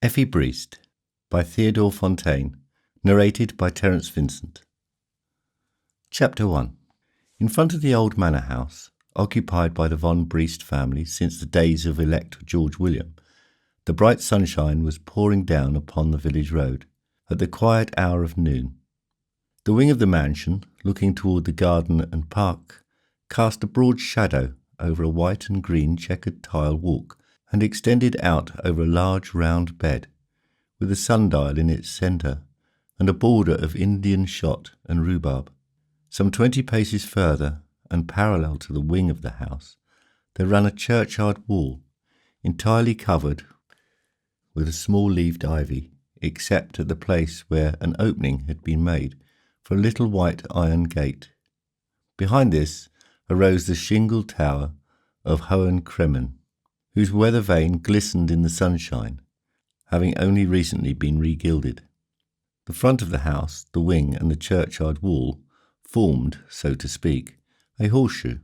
Effi Briest by Theodor Fontane, narrated by Terence Vincent. Chapter 1. In front of the old manor house, occupied by the von Briest family since the days of Elector George William, the bright sunshine was pouring down upon the village road at the quiet hour of noon. The wing of the mansion, looking toward the garden and park, cast a broad shadow over a white and green checkered tile walk and extended out over a large round bed, with a sundial in its centre and a border of Indian shot and rhubarb. Some 20 paces further, and parallel to the wing of the house, there ran a churchyard wall, entirely covered with a small-leaved ivy, except at the place where an opening had been made for a little white iron gate. Behind this arose the shingled tower of Hohen Cremmen, whose weather vane glistened in the sunshine, having only recently been re-gilded. The front of the house, the wing, and the churchyard wall formed, so to speak, a horseshoe,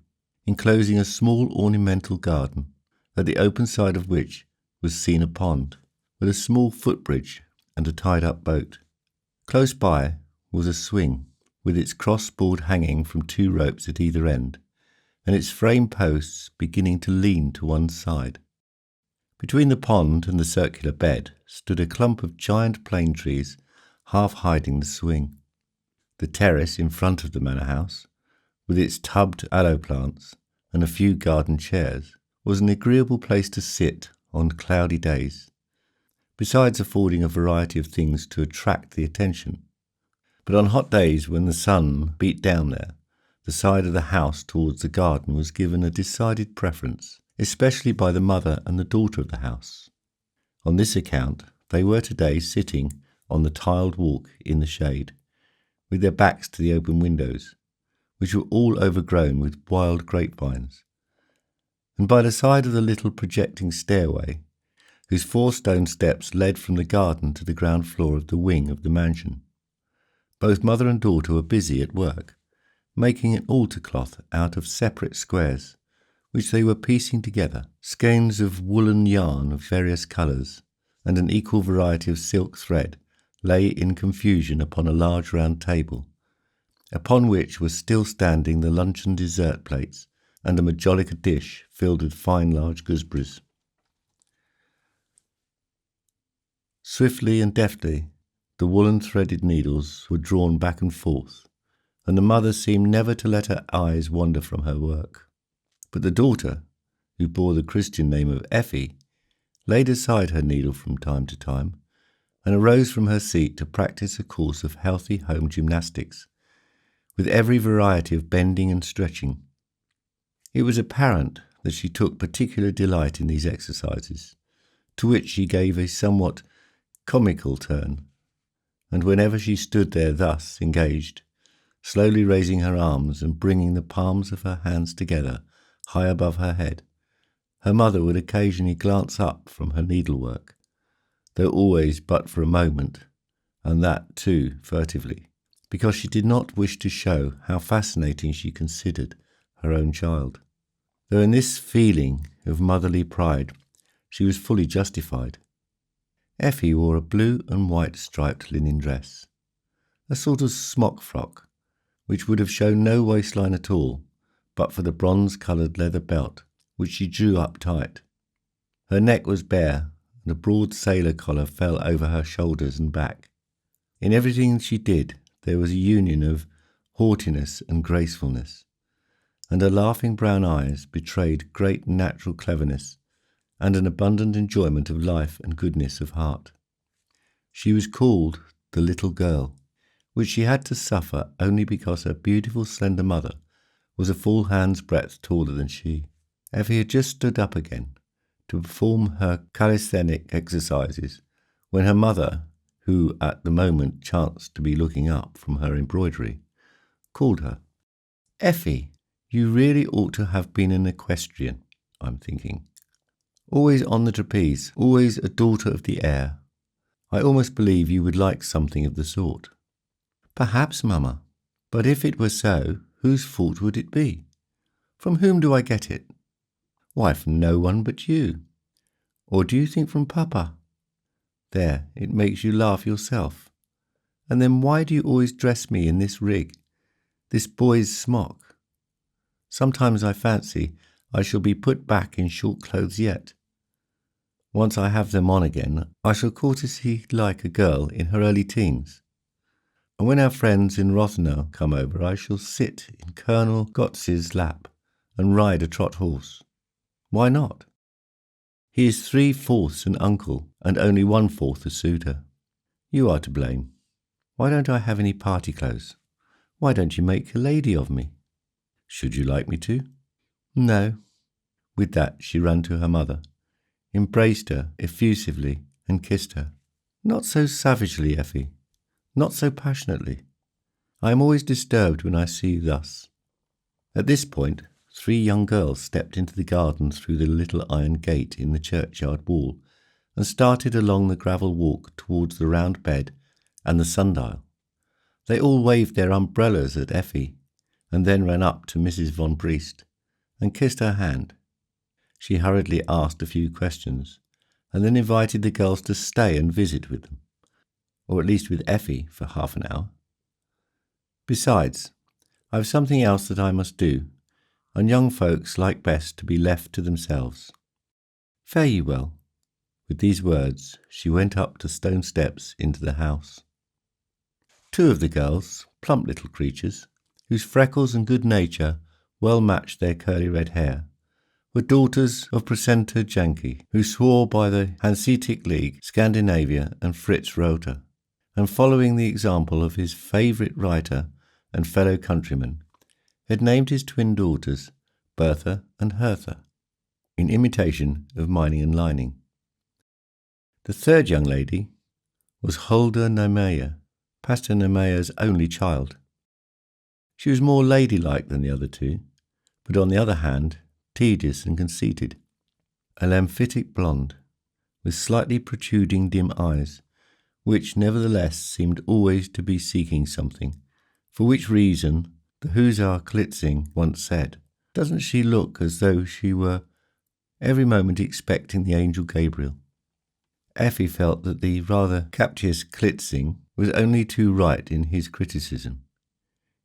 enclosing a small ornamental garden, at the open side of which was seen a pond, with a small footbridge and a tied-up boat. Close by was a swing, with its cross-board hanging from 2 ropes at either end, and its frame posts beginning to lean to one side. Between the pond and the circular bed stood a clump of giant plane trees, half hiding the swing. The terrace in front of the manor house, with its tubbed aloe plants and a few garden chairs, was an agreeable place to sit on cloudy days, besides affording a variety of things to attract the attention. But on hot days when the sun beat down there, the side of the house towards the garden was given a decided preference, especially by the mother and the daughter of the house. On this account, they were today sitting on the tiled walk in the shade, with their backs to the open windows, which were all overgrown with wild grapevines, and by the side of the little projecting stairway, whose 4 stone steps led from the garden to the ground floor of the wing of the mansion. Both mother and daughter were busy at work, making an altar cloth out of separate squares, which they were piecing together. Skeins of woolen yarn of various colours and an equal variety of silk thread lay in confusion upon a large round table, upon which was still standing the luncheon dessert plates and a majolica dish filled with fine large gooseberries. Swiftly and deftly the woolen threaded needles were drawn back and forth, and the mother seemed never to let her eyes wander from her work. But the daughter, who bore the Christian name of Effi, laid aside her needle from time to time, and arose from her seat to practice a course of healthy home gymnastics, with every variety of bending and stretching. It was apparent that she took particular delight in these exercises, to which she gave a somewhat comical turn, and whenever she stood there thus engaged, slowly raising her arms and bringing the palms of her hands together high above her head, her mother would occasionally glance up from her needlework, though always but for a moment, and that too furtively, because she did not wish to show how fascinating she considered her own child. Though in this feeling of motherly pride she was fully justified. Effi wore a blue and white striped linen dress, a sort of smock frock, which would have shown no waistline at all, but for the bronze-coloured leather belt, which she drew up tight. Her neck was bare, and a broad sailor collar fell over her shoulders and back. In everything she did there was a union of haughtiness and gracefulness, and her laughing brown eyes betrayed great natural cleverness and an abundant enjoyment of life and goodness of heart. She was called the little girl, which she had to suffer only because her beautiful slender mother was a full hand's breadth taller than she. Effi had just stood up again to perform her calisthenic exercises when her mother, who at the moment chanced to be looking up from her embroidery, called her. "Effi, you really ought to have been an equestrian, I'm thinking. Always on the trapeze, always a daughter of the air. I almost believe you would like something of the sort." "Perhaps, mamma. But if it were so, whose fault would it be? From whom do I get it?" "Why, from no one but you. Or do you think from papa?" There, it makes you laugh yourself. And then why do you always dress me in this rig, this boy's smock? Sometimes I fancy I shall be put back in short clothes yet. Once I have them on again, I shall courtesy like a girl in her early teens. And when our friends in Rothenau come over, I shall sit in Colonel Gotz's lap and ride a trot horse. Why not? He is 3/4 an uncle and only 1/4 a suitor. You are to blame. Why don't I have any party clothes? Why don't you make a lady of me? Should you like me to? No. With that she ran to her mother, embraced her effusively and kissed her. Not so savagely, Effie. Not so passionately. I am always disturbed when I see you thus. At this point, 3 young girls stepped into the garden through the little iron gate in the churchyard wall and started along the gravel walk towards the round bed and the sundial. They all waved their umbrellas at Effie and then ran up to Mrs. von Briest and kissed her hand. She hurriedly asked a few questions and then invited the girls to stay and visit with them, or at least with Effie for half an hour. Besides, I have something else that I must do, and young folks like best to be left to themselves. Fare ye well. With these words, she went up the stone steps into the house. 2 of the girls, plump little creatures, whose freckles and good nature well matched their curly red hair, were daughters of Precentor Janke, who swore by the Hanseatic League, Scandinavia, and Fritz Rother, and following the example of his favourite writer and fellow countryman, had named his twin daughters Bertha and Hertha, in imitation of Mining and Lining. The 3rd young lady was Hulda Niemeyer, Pastor Niemeyer's only child. She was more ladylike than the other 2, but on the other hand, tedious and conceited, a lymphatic blonde, with slightly protruding dim eyes, which nevertheless seemed always to be seeking something, for which reason the Hussar Klitzing once said, "Doesn't she look as though she were every moment expecting the angel Gabriel?" Effie felt that the rather captious Klitzing was only too right in his criticism,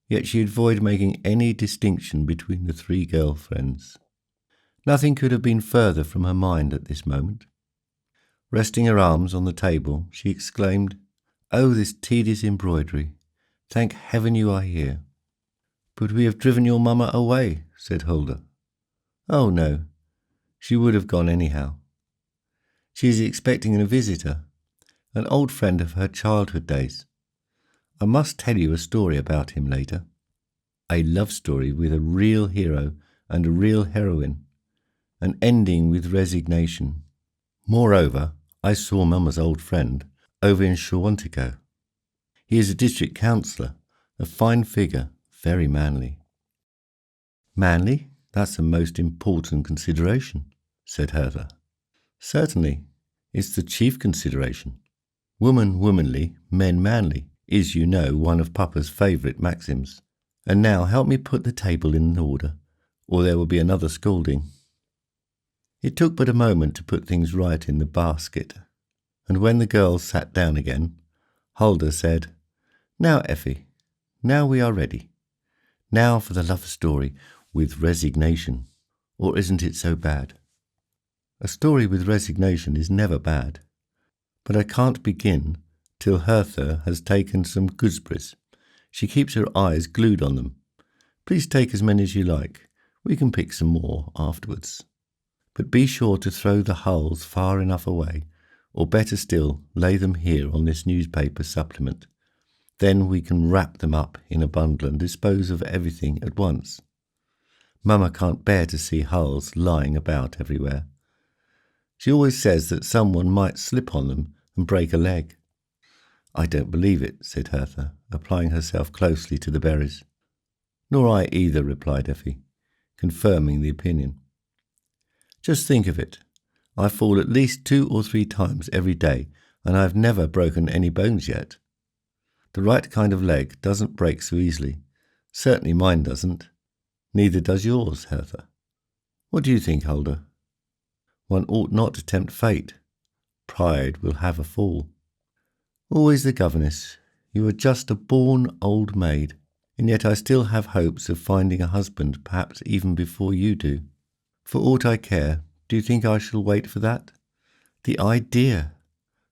yet she avoided making any distinction between the 3 girl friends. Nothing could have been further from her mind at this moment. Resting her arms on the table, she exclaimed, "Oh, this tedious embroidery! Thank heaven you are here." "But we have driven your mamma away," said Hulda. "Oh, no. She would have gone anyhow. She is expecting a visitor, an old friend of her childhood days. I must tell you a story about him later. A love story with a real hero and a real heroine, and ending with resignation. Moreover, I saw Mamma's old friend over in Schwantico. He is a district councillor, a fine figure, very manly." "Manly? That's a most important consideration," said Hertha. "Certainly, it's the chief consideration. Woman womanly, men manly, is, you know, one of Papa's favourite maxims. And now help me put the table in order, or there will be another scolding." It took but a moment to put things right in the basket, and when the girls sat down again, Hulda said, "Now, Effie, now we are ready. Now for the love story with resignation, or isn't it so bad?" A story with resignation is never bad, but I can't begin till Hertha has taken some gooseberries. She keeps her eyes glued on them. Please take as many as you like. We can pick some more afterwards. But be sure to throw the hulls far enough away, or better still, lay them here on this newspaper supplement. Then we can wrap them up in a bundle and dispose of everything at once. Mamma can't bear to see hulls lying about everywhere. She always says that someone might slip on them and break a leg. "I don't believe it," said Hertha, applying herself closely to the berries. "Nor I either," replied Effie, confirming the opinion. "Just think of it. I fall at least 2 or 3 times every day, and I have never broken any bones yet. The right kind of leg doesn't break so easily. Certainly mine doesn't. Neither does yours, Hertha. What do you think, Hulda? One ought not to tempt fate. pride will have a fall. Always the governess. You are just a born old maid, and yet I still have hopes of finding a husband, perhaps even before you do. For aught I care, do you think I shall wait for that? The idea!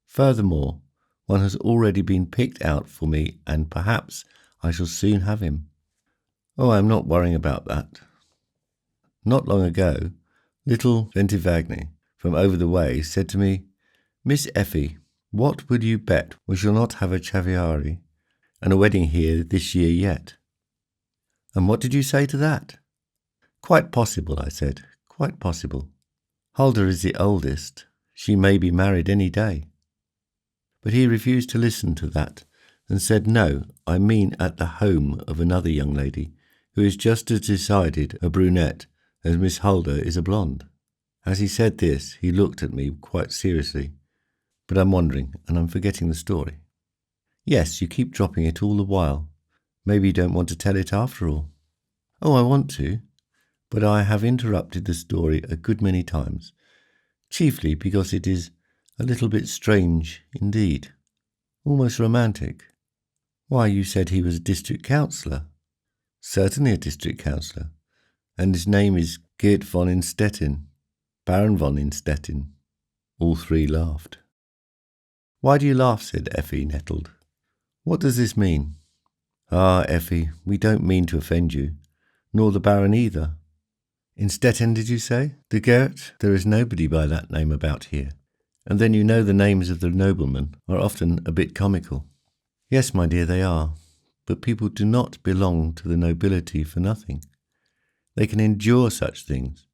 Furthermore, one has already been picked out for me, and perhaps I shall soon have him. Oh, I am not worrying about that. Not long ago, little Ventivagni from over the way said to me, Miss Effi, what would you bet we shall not have a Chaviari and a wedding here this year yet? And what did you say to that? Quite possible, I said, quite possible. Hulda is the oldest. She may be married any day. But he refused to listen to that and said, no, I mean at the home of another young lady who is just as decided a brunette as Miss Hulda is a blonde. As he said this, he looked at me quite seriously. But I'm wandering and I'm forgetting the story. Yes, you keep dropping it all the while. Maybe you don't want to tell it after all. Oh, I want to, but I have interrupted the story a good many times, chiefly because it is a little bit strange indeed, almost romantic. Why, you said he was a district councillor. Certainly a district councillor, and his name is Geert von Instetten, Baron von Instetten. All three laughed. Why do you laugh? Said Effi, nettled. What does this mean? Ah, Effi, we don't mean to offend you, nor the Baron either. Instetten, did you say? De Geert? There is nobody by that name about here. And then you know the names of the noblemen are often a bit comical. Yes, my dear, they are. But people do not belong to the nobility for nothing. They can endure such things,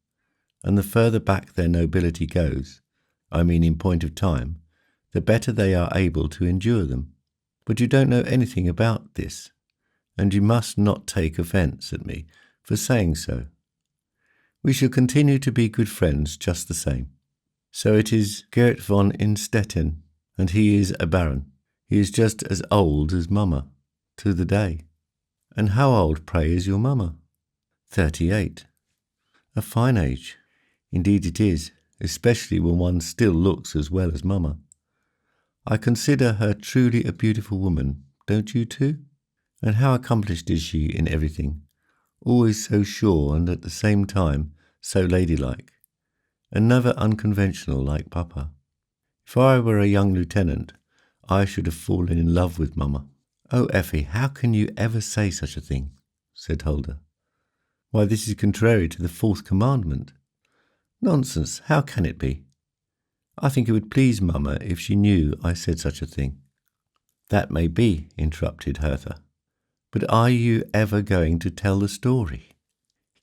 and the further back their nobility goes, I mean in point of time, the better they are able to endure them. But you don't know anything about this, and you must not take offence at me for saying so. We shall continue to be good friends just the same. So it is Geert von Instetten, and he is a baron. He is just as old as Mama, to the day. And how old, pray, is your Mama? 38. A fine age. Indeed it is, especially when one still looks as well as Mama. I consider her truly a beautiful woman, don't you too? And how accomplished is she in everything, always so sure and at the same time so ladylike, and never unconventional like Papa. If I were a young lieutenant, I should have fallen in love with Mama. Oh, Effie, how can you ever say such a thing? Said Hulda. Why, this is contrary to the fourth commandment. Nonsense, how can it be? I think it would please Mama if she knew I said such a thing. That may be, interrupted Hertha. But are you ever going to tell the story?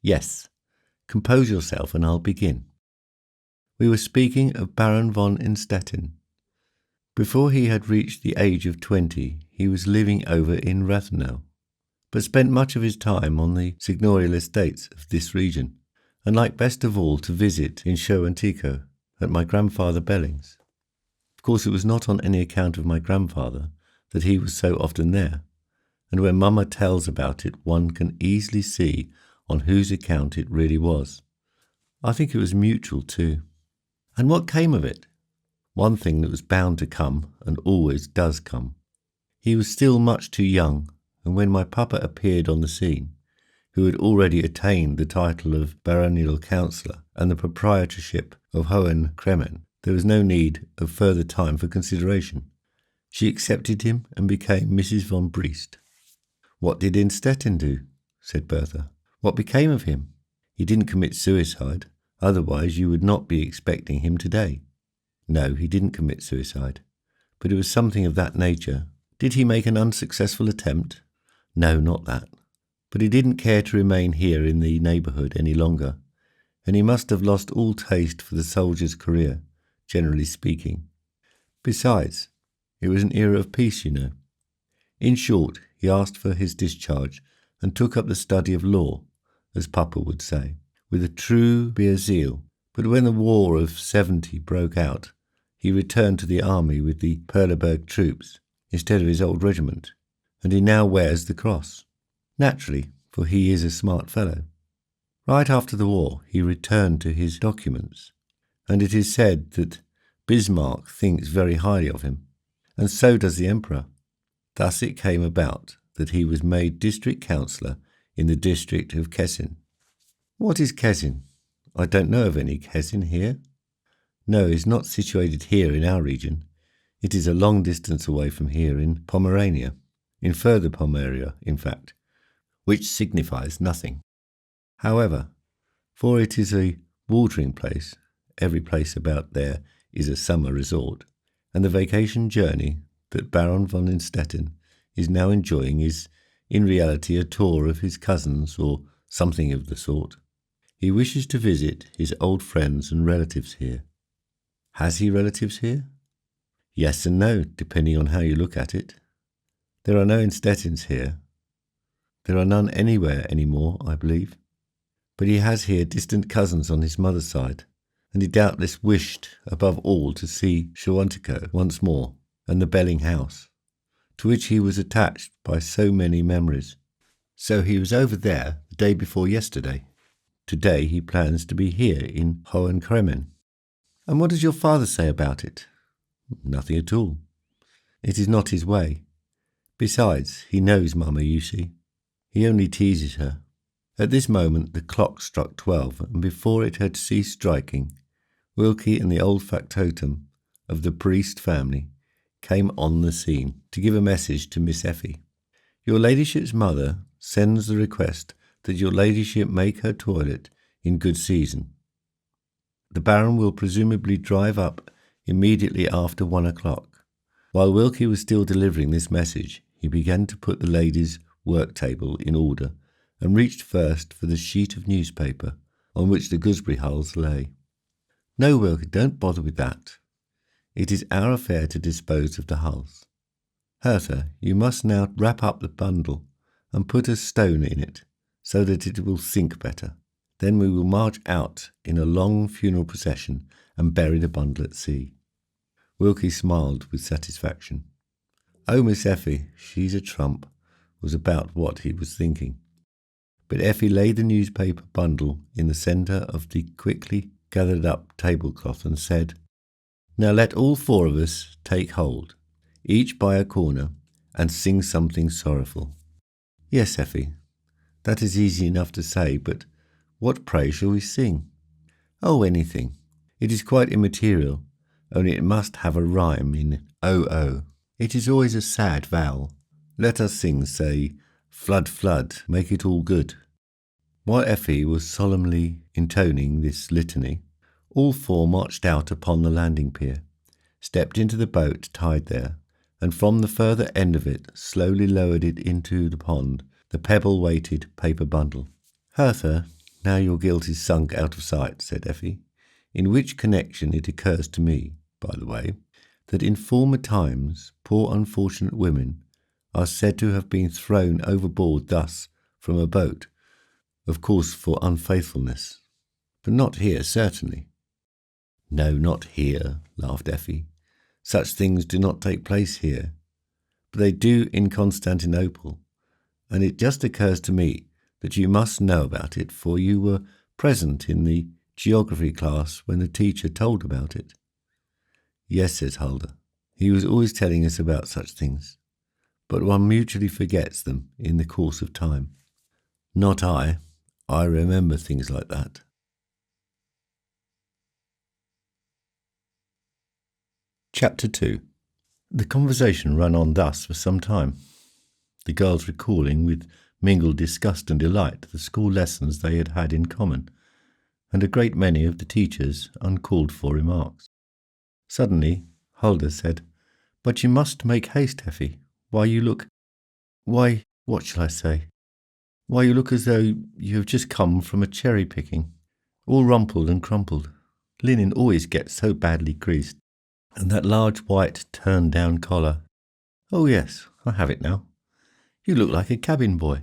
Yes. Compose yourself and I'll begin. We were speaking of Baron von Instetten. Before he had reached the age of 20, he was living over in Rathenau, but spent much of his time on the signorial estates of this region, and liked best of all to visit in Show-Antico at my grandfather Belling's. Of course, it was not on any account of my grandfather that he was so often there, and when Mama tells about it, one can easily see on whose account it really was. I think it was mutual too. And what came of it? One thing that was bound to come, and always does come. He was still much too young, and when my papa appeared on the scene, who had already attained the title of baronial councillor and the proprietorship of Hohen Cremmen, there was no need of further time for consideration. She accepted him and became Mrs. von Briest. What did Instetten do? Said Bertha. What became of him? He didn't commit suicide, otherwise you would not be expecting him today. No, he didn't commit suicide, but it was something of that nature. Did he make an unsuccessful attempt? No, not that. But he didn't care to remain here in the neighbourhood any longer, and he must have lost all taste for the soldier's career, generally speaking. Besides, it was an era of peace, you know. In short, he asked for his discharge and took up the study of law, as Papa would say, with a true beer zeal. But when the War of '70 broke out, he returned to the army with the Perleberg troops instead of his old regiment, and he now wears the cross. Naturally, for he is a smart fellow. Right after the war, he returned to his documents, and it is said that, Bismarck thinks very highly of him, and so does the Emperor. Thus it came about that he was made district councillor in the district of Kessin. What is Kessin? I don't know of any Kessin here. No, it is not situated here in our region. It is a long distance away from here in Pomerania, in further Pomeria, in fact, which signifies nothing. However, for it is a watering place, every place about there is a summer resort, and the vacation journey that Baron von Innstetten is now enjoying is in reality a tour of his cousins or something of the sort. He wishes to visit his old friends and relatives here. Has he relatives here? Yes and no, depending on how you look at it. There are no Innstettens here. There are none anywhere any more, I believe. But he has here distant cousins on his mother's side, and he doubtless wished above all to see Schwantikow once more, and the Belling house, to which he was attached by so many memories. So he was over there the day before yesterday. Today he plans to be here in Hohenkremen. And what does your father say about it? Nothing at all. It is not his way. Besides, he knows Mamma, you see. He only teases her. At this moment the clock struck 12, and before it had ceased striking, Wilkie and the old factotum of the Briest family came on the scene to give a message to Miss Effi. Your ladyship's mother sends the request that your ladyship make her toilet in good season. The Baron will presumably drive up immediately after 1 o'clock. While Wilkie was still delivering this message, he began to put the lady's work table in order and reached first for the sheet of newspaper on which the gooseberry hulls lay. No, Wilkie, don't bother with that. It is our affair to dispose of the hulls. Hertha, you must now wrap up the bundle and put a stone in it so that it will sink better. Then we will march out in a long funeral procession and bury the bundle at sea. Wilkie smiled with satisfaction. Oh, Miss Effi, she's a trump, was about what he was thinking. But Effi laid the newspaper bundle in the centre of the quickly gathered up tablecloth and said, Now let all 4 of us take hold, each by a corner, and sing something sorrowful. Yes, Effi, that is easy enough to say, but what pray shall we sing? Oh, anything. It is quite immaterial, only it must have a rhyme in O-O. It is always a sad vowel. Let us sing, say, Flood, flood, make it all good. While Effi was solemnly intoning this litany, all 4 marched out upon the landing pier, stepped into the boat tied there, and from the further end of it slowly lowered it into the pond, the pebble-weighted paper bundle. Hertha, now your guilt is sunk out of sight, said Effi, in which connection it occurs to me, by the way, that in former times poor unfortunate women are said to have been thrown overboard thus from a boat, of course for unfaithfulness, but not here, certainly. No, not here, laughed Effi. Such things do not take place here, but they do in Constantinople, and it just occurs to me that you must know about it, for you were present in the geography class when the teacher told about it. Yes, says Hulda. He was always telling us about such things, but one mutually forgets them in the course of time. Not I. I remember things like that. Chapter 2. The conversation ran on thus for some time, the girls recalling with mingled disgust and delight the school lessons they had had in common, and a great many of the teacher's uncalled-for remarks. Suddenly, Hulda said, But you must make haste, Effi. What shall I say? Why, you look as though you have just come from a cherry-picking, all rumpled and crumpled. Linen always gets so badly creased. And that large white turned-down collar. Oh, yes, I have it now. You look like a cabin boy.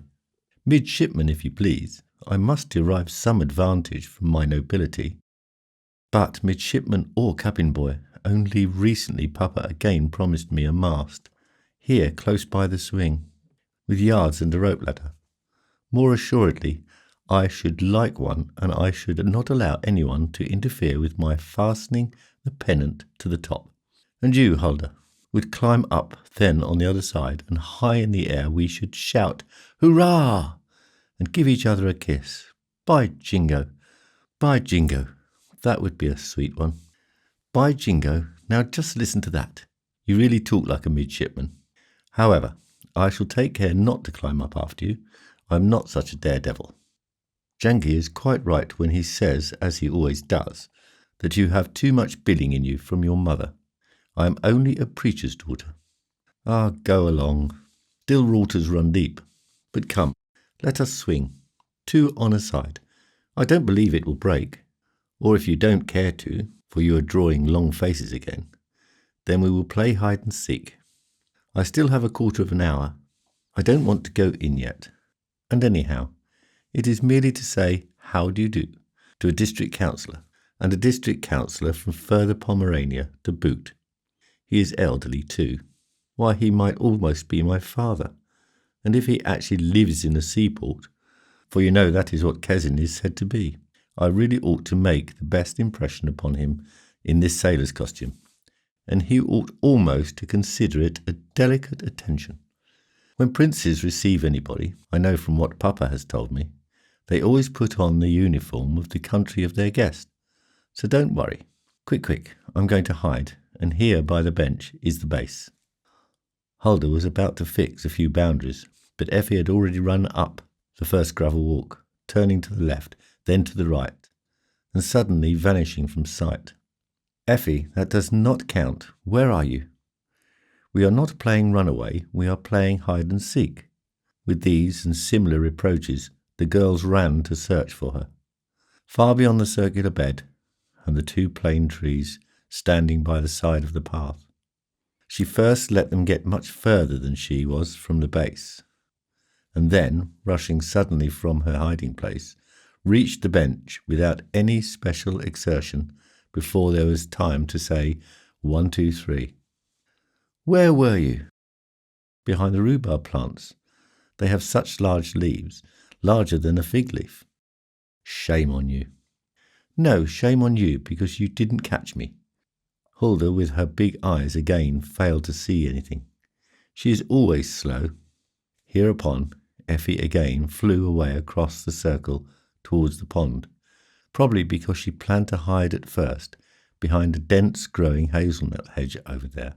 Midshipman, if you please. I must derive some advantage from my nobility. But midshipman or cabin boy, only recently Papa again promised me a mast, here close by the swing, with yards and a rope ladder. More assuredly, I should like one, and I should not allow anyone to interfere with my fastening the pennant to the top. And you, Huldah, would climb up then on the other side, and high in the air we should shout, "Hurrah!" and give each other a kiss. By jingo! By jingo! That would be a sweet one. By jingo! Now just listen to that. You really talk like a midshipman. However, I shall take care not to climb up after you. I'm not such a daredevil. Janky is quite right when he says, as he always does, that you have too much billing in you from your mother. I am only a preacher's daughter. Ah, go along. Still waters run deep. But come, let us swing. 2 on a side. I don't believe it will break. Or if you don't care to, for you are drawing long faces again, then we will play hide and seek. I still have a quarter of an hour. I don't want to go in yet. And anyhow, it is merely to say, how do you do, to a district councillor, and a district councillor from further Pomerania to boot. He is elderly too. Why, he might almost be my father. And if he actually lives in a seaport, for you know that is what Kezin is said to be, I really ought to make the best impression upon him in this sailor's costume, and he ought almost to consider it a delicate attention. When princes receive anybody, I know from what Papa has told me, they always put on the uniform of the country of their guest. So don't worry. Quick, quick, I'm going to hide, and here by the bench is the base. Huldah was about to fix a few boundaries, but Effie had already run up the first gravel walk, turning to the left, then to the right, and suddenly vanishing from sight. Effie, that does not count. Where are you? We are not playing runaway, we are playing hide and seek. With these and similar reproaches, the girls ran to search for her. Far beyond the circular bed, and the 2 plane trees standing by the side of the path. She first let them get much further than she was from the base, and then, rushing suddenly from her hiding place, reached the bench without any special exertion before there was time to say 1, 2, 3. Where were you? Behind the rhubarb plants. They have such large leaves, larger than a fig leaf. Shame on you. No, shame on you, because you didn't catch me. Huldah, with her big eyes again, failed to see anything. She is always slow. Hereupon, Effie again flew away across the circle towards the pond, probably because she planned to hide at first behind a dense growing hazelnut hedge over there,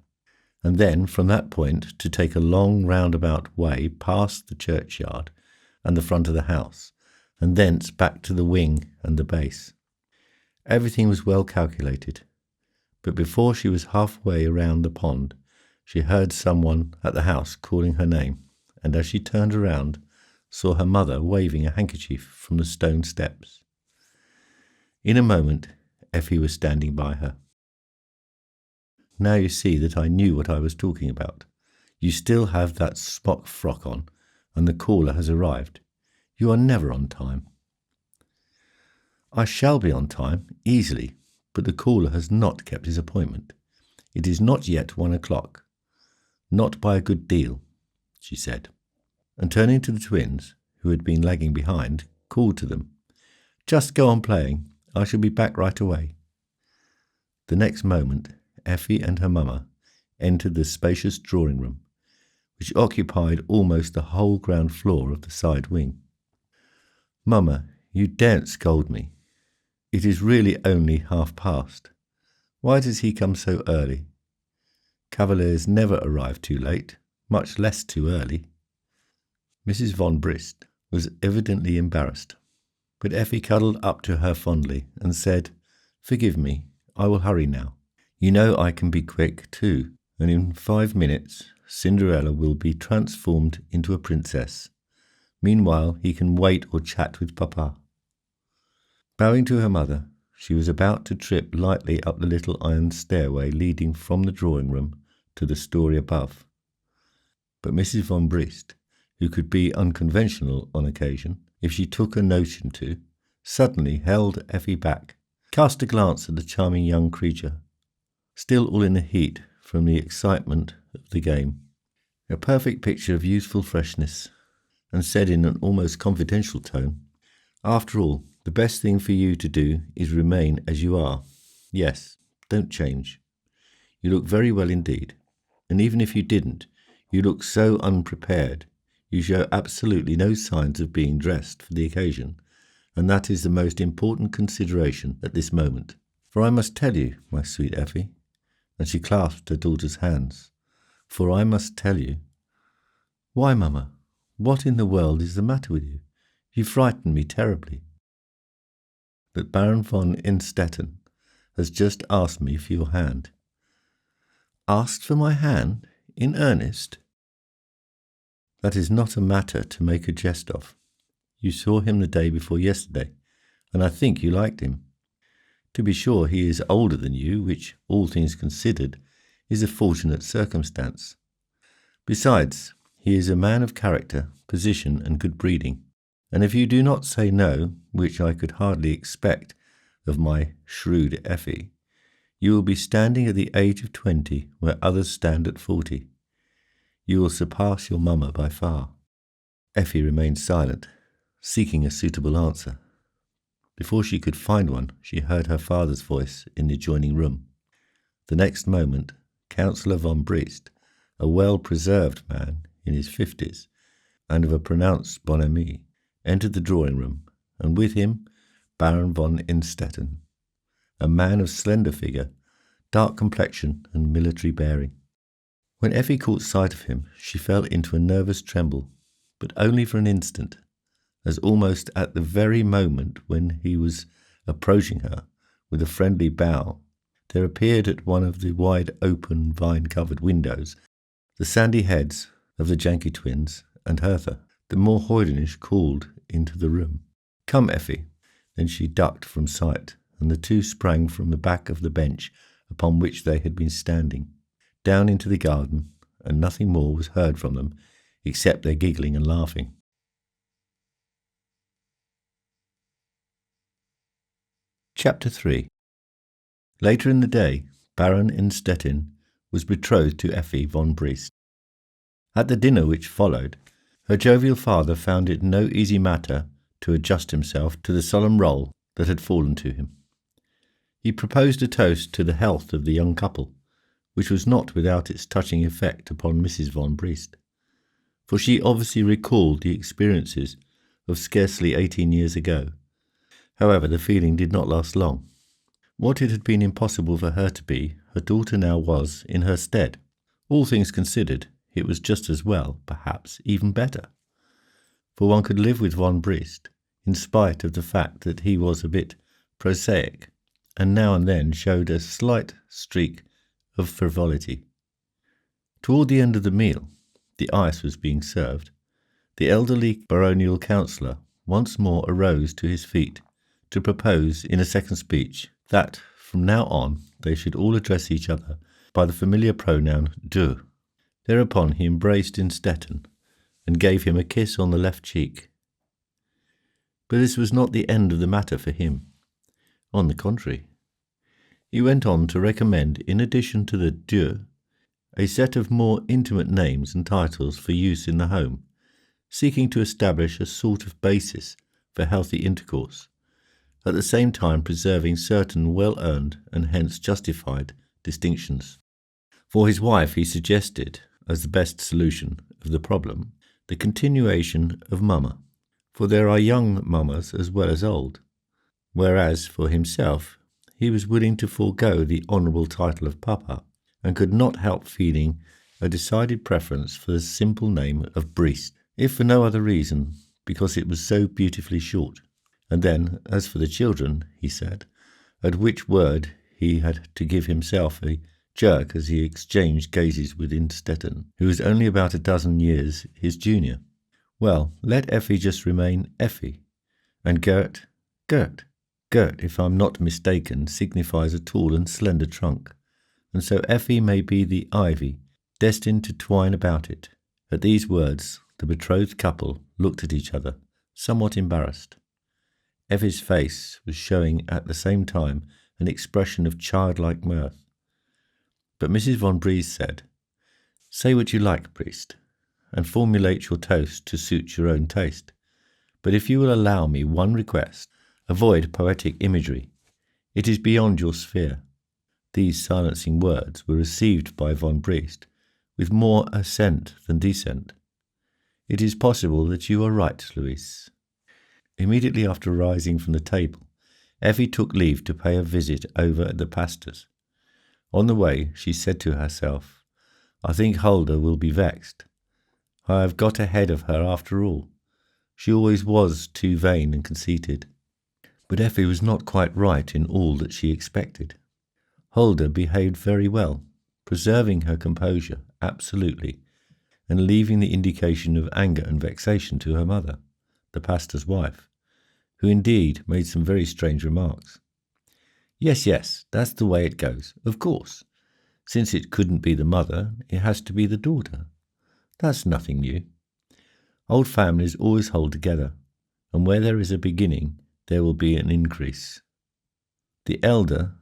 and then from that point to take a long roundabout way past the churchyard and the front of the house, and thence back to the wing and the base. Everything was well calculated, but before she was halfway around the pond, she heard someone at the house calling her name, and as she turned around, saw her mother waving a handkerchief from the stone steps. In a moment, Effie was standing by her. Now you see that I knew what I was talking about. You still have that smock frock on, and the caller has arrived. You are never on time. I shall be on time, easily, but the caller has not kept his appointment. It is not yet 1 o'clock. Not by a good deal, she said, and turning to the twins, who had been lagging behind, called to them, "Just go on playing. I shall be back right away." The next moment, Effie and her mamma entered the spacious drawing-room, which occupied almost the whole ground floor of the side wing. "Mamma, you daren't scold me. It is really only past. Why does he come so early? Cavaliers never arrive too late, much less too early." Mrs. von Briest was evidently embarrassed, but Effie cuddled up to her fondly and said, "Forgive me, I will hurry now. You know I can be quick too, and in 5 minutes Cinderella will be transformed into a princess. Meanwhile he can wait or chat with Papa." Bowing to her mother, she was about to trip lightly up the little iron stairway leading from the drawing-room to the story above. But Mrs. von Briest, who could be unconventional on occasion, if she took a notion to, suddenly held Effie back, cast a glance at the charming young creature, still all in the heat from the excitement of the game, a perfect picture of youthful freshness, and said in an almost confidential tone, "After all, the best thing for you to do is remain as you are. Yes, Don't change. You look very well indeed. And even if you didn't, you look so unprepared. You show absolutely no signs of being dressed for the occasion, and that is the most important consideration at this moment. For I must tell you, my sweet Effie, and she clasped her daughter's hands, for I must tell you. Why, Mamma, what in the world is the matter with you? You frighten me terribly. That Baron von Innstetten has just asked me for your hand. Asked for my hand? In earnest? That is not a matter to make a jest of. You saw him the day before yesterday, and I think you liked him. To be sure, he is older than you, which, all things considered, is a fortunate circumstance. Besides, he is a man of character, position, and good breeding, and if you do not say no, which I could hardly expect of my shrewd Effie, you will be standing at the age of 20 where others stand at 40. You will surpass your mamma by far. Effie remained silent, seeking a suitable answer. Before she could find one, she heard her father's voice in the adjoining room. The next moment, Councillor von Briest, a well-preserved man in his 50s, and of a pronounced bonhomie, entered the drawing-room, and with him Baron von Innstetten, a man of slender figure, dark complexion, and military bearing. When Effie caught sight of him, she fell into a nervous tremble, but only for an instant, as almost at the very moment when he was approaching her with a friendly bow, there appeared at one of the wide-open, vine-covered windows the sandy heads of the Janke twins and Hertha. The more hoydenish called into the room, "Come, Effie." Then she ducked from sight, and the two sprang from the back of the bench upon which they had been standing, down into the garden, and nothing more was heard from them except their giggling and laughing. Chapter 3. Later in the day, Baron Innstetten was betrothed to Effie von Briest. At the dinner which followed, her jovial father found it no easy matter to adjust himself to the solemn role that had fallen to him. He proposed a toast to the health of the young couple, which was not without its touching effect upon Mrs. von Briest, for she obviously recalled the experiences of scarcely 18 years ago. However, the feeling did not last long. What it had been impossible for her to be, her daughter now was in her stead. All things considered, it was just as well, perhaps even better. For one could live with von Briest, in spite of the fact that he was a bit prosaic, and now and then showed a slight streak of frivolity. Toward the end of the meal, the ice was being served. The elderly baronial councillor once more arose to his feet to propose in a second speech that from now on they should all address each other by the familiar pronoun du. Thereupon he embraced Innstetten and gave him a kiss on the left cheek. But this was not the end of the matter for him. On the contrary, he went on to recommend, in addition to the du, a set of more intimate names and titles for use in the home, seeking to establish a sort of basis for healthy intercourse, at the same time preserving certain well-earned and hence justified distinctions. For his wife he suggested, as the best solution of the problem, the continuation of mamma, for there are young mammas as well as old, whereas for himself he was willing to forego the honourable title of papa, and could not help feeling a decided preference for the simple name of Briest, if for no other reason, because it was so beautifully short. And then, as for the children, he said, at which word he had to give himself a jerk as he exchanged gazes with Innstetten, who was only about a dozen years his junior. Well, let Effie just remain Effie, and Gert, Gert. Gert, if I'm not mistaken, signifies a tall and slender trunk, and so Effie may be the ivy, destined to twine about it. At these words, the betrothed couple looked at each other, somewhat embarrassed. Effie's face was showing at the same time an expression of childlike mirth. But Mrs. von Briest said, "Say what you like, Briest, and formulate your toast to suit your own taste. But if you will allow me one request, avoid poetic imagery. It is beyond your sphere. These silencing words were received by von Briest with more assent than dissent. "It is possible that you are right, Louise." Immediately after rising from the table, Effie took leave to pay a visit over at the pastor's. On the way, she said to herself, "I think Hulda will be vexed. I have got ahead of her after all. She always was too vain and conceited." But Effie was not quite right in all that she expected. Hulda behaved very well, preserving her composure absolutely, and leaving the indication of anger and vexation to her mother, the pastor's wife, who indeed made some very strange remarks. Yes, that's the way it goes, of course. Since it couldn't be the mother, it has to be the daughter. That's nothing new. Old families always hold together, and where there is a beginning, there will be an increase. The elder,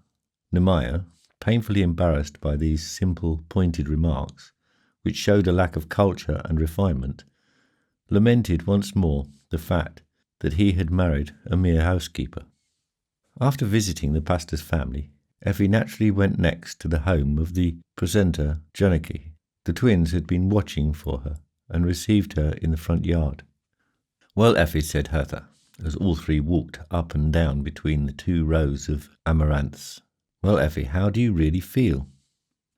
Nehemiah, painfully embarrassed by these simple, pointed remarks, which showed a lack of culture and refinement, lamented once more the fact that he had married a mere housekeeper. After visiting the pastor's family, Effie naturally went next to the home of the presenter Janicki. The twins had been watching for her and received her in the front yard. "Well, Effie," said Hertha, as all three walked up and down between the 2 rows of amaranths. "Well, Effie, how do you really feel?"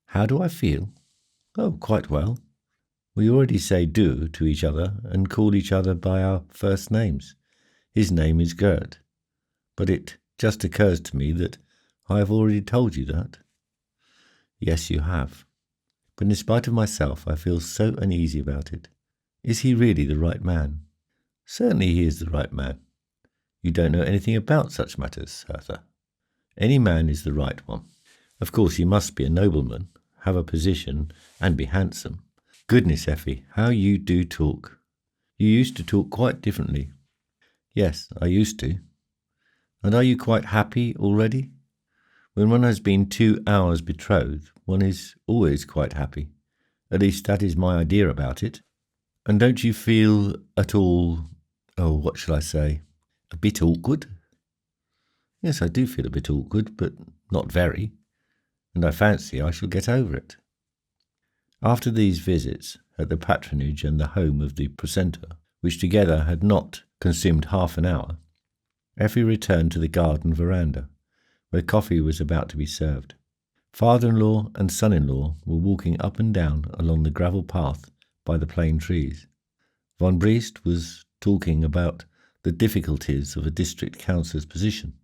"How do I feel? Oh, quite well. We already say du to each other and call each other by our first names. His name is Gert. But it just occurs to me that I have already told you that." "Yes, you have. But in spite of myself, I feel so uneasy about it. Is he really the right man?" "Certainly he is the right man. You don't know anything about such matters, Hertha. Any man is the right one. Of course, he must be a nobleman, have a position, and be handsome." "Goodness, Effie, how you do talk. You used to talk quite differently." "Yes, I used to." "And are you quite happy already? When one has been 2 hours betrothed, one is always quite happy. At least that is my idea about it. And don't you feel at all, what shall I say, a bit awkward?" "Yes, I do feel a bit awkward, but not very, and I fancy I shall get over it." After these visits at the patronage and the home of the presenter, which together had not consumed half an hour, Effie returned to the garden veranda, where coffee was about to be served. Father-in-law and son-in-law were walking up and down along the gravel path by the plane trees. Von Briest was talking about the difficulties of a district councillor's position,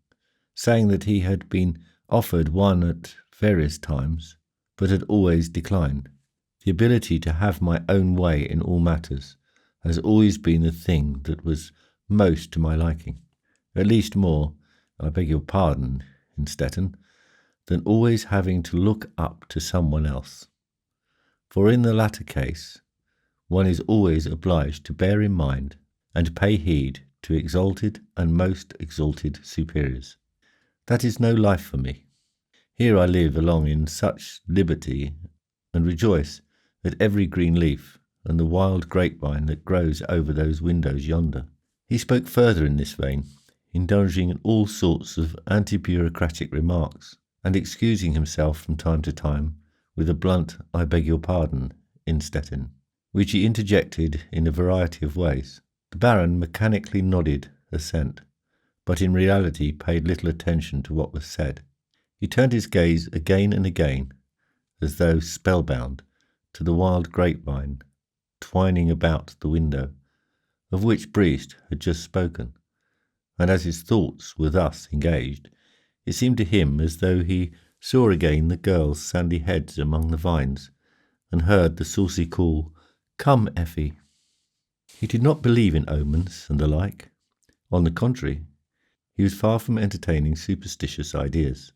saying that he had been offered one at various times, but had always declined. "The ability to have my own way in all matters has always been the thing that was most to my liking, at least more, I beg your pardon, Innstetten, than always having to look up to someone else. For in the latter case, one is always obliged to bear in mind and pay heed to exalted and most exalted superiors. That is no life for me. Here I live along in such liberty and rejoice at every green leaf and the wild grapevine that grows over those windows yonder." He spoke further in this vein, indulging in all sorts of anti-bureaucratic remarks, and excusing himself from time to time with a blunt "I beg your pardon, Innstetten," which he interjected in a variety of ways. The Baron mechanically nodded assent, but in reality paid little attention to what was said. He turned his gaze again and again, as though spellbound, to the wild grapevine twining about the window, of which Briest had just spoken, and as his thoughts were thus engaged, it seemed to him as though he saw again the girls' sandy heads among the vines, and heard the saucy call, "Come, Effie." He did not believe in omens and the like. On the contrary, he was far from entertaining superstitious ideas.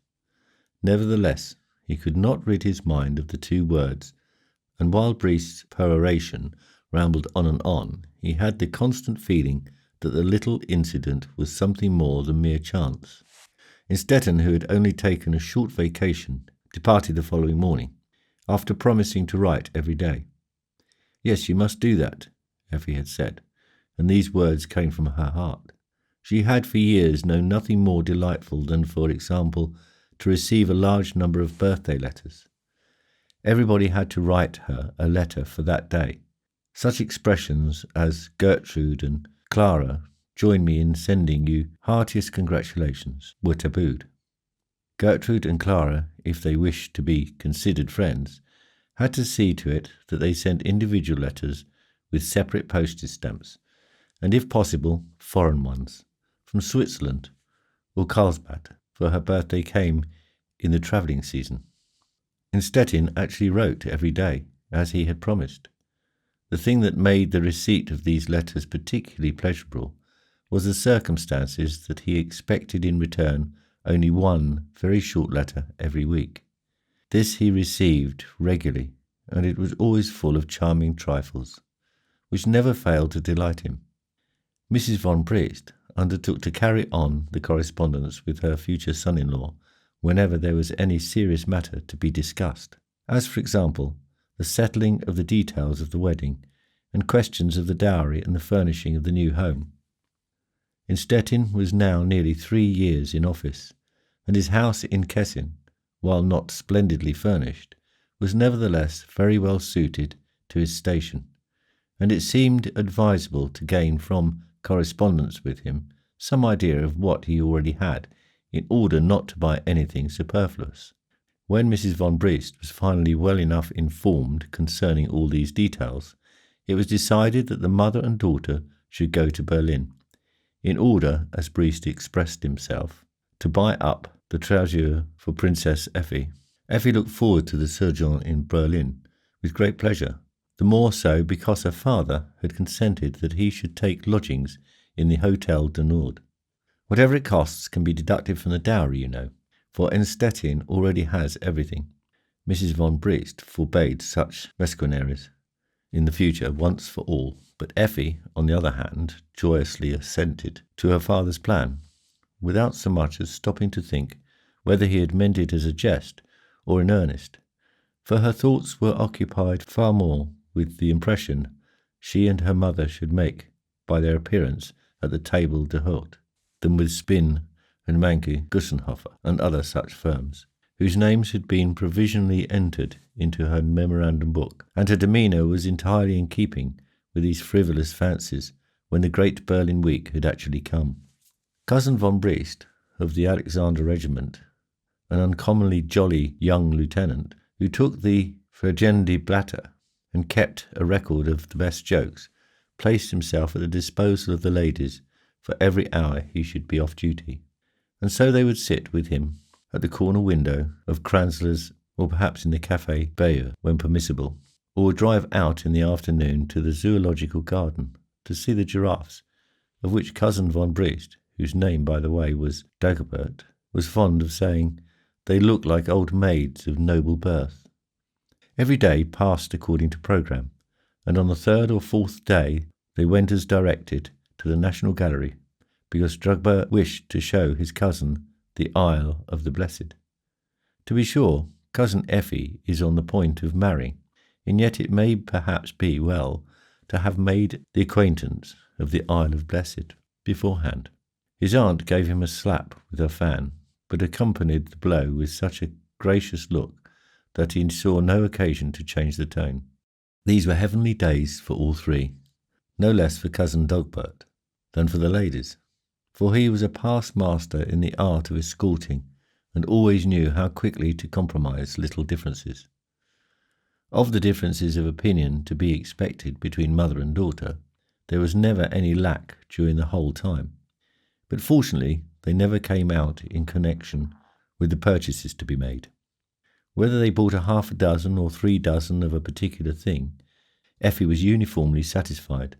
Nevertheless, he could not rid his mind of the 2 words, and while Briest's peroration rambled on and on, he had the constant feeling that the little incident was something more than mere chance. Innstetten, who had only taken a short vacation, departed the following morning, after promising to write every day. "Yes, you must do that," Effie had said, and these words came from her heart. She had for years known nothing more delightful than, for example, to receive a large number of birthday letters. Everybody had to write her a letter for that day. Such expressions as Gertrude and Clara, join me in sending you heartiest congratulations, were tabooed. Gertrude and Clara, if they wished to be considered friends, had to see to it that they sent individual letters with separate postage stamps, and if possible, foreign ones, from Switzerland or Carlsbad, for her birthday came in the travelling season. And Stettin actually wrote every day, as he had promised. The thing that made the receipt of these letters particularly pleasurable was the circumstances that he expected in return only one very short letter every week. This he received regularly, and it was always full of charming trifles, which never failed to delight him. Mrs. von Briest undertook to carry on the correspondence with her future son-in-law whenever there was any serious matter to be discussed, as, for example, the settling of the details of the wedding and questions of the dowry and the furnishing of the new home. Stettin was now nearly 3 years in office, and his house in Kessin, while not splendidly furnished, was nevertheless very well suited to his station, and it seemed advisable to gain from correspondence with him some idea of what he already had, in order not to buy anything superfluous. When Mrs. von Briest was finally well enough informed concerning all these details, it was decided that the mother and daughter should go to Berlin, in order, as Briest expressed himself, to buy up the trousure for Princess Effi. Effi looked forward to the sojourn in Berlin with great pleasure, the more so because her father had consented that he should take lodgings in the Hotel du Nord. Whatever it costs can be deducted from the dowry, you know, for Stettin already has everything. Mrs. von Briest forbade such mesquineries in the future once for all, but Effi, on the other hand, joyously assented to her father's plan, without so much as stopping to think whether he had meant it as a jest or in earnest, for her thoughts were occupied far more with the impression she and her mother should make by their appearance at the table d'hôte than with Spin and Manke Gussenhofer and other such firms, whose names had been provisionally entered into her memorandum book, and her demeanour was entirely in keeping with these frivolous fancies when the great Berlin week had actually come. Cousin von Briest, of the Alexander Regiment, an uncommonly jolly young lieutenant, who took the Vergende Blatter and kept a record of the best jokes, placed himself at the disposal of the ladies for every hour he should be off duty, and so they would sit with him at the corner window of Kranzler's, or perhaps in the Café Bayeux when permissible, or would drive out in the afternoon to the zoological garden to see the giraffes, of which Cousin von Briest, whose name, by the way, was Dagobert, was fond of saying, "They look like old maids of noble birth." Every day passed according to programme, and on the 3rd or 4th day they went as directed to the National Gallery, because Dagobert wished to show his cousin the Isle of the Blessed. To be sure, Cousin Effi is on the point of marrying, and yet it may perhaps be well to have made the acquaintance of the Isle of Blessed beforehand. His aunt gave him a slap with her fan, but accompanied the blow with such a gracious look that he saw no occasion to change the tone. These were heavenly days for all three, no less for Cousin Dagobert than for the ladies, for he was a past master in the art of escorting, and always knew how quickly to compromise little differences. Of the differences of opinion to be expected between mother and daughter, there was never any lack during the whole time, but fortunately they never came out in connection with the purchases to be made. Whether they bought a half a dozen or 3 dozen of a particular thing, Effi was uniformly satisfied,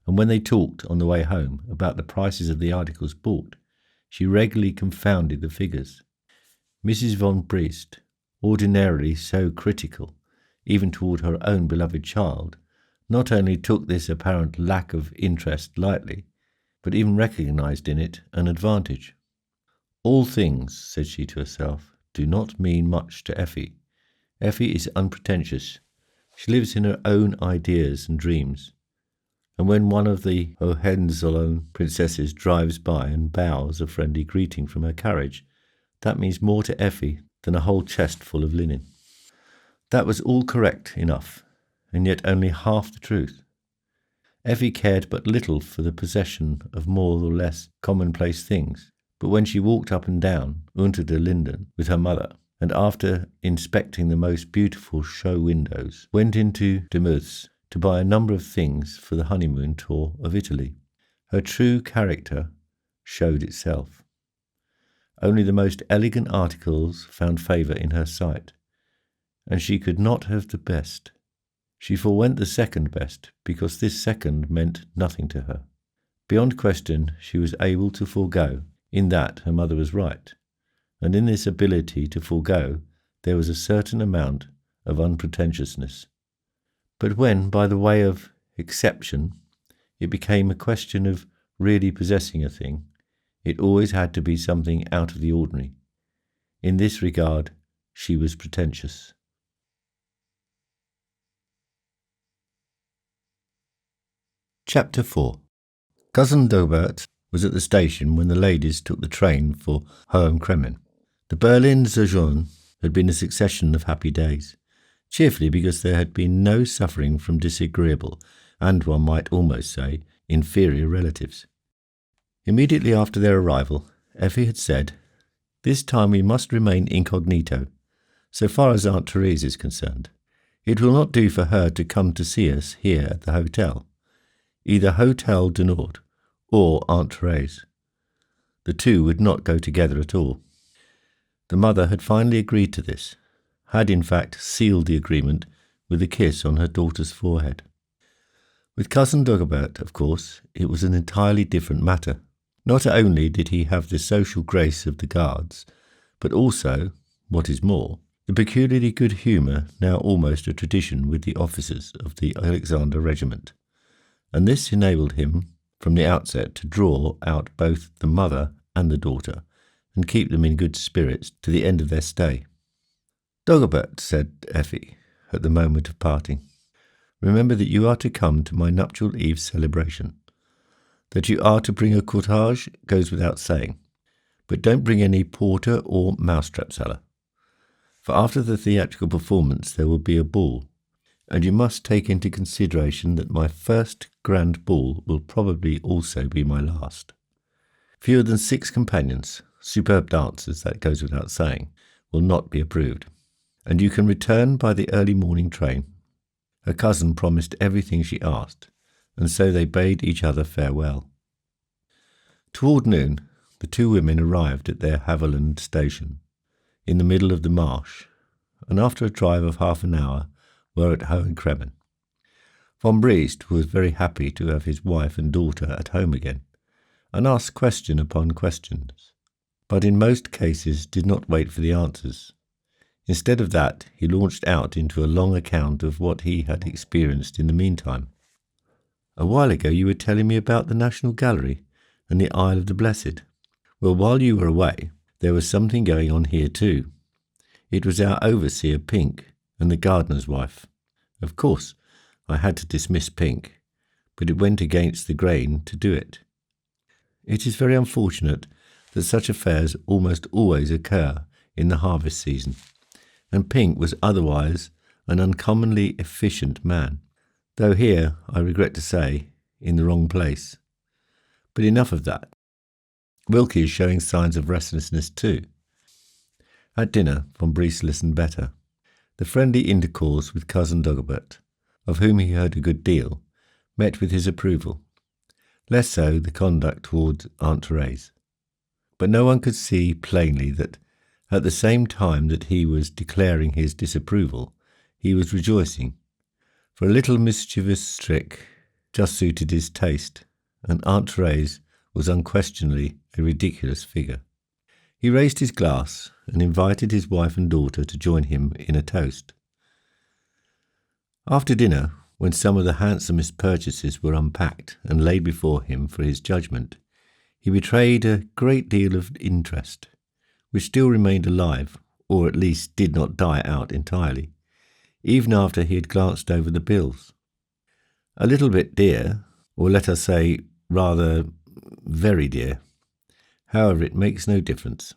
and when they talked on the way home about the prices of the articles bought, she regularly confounded the figures. Mrs. von Briest, ordinarily so critical, even toward her own beloved child, not only took this apparent lack of interest lightly, but even recognized in it an advantage. "All things," said she to herself, "do not mean much to Effi. Effi is unpretentious. She lives in her own ideas and dreams. And when one of the Hohenzollern princesses drives by and bows a friendly greeting from her carriage, That means more to Effie than a whole chest full of linen. That was all correct enough, and yet only half the truth. Effie cared but little for the possession of more or less commonplace things, but when she walked up and down Unter den Linden with her mother, and after inspecting the most beautiful show windows, went into Demouth's to buy a number of things for the honeymoon tour of Italy, her true character showed itself. Only the most elegant articles found favour in her sight, and she could not have the best. She forewent the second best, because this second meant nothing to her. Beyond question, she was able to forego. In that her mother was right, and in this ability to forego there was a certain amount of unpretentiousness. But when, by the way of exception, it became a question of really possessing a thing, it always had to be something out of the ordinary. In this regard, she was pretentious. Chapter 4. Cousin Dobert was at the station when the ladies took the train for Hohenkremmen. The Berlin sojourn had been a succession of happy days, chiefly because there had been no suffering from disagreeable, and one might almost say, inferior relatives. Immediately after their arrival, Effie had said, "This time we must remain incognito, so far as Aunt Therese is concerned. It will not do for her to come to see us here at the hotel. Either Hotel du Nord or Aunt Therese. The two would not go together at all." The mother had finally agreed to this, had in fact sealed the agreement with a kiss on her daughter's forehead. With Cousin Dagobert, of course, it was an entirely different matter. Not only did he have the social grace of the guards, but also, what is more, the peculiarly good humour now almost a tradition with the officers of the Alexander Regiment, and this enabled him from the outset to draw out both the mother and the daughter, and keep them in good spirits to the end of their stay. "Dagobert," said Effie, at the moment of parting, "remember that you are to come to my nuptial eve celebration. That you are to bring a cortege goes without saying, but don't bring any porter or mousetrap seller. For after the theatrical performance there will be a ball, and you must take into consideration that my first grand ball will probably also be my last. Fewer than 6 companions, superb dancers, that goes without saying, will not be approved, and you can return by the early morning train." Her cousin promised everything she asked, and so they bade each other farewell. Toward noon, the two women arrived at their Havelland station, in the middle of the marsh, and after a drive of half an hour were at Hohenkremmen. Von Briest was very happy to have his wife and daughter at home again, and asked question upon questions, but in most cases did not wait for the answers. Instead of that, he launched out into a long account of what he had experienced in the meantime. "A while ago you were telling me about the National Gallery and the Isle of the Blessed. Well, while you were away, there was something going on here too. It was our overseer, Pink, and the gardener's wife. Of course, I had to dismiss Pink, but it went against the grain to do it. It is very unfortunate that such affairs almost always occur in the harvest season, and Pink was otherwise an uncommonly efficient man, though here, I regret to say, in the wrong place. But enough of that. Wilkie is showing signs of restlessness too." At dinner, von Briest listened better. The friendly intercourse with Cousin Dagobert, of whom he heard a good deal, met with his approval. Less so the conduct towards Aunt Therese. But no one could see plainly that, at the same time that he was declaring his disapproval, he was rejoicing, for a little mischievous trick just suited his taste, and Aunt Therese was unquestionably a ridiculous figure. He raised his glass and invited his wife and daughter to join him in a toast. After dinner, when some of the handsomest purchases were unpacked and laid before him for his judgment, he betrayed a great deal of interest, which still remained alive, or at least did not die out entirely, even after he had glanced over the bills. "A little bit dear, or let us say, rather very dear. However, it makes no difference.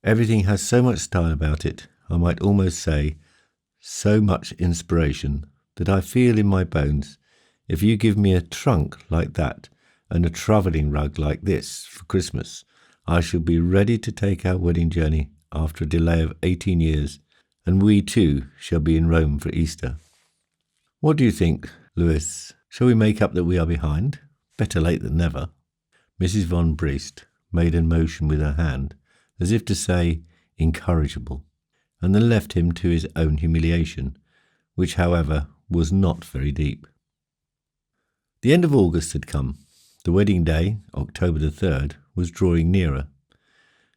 Everything has so much style about it, I might almost say so much inspiration, that I feel in my bones if you give me a trunk like that and a travelling rug like this for Christmas, I shall be ready to take our wedding journey after a delay of 18 years, and we too shall be in Rome for Easter. What do you think, Louis? Shall we make up that we are behind? Better late than never. Mrs. von Briest made a motion with her hand, as if to say incorrigible, and then left him to his own humiliation, which, however, was not very deep. The end of August had come. The wedding day, October the 3rd, was drawing nearer,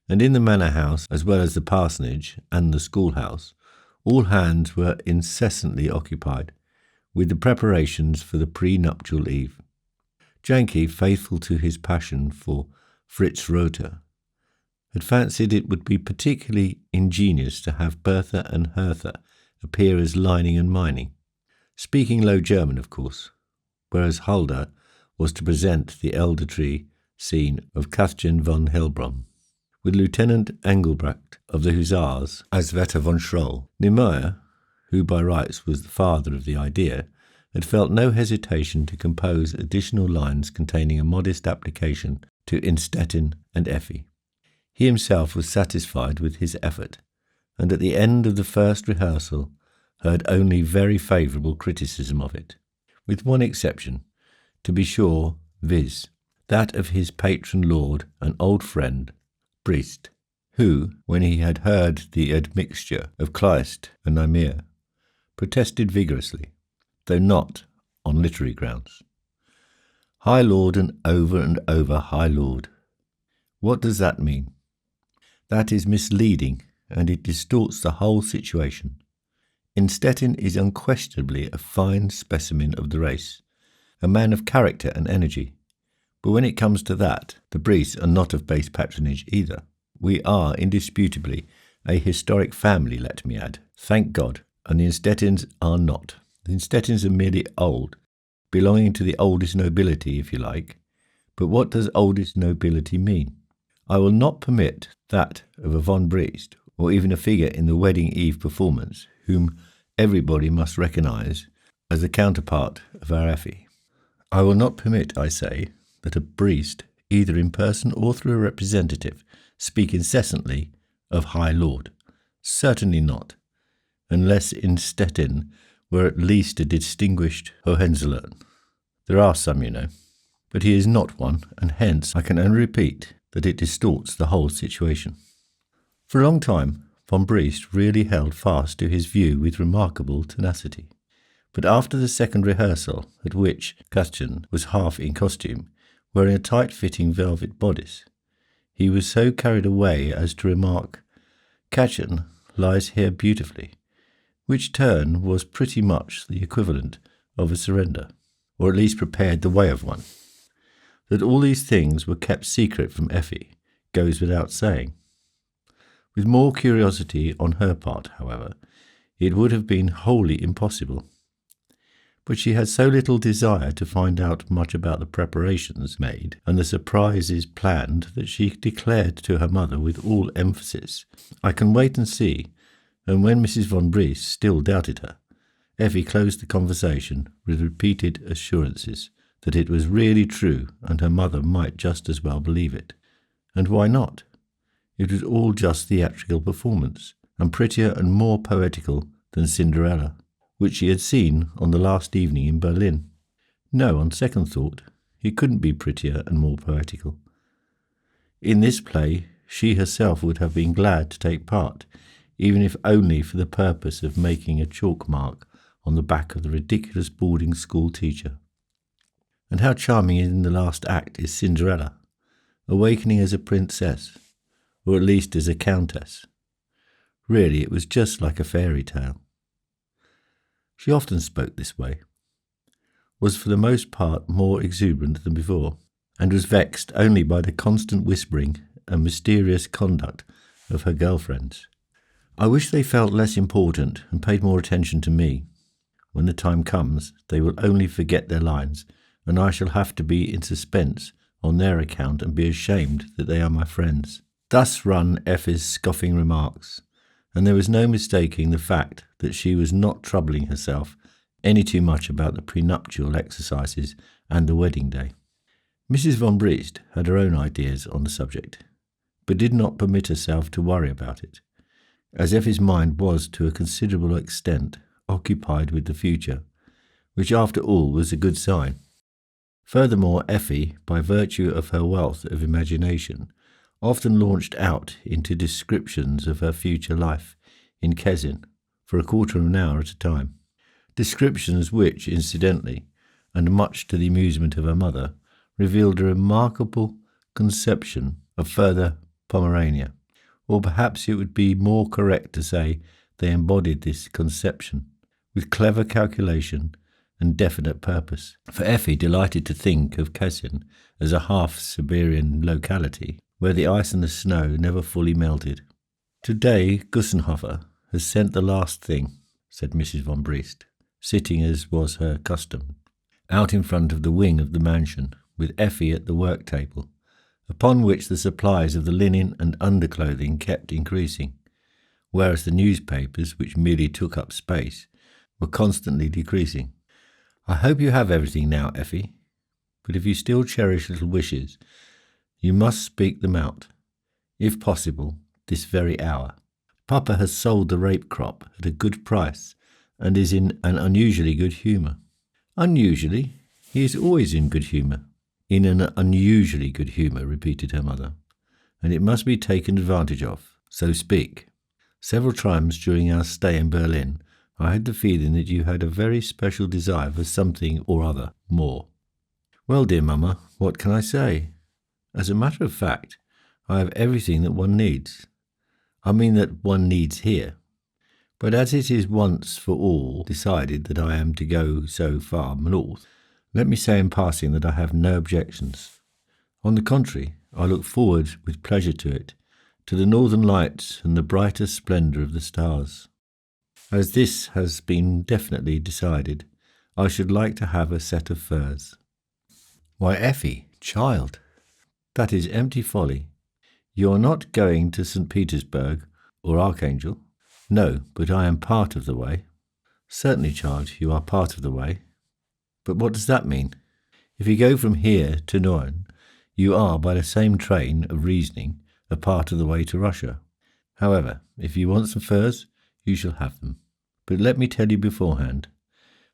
and in the manor house, as well as the parsonage and the schoolhouse, all hands were incessantly occupied with the preparations for the pre-nuptial eve. Janky, faithful to his passion for Fritz Rother, had fancied it would be particularly ingenious to have Bertha and Hertha appear as Lining and Mining, speaking Low German, of course, whereas Hulda was to present the elderly scene of Katjen von Hellbrom, with Lieutenant Engelbrecht of the Hussars as Vetter von Schroll. Niemeyer, who by rights was the father of the idea, had felt no hesitation to compose additional lines containing a modest application to Innstetten and Effi. He himself was satisfied with his effort, and at the end of the first rehearsal heard only very favourable criticism of it, with one exception, to be sure, viz., that of his patron lord and old friend, Briest, who, when he had heard the admixture of Kleist and Niemeyer, protested vigorously, though not on literary grounds. High Lord and over High Lord. What does that mean? That is misleading, and it distorts the whole situation. Innstetten is unquestionably a fine specimen of the race, a man of character and energy. But when it comes to that, the Briests are not of base patronage either. We are indisputably a historic family, let me add, thank God, and the Innstettens are not. The Innstettens are merely old, belonging to the oldest nobility, if you like. But what does oldest nobility mean? I will not permit that of a von Briest, or even a figure in the wedding eve performance, whom everybody must recognise as the counterpart of our Effi. I will not permit, I say, that a Briest, either in person or through a representative, speak incessantly of High Lord. Certainly not, unless Innstetten were at least a distinguished Hohenzollern. There are some, you know, but he is not one, and hence I can only repeat that it distorts the whole situation. For a long time, von Briest really held fast to his view with remarkable tenacity. But after the second rehearsal, at which Katjen was half in costume, wearing a tight-fitting velvet bodice, he was so carried away as to remark, "Katjen lies here beautifully," which turn was pretty much the equivalent of a surrender, or at least prepared the way of one. That all these things were kept secret from Effi goes without saying. With more curiosity on her part, however, it would have been wholly impossible. But she had so little desire to find out much about the preparations made and the surprises planned that she declared to her mother with all emphasis, "I can wait and see," and when Mrs. von Briest still doubted her, Effi closed the conversation with repeated assurances that it was really true and her mother might just as well believe it. And why not? It was all just theatrical performance, and prettier and more poetical than Cinderella, which she had seen on the last evening in Berlin. No, on second thought, it couldn't be prettier and more poetical. In this play, she herself would have been glad to take part, even if only for the purpose of making a chalk mark on the back of the ridiculous boarding school teacher. And how charming in the last act is Cinderella, awakening as a princess, or at least as a countess. Really, it was just like a fairy tale. She often spoke this way, was for the most part more exuberant than before, and was vexed only by the constant whispering and mysterious conduct of her girlfriends. I wish they felt less important and paid more attention to me. When the time comes, they will only forget their lines, and I shall have to be in suspense on their account and be ashamed that they are my friends. Thus run Effi's scoffing remarks, and there was no mistaking the fact that she was not troubling herself any too much about the prenuptial exercises and the wedding day. Mrs. von Briest had her own ideas on the subject, but did not permit herself to worry about it, as Effi's mind was to a considerable extent occupied with the future, which after all was a good sign. Furthermore, Effi, by virtue of her wealth of imagination, often launched out into descriptions of her future life in Kesin for a quarter of an hour at a time. Descriptions which, incidentally, and much to the amusement of her mother, revealed a remarkable conception of further Pomerania, or perhaps it would be more correct to say they embodied this conception with clever calculation and definite purpose. For Effi delighted to think of Kesin as a half-Siberian locality, where the ice and the snow never fully melted. "Today Gussenhofer has sent the last thing," said Mrs. von Briest, sitting as was her custom, out in front of the wing of the mansion, with Effi at the work table, upon which the supplies of the linen and underclothing kept increasing, whereas the newspapers, which merely took up space, were constantly decreasing. "I hope you have everything now, Effi, but if you still cherish little wishes, you must speak them out, if possible, this very hour. Papa has sold the rape crop at a good price and is in an unusually good humour." "Unusually? He is always in good humour." "In an unusually good humour," repeated her mother, "and it must be taken advantage of. So speak. Several times during our stay in Berlin, I had the feeling that you had a very special desire for something or other more." "Well, dear mamma, what can I say? As a matter of fact, I have everything that one needs. I mean that one needs here. But as it is once for all decided that I am to go so far north, let me say in passing that I have no objections. On the contrary, I look forward with pleasure to it, to the northern lights and the brighter splendour of the stars. As this has been definitely decided, I should like to have a set of furs." "Why, Effi, child, that is empty folly. You are not going to St. Petersburg or Archangel." "No, but I am part of the way." "Certainly, child, you are part of the way. But what does that mean? If you go from here to Norden, you are, by the same train of reasoning, a part of the way to Russia. However, if you want some furs, you shall have them. But let me tell you beforehand,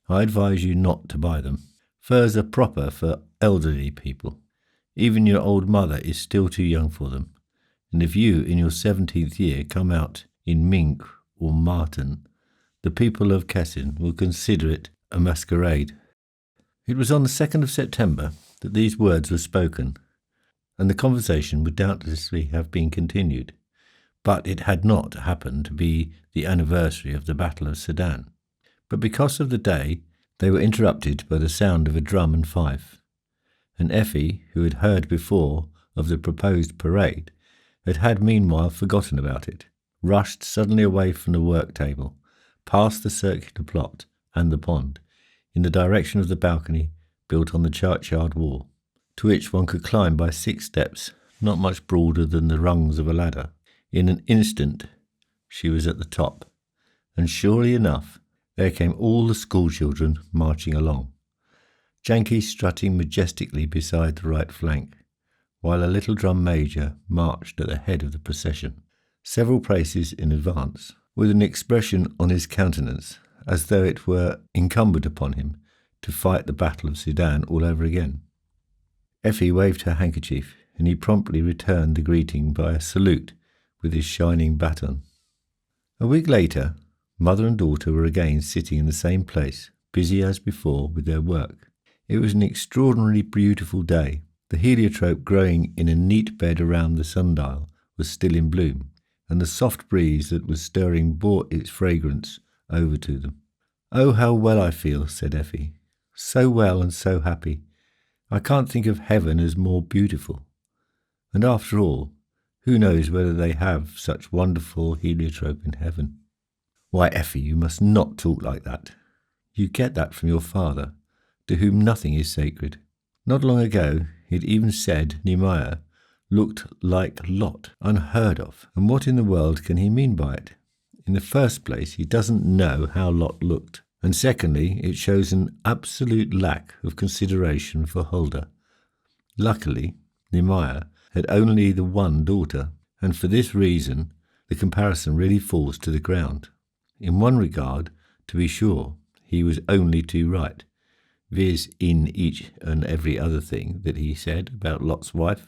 I advise you not to buy them. Furs are proper for elderly people. Even your old mother is still too young for them, and if you, in your 17th year, come out in mink or marten, the people of Kesin will consider it a masquerade." It was on the 2nd of September that these words were spoken, and the conversation would doubtlessly have been continued, but it had not happened to be the anniversary of the Battle of Sedan. But because of the day, they were interrupted by the sound of a drum and fife, and Effi, who had heard before of the proposed parade, had meanwhile forgotten about it, rushed suddenly away from the work table, past the circular plot and the pond, in the direction of the balcony built on the churchyard wall, to which one could climb by 6 steps, not much broader than the rungs of a ladder. In an instant she was at the top, and surely enough there came all the schoolchildren marching along, Janki strutting majestically beside the right flank, while a little drum major marched at the head of the procession, several paces in advance, with an expression on his countenance as though it were incumbent upon him to fight the Battle of Sedan all over again. Effi waved her handkerchief, and he promptly returned the greeting by a salute with his shining baton. A week later, mother and daughter were again sitting in the same place, busy as before with their work. It was an extraordinarily beautiful day. The heliotrope growing in a neat bed around the sundial was still in bloom, and the soft breeze that was stirring bore its fragrance over to them. "Oh, how well I feel," said Effi. "So well and so happy. I can't think of heaven as more beautiful. And after all, who knows whether they have such wonderful heliotrope in heaven?" "Why, Effi, you must not talk like that. You get that from your father, to whom nothing is sacred. Not long ago he had even said Niemeyer looked like Lot, unheard of. And what in the world can he mean by it? In the first place, he doesn't know how Lot looked. And secondly, it shows an absolute lack of consideration for Huldah. Luckily, Nehemiah had only the one daughter, and for this reason, the comparison really falls to the ground. In one regard, to be sure, he was only too right, viz. In each and every other thing that he said about Lot's wife,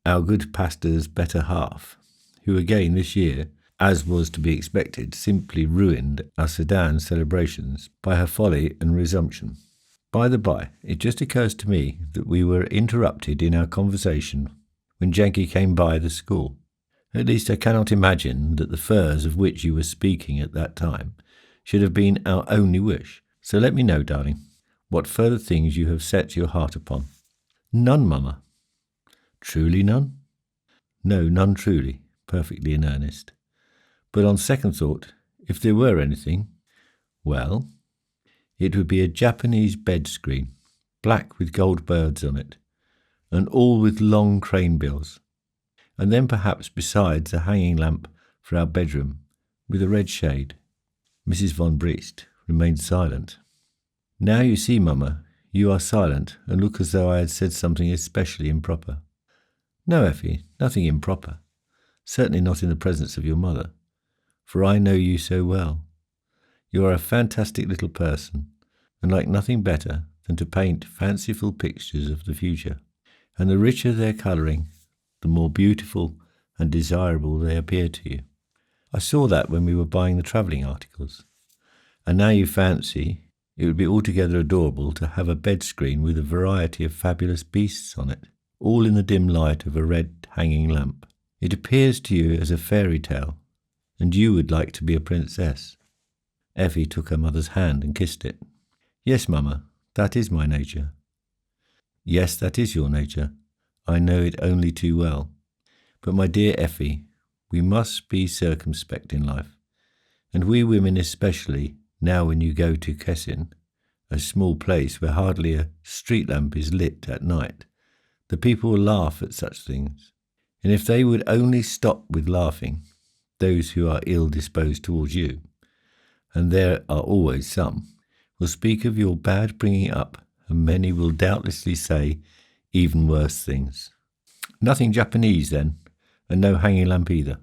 our good pastor's better half, who again this year, as was to be expected, simply ruined our Sedan celebrations by her folly and resumption. By the by, it just occurs to me that we were interrupted in our conversation when Janky came by the school. At least I cannot imagine that the furs of which you were speaking at that time should have been our only wish. So let me know, darling, what further things you have set your heart upon. None, mamma. Truly none? No, none truly, perfectly in earnest. But on second thought, if there were anything, well, it would be a Japanese bed screen, black with gold birds on it, and all with long crane bills. And then perhaps besides a hanging lamp for our bedroom, with a red shade. Mrs. von Briest remained silent. Now you see, mamma, you are silent and look as though I had said something especially improper. No, Effie, nothing improper. Certainly not in the presence of your mother, for I know you so well. You are a fantastic little person, and like nothing better than to paint fanciful pictures of the future. And the richer their colouring, the more beautiful and desirable they appear to you. I saw that when we were buying the travelling articles. And now you fancy it would be altogether adorable to have a bed screen with a variety of fabulous beasts on it, all in the dim light of a red hanging lamp. It appears to you as a fairy tale, and you would like to be a princess. Effie took her mother's hand and kissed it. Yes, mamma, that is my nature. Yes, that is your nature. I know it only too well. But my dear Effie, we must be circumspect in life, and we women especially, now when you go to Kessin, a small place where hardly a street lamp is lit at night. The people will laugh at such things, and if they would only stop with laughing, those who are ill-disposed towards you, and there are always some, will speak of your bad bringing up, and many will doubtlessly say even worse things. Nothing Japanese, then, and no hanging lamp either.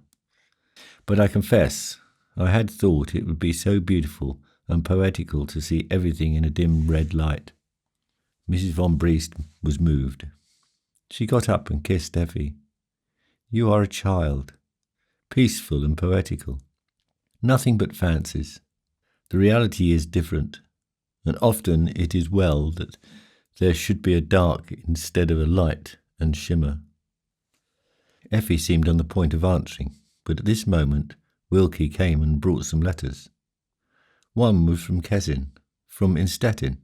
But I confess, I had thought it would be so beautiful and poetical to see everything in a dim red light. Mrs. von Briest was moved. She got up and kissed Effie. You are a child, peaceful and poetical. Nothing but fancies. The reality is different, and often it is well that there should be a dark instead of a light and shimmer. Effie seemed on the point of answering, but at this moment Wilkie came and brought some letters. One was from Kessin, from Innstetten.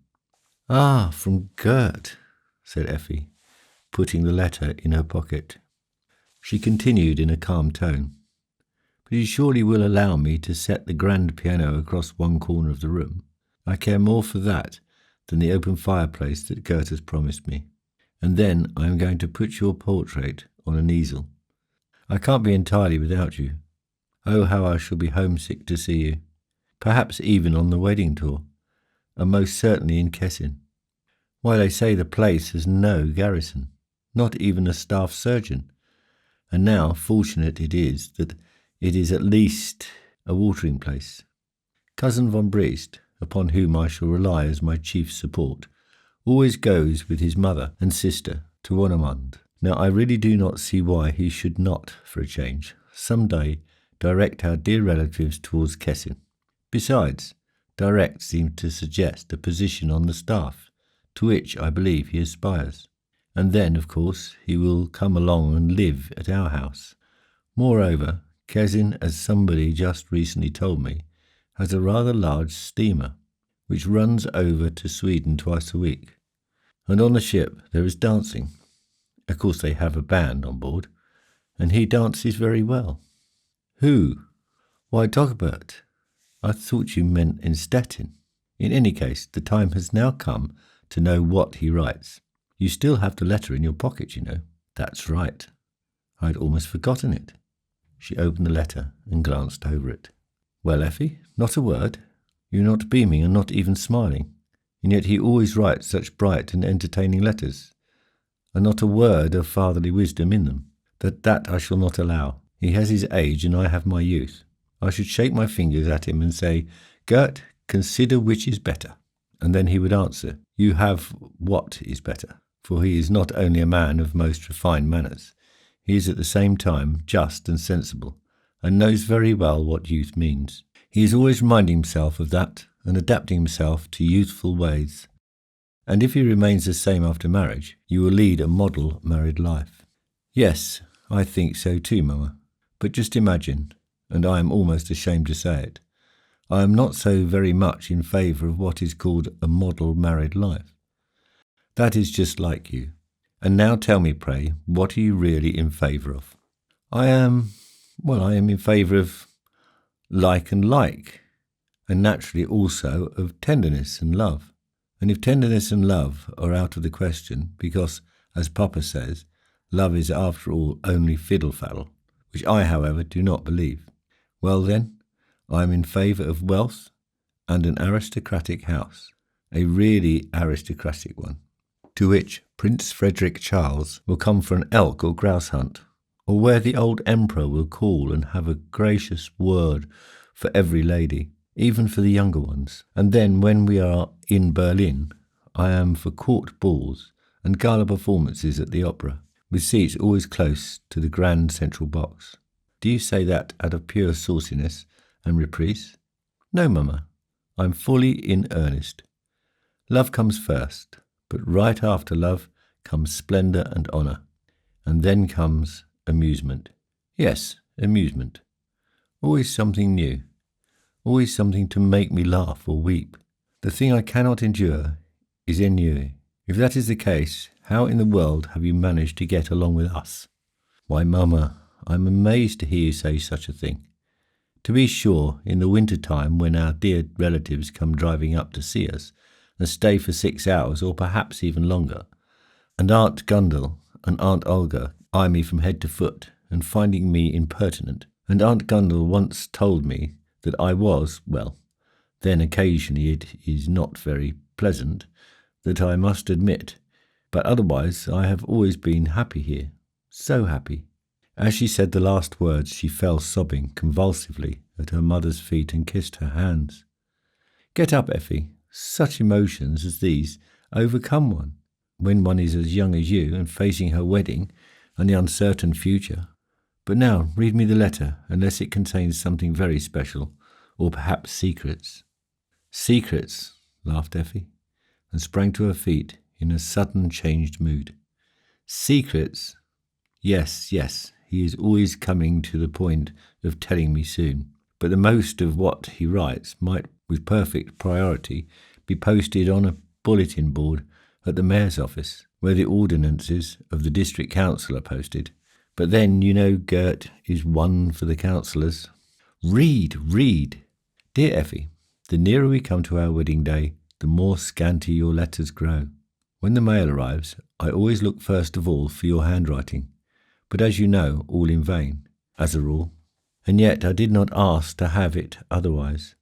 Ah, from Gert, said Effie, putting the letter in her pocket. She continued in a calm tone. But you surely will allow me to set the grand piano across one corner of the room. I care more for that than the open fireplace that Gert has promised me. And then I am going to put your portrait on an easel. I can't be entirely without you. Oh, how I shall be homesick to see you. Perhaps even on the wedding tour, and most certainly in Kessin. Why, they say the place has no garrison, not even a staff surgeon. And now, fortunate it is that it is at least a watering place. Cousin von Briest, upon whom I shall rely as my chief support, always goes with his mother and sister to Warnemund. Now I really do not see why he should not, for a change, some day direct our dear relatives towards Kessin. Besides, direct seems to suggest a position on the staff, to which I believe he aspires. And then, of course, he will come along and live at our house. Moreover, Kessin, as somebody just recently told me, has a rather large steamer, which runs over to Sweden twice a week. And on the ship there is dancing. Of course they have a band on board, and he dances very well. Who? Why, Dogbert. I thought you meant Innstetten. In any case, the time has now come to know what he writes. You still have the letter in your pocket, you know. That's right. I had almost forgotten it. She opened the letter and glanced over it. Well, Effie, not a word. You're not beaming and not even smiling, and yet he always writes such bright and entertaining letters, and not a word of fatherly wisdom in them. That I shall not allow. He has his age and I have my youth. I should shake my fingers at him and say, Gert, consider which is better. And then he would answer, you have what is better. For he is not only a man of most refined manners, he is at the same time just and sensible, and knows very well what youth means. He is always reminding himself of that and adapting himself to youthful ways. And if he remains the same after marriage, you will lead a model married life. Yes, I think so too, Mamma. But just imagine, and I am almost ashamed to say it, I am not so very much in favour of what is called a model married life. That is just like you. And now tell me, pray, what are you really in favour of? I am in favour of like, and naturally also of tenderness and love. And if tenderness and love are out of the question, because, as Papa says, love is after all only fiddle-faddle, which I, however, do not believe, well then, I am in favour of wealth and an aristocratic house, a really aristocratic one, to which Prince Frederick Charles will come for an elk or grouse hunt, or where the old emperor will call and have a gracious word for every lady, even for the younger ones. And then when we are in Berlin, I am for court balls and gala performances at the opera, with seats always close to the grand central box. Do you say that out of pure sauciness and reprise? No, Mamma, I'm fully in earnest. Love comes first, but right after love comes splendour and honour, and then comes amusement. Yes, amusement. Always something new, always something to make me laugh or weep. The thing I cannot endure is ennui. If that is the case, how in the world have you managed to get along with us? Why, Mamma, I'm amazed to hear you say such a thing. To be sure, in the winter time, when our dear relatives come driving up to see us, and stay for 6 hours or perhaps even longer, and Aunt Gundel and Aunt Olga eye me from head to foot, and finding me impertinent, and Aunt Gundel once told me that I was, well, then occasionally it is not very pleasant, that I must admit, but otherwise I have always been happy here, so happy. As she said the last words, she fell sobbing convulsively at her mother's feet and kissed her hands. Get up, Effie. Such emotions as these overcome one, when one is as young as you and facing her wedding and the uncertain future. But now read me the letter, unless it contains something very special, or perhaps secrets. Secrets, laughed Effie, and sprang to her feet in a sudden changed mood. Secrets? Yes, he is always coming to the point of telling me soon. But the most of what he writes might, with perfect priority, be posted on a bulletin board at the mayor's office, where the ordinances of the district council are posted. But then, you know, Gert is one for the councillors. Read. Dear Effie, the nearer we come to our wedding day, the more scanty your letters grow. When the mail arrives, I always look first of all for your handwriting, but as you know, all in vain, as a rule. And yet I did not ask to have it otherwise.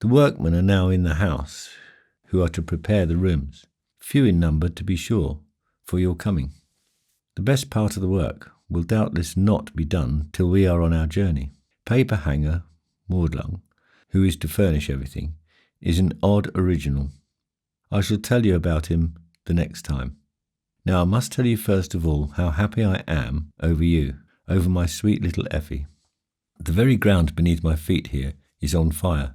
The workmen are now in the house, who are to prepare the rooms, few in number to be sure, for your coming. The best part of the work will doubtless not be done till we are on our journey. Paper hanger, Mordlung, who is to furnish everything, is an odd original. I shall tell you about him the next time. Now I must tell you first of all how happy I am over you, over my sweet little Effie. The very ground beneath my feet here is on fire,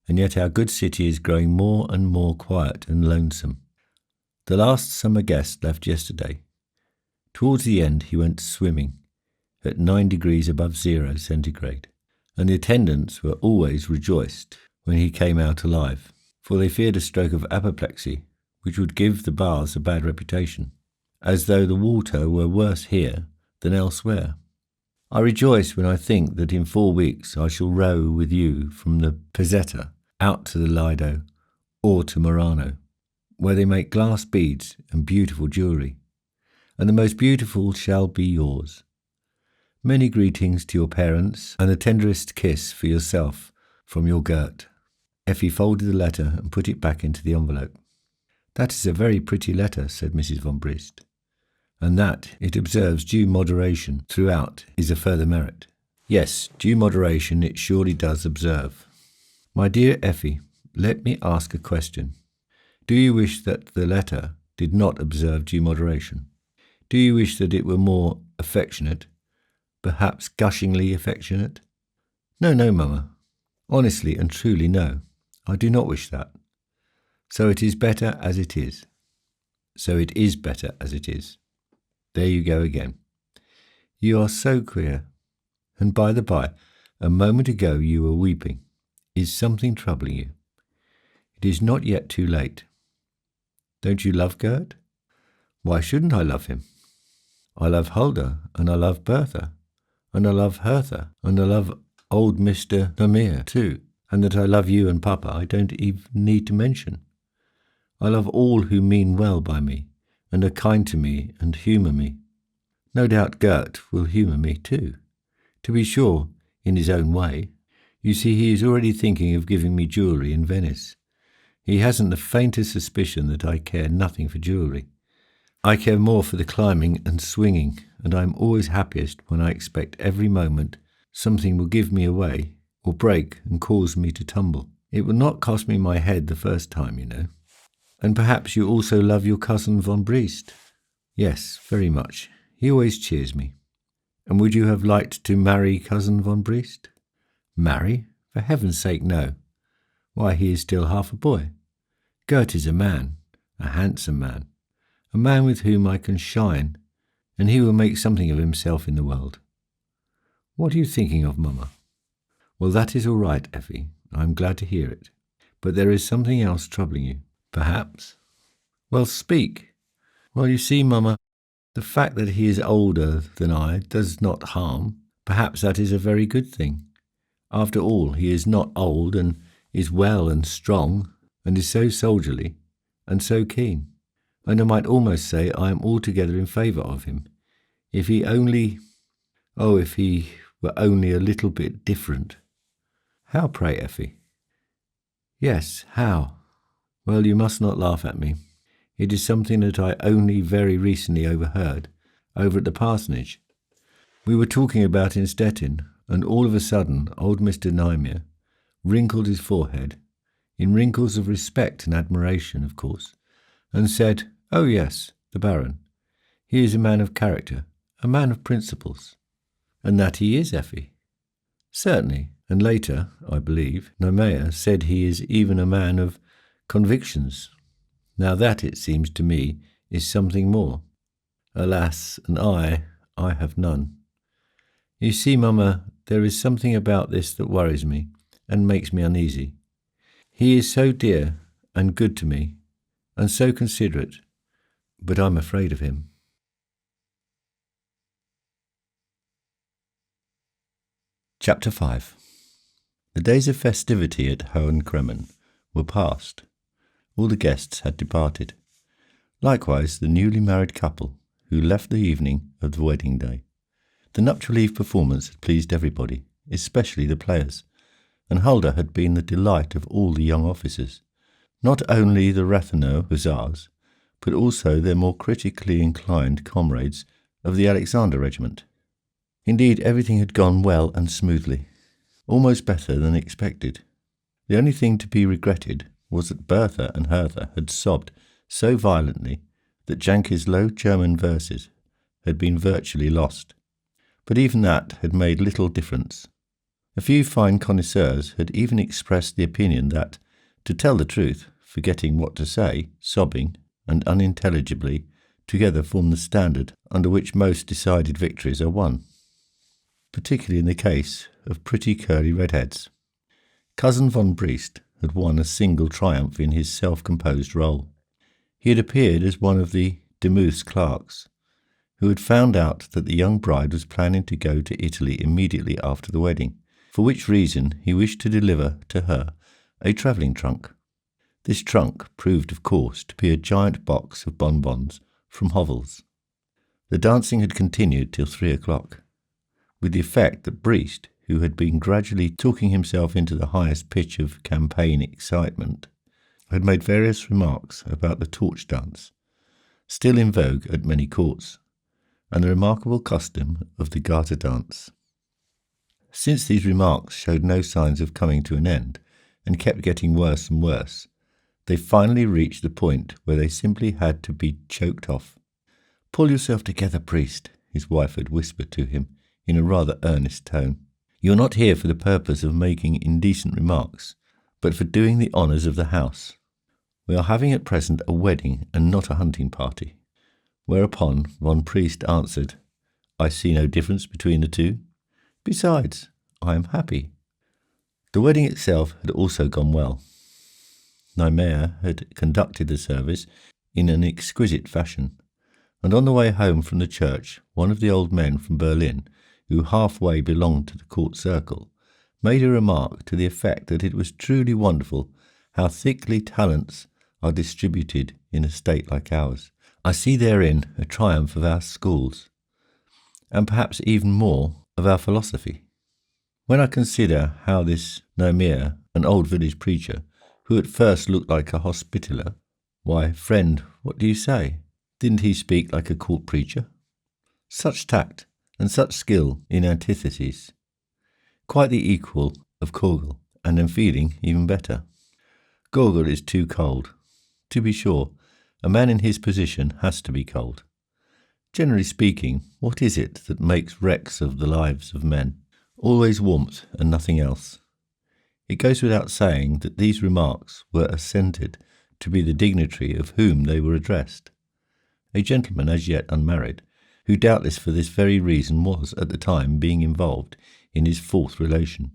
and yet our good city is growing more and more quiet and lonesome. The last summer guest left yesterday. Towards the end he went swimming, at 9 degrees above 0 centigrade, and the attendants were always rejoiced when he came out alive, for they feared a stroke of apoplexy, which would give the baths a bad reputation, as though the water were worse here than elsewhere. I rejoice when I think that in 4 weeks I shall row with you from the Pizzetta out to the Lido or to Murano, where they make glass beads and beautiful jewellery, and the most beautiful shall be yours. Many greetings to your parents and the tenderest kiss for yourself from your Gert. Effie folded the letter and put it back into the envelope. That is a very pretty letter, said Mrs. von Briest, and that it observes due moderation throughout is a further merit. Yes, due moderation it surely does observe. My dear Effie, let me ask a question. Do you wish that the letter did not observe due moderation? Do you wish that it were more affectionate, perhaps gushingly affectionate? No, Mamma. Honestly and truly, no. I do not wish that. So it is better as it is. So it is better as it is. There you go again. You are so queer. And by the by, a moment ago you were weeping. Is something troubling you? It is not yet too late. Don't you love Gert? Why shouldn't I love him? I love Hulda, and I love Bertha, and I love Hertha, and I love old Mr. Lemire too, and that I love you and Papa I don't even need to mention. I love all who mean well by me, and are kind to me and humour me. No doubt Gert will humour me too. To be sure, in his own way. You see, he is already thinking of giving me jewellery in Venice. He hasn't the faintest suspicion that I care nothing for jewellery. I care more for the climbing and swinging, and I am always happiest when I expect every moment something will give me away, or break and cause me to tumble. It will not cost me my head the first time, you know. And perhaps you also love your cousin von Briest? Yes, very much. He always cheers me. And would you have liked to marry cousin von Briest? Marry? For heaven's sake, no. Why, he is still half a boy. Gert is a man, a handsome man, a man with whom I can shine, and he will make something of himself in the world. What are you thinking of, Mamma? Well, that is all right, Effie. I am glad to hear it. But there is something else troubling you, perhaps. Well, speak. Well, you see, Mamma, the fact that he is older than I does not harm. Perhaps that is a very good thing. After all, he is not old, and is well and strong, and is so soldierly, and so keen. And I might almost say I am altogether in favour of him. If he only... oh, if he were only a little bit different. How, pray, Effie? Yes, how? Well, you must not laugh at me. It is something that I only very recently overheard, over at the parsonage. We were talking about in Stettin, and all of a sudden old Mr. Lemire wrinkled his forehead, in wrinkles of respect and admiration, of course, and said, "Oh yes, the Baron. He is a man of character, a man of principles." And that he is, Effie. Certainly, and later, I believe, Lemire said he is even a man of convictions. Now that, it seems to me, is something more. Alas, and I have none. You see, Mamma, there is something about this that worries me and makes me uneasy. He is so dear and good to me, and so considerate, but I'm afraid of him. Chapter 5. The days of festivity at Hohen Cremmen were past. All the guests had departed. Likewise the newly married couple, who left the evening of the wedding day. The nuptial eve performance had pleased everybody, especially the players, and Hulda had been the delight of all the young officers, not only the Rathenau hussars, but also their more critically inclined comrades of the Alexander regiment. Indeed, everything had gone well and smoothly, almost better than expected. The only thing to be regretted was that Bertha and Hertha had sobbed so violently that Janke's low German verses had been virtually lost. But even that had made little difference. A few fine connoisseurs had even expressed the opinion that, to tell the truth, forgetting what to say, sobbing, and unintelligibly, together form the standard under which most decided victories are won, particularly in the case of pretty curly redheads. Cousin von Briest had won a single triumph in his self-composed role. He had appeared as one of the Demuth's clerks, who had found out that the young bride was planning to go to Italy immediately after the wedding, for which reason he wished to deliver to her a travelling trunk. This trunk proved, of course, to be a giant box of bonbons from Hovels. The dancing had continued till 3 o'clock, with the effect that Briest, who had been gradually talking himself into the highest pitch of campaign excitement, had made various remarks about the torch dance, still in vogue at many courts, and the remarkable custom of the garter dance. Since these remarks showed no signs of coming to an end, and kept getting worse and worse, they finally reached the point where they simply had to be choked off. "Pull yourself together, Briest," his wife had whispered to him in a rather earnest tone. "You're not here for the purpose of making indecent remarks, but for doing the honours of the house. We are having at present a wedding and not a hunting party." Whereupon von Briest answered, "I see no difference between the two. Besides, I am happy." The wedding itself had also gone well. Nymeyer had conducted the service in an exquisite fashion, and on the way home from the church, one of the old men from Berlin, who halfway belonged to the court circle, made a remark to the effect that it was truly wonderful how thickly talents are distributed in a state like ours. "I see therein a triumph of our schools, and perhaps even more of our philosophy. When I consider how this Nymeyer, an old village preacher, who at first looked like a hospitaller— why, friend, what do you say? Didn't he speak like a court preacher? Such tact and such skill in antitheses, quite the equal of Gogol, and in feeling even better. Gogol is too cold. To be sure, a man in his position has to be cold. Generally speaking, what is it that makes wrecks of the lives of men? Always warmth and nothing else. It goes without saying that these remarks were assented to by the dignitary of whom they were addressed, a gentleman as yet unmarried, who doubtless for this very reason was at the time being involved in his fourth relation.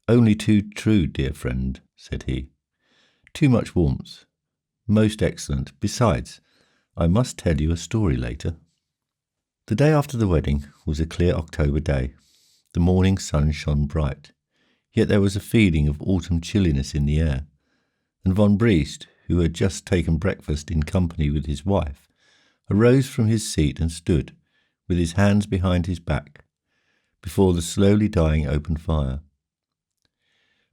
"Only too true, dear friend," said he. "Too much warmth. Most excellent. Besides, I must tell you a story later." The day after the wedding was a clear October day. The morning sun shone bright, yet there was a feeling of autumn chilliness in the air, and von Briest, who had just taken breakfast in company with his wife, arose from his seat and stood, with his hands behind his back, before the slowly dying open fire.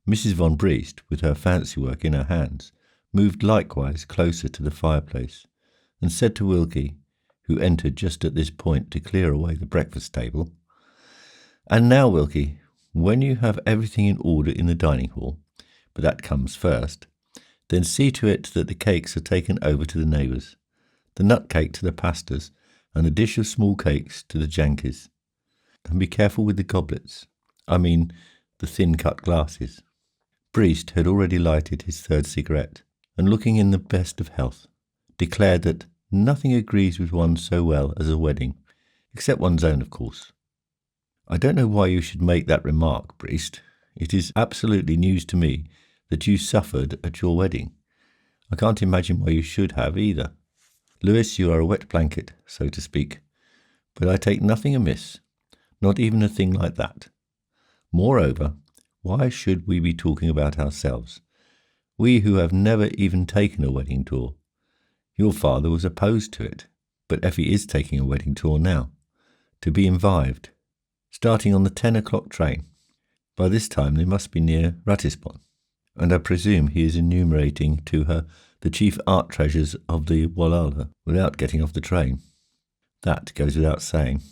Mrs. von Briest, with her fancy work in her hands, moved likewise closer to the fireplace, and said to Wilkie, who entered just at this point to clear away the breakfast table, "And now, Wilkie, when you have everything in order in the dining hall, but that comes first, then see to it that the cakes are taken over to the neighbours, the nut cake to the pastors, and the dish of small cakes to the Yankees. And be careful with the goblets, I mean the thin-cut glasses." Briest had already lighted his third cigarette, and looking in the best of health, declared that nothing agrees with one so well as a wedding, except one's own, of course. "I don't know why you should make that remark, Briest. It is absolutely news to me that you suffered at your wedding. I can't imagine why you should have either. Louis, you are a wet blanket, so to speak, but I take nothing amiss, not even a thing like that. Moreover, why should we be talking about ourselves, we who have never even taken a wedding tour? Your father was opposed to it, but Effi is taking a wedding tour now, to be invived, starting on the 10 o'clock train. By this time they must be near Ratisbon, and I presume he is enumerating to her the chief art treasures of the Walhalla without getting off the train. That goes without saying.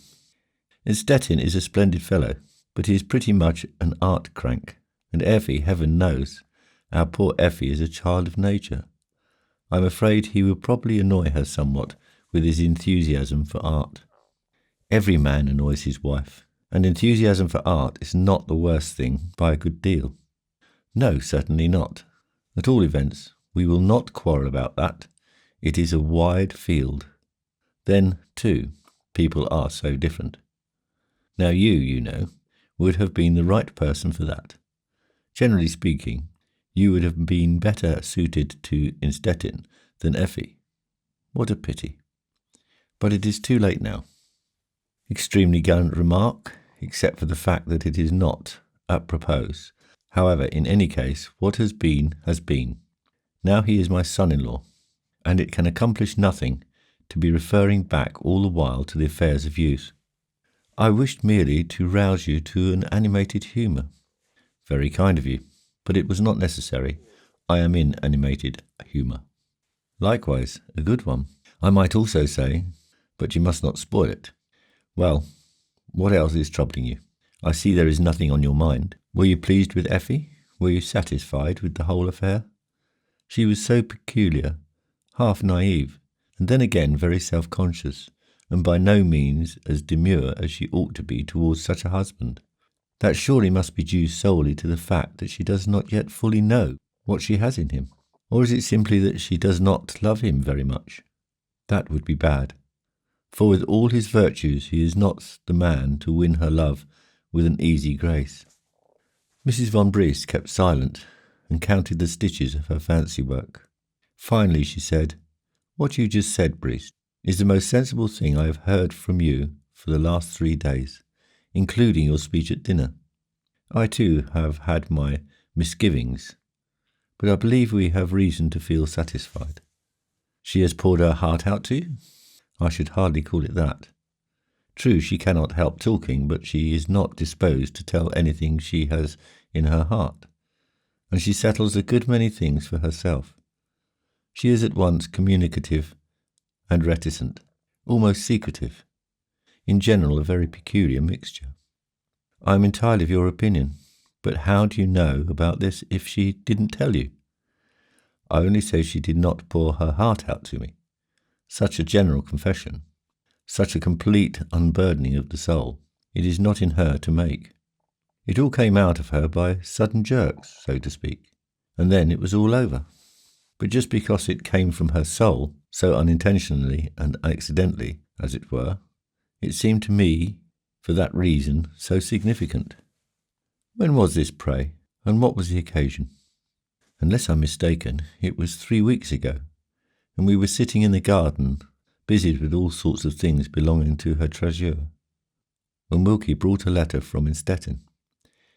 Stettin is a splendid fellow, but he is pretty much an art crank, and Effi, heaven knows, our poor Effi is a child of nature. I am afraid he will probably annoy her somewhat with his enthusiasm for art. Every man annoys his wife, and enthusiasm for art is not the worst thing by a good deal. No, certainly not. At all events, we will not quarrel about that. It is a wide field. Then, too, people are so different. Now you know, would have been the right person for that. Generally speaking, you would have been better suited to Stettin than Effi. What a pity. But it is too late now. Extremely gallant remark, except for the fact that it is not apropos. However, in any case, what has been has been. Now he is my son-in-law, and it can accomplish nothing to be referring back all the while to the affairs of youth. I wished merely to rouse you to an animated humour. Very kind of you, but it was not necessary. I am in animated humour. Likewise, a good one. I might also say, but you must not spoil it. Well, what else is troubling you? I see there is nothing on your mind. Were you pleased with Effie? Were you satisfied with the whole affair? She was so peculiar, half naive, and then again very self-conscious, and by no means as demure as she ought to be towards such a husband. That surely must be due solely to the fact that she does not yet fully know what she has in him. Or is it simply that she does not love him very much? That would be bad, for with all his virtues he is not the man to win her love with an easy grace. Mrs. von Briest kept silent and counted the stitches of her fancy work. Finally she said, "What you just said, Briest, is the most sensible thing I have heard from you for the last 3 days, including your speech at dinner. I too have had my misgivings, but I believe we have reason to feel satisfied." "She has poured her heart out to you?" "I should hardly call it that. True, she cannot help talking, but she is not disposed to tell anything she has in her heart, and she settles a good many things for herself. She is at once communicative and reticent, almost secretive, in general a very peculiar mixture." "I am entirely of your opinion, but how do you know about this if she didn't tell you?" "I only say she did not pour her heart out to me. Such a general confession, such a complete unburdening of the soul, it is not in her to make. It all came out of her by sudden jerks, so to speak, and then it was all over. But just because it came from her soul, so unintentionally and accidentally, as it were, it seemed to me, for that reason, so significant." "When was this, pray, and what was the occasion?" "Unless I'm mistaken, it was 3 weeks ago, and we were sitting in the garden, busied with all sorts of things belonging to her treasure, when Wilkie brought a letter from Innstetten.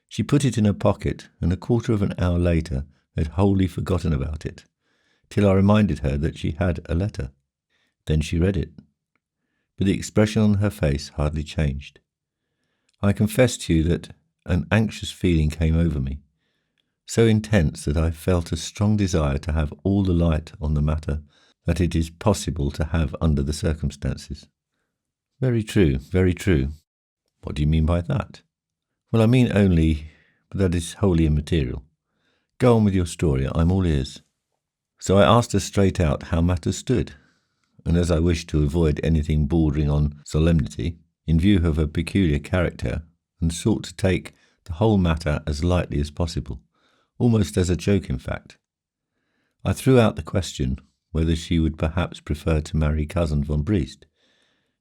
She put it in her pocket, and a quarter of an hour later had wholly forgotten about it, till I reminded her that she had a letter. Then she read it, but the expression on her face hardly changed. I confess to you that an anxious feeling came over me, so intense that I felt a strong desire to have all the light on the matter that it is possible to have under the circumstances." "Very true, very true. What do you mean by that?" "Well, I mean only, but that is wholly immaterial. Go on with your story, I'm all ears." So I asked her straight out how matters stood, and as I wished to avoid anything bordering on solemnity, in view of her peculiar character, and sought to take the whole matter as lightly as possible, almost as a joke in fact, I threw out the question whether she would perhaps prefer to marry cousin von Briest,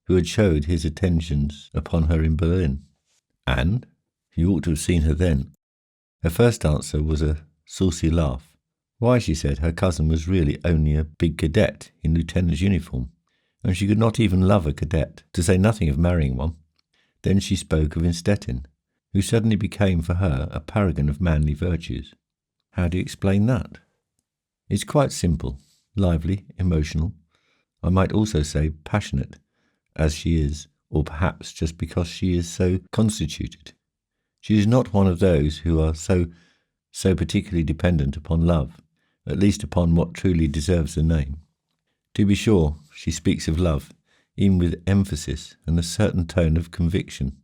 who had showed his attentions upon her in Berlin. And you ought to have seen her then. Her first answer was a saucy laugh. Why, she said, her cousin was really only a big cadet in lieutenant's uniform, and she could not even love a cadet, to say nothing of marrying one. Then she spoke of Innstetten, who suddenly became for her a paragon of manly virtues. How do you explain that? It's quite simple, lively, emotional, I might also say passionate, as she is, or perhaps just because she is so constituted. She is not one of those who are so particularly dependent upon love, at least upon what truly deserves the name. To be sure, she speaks of love, even with emphasis and a certain tone of conviction,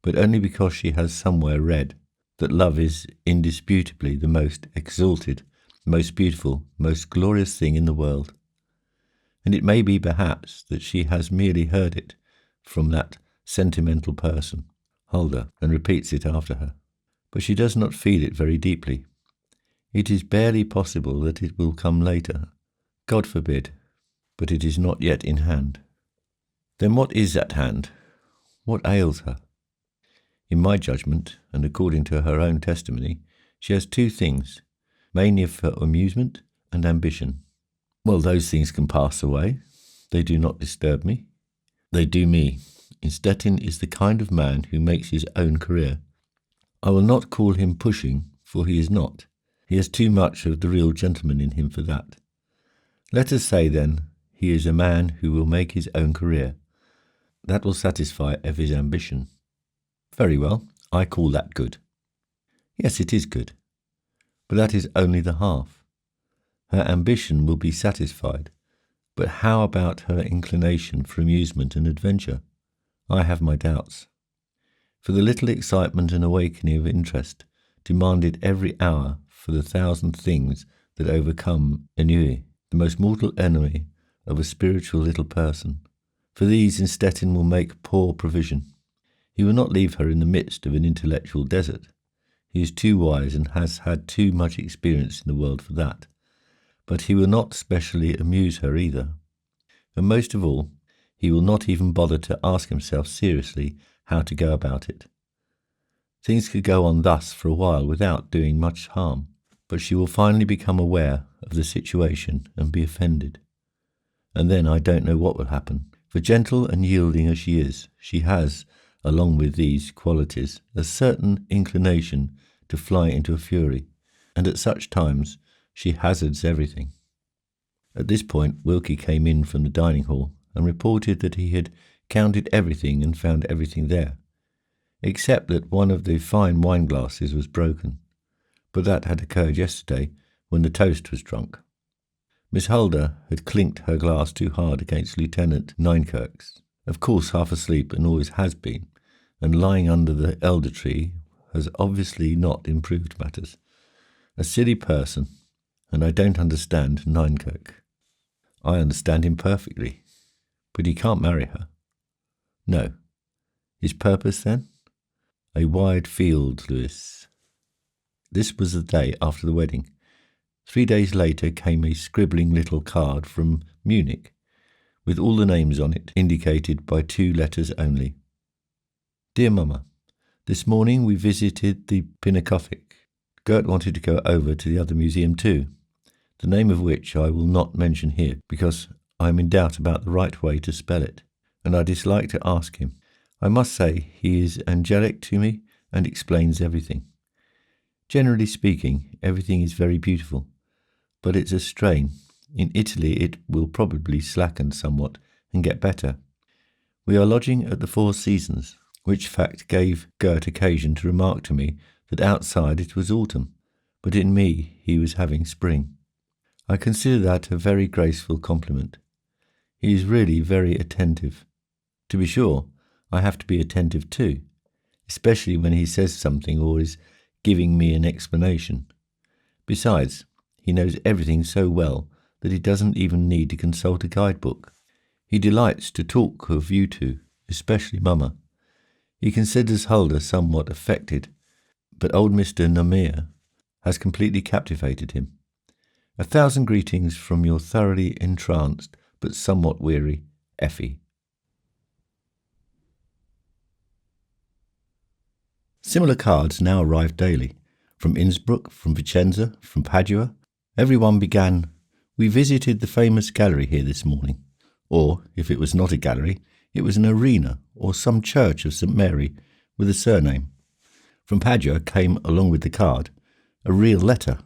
but only because she has somewhere read that love is indisputably the most exalted, most beautiful, most glorious thing in the world. And it may be perhaps that she has merely heard it from that sentimental person, Hulda, and repeats it after her. But she does not feel it very deeply. It is barely possible that it will come later. God forbid, but it is not yet in hand. Then what is at hand? What ails her? In my judgment, and according to her own testimony, she has 2 things, mainly for amusement and ambition. Well, those things can pass away. They do not disturb me. They do me. Innstetten is the kind of man who makes his own career. I will not call him pushing, for he is not. He has too much of the real gentleman in him for that. Let us say, then, he is a man who will make his own career. That will satisfy Effi's ambition. Very well, I call that good. Yes, it is good. But that is only the half. Her ambition will be satisfied, but how about her inclination for amusement and adventure? I have my doubts. For the little excitement and awakening of interest demanded every hour for the 1,000 things that overcome ennui, the most mortal enemy of a spiritual little person. For these Innstetten will make poor provision. He will not leave her in the midst of an intellectual desert. He is too wise and has had too much experience in the world for that. But he will not specially amuse her either. And most of all, he will not even bother to ask himself seriously how to go about it. Things could go on thus for a while without doing much harm, but she will finally become aware of the situation and be offended. And then I don't know what will happen, for gentle and yielding as she is, she has, along with these qualities, a certain inclination to fly into a fury, and at such times she hazards everything. At this point Wilkie came in from the dining hall and reported that he had counted everything and found everything there, except that one of the fine wine glasses was broken, but that had occurred yesterday when the toast was drunk. Miss Huldah had clinked her glass too hard against Lieutenant Ninenkirk's, of course half asleep and always has been, and lying under the elder tree has obviously not improved matters. A silly person, and I don't understand Ninenkirk. I understand him perfectly, but he can't marry her. No. His purpose, then? A wide field, Louis. This was the day after the wedding. 3 days later came a scribbling little card from Munich, with all the names on it indicated by 2 letters only. Dear Mama, this morning we visited the Pinakothek. Gert wanted to go over to the other museum too, the name of which I will not mention here because I am in doubt about the right way to spell it, and I dislike to ask him. I must say he is angelic to me and explains everything. Generally speaking, everything is very beautiful, but it's a strain. In Italy it will probably slacken somewhat and get better. We are lodging at the Four Seasons, which fact gave Gert occasion to remark to me that outside it was autumn, but in me he was having spring. I consider that a very graceful compliment. He is really very attentive. To be sure, I have to be attentive too, especially when he says something or is giving me an explanation. Besides, he knows everything so well that he doesn't even need to consult a guidebook. He delights to talk of you two, especially Mama. He considers Huldah somewhat affected, but old Mr. Namir has completely captivated him. 1,000 greetings from your thoroughly entranced but somewhat weary Effi. Similar cards now arrived daily, from Innsbruck, from Vicenza, from Padua. Everyone began, "We visited the famous gallery here this morning," or, if it was not a gallery, it was an arena or some church of St. Mary with a surname. From Padua came, along with the card, a real letter.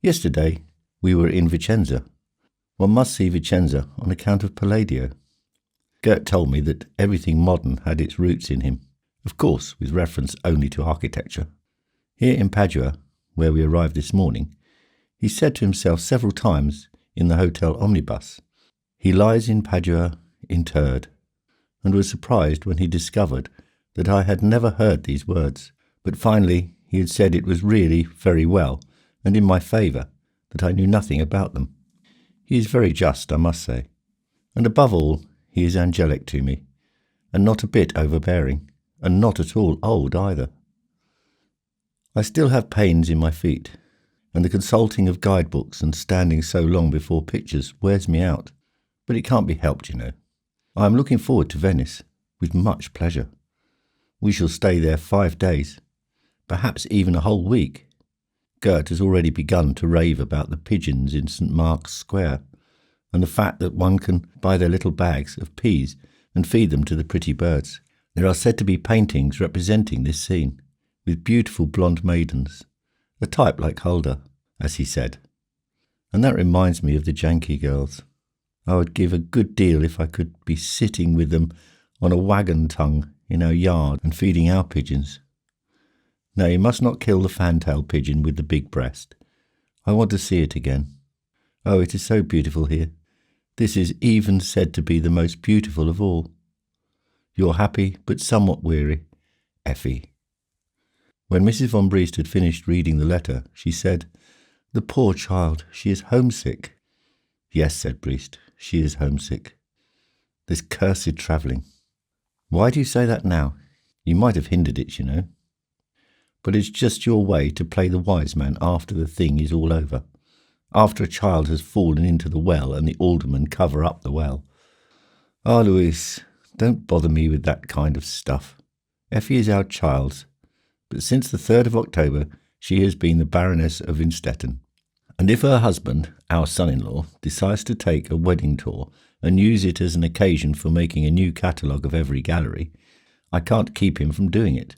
Yesterday we were in Vicenza. One must see Vicenza on account of Palladio. Gert told me that everything modern had its roots in him, of course with reference only to architecture. Here in Padua, where we arrived this morning, he said to himself several times in the hotel omnibus, "He lies in Padua interred," and was surprised when he discovered that I had never heard these words, but finally he had said it was really very well and in my favour, that I knew nothing about them. He is very just, I must say, and above all he is angelic to me, and not a bit overbearing, and not at all old either. I still have pains in my feet, and the consulting of guidebooks and standing so long before pictures wears me out, but it can't be helped, you know. I am looking forward to Venice with much pleasure. We shall stay there 5 days, perhaps even a whole week. Gert has already begun to rave about the pigeons in St. Mark's Square, and the fact that one can buy their little bags of peas and feed them to the pretty birds. There are said to be paintings representing this scene, with beautiful blonde maidens, a type like Huldah, as he said. And that reminds me of the Yankee girls. I would give a good deal if I could be sitting with them on a wagon tongue in our yard and feeding our pigeons. No, you must not kill the fantail pigeon with the big breast. I want to see it again. Oh, it is so beautiful here. This is even said to be the most beautiful of all. You're happy, but somewhat weary, Effi. When Mrs. von Briest had finished reading the letter, she said, "The poor child, she is homesick." "Yes," said Briest, "she is homesick. This cursed travelling." "Why do you say that now? You might have hindered it, you know. But it's just your way to play the wise man after the thing is all over. After a child has fallen into the well and the aldermen cover up the well. Ah, Louise, don't bother me with that kind of stuff. Effi is our child's, but since the 3rd of October she has been the Baroness of Innstetten. And if her husband, our son-in-law, decides to take a wedding tour and use it as an occasion for making a new catalogue of every gallery, I can't keep him from doing it.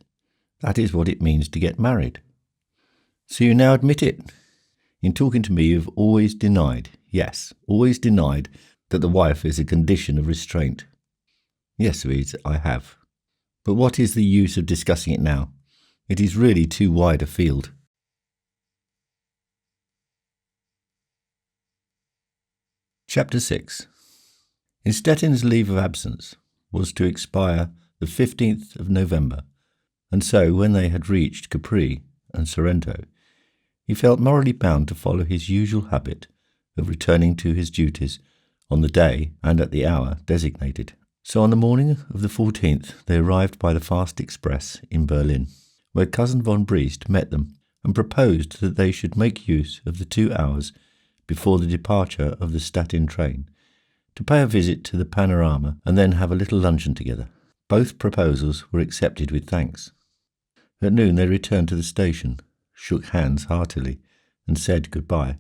That is what it means to get married. So you now admit it. In talking to me, you've always denied, yes, always denied, that the wife is a condition of restraint. Yes, Louise, I have. But what is the use of discussing it now? It is really too wide a field. Chapter 6. Innstetten's leave of absence was to expire the 15th of November, and so when they had reached Capri and Sorrento, he felt morally bound to follow his usual habit of returning to his duties on the day and at the hour designated. So on the morning of the 14th they arrived by the fast express in Berlin, where Cousin von Briest met them and proposed that they should make use of the 2 hours before the departure of the Stettin train to pay a visit to the Panorama and then have a little luncheon together. Both proposals were accepted with thanks. At noon they returned to the station, shook hands heartily, and said goodbye,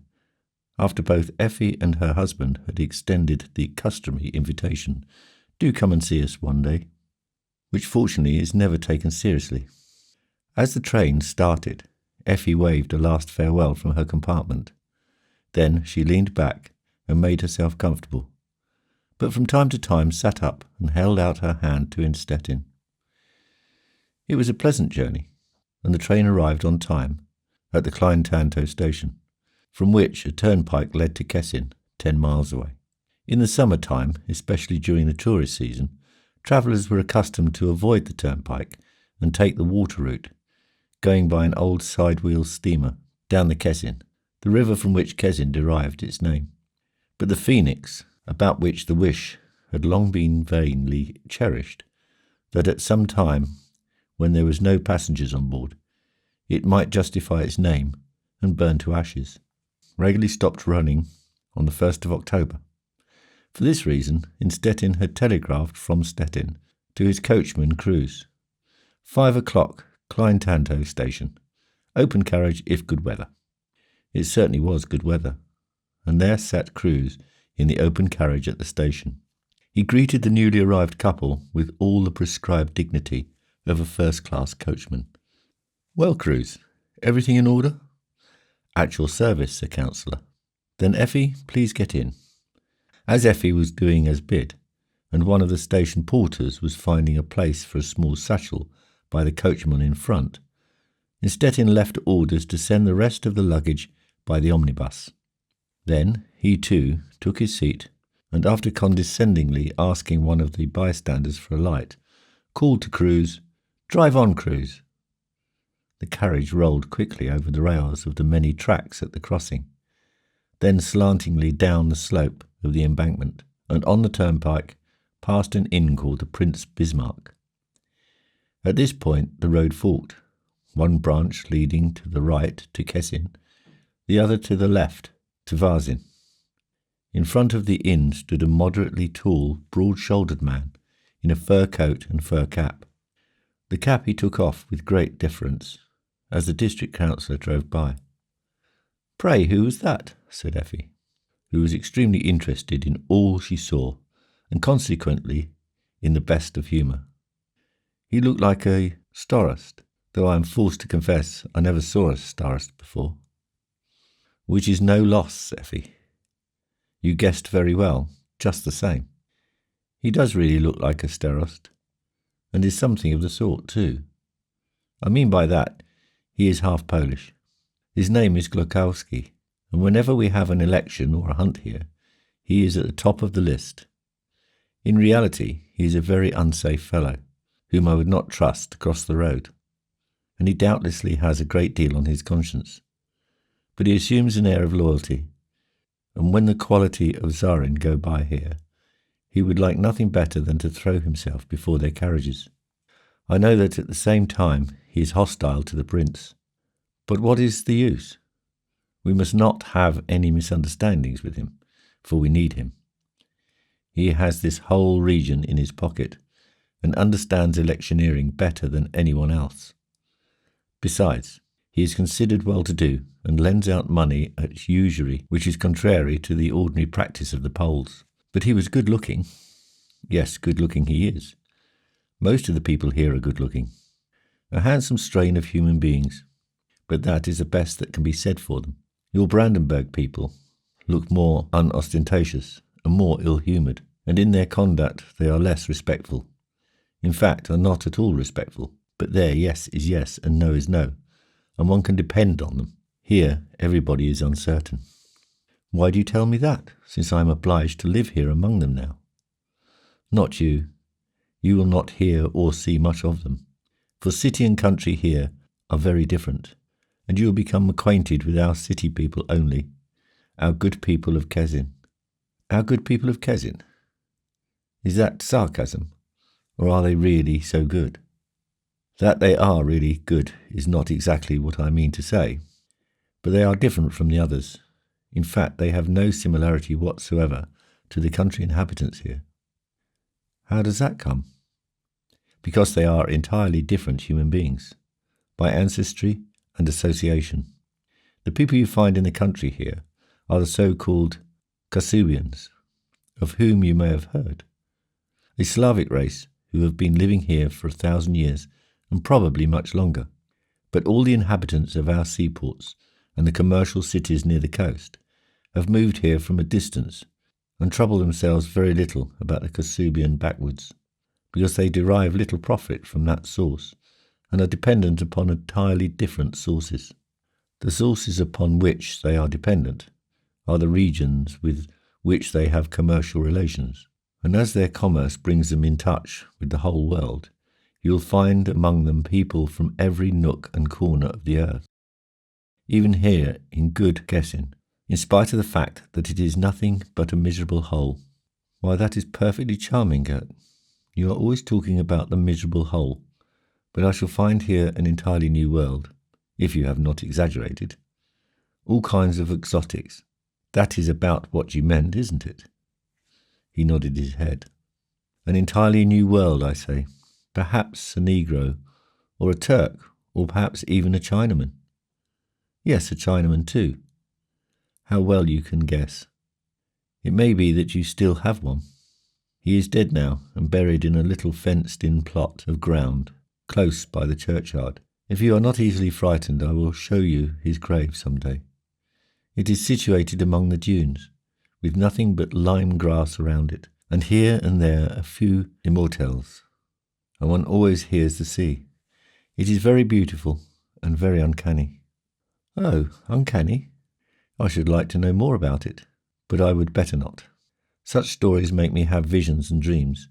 after both Effi and her husband had extended the customary invitation, "Do come and see us one day," which fortunately is never taken seriously. As the train started, Effi waved a last farewell from her compartment. Then she leaned back and made herself comfortable, but from time to time sat up and held out her hand to Innstetten. It was a pleasant journey, and the train arrived on time at the Kleintanto station, from which a turnpike led to Kessin, 10 miles away. In the summer time, especially during the tourist season, travellers were accustomed to avoid the turnpike and take the water route, going by an old side-wheel steamer down the Kessin, the river from which Kessin derived its name. But the Phoenix, about which the wish had long been vainly cherished, that at some time, when there was no passengers on board, it might justify its name and burn to ashes, regularly stopped running on the 1st of October. For this reason, Innstetten had telegraphed from Stettin to his coachman Cruz, 5 o'clock, Kleintanto station, open carriage if good weather. It certainly was good weather, and there sat Cruz in the open carriage at the station. He greeted the newly arrived couple with all the prescribed dignity of a first-class coachman. "Well, Cruz, everything in order?" "At your service, Sir Councillor." "Then, Effi, please get in." As Effi was doing as bid, and one of the station porters was finding a place for a small satchel by the coachman in front, Innstetten left orders to send the rest of the luggage by the omnibus. Then he too took his seat, and after condescendingly asking one of the bystanders for a light, called to Cruz, "Drive on, Cruz." The carriage rolled quickly over the rails of the many tracks at the crossing, then slantingly down the slope of the embankment, and on the turnpike, past an inn called the Prince Bismarck. At this point the road forked, one branch leading to the right to Kessin, the other to the left to Varzin. In front of the inn stood a moderately tall, broad-shouldered man in a fur coat and fur cap. The cap he took off with great deference as the district councillor drove by. "Pray, who was that?" said Effi, who was extremely interested in all she saw, and consequently in the best of humour. "He looked like a starost, though I am forced to confess I never saw a starost before." "Which is no loss, Effi. You guessed very well, just the same." He does really look like a starost, and is something of the sort too. I mean by that, he is half Polish. His name is Glukowski, and whenever we have an election or a hunt here, he is at the top of the list. In reality, he is a very unsafe fellow, whom I would not trust to cross the road, and he doubtlessly has a great deal on his conscience. But he assumes an air of loyalty, and when the quality of Tsarin go by here, he would like nothing better than to throw himself before their carriages. I know that at the same time he is hostile to the prince. But what is the use? We must not have any misunderstandings with him, for we need him. He has this whole region in his pocket, and understands electioneering better than anyone else. Besides, he is considered well-to-do, and lends out money at usury, which is contrary to the ordinary practice of the Poles. But he was good-looking. Yes, good-looking he is. Most of the people here are good-looking. A handsome strain of human beings, but that is the best that can be said for them. Your Brandenburg people look more unostentatious and more ill-humoured, and in their conduct they are less respectful. In fact, are not at all respectful, but there yes is yes and no is no, and one can depend on them. Here everybody is uncertain. Why do you tell me that, since I am obliged to live here among them now? Not you. You will not hear or see much of them, for city and country here are very different, and you will become acquainted with our city people only, our good people of Kezin. Our good people of Kezin? Is that sarcasm, or are they really so good? That they are really good is not exactly what I mean to say, but they are different from the others. In fact, they have no similarity whatsoever to the country inhabitants here. How does that come? Because they are entirely different human beings, by ancestry and association. The people you find in the country here are the so-called Kasubians, of whom you may have heard. A Slavic race who have been living here for 1,000 years and probably much longer. But all the inhabitants of our seaports and the commercial cities near the coast have moved here from a distance and trouble themselves very little about the Kasubian backwoods, because they derive little profit from that source and are dependent upon entirely different sources. The sources upon which they are dependent are the regions with which they have commercial relations, and as their commerce brings them in touch with the whole world, you will find among them people from every nook and corner of the earth. Even here in good Kessin, in spite of the fact that it is nothing but a miserable hole. Why, that is perfectly charming, Gert. You are always talking about the miserable hole, but I shall find here an entirely new world, if you have not exaggerated. All kinds of exotics. That is about what you meant, isn't it? He nodded his head. An entirely new world, I say. Perhaps a Negro, or a Turk, or perhaps even a Chinaman. Yes, a Chinaman too. How well you can guess. It may be that you still have one. He is dead now and buried in a little fenced-in plot of ground close by the churchyard. If you are not easily frightened, I will show you his grave some day. It is situated among the dunes, with nothing but lime grass around it, and here and there a few immortelles, and one always hears the sea. It is very beautiful and very uncanny. Oh, uncanny? I should like to know more about it, but I would better not. Such stories make me have visions and dreams,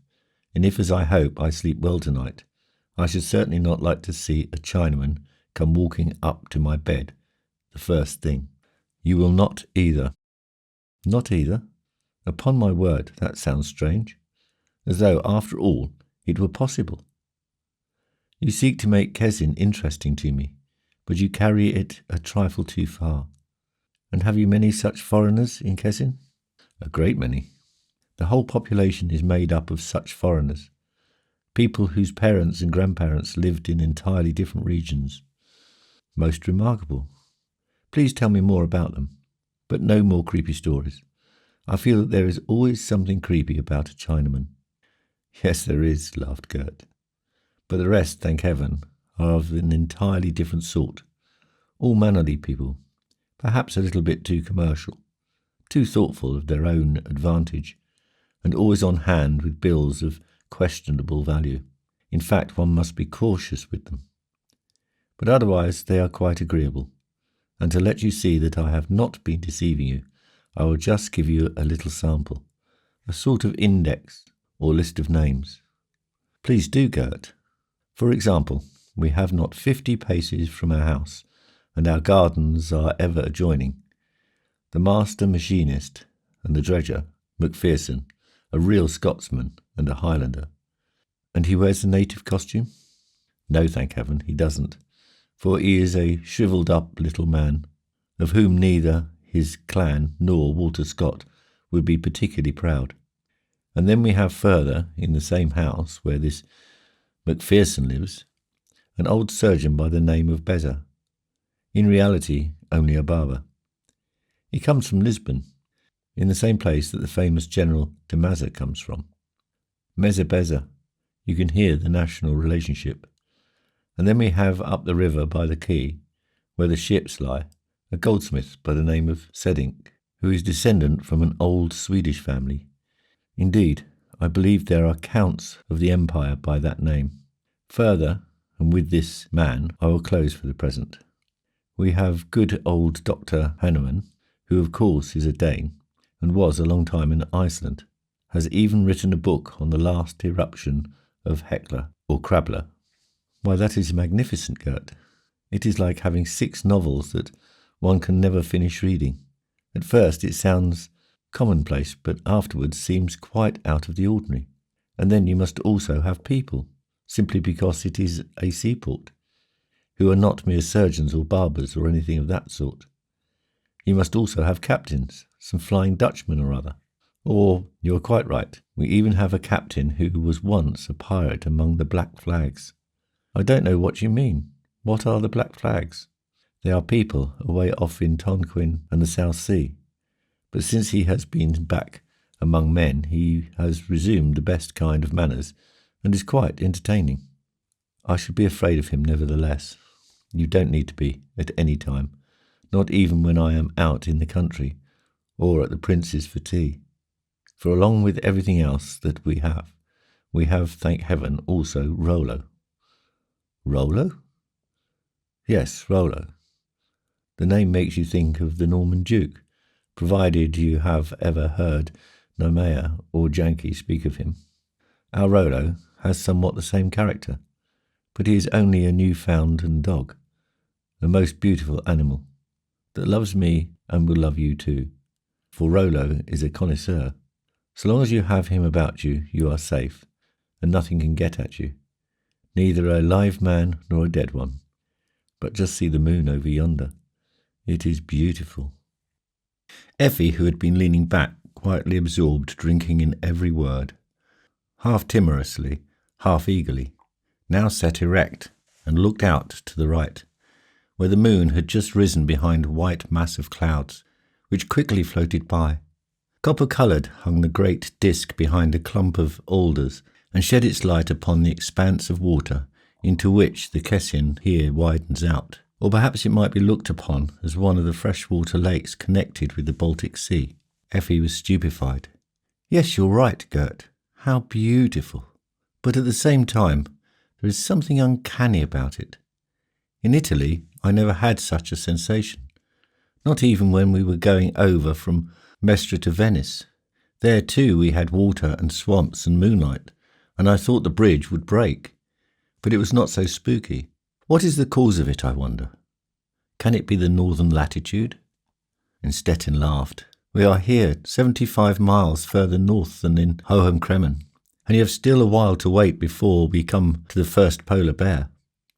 and if, as I hope, I sleep well tonight, I should certainly not like to see a Chinaman come walking up to my bed the first thing. You will not either. Not either? Upon my word, that sounds strange, as though, after all, it were possible. You seek to make Kezin interesting to me, but you carry it a trifle too far. And have you many such foreigners in Kezin? A great many. The whole population is made up of such foreigners, people whose parents and grandparents lived in entirely different regions. Most remarkable. Please tell me more about them, but no more creepy stories. I feel that there is always something creepy about a Chinaman. Yes, there is, laughed Gert. But the rest, thank heaven, are of an entirely different sort. All mannerly people, perhaps a little bit too commercial, too thoughtful of their own advantage, and always on hand with bills of questionable value. In fact, one must be cautious with them. But otherwise they are quite agreeable, and to let you see that I have not been deceiving you, I will just give you a little sample, a sort of index or list of names. Please do, Gert. For example, we have not 50 paces from our house, and our gardens are ever adjoining. The master machinist and the dredger, Macpherson, a real Scotsman and a Highlander. And he wears the native costume? No, thank heaven, he doesn't, for he is a shrivelled-up little man, of whom neither his clan nor Walter Scott would be particularly proud. And then we have further, in the same house where this Macpherson lives, an old surgeon by the name of Beza, in reality only a barber. He comes from Lisbon, in the same place that the famous General de Maza comes from. Meza Beza, you can hear the national relationship. And then we have up the river by the quay, where the ships lie, a goldsmith by the name of Sedink, who is descendant from an old Swedish family. Indeed, I believe there are counts of the empire by that name. Further, and with this man I will close for the present, we have good old Dr. Hanneman, who of course is a Dane, and was a long time in Iceland, has even written a book on the last eruption of Hekla, or Krabla. Why, that is magnificent, Gert. It is like having 6 novels that one can never finish reading. At first it sounds commonplace, but afterwards seems quite out of the ordinary. And then you must also have people, simply because it is a seaport, who are not mere surgeons or barbers or anything of that sort. You must also have captains, some Flying Dutchman or other. Or, you are quite right, we even have a captain who was once a pirate among the Black Flags. I don't know what you mean. What are the Black Flags? They are people away off in Tonquin and the South Sea. But since he has been back among men, he has resumed the best kind of manners, and is quite entertaining. I should be afraid of him nevertheless. You don't need to be, at any time, not even when I am out in the country, or at the Prince's for tea. For along with everything else that we have, thank heaven, also Rollo. Rollo? Yes, Rollo. The name makes you think of the Norman Duke, provided you have ever heard Nomea or Janki speak of him. Our Rollo has somewhat the same character, but he is only a Newfoundland dog, a most beautiful animal, that loves me and will love you too, for Rollo is a connoisseur. So long as you have him about you, you are safe, and nothing can get at you, neither a live man nor a dead one. But just see the moon over yonder. It is beautiful. Effi, who had been leaning back, quietly absorbed, drinking in every word, half timorously, half eagerly, now sat erect and looked out to the right, where the moon had just risen behind a white mass of clouds, which quickly floated by. Copper-coloured hung the great disk behind a clump of alders, and shed its light upon the expanse of water into which the Kessin here widens out. Or perhaps it might be looked upon as one of the freshwater lakes connected with the Baltic Sea. Effi was stupefied. Yes, you're right, Gert. How beautiful. But at the same time, there is something uncanny about it. In Italy, I never had such a sensation. Not even when we were going over from Mestre to Venice. There too we had water and swamps and moonlight, and I thought the bridge would break. But it was not so spooky. What is the cause of it, I wonder? Can it be the northern latitude? And Stettin laughed. We are here 75 miles further north than in Hohem Kremen, and you have still a while to wait before we come to the first polar bear.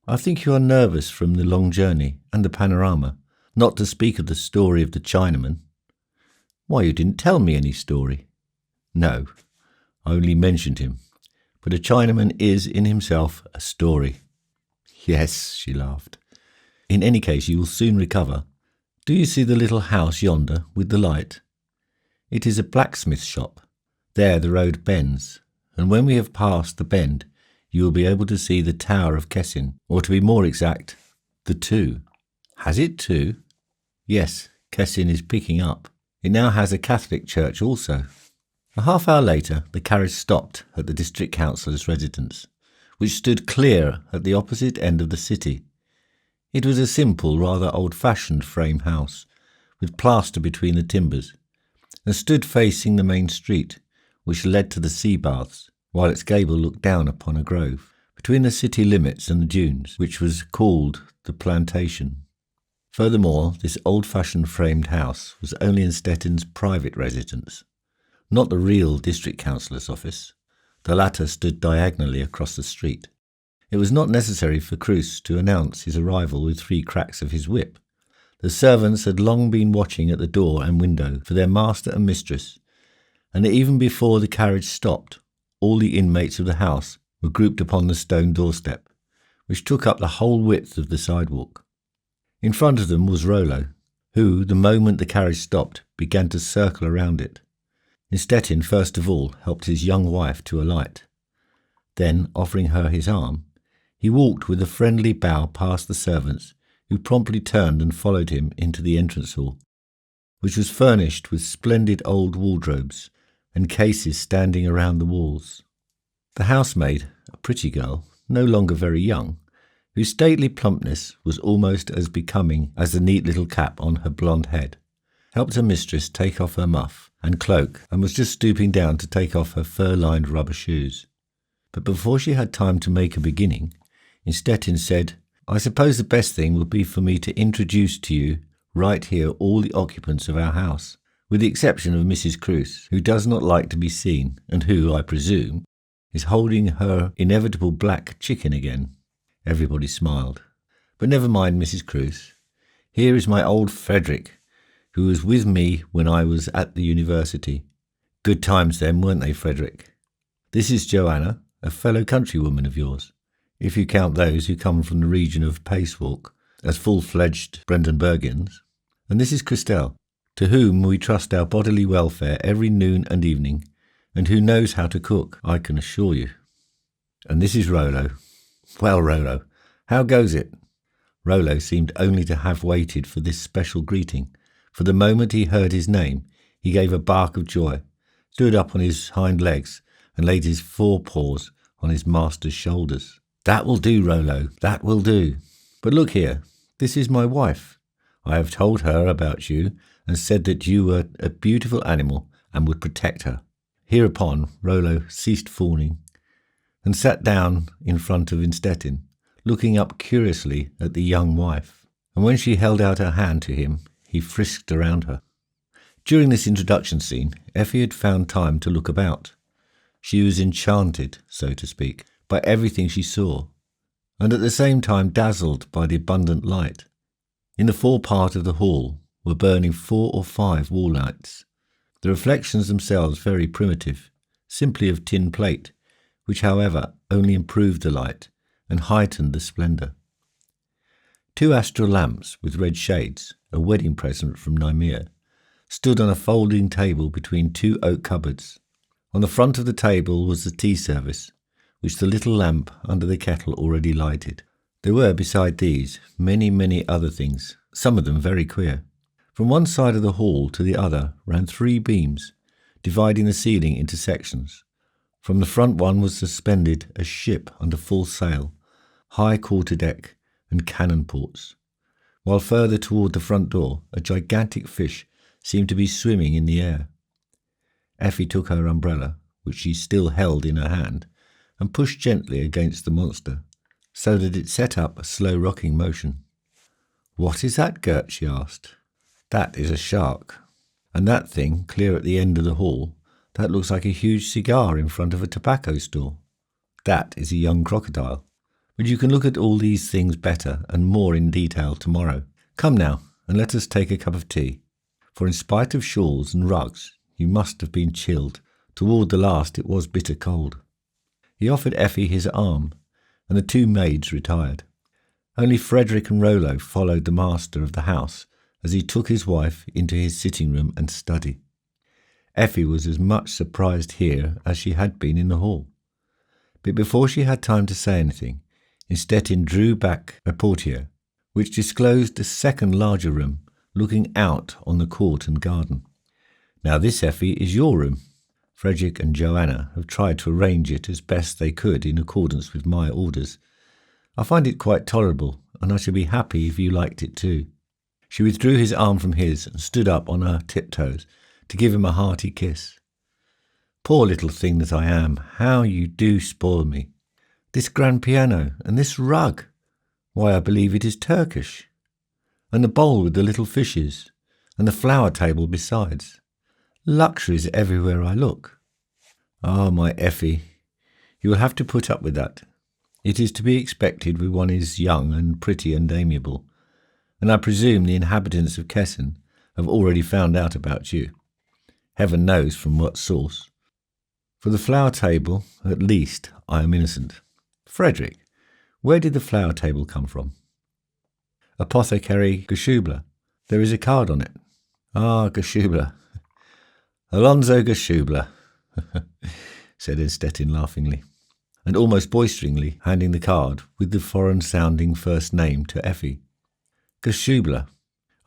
I think you are nervous from the long journey and the panorama, not to speak of the story of the Chinaman. Why, you didn't tell me any story. No, I only mentioned him. But a Chinaman is in himself a story. Yes, she laughed. In any case, you will soon recover. Do you see the little house yonder with the light? It is a blacksmith shop. There the road bends, and when we have passed the bend, you will be able to see the Tower of Kessin, or to be more exact, the two. Has it two? Yes, Kessin is picking up. It now has a Catholic church also. A half-hour later, the carriage stopped at the district councillor's residence, which stood clear at the opposite end of the city. It was a simple, rather old-fashioned frame house, with plaster between the timbers, and stood facing the main street, which led to the sea baths, while its gable looked down upon a grove, between the city limits and the dunes, which was called the Plantation. Furthermore, this old-fashioned framed house was only in Stettin's private residence, not the real district councillor's office. The latter stood diagonally across the street. It was not necessary for Cruz to announce his arrival with 3 cracks of his whip. The servants had long been watching at the door and window for their master and mistress, and even before the carriage stopped, all the inmates of the house were grouped upon the stone doorstep, which took up the whole width of the sidewalk. In front of them was Rollo, who, the moment the carriage stopped, began to circle around it. Stettin, first of all, helped his young wife to alight. Then, offering her his arm, he walked with a friendly bow past the servants, who promptly turned and followed him into the entrance hall, which was furnished with splendid old wardrobes and cases standing around the walls. The housemaid, a pretty girl, no longer very young, whose stately plumpness was almost as becoming as the neat little cap on her blonde head, helped her mistress take off her muff and cloak, and was just stooping down to take off her fur-lined rubber shoes. But before she had time to make a beginning, Stettin said, "I suppose the best thing would be for me to introduce to you right here all the occupants of our house, with the exception of Mrs. Cruz, who does not like to be seen, and who, I presume, is holding her inevitable black chicken again." Everybody smiled. "But never mind, Mrs. Cruz. Here is my old Frederick, who was with me when I was at the university. Good times then, weren't they, Frederick? This is Joanna, a fellow countrywoman of yours, if you count those who come from the region of Pacewalk as full-fledged Brandenburgians. And this is Christelle, to whom we trust our bodily welfare every noon and evening, and who knows how to cook, I can assure you. And this is Rollo. Well, Rollo, how goes it?" Rollo seemed only to have waited for this special greeting, for the moment he heard his name, he gave a bark of joy, stood up on his hind legs, and laid his forepaws on his master's shoulders. "That will do, Rollo, that will do. But look here, this is my wife. I have told her about you, and said that you were a beautiful animal and would protect her." Hereupon Rollo ceased fawning, and sat down in front of Stettin, looking up curiously at the young wife, and when she held out her hand to him, he frisked around her. During this introduction scene, Effi had found time to look about. She was enchanted, so to speak, by everything she saw, and at the same time dazzled by the abundant light. In the forepart of the hall were burning 4 or 5 wall lights, the reflections themselves very primitive, simply of tin plate, which, however, only improved the light and heightened the splendour. 2 astral lamps with red shades, a wedding present from Nymea, stood on a folding table between 2 oak cupboards. On the front of the table was the tea service, which the little lamp under the kettle already lighted. There were, beside these, many other things, some of them very queer. From one side of the hall to the other ran 3 beams, dividing the ceiling into sections. From the front one was suspended a ship under full sail, high quarter-deck and cannon ports, while further toward the front door a gigantic fish seemed to be swimming in the air. Effi took her umbrella, which she still held in her hand, and pushed gently against the monster, so that it set up a slow rocking motion. "What is that, Gert?" she asked. "That is a shark. And that thing, clear at the end of the hall, that looks like a huge cigar in front of a tobacco store. That is a young crocodile. But you can look at all these things better and more in detail tomorrow. Come now, and let us take a cup of tea. For in spite of shawls and rugs, you must have been chilled. Toward the last it was bitter cold." He offered Effi his arm, and the 2 maids retired. Only Frederick and Rollo followed the master of the house as he took his wife into his sitting room and study. Effi was as much surprised here as she had been in the hall. But before she had time to say anything, Stettin drew back a portiere, which disclosed a second larger room, looking out on the court and garden. "Now this, Effi, is your room. Frederick and Joanna have tried to arrange it as best they could in accordance with my orders. I find it quite tolerable, and I should be happy if you liked it too." She withdrew his arm from his and stood up on her tiptoes to give him a hearty kiss. "Poor little thing that I am, how you do spoil me. This grand piano, and this rug. Why, I believe it is Turkish. And the bowl with the little fishes, and the flower table besides. Luxuries everywhere I look. Ah, my Effie, you will have to put up with that. It is to be expected when one is young and pretty and amiable, and I presume the inhabitants of Kessin have already found out about you. Heaven knows from what source. For the flower table, at least, I am innocent. Frederick, where did the flower table come from?" "Apothecary Geschubler. There is a card on it." "Ah, Geschubler. Alonso Geschubler," said Innstetten laughingly, and almost boisteringly handing the card with the foreign-sounding first name to Effie. "Geschubler.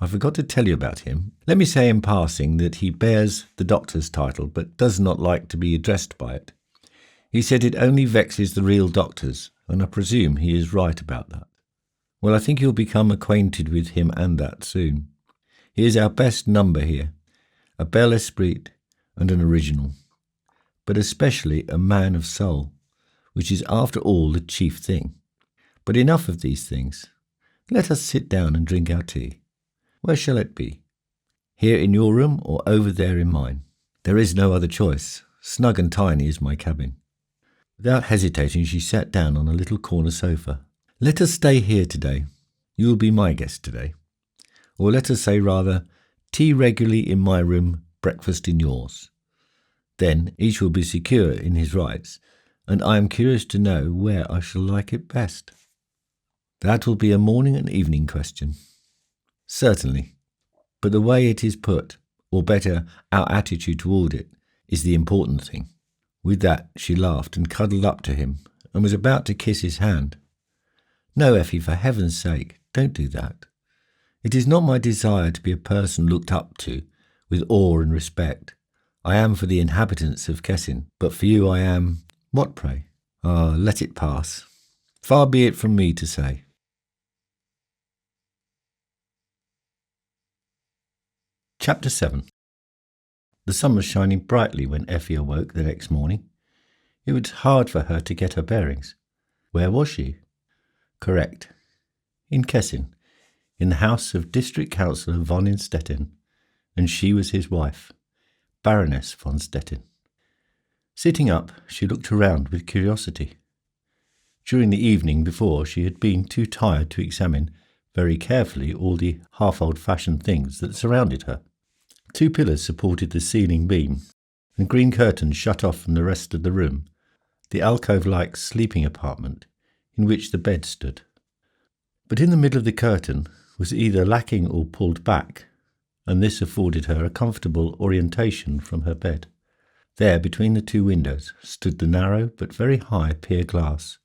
I forgot to tell you about him. Let me say in passing that he bears the doctor's title, but does not like to be addressed by it. He said it only vexes the real doctors, and I presume he is right about that. Well, I think you'll become acquainted with him and that soon. He is our best number here, a bel esprit and an original, but especially a man of soul, which is after all the chief thing. But enough of these things. Let us sit down and drink our tea. Where shall it be? Here in your room or over there in mine? There is no other choice. Snug and tiny is my cabin." Without hesitating, she sat down on a little corner sofa. "Let us stay here today. You will be my guest today. Or let us say rather, tea regularly in my room, breakfast in yours. Then each will be secure in his rights, and I am curious to know where I shall like it best." "That will be a morning and evening question." "Certainly. But the way it is put, or better, our attitude toward it, is the important thing." With that she laughed and cuddled up to him, and was about to kiss his hand. "No, Effie, for heaven's sake, don't do that. It is not my desire to be a person looked up to with awe and respect. I am for the inhabitants of Kessin, but for you I am— what, pray? Ah, let it pass. Far be it from me to say." Chapter 7. The sun was shining brightly when Effie awoke the next morning. It was hard for her to get her bearings. Where was she? Correct. In Kessin, in the house of District Councillor von Innstetten, and she was his wife, Baroness von Stetten. Sitting up, she looked around with curiosity. During the evening before, she had been too tired to examine very carefully all the half-old-fashioned things that surrounded her. 2 pillars supported the ceiling beam, and green curtains shut off from the rest of the room the alcove-like sleeping apartment in which the bed stood. But in the middle of the curtain was either lacking or pulled back, and this afforded her a comfortable orientation from her bed. There, between the 2 windows, stood the narrow but very high pier glass,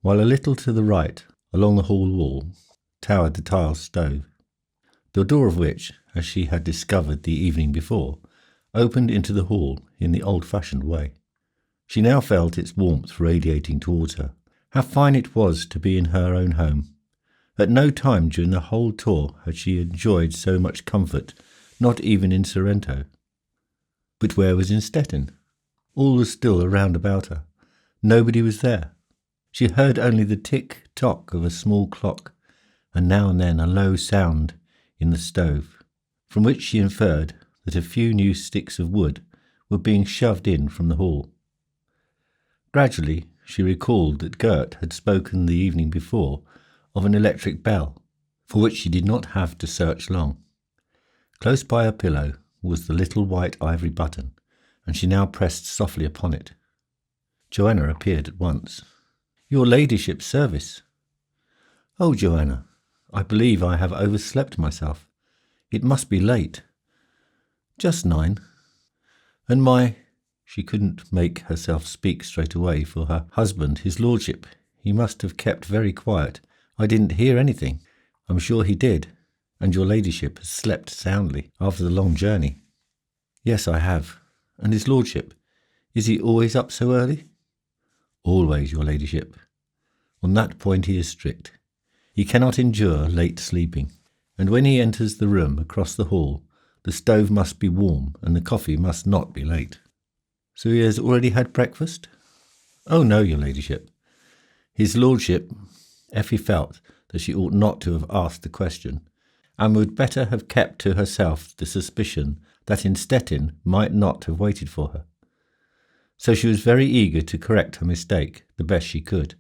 while a little to the right, along the hall wall, towered the tiled stove, the door of which, as she had discovered the evening before, opened into the hall in the old-fashioned way. She now felt its warmth radiating towards her. How fine it was to be in her own home! At no time during the whole tour had she enjoyed so much comfort, not even in Sorrento. But where was Innstetten? All was still around about her. Nobody was there. She heard only the tick-tock of a small clock, and now and then a low sound in the stove, from which she inferred that a few new sticks of wood were being shoved in from the hall. Gradually she recalled that Gert had spoken the evening before of an electric bell, for which she did not have to search long. Close by her pillow was the little white ivory button, and she now pressed softly upon it. Joanna appeared at once. "Your ladyship's service." "Oh, Joanna, I believe I have overslept myself. It must be late." "Just 9. And my—" She couldn't make herself speak straight away, for her husband, his lordship, he must have kept very quiet. "I didn't hear anything." "I'm sure he did. And your ladyship has slept soundly after the long journey." "Yes, I have. And his lordship, is he always up so early? Always, your ladyship. On that point he is strict. He cannot endure late sleeping, and when he enters the room across the hall, the stove must be warm and the coffee must not be late. So he has already had breakfast? Oh no, your ladyship. His lordship, Effie felt that she ought not to have asked the question, and would better have kept to herself the suspicion that in Stettin might not have waited for her. So she was very eager to correct her mistake the best she could,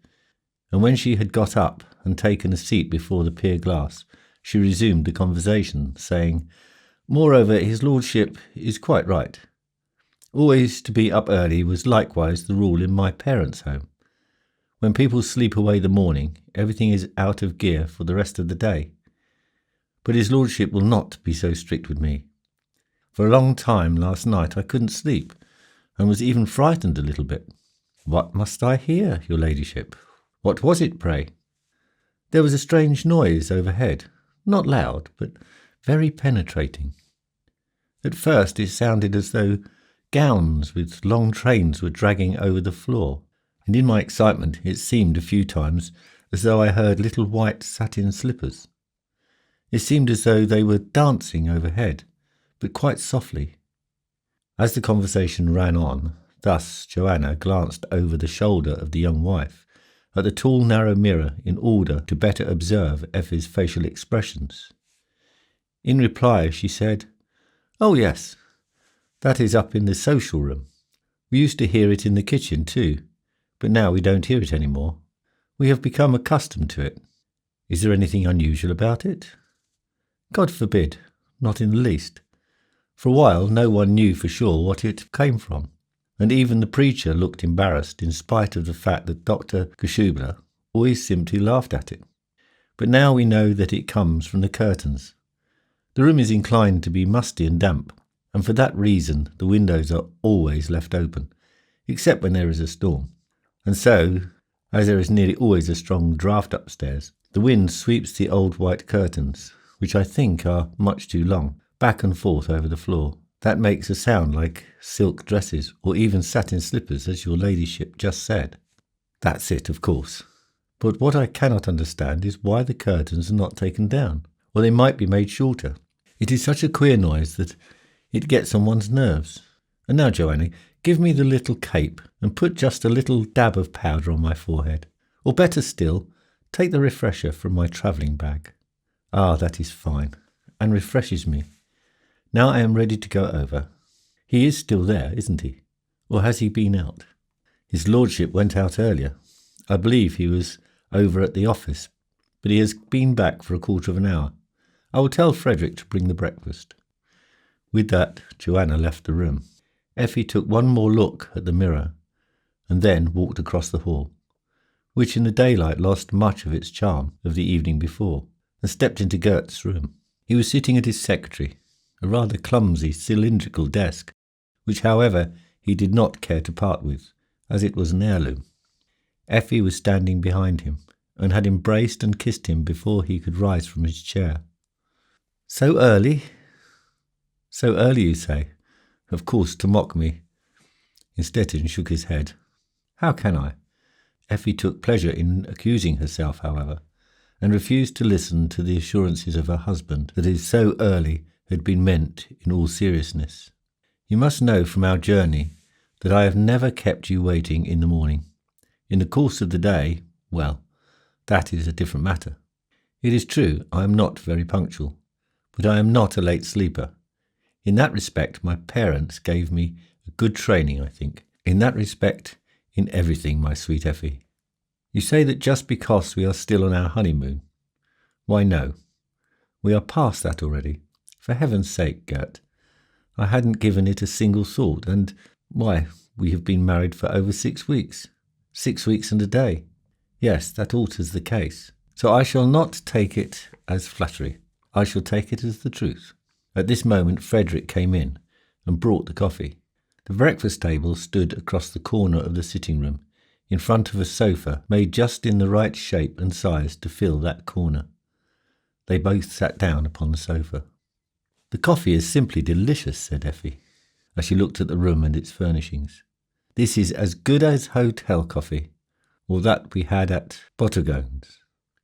and when she had got up and taken a seat before the pier glass, she resumed the conversation, saying, "Moreover, his lordship is quite right. Always to be up early was likewise the rule in my parents' home. When people sleep away the morning, everything is out of gear for the rest of the day. But his lordship will not be so strict with me. For a long time last night I couldn't sleep, and was even frightened a little bit." "What must I hear, your ladyship? What was it, pray?" "There was a strange noise overhead, not loud, but very penetrating. At first it sounded as though gowns with long trains were dragging over the floor, and in my excitement it seemed a few times as though I heard little white satin slippers. It seemed as though they were dancing overhead, but quite softly." As the conversation ran on, thus Joanna glanced over the shoulder of the young wife at the tall narrow mirror in order to better observe Effie's facial expressions. In reply she said, "Oh yes, that is up in the social room. We used to hear it in the kitchen too, but now we don't hear it any more. We have become accustomed to it." "Is there anything unusual about it?" "God forbid, not in the least. For a while no one knew for sure what it came from, and even the preacher looked embarrassed in spite of the fact that Dr. Geschubler always simply laughed at it. But now we know that it comes from the curtains. The room is inclined to be musty and damp, and for that reason the windows are always left open, except when there is a storm. And so, as there is nearly always a strong draught upstairs, the wind sweeps the old white curtains, which I think are much too long, back and forth over the floor. That makes a sound like silk dresses, or even satin slippers, as your ladyship just said." "That's it, of course. But what I cannot understand is why the curtains are not taken down, or they might be made shorter. It is such a queer noise that it gets on one's nerves. And now, Joanna, give me the little cape, and put just a little dab of powder on my forehead. Or better still, take the refresher from my travelling bag. Ah, that is fine, and refreshes me. Now I am ready to go over. He is still there, isn't he? Or has he been out?" "His lordship went out earlier. I believe he was over at the office, but he has been back for a quarter of an hour. I will tell Frederick to bring the breakfast." With that, Joanna left the room. Effie took one more look at the mirror, and then walked across the hall, which in the daylight lost much of its charm of the evening before, and stepped into Gert's room. He was sitting at his secretary, a rather clumsy cylindrical desk, which, however, he did not care to part with, as it was an heirloom. Effie was standing behind him, and had embraced and kissed him before he could rise from his chair. "So early? So early, you say? Of course, to mock me." Stettin shook his head. "How can I?" Effie took pleasure in accusing herself, however, and refused to listen to the assurances of her husband that his "so early" had been meant in all seriousness. "You must know from our journey that I have never kept you waiting in the morning. In the course of the day, well, that is a different matter. It is true I am not very punctual, but I am not a late sleeper. In that respect my parents gave me a good training, I think. In that respect, in everything, my sweet Effie. You say that just because we are still on our honeymoon. Why, no. We are past that already. For heaven's sake, Gert. I hadn't given it a single thought, and, why, we have been married for over 6 weeks. 6 weeks and a day. Yes, that alters the case. So I shall not take it as flattery. I shall take it as the truth." At this moment Frederick came in and brought the coffee. The breakfast table stood across the corner of the sitting room, in front of a sofa made just in the right shape and size to fill that corner. They both sat down upon the sofa. "The coffee is simply delicious," said Effie. as she looked at the room and its furnishings. "This is as good as hotel coffee, or that we had at Bottogone's.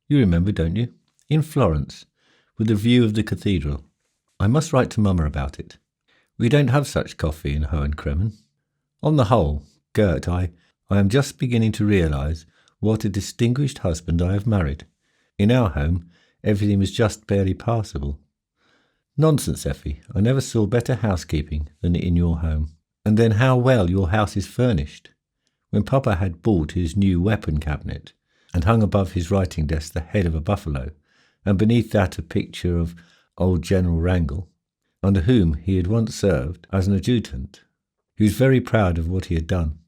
You remember, don't you? In Florence, with the view of the cathedral. I must write to Mama about it. We don't have such coffee in Hohen-Cremmen. On the whole, Gert, I am just beginning to realise what a distinguished husband I have married. In our home, everything was just barely passable." "Nonsense, Effie. I never saw better housekeeping than in your home. And then how well your house is furnished. When Papa had bought his new weapon cabinet, and hung above his writing desk the head of a buffalo, and beneath that a picture of old General Wrangel, under whom he had once served as an adjutant, he was very proud of what he had done.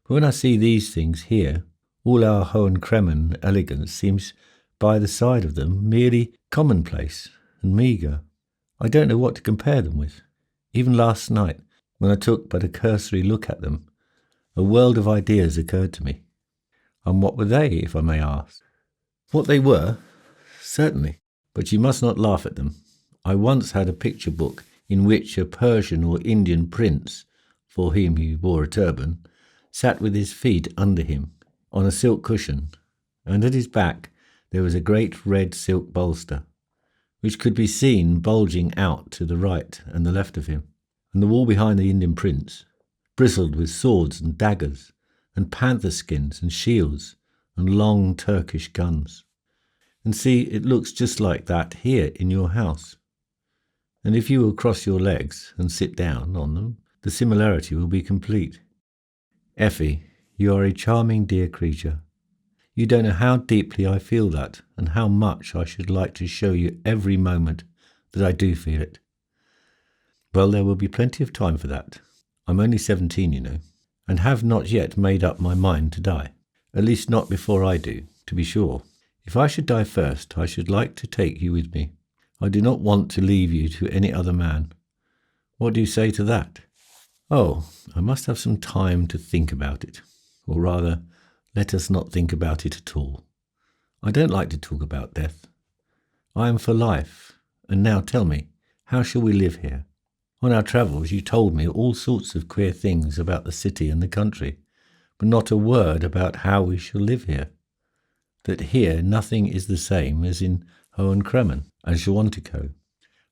But when I see these things here, all our Hohen-Cremmen elegance seems by the side of them merely commonplace and meagre. I don't know what to compare them with. Even last night, when I took but a cursory look at them, a world of ideas occurred to me." "And what were they, if I may ask?" "What they were? Certainly. But you must not laugh at them. I once had a picture book in which a Persian or Indian prince, for whom he wore a turban, sat with his feet under him on a silk cushion, and at his back there was a great red silk bolster, which could be seen bulging out to the right and the left of him, and the wall behind the Indian prince bristled with swords and daggers, and panther skins and shields, and long Turkish guns. And see, it looks just like that here in your house. And if you will cross your legs and sit down on them, the similarity will be complete. Effie, you are a charming dear creature. You don't know how deeply I feel that, and how much I should like to show you every moment that I do feel it. Well, there will be plenty of time for that. I'm only 17, you know, and have not yet made up my mind to die. At least not before I do, to be sure. If I should die first, I should like to take you with me. I do not want to leave you to any other man. What do you say to that?" "Oh, I must have some time to think about it. Or rather, let us not think about it at all. I don't like to talk about death. I am for life. And now tell me, how shall we live here? On our travels you told me all sorts of queer things about the city and the country, but not a word about how we shall live here. That here nothing is the same as in Hohen-Cremmen, as Schwantikau.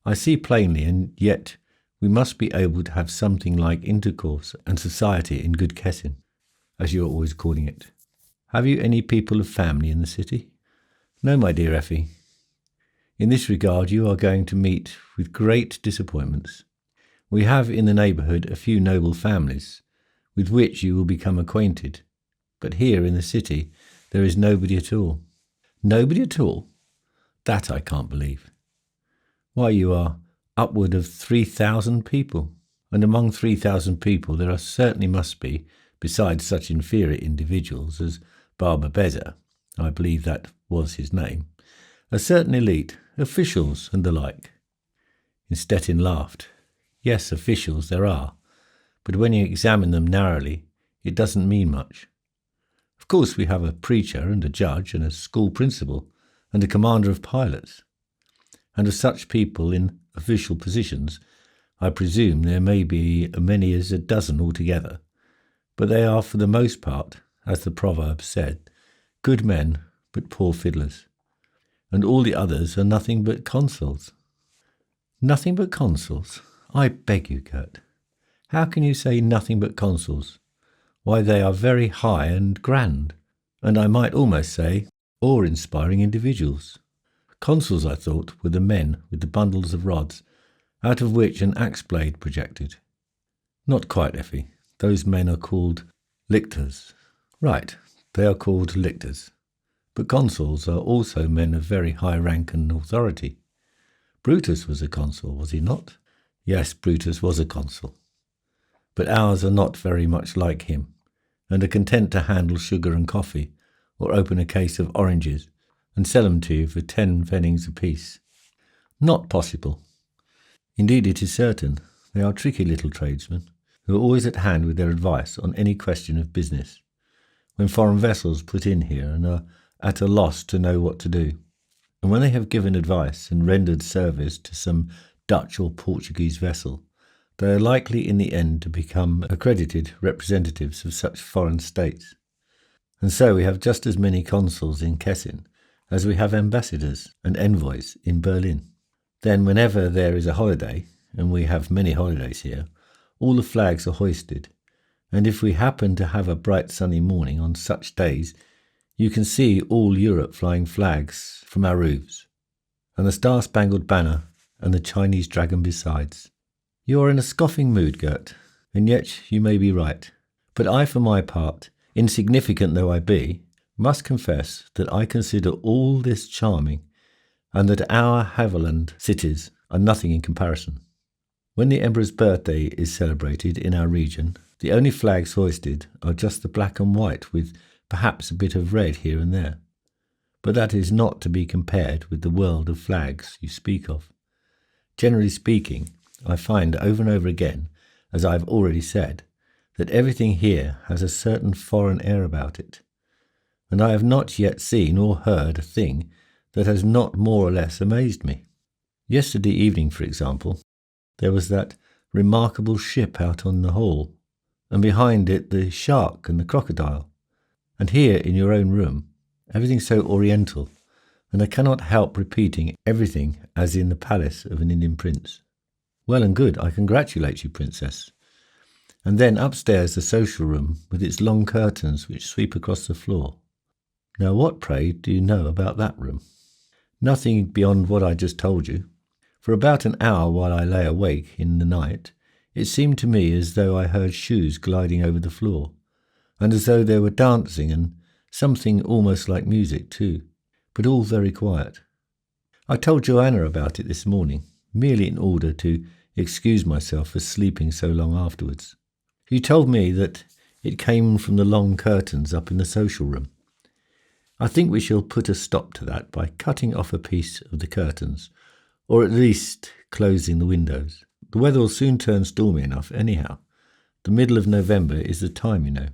I see plainly, and yet we must be able to have something like intercourse and society in Good Kessin, as you are always calling it. Have you any people of family in the city?" "No, my dear Effie. In this regard you are going to meet with great disappointments. We have in the neighbourhood a few noble families, with which you will become acquainted, but here in the city there is nobody at all." "Nobody at all? That I can't believe." "Why, you are upward of 3,000 people, and among 3,000 people there certainly must be, besides such inferior individuals as Barber Beza, I believe that was his name, a certain elite, officials and the like." Stettin laughed. "Yes, officials there are, but when you examine them narrowly, it doesn't mean much. Of course we have a preacher and a judge and a school principal and a commander of pilots, and of such people in official positions I presume there may be as many as a dozen altogether, but they are for the most part, as the proverb said, good men but poor fiddlers, and all the others are nothing but consuls." "Nothing but consuls? I beg you, Gert. How can you say nothing but consuls? Why, they are very high and grand, and I might almost say awe-inspiring individuals. Consuls, I thought, were the men with the bundles of rods, out of which an axe-blade projected." "Not quite, Effie. Those men are called lictors." "Right, they are called lictors. But consuls are also men of very high rank and authority. Brutus was a consul, was he not?" "Yes, Brutus was a consul. But ours are not very much like him, and are content to handle sugar and coffee, or open a case of oranges, and sell them to you for 10 pfennigs apiece." "Not possible." "Indeed, it is certain. They are tricky little tradesmen, who are always at hand with their advice on any question of business, when foreign vessels put in here and are at a loss to know what to do. And when they have given advice and rendered service to some Dutch or Portuguese vessel, They are likely in the end to become accredited representatives of such foreign states. And so we have just as many consuls in Kessin as we have ambassadors and envoys in Berlin. Then whenever there is a holiday, and we have many holidays here, all the flags are hoisted, and if we happen to have a bright sunny morning on such days, you can see all Europe flying flags from our roofs, and the Star-Spangled Banner and the Chinese dragon besides. You are in a scoffing mood, Gert, and yet you may be right. But I, for my part, insignificant though I be, must confess that I consider all this charming, and that our Havelland cities are nothing in comparison. When the Emperor's birthday is celebrated in our region, the only flags hoisted are just the black and white with perhaps a bit of red here and there. But that is not to be compared with the world of flags you speak of. Generally speaking, I find over and over again, as I have already said, that everything here has a certain foreign air about it, and I have not yet seen or heard a thing that has not more or less amazed me. Yesterday evening, for example, there was that remarkable ship out on the Hall, and behind it the shark and the crocodile, and here in your own room, everything so oriental, and I cannot help repeating everything as in the palace of an Indian prince. Well and good, I congratulate you, Princess. And then upstairs the social room with its long curtains which sweep across the floor. Now what, pray, do you know about that room? Nothing beyond what I just told you. For about an hour while I lay awake in the night, it seemed to me as though I heard shoes gliding over the floor, and as though there were dancing and something almost like music too, but all very quiet. I told Joanna about it this morning, merely in order to excuse myself for sleeping so long afterwards. She told me that it came from the long curtains up in the social room. I think we shall put a stop to that by cutting off a piece of the curtains, or at least closing the windows. The weather will soon turn stormy enough anyhow. The middle of November is the time, you know.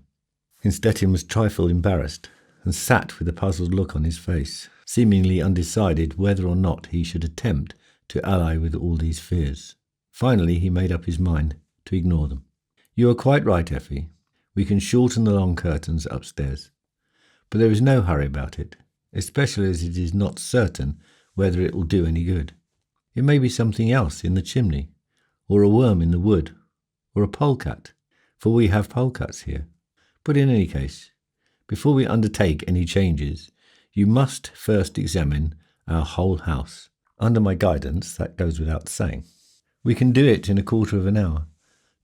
Innstetten was a trifle embarrassed, and sat with a puzzled look on his face, seemingly undecided whether or not he should attempt to ally with all these fears. Finally he made up his mind to ignore them. You are quite right, Effie. We can shorten the long curtains upstairs. But there is no hurry about it, especially as it is not certain whether it will do any good. It may be something else in the chimney, or a worm in the wood, or a polecat, for we have polecats here. But in any case, before we undertake any changes, you must first examine our whole house. Under my guidance, that goes without saying. We can do it in a quarter of an hour.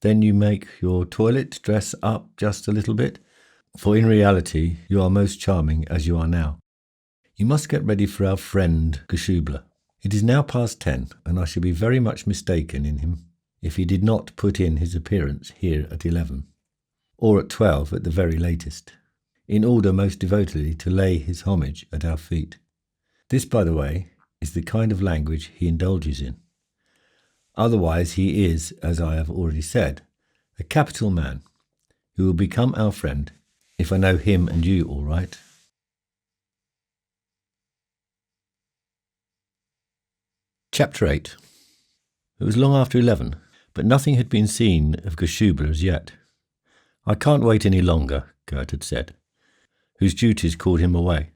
Then you make your toilet, dress up just a little bit, for in reality you are most charming as you are now. You must get ready for our friend Geschubler. It is now past 10, and I should be very much mistaken in him if he did not put in his appearance here at 11, or at 12 at the very latest, in order most devotedly to lay his homage at our feet. This, by the way, is the kind of language he indulges in. Otherwise he is, as I have already said, a capital man, who will become our friend, if I know him and you all right. Chapter 8. It was long after 11, but nothing had been seen of Geschubler as yet. I can't wait any longer, Gert had said, whose duties called him away.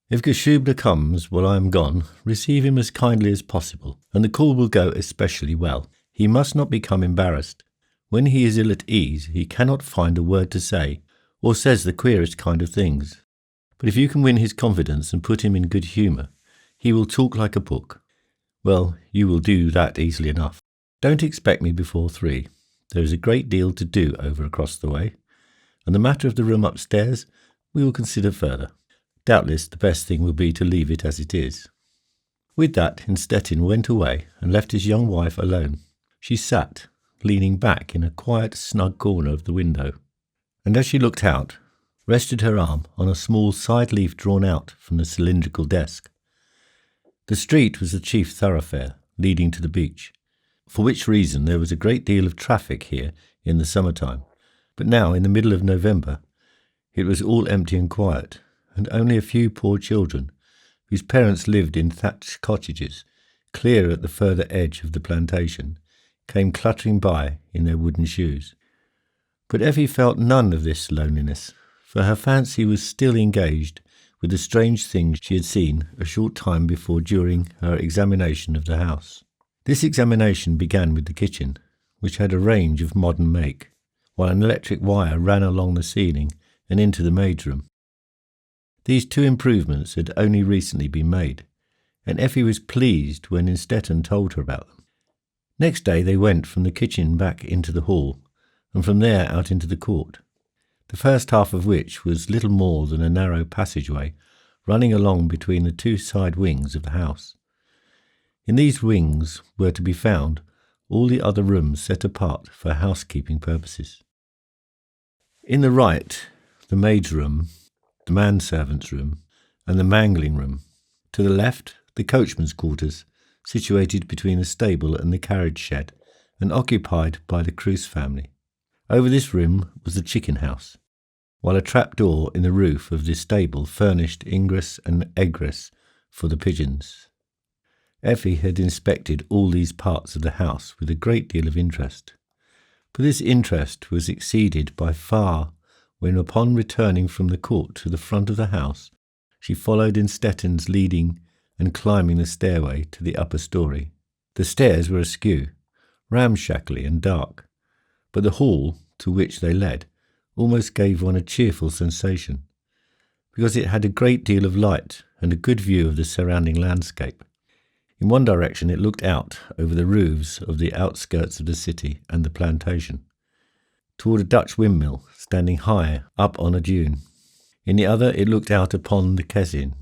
If Geschubler comes while I am gone, receive him as kindly as possible, and the call will go especially well. He must not become embarrassed. When he is ill at ease, he cannot find a word to say, or says the queerest kind of things. But if you can win his confidence and put him in good humour, he will talk like a book. Well, you will do that easily enough. Don't expect me before 3. There is a great deal to do over across the way, and the matter of the room upstairs we will consider further. Doubtless the best thing will be to leave it as it is. With that, Innstetten went away and left his young wife alone. She sat, leaning back in a quiet, snug corner of the window, and as she looked out, rested her arm on a small side leaf drawn out from the cylindrical desk. The street was the chief thoroughfare leading to the beach, for which reason there was a great deal of traffic here in the summer-time, but now, in the middle of November, it was all empty and quiet, and only a few poor children, whose parents lived in thatched cottages, clear at the further edge of the plantation, came cluttering by in their wooden shoes. But Effi felt none of this loneliness, for her fancy was still engaged with the strange things she had seen a short time before during her examination of the house. This examination began with the kitchen, which had a range of modern make, while an electric wire ran along the ceiling and into the maid's room. These two improvements had only recently been made, and Effi was pleased when Innstetten told her about them. Next day they went from the kitchen back into the hall, and from there out into the court, the first half of which was little more than a narrow passageway running along between the two side wings of the house. In these wings were to be found all the other rooms set apart for housekeeping purposes. In the right, the maid's room, the manservant's room, and the mangling room. To the left, the coachman's quarters, situated between the stable and the carriage shed, and occupied by the Cruz family. Over this room was the chicken house, while a trap-door in the roof of the stable furnished ingress and egress for the pigeons. Effi had inspected all these parts of the house with a great deal of interest, but this interest was exceeded by far when, upon returning from the court to the front of the house, she followed Innstetten's leading and climbing the stairway to the upper story. The stairs were askew, ramshackly and dark, but the hall to which they led almost gave one a cheerful sensation, because it had a great deal of light and a good view of the surrounding landscape. In one direction it looked out over the roofs of the outskirts of the city and the plantation, toward a Dutch windmill standing high up on a dune. In the other it looked out upon the Kezin,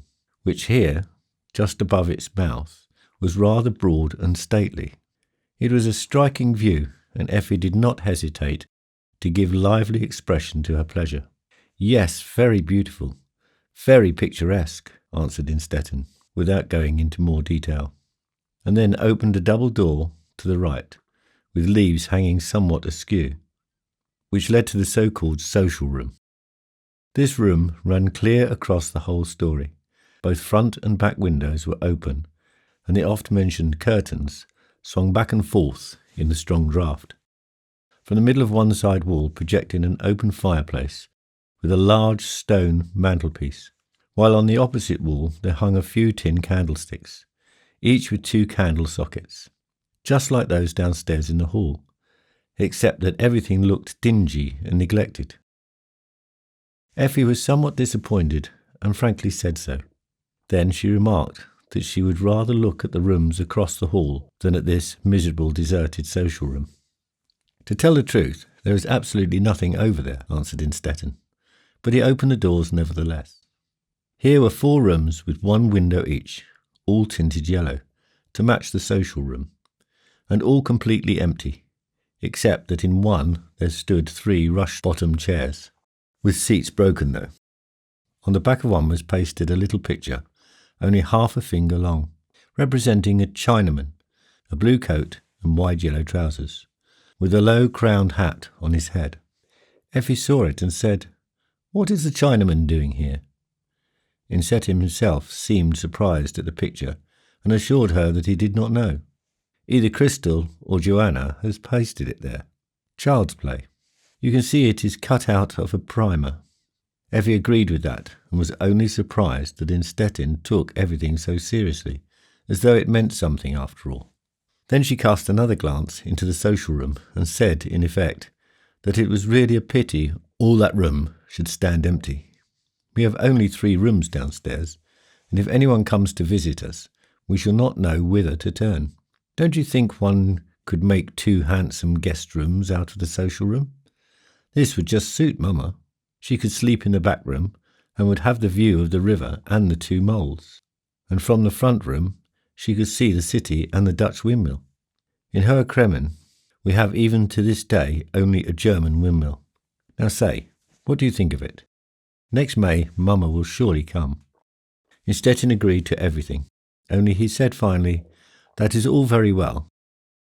which here, just above its mouth, was rather broad and stately. It was a striking view, and Effi did not hesitate to give lively expression to her pleasure. "Yes, very beautiful, very picturesque," answered Innstetten, without going into more detail, and then opened a double door to the right, with leaves hanging somewhat askew, which led to the so-called social room. This room ran clear across the whole story. Both front and back windows were open, and the oft-mentioned curtains swung back and forth in the strong draught. From the middle of one side wall projected an open fireplace with a large stone mantelpiece, while on the opposite wall there hung a few tin candlesticks, each with 2 candle sockets, just like those downstairs in the hall, except that everything looked dingy and neglected. Effi was somewhat disappointed, and frankly said so. Then she remarked that she would rather look at the rooms across the hall than at this miserable deserted social room. "To tell the truth, there is absolutely nothing over there," answered Innstetten, but he opened the doors nevertheless. Here were 4 rooms with 1 window each, all tinted yellow, to match the social room, and all completely empty, except that in one there stood 3 rush-bottomed chairs, with seats broken though. On the back of one was pasted a little picture, only half a finger long, representing a Chinaman, a blue coat and wide yellow trousers, with a low-crowned hat on his head. Effi saw it and said, "What is the Chinaman doing here?" Innstetten himself seemed surprised at the picture and assured her that he did not know. "Either Crystal or Joanna has pasted it there. Child's play. You can see it is cut out of a primer." Effi agreed with that and was only surprised that Innstetten took everything so seriously, as though it meant something after all. Then she cast another glance into the social room and said, in effect, that it was really a pity all that room should stand empty. "We have only 3 rooms downstairs, and if anyone comes to visit us, we shall not know whither to turn. Don't you think one could make 2 handsome guest rooms out of the social room? This would just suit Mamma. She could sleep in the back room and would have the view of the river and the 2 moles, and from the front room she could see the city and the Dutch windmill. In Hohe Kremen we have even to this day only a German windmill. Now say, what do you think of it? Next May Mamma will surely come." Innstetten agreed to everything, only he said finally, "That is all very well,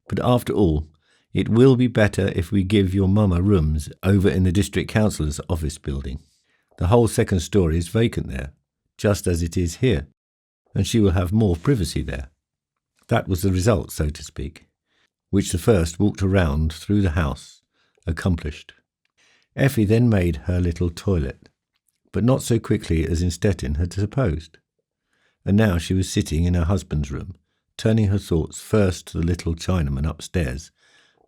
but after all, it will be better if we give your Mamma rooms over in the district councillor's office building. The whole second story is vacant there, just as it is here, and she will have more privacy there." That was the result, so to speak. which the first walked around through the house, accomplished. Effi then made her little toilet, but not so quickly as Innstetten had supposed. And now she was sitting in her husband's room, turning her thoughts first to the little Chinaman upstairs,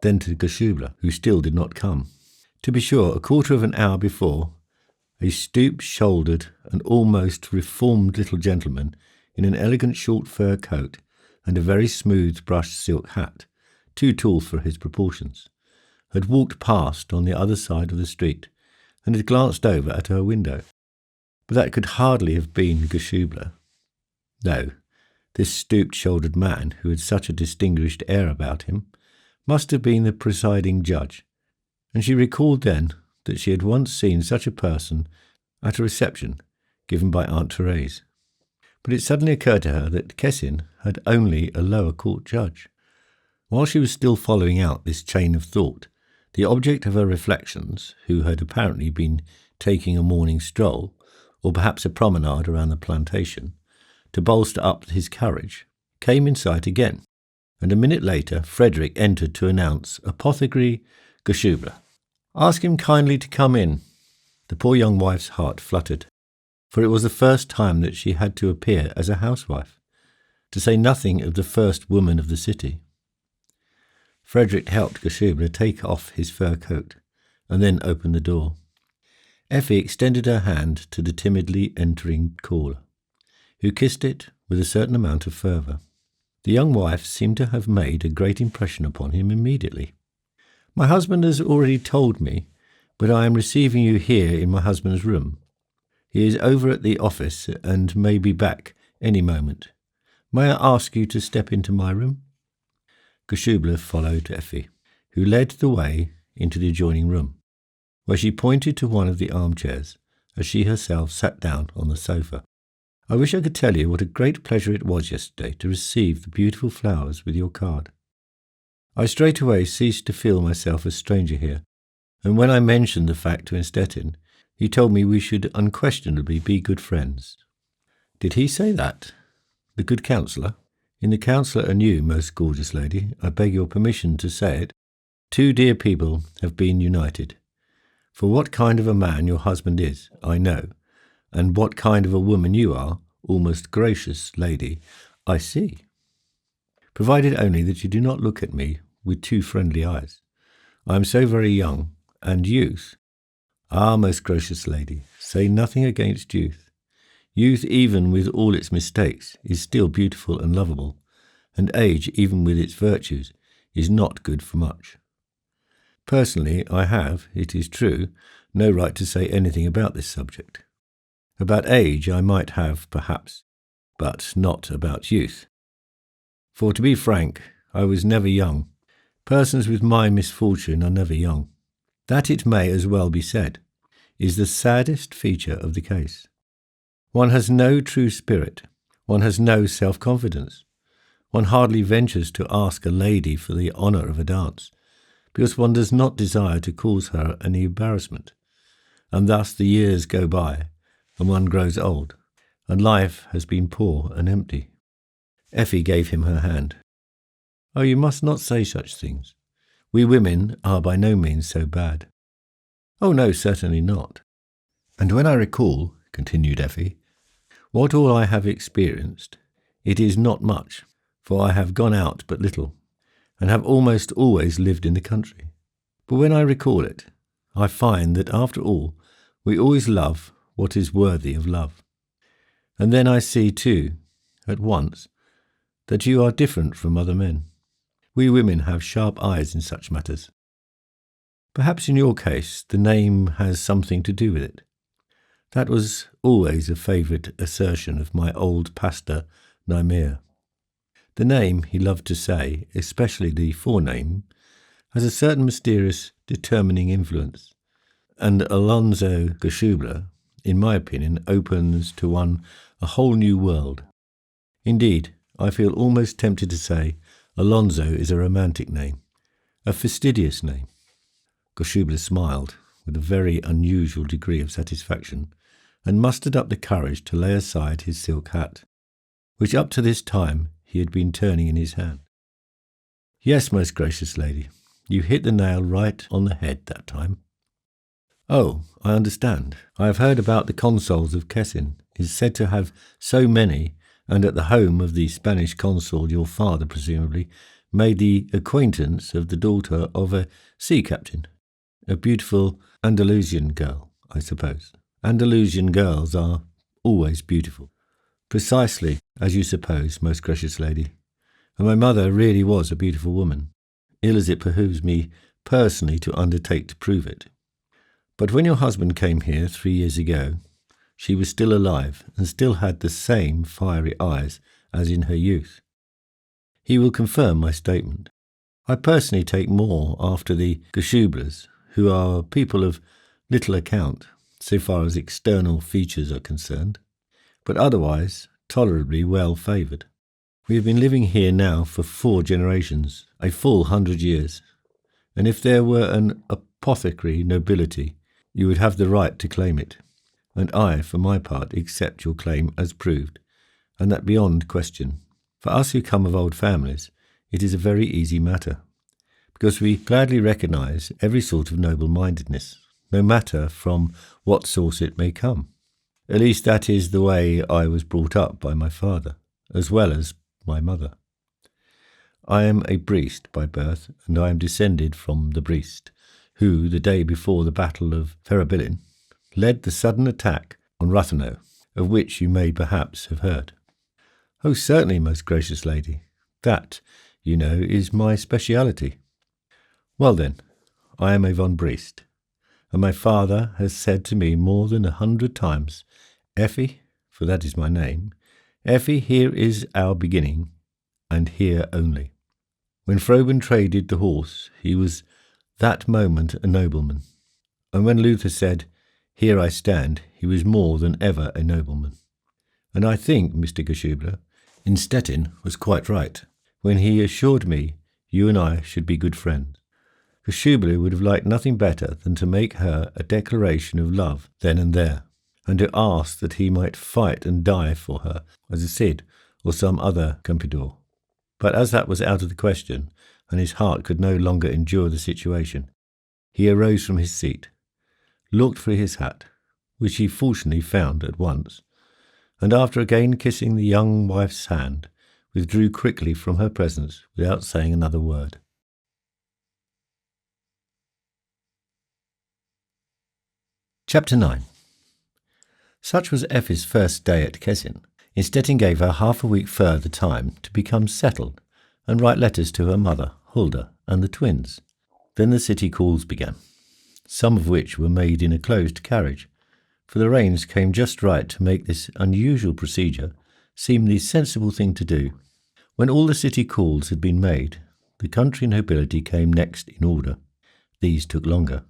then to Geschuble, who still did not come. To be sure, a quarter of an hour before, a stoop-shouldered and almost reformed little gentleman in an elegant short fur coat and a very smooth brushed silk hat, too tall for his proportions, had walked past on the other side of the street and had glanced over at her window. But that could hardly have been Geschuble. No, this stooped-shouldered man, who had such a distinguished air about him, must have been the presiding judge, and she recalled then that she had once seen such a person at a reception given by Aunt Therese. But it suddenly occurred to her that Kessin had only a lower court judge. While she was still following out this chain of thought, the object of her reflections, who had apparently been taking a morning stroll, or perhaps a promenade around the plantation, to bolster up his courage, came in sight again, and a minute later Frederick entered to announce Apothecary Geschuble. "Ask him kindly to come in." The poor young wife's heart fluttered, for it was the first time that she had to appear as a housewife, to say nothing of the first woman of the city. Frederick helped Geschuble take off his fur coat, and then opened the door. Effi extended her hand to the timidly entering caller, who kissed it with a certain amount of fervour. The young wife seemed to have made a great impression upon him immediately. "My husband has already told me, but I am receiving you here in my husband's room. He is over at the office and may be back any moment. May I ask you to step into my room?" Geschuble followed Effi, who led the way into the adjoining room, where she pointed to one of the armchairs as she herself sat down on the sofa. "I wish I could tell you what a great pleasure it was yesterday to receive the beautiful flowers with your card. I straightway ceased to feel myself a stranger here, and when I mentioned the fact to Innstetten, he told me we should unquestionably be good friends." "Did he say that? The good counsellor?" "In the counsellor and you, most gorgeous lady, I beg your permission to say it, two dear people have been united. For what kind of a man your husband is, I know, and what kind of a woman you are, almost gracious lady, I see. Provided only that you do not look at me with too friendly eyes. I am so very young, and youth— Ah, most gracious lady, say nothing against youth. Youth, even with all its mistakes, is still beautiful and lovable, and age, even with its virtues, is not good for much. Personally, I have, it is true, no right to say anything about this subject. About age I might have, perhaps, but not about youth. For to be frank, I was never young. Persons with my misfortune are never young. That, it may as well be said, is the saddest feature of the case. One has no true spirit. One has no self-confidence. One hardly ventures to ask a lady for the honour of a dance, because one does not desire to cause her any embarrassment. And thus the years go by, and one grows old, and life has been poor and empty. Effi gave him her hand. "Oh, you must not say such things. We women are by no means so bad." "Oh, no, certainly not. And when I recall," continued Effi, "what all I have experienced, it is not much, for I have gone out but little, and have almost always lived in the country. But when I recall it, I find that after all we always love what is worthy of love. And then I see too, at once, that you are different from other men. We women have sharp eyes in such matters. Perhaps in your case the name has something to do with it. That was always a favourite assertion of my old pastor Niemeyer. The name, he loved to say, especially the forename, has a certain mysterious determining influence, and Alonso Geschuble, in my opinion, opens to one a whole new world. Indeed, I feel almost tempted to say Alonso is a romantic name, a fastidious name." Geschuble smiled with a very unusual degree of satisfaction, and mustered up the courage to lay aside his silk hat, which up to this time he had been turning in his hand. Yes, most gracious lady, you hit the nail right on the head that time. Oh, I understand. I have heard about the consuls of Kessin. It is said to have so many, and at the home of the Spanish consul, your father presumably made the acquaintance of the daughter of a sea captain, a beautiful Andalusian girl, I suppose. Andalusian girls are always beautiful. Precisely as you suppose, most gracious lady. And my mother really was a beautiful woman, ill as it behooves me personally to undertake to prove it. But when your husband came here 3 years ago, she was still alive and still had the same fiery eyes as in her youth. He will confirm my statement. I personally take more after the Geschublers, who are people of little account so far as external features are concerned, but otherwise tolerably well favoured. We have been living here now for 4 generations, a full 100 years, and if there were an apothecary nobility, you would have the right to claim it, and I, for my part, accept your claim as proved, and that beyond question. For us who come of old families, it is a very easy matter, because we gladly recognise every sort of noble-mindedness, no matter from what source it may come. At least that is the way I was brought up by my father, as well as my mother. I am a Briest by birth, and I am descended from the Briest, who, the day before the Battle of Ferrobilin, led the sudden attack on Rathenow, of which you may perhaps have heard. Oh, certainly, most gracious lady. That, you know, is my speciality. Well then, I am a von Briest, and my father has said to me more than 100 times, Effi, for that is my name, Effi, here is our beginning, and here only. When Froben traded the horse, he was that moment a nobleman, and when Luther said, Here I stand, he was more than ever a nobleman. And I think, Mr. Geschubler, Innstetten was quite right when he assured me you and I should be good friends. Geschubler would have liked nothing better than to make her a declaration of love then and there, and to ask that he might fight and die for her as a Cid or some other Campeador. But as that was out of the question, and his heart could no longer endure the situation, he arose from his seat, looked for his hat, which he fortunately found at once, and after again kissing the young wife's hand, withdrew quickly from her presence without saying another word. Chapter 9. Such was Effi's first day at Kessin. Innstetten gave her half a week further time to become settled and write letters to her mother, Hulda, and the twins. Then the city calls began, some of which were made in a closed carriage, for the rains came just right to make this unusual procedure seem the sensible thing to do. When all the city calls had been made, the country nobility came next in order. These took longer.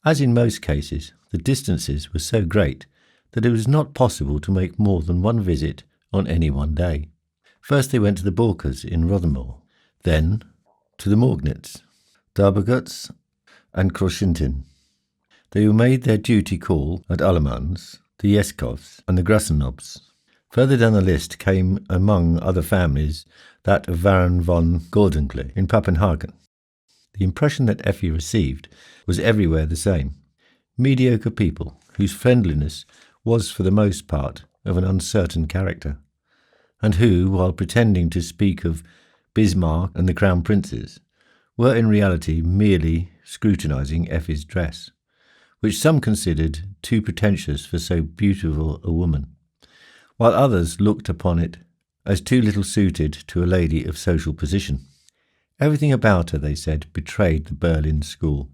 As in most cases, the distances were so great that it was not possible to make more than one visit on any one day. First they went to the Borkers in Rothermore, then to the Morgnitz, Darberguts, and Kroschentin. They made their duty call at Allemans, the Yeskovs, and the Grassenobs. Further down the list came, among other families, that of Baron von Gordenklee in Papenhagen. The impression that Effi received was everywhere the same. Mediocre people, whose friendliness was for the most part of an uncertain character, and who, while pretending to speak of Bismarck and the Crown Princes, were in reality merely scrutinizing Effi's dress, which some considered too pretentious for so beautiful a woman, while others looked upon it as too little suited to a lady of social position. Everything about her, they said, betrayed the Berlin school.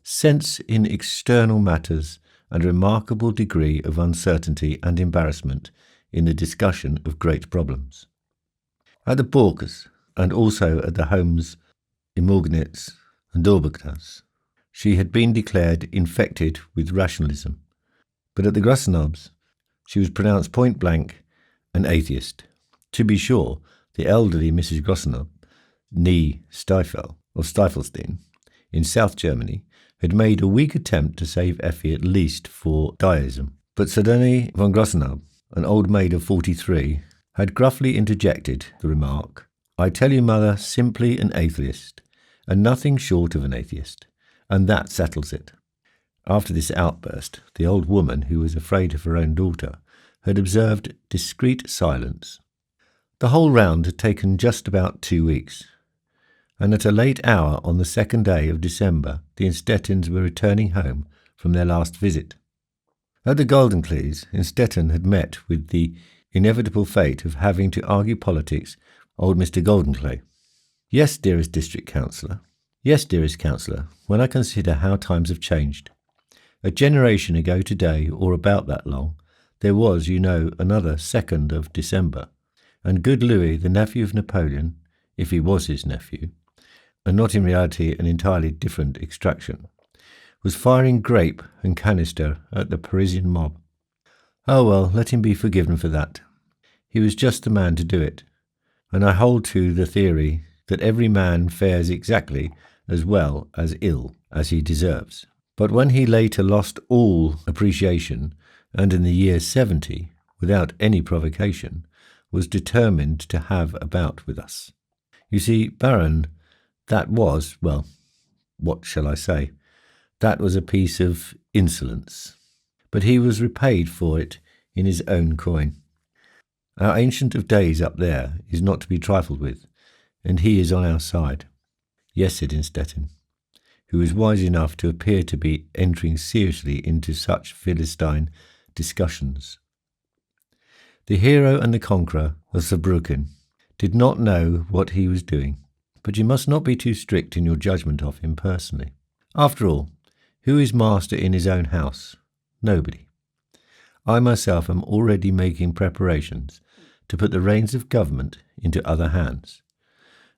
Sense in external matters and a remarkable degree of uncertainty and embarrassment in the discussion of great problems. At the Borkers, and also at the homes in Morgnitz and Dorbergtas, she had been declared infected with rationalism, but at the Grassenobs she was pronounced point-blank an atheist. To be sure, the elderly Mrs. Grossenob, née Stiefel, of Stiefelstein, in South Germany, had made a weak attempt to save Effi at least for deism, but Sidonie von Grossenob, an old maid of 43, had gruffly interjected the remark, I tell you, mother, simply an atheist, and nothing short of an atheist, and that settles it." After this outburst, the old woman, who was afraid of her own daughter, had observed discreet silence. The whole round had taken just about 2 weeks, and at a late hour on the 2nd day of December, the Instettins were returning home from their last visit. At the Goldencleys, Innstetten had met with the inevitable fate of having to argue politics with old Mr. Goldenclay. "Yes, dearest district councillor. Yes, dearest councillor, when I consider how times have changed. A generation ago today, or about that long, there was, you know, another 2nd of December, and good Louis, the nephew of Napoleon, if he was his nephew, and not in reality an entirely different extraction, was firing grape and canister at the Parisian mob. Oh well, let him be forgiven for that. He was just the man to do it, and I hold to the theory that every man fares exactly as well as ill as he deserves. But when he later lost all appreciation, and in the year 70, without any provocation, was determined to have a bout with us. You see, Baron, that was, well, what shall I say? That was a piece of insolence. But he was repaid for it in his own coin. Our Ancient of Days up there is not to be trifled with, and he is on our side." "Yes," said Innstetten, who was wise enough to appear to be entering seriously into such Philistine discussions. The hero and the conqueror of Saarbrücken did not know what he was doing, but you must not be too strict in your judgment of him personally. After all, who is master in his own house? Nobody. I myself am already making preparations to put the reins of government into other hands.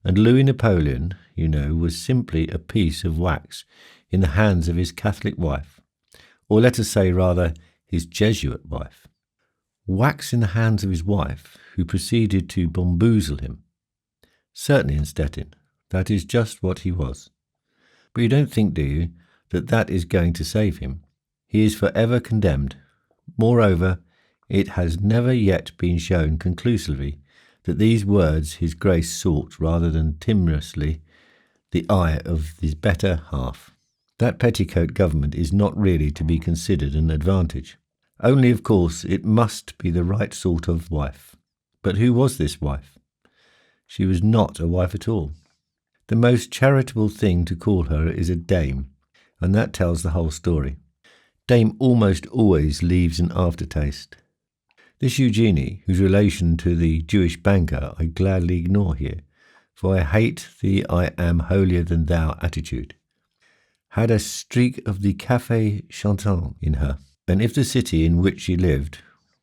And Louis Napoleon, you know, was simply a piece of wax in the hands of his Catholic wife, or let us say rather his Jesuit wife. Wax in the hands of his wife, who proceeded to bamboozle him. Certainly, Innstetten, that is just what he was. But you don't think, do you, that that is going to save him? He is forever condemned. Moreover, it has never yet been shown conclusively that these words his Grace sought rather than timorously the eye of his better half. That petticoat government is not really to be considered an advantage. Only, of course, it must be the right sort of wife. But who was this wife? She was not a wife at all. The most charitable thing to call her is a dame, and that tells the whole story. Dame almost always leaves an aftertaste. This Eugenie, whose relation to the Jewish banker I gladly ignore here, for I hate the I am holier than thou attitude, had a streak of the café chantant in her, and if the city in which she lived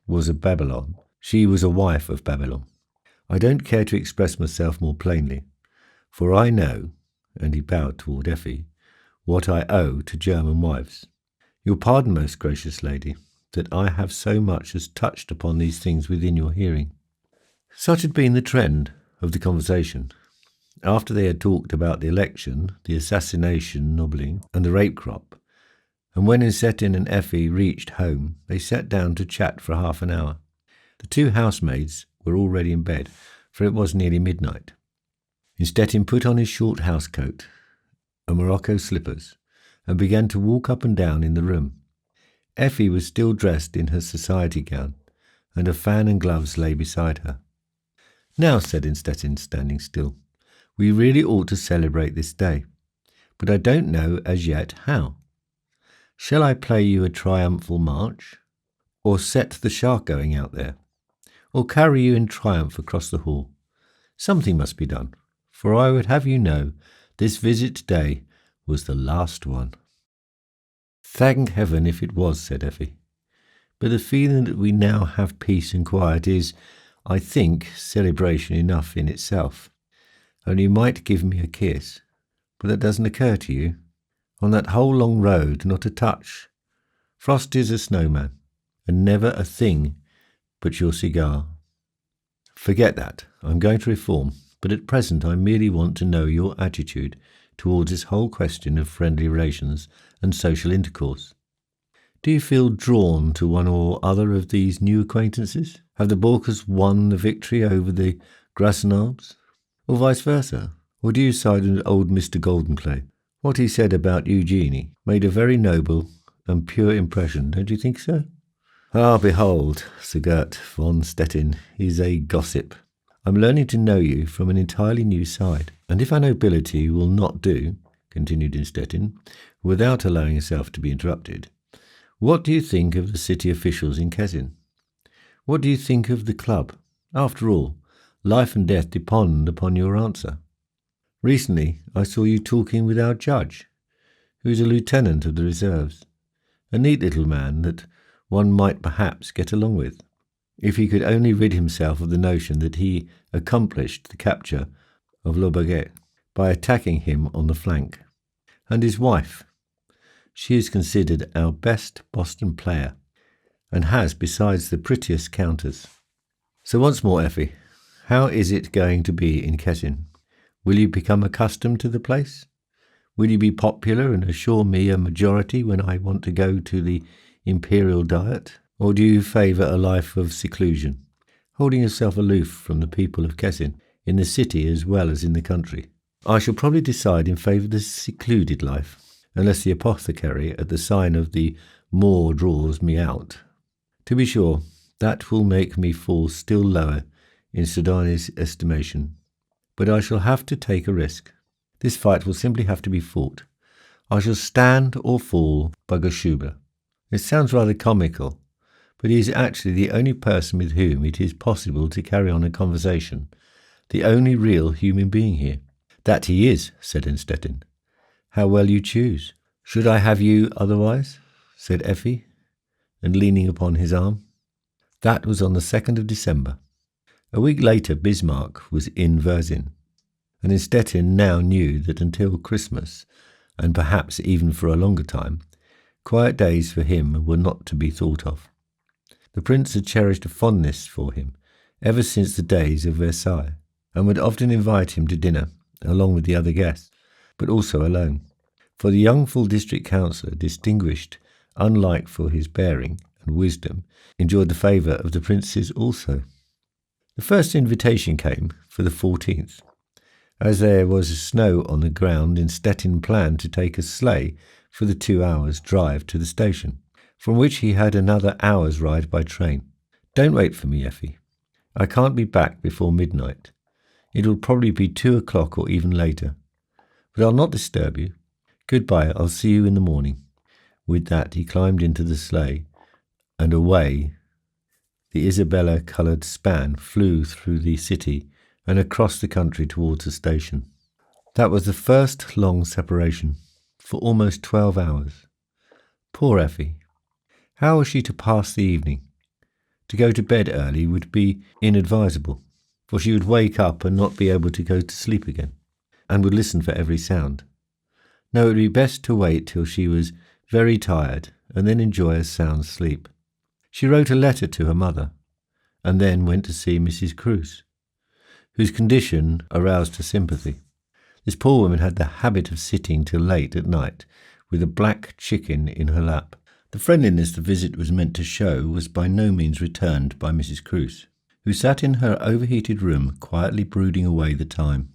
was a Babylon, she was a wife of Babylon. I don't care to express myself more plainly, for I know, and he bowed toward Effi, what I owe to German wives. Your pardon, most gracious lady, that I have so much as touched upon these things within your hearing." Such had been the trend of the conversation. After they had talked about the election, the assassination nobbling, and the rape crop, and when Innstetten and Effi reached home, they sat down to chat for half an hour. The two housemaids were already in bed, for it was nearly midnight. Innstetten put on his short housecoat and morocco slippers, and began to walk up and down in the room. Effi was still dressed in her society gown, and a fan and gloves lay beside her. "Now," said Innstetten, standing still, "we really ought to celebrate this day, but I don't know as yet how. Shall I play you a triumphal march, or set the shark going out there, or carry you in triumph across the hall? Something must be done, for I would have you know this visit day was the last one." "Thank heaven if it was," said Effi. "But the feeling that we now have peace and quiet is, I think, celebration enough in itself. Only you might give me a kiss. But that doesn't occur to you. On that whole long road, not a touch. Frost is a snowman, and never a thing but your cigar. Forget that. I'm going to reform, but at present I merely want to know your attitude towards this whole question of friendly relations and social intercourse. Do you feel drawn to one or other of these new acquaintances? Have the Borkers won the victory over the Grasnards? or vice versa? Or do you side with old Mr. Goldenclay? What he said about Eugenie made a very noble and pure impression, don't you think so? Ah, behold, Sir Gert von Stettin is a gossip. I'm learning to know you from an entirely new side, and if our nobility will not do, continued Innstetten, without allowing himself to be interrupted, what do you think of the city officials in Kessin? What do you think of the club? After all, life and death depend upon your answer. Recently, I saw you talking with our judge, who is a lieutenant of the reserves, a neat little man that one might perhaps get along with, if he could only rid himself of the notion that he accomplished the capture of Le Baguette by attacking him on the flank. And his wife, she is considered our best Boston player, and has besides the prettiest counters. So once more, Effie, how is it going to be in Kessin? Will you become accustomed to the place? Will you be popular and assure me a majority when I want to go to the imperial diet? Or do you favour a life of seclusion, holding yourself aloof from the people of Kessin, in the city as well as in the country? I shall probably decide in favour of the secluded life, unless the apothecary at the sign of the Moor draws me out. To be sure, that will make me fall still lower in Sudane's estimation. But I shall have to take a risk. This fight will simply have to be fought. I shall stand or fall by Geshuber. It sounds rather comical, but he is actually the only person with whom it is possible to carry on a conversation, the only real human being here. That he is, said Innstetten. How well you choose. Should I have you otherwise? Said Effi, and leaning upon his arm. That was on the 2nd of December. A week later Bismarck was in Versin, and Innstetten now knew that until Christmas, and perhaps even for a longer time, quiet days for him were not to be thought of. The prince had cherished a fondness for him ever since the days of Versailles, and would often invite him to dinner, along with the other guests, but also alone. For the young full district councillor, distinguished unlike for his bearing and wisdom, enjoyed the favour of the princes also. The first invitation came for the 14th. As there was snow on the ground, Innstetten planned to take a sleigh for the 2 hours' drive to the station, from which he had another hour's ride by train. Don't wait for me, Effie. I can't be back before midnight. It will probably be 2 o'clock or even later. But I'll not disturb you. Goodbye, I'll see you in the morning. With that he climbed into the sleigh, and away the Isabella-coloured span flew through the city and across the country towards the station. That was the first long separation, for almost 12 hours. Poor Effie. How was she to pass the evening? To go to bed early would be inadvisable, for she would wake up and not be able to go to sleep again, and would listen for every sound. No, it would be best to wait till she was very tired, and then enjoy a sound sleep. She wrote a letter to her mother, and then went to see Mrs. Cruse, whose condition aroused her sympathy. This poor woman had the habit of sitting till late at night, with a black chicken in her lap. The friendliness the visit was meant to show was by no means returned by Mrs. Cruse, who sat in her overheated room quietly brooding away the time.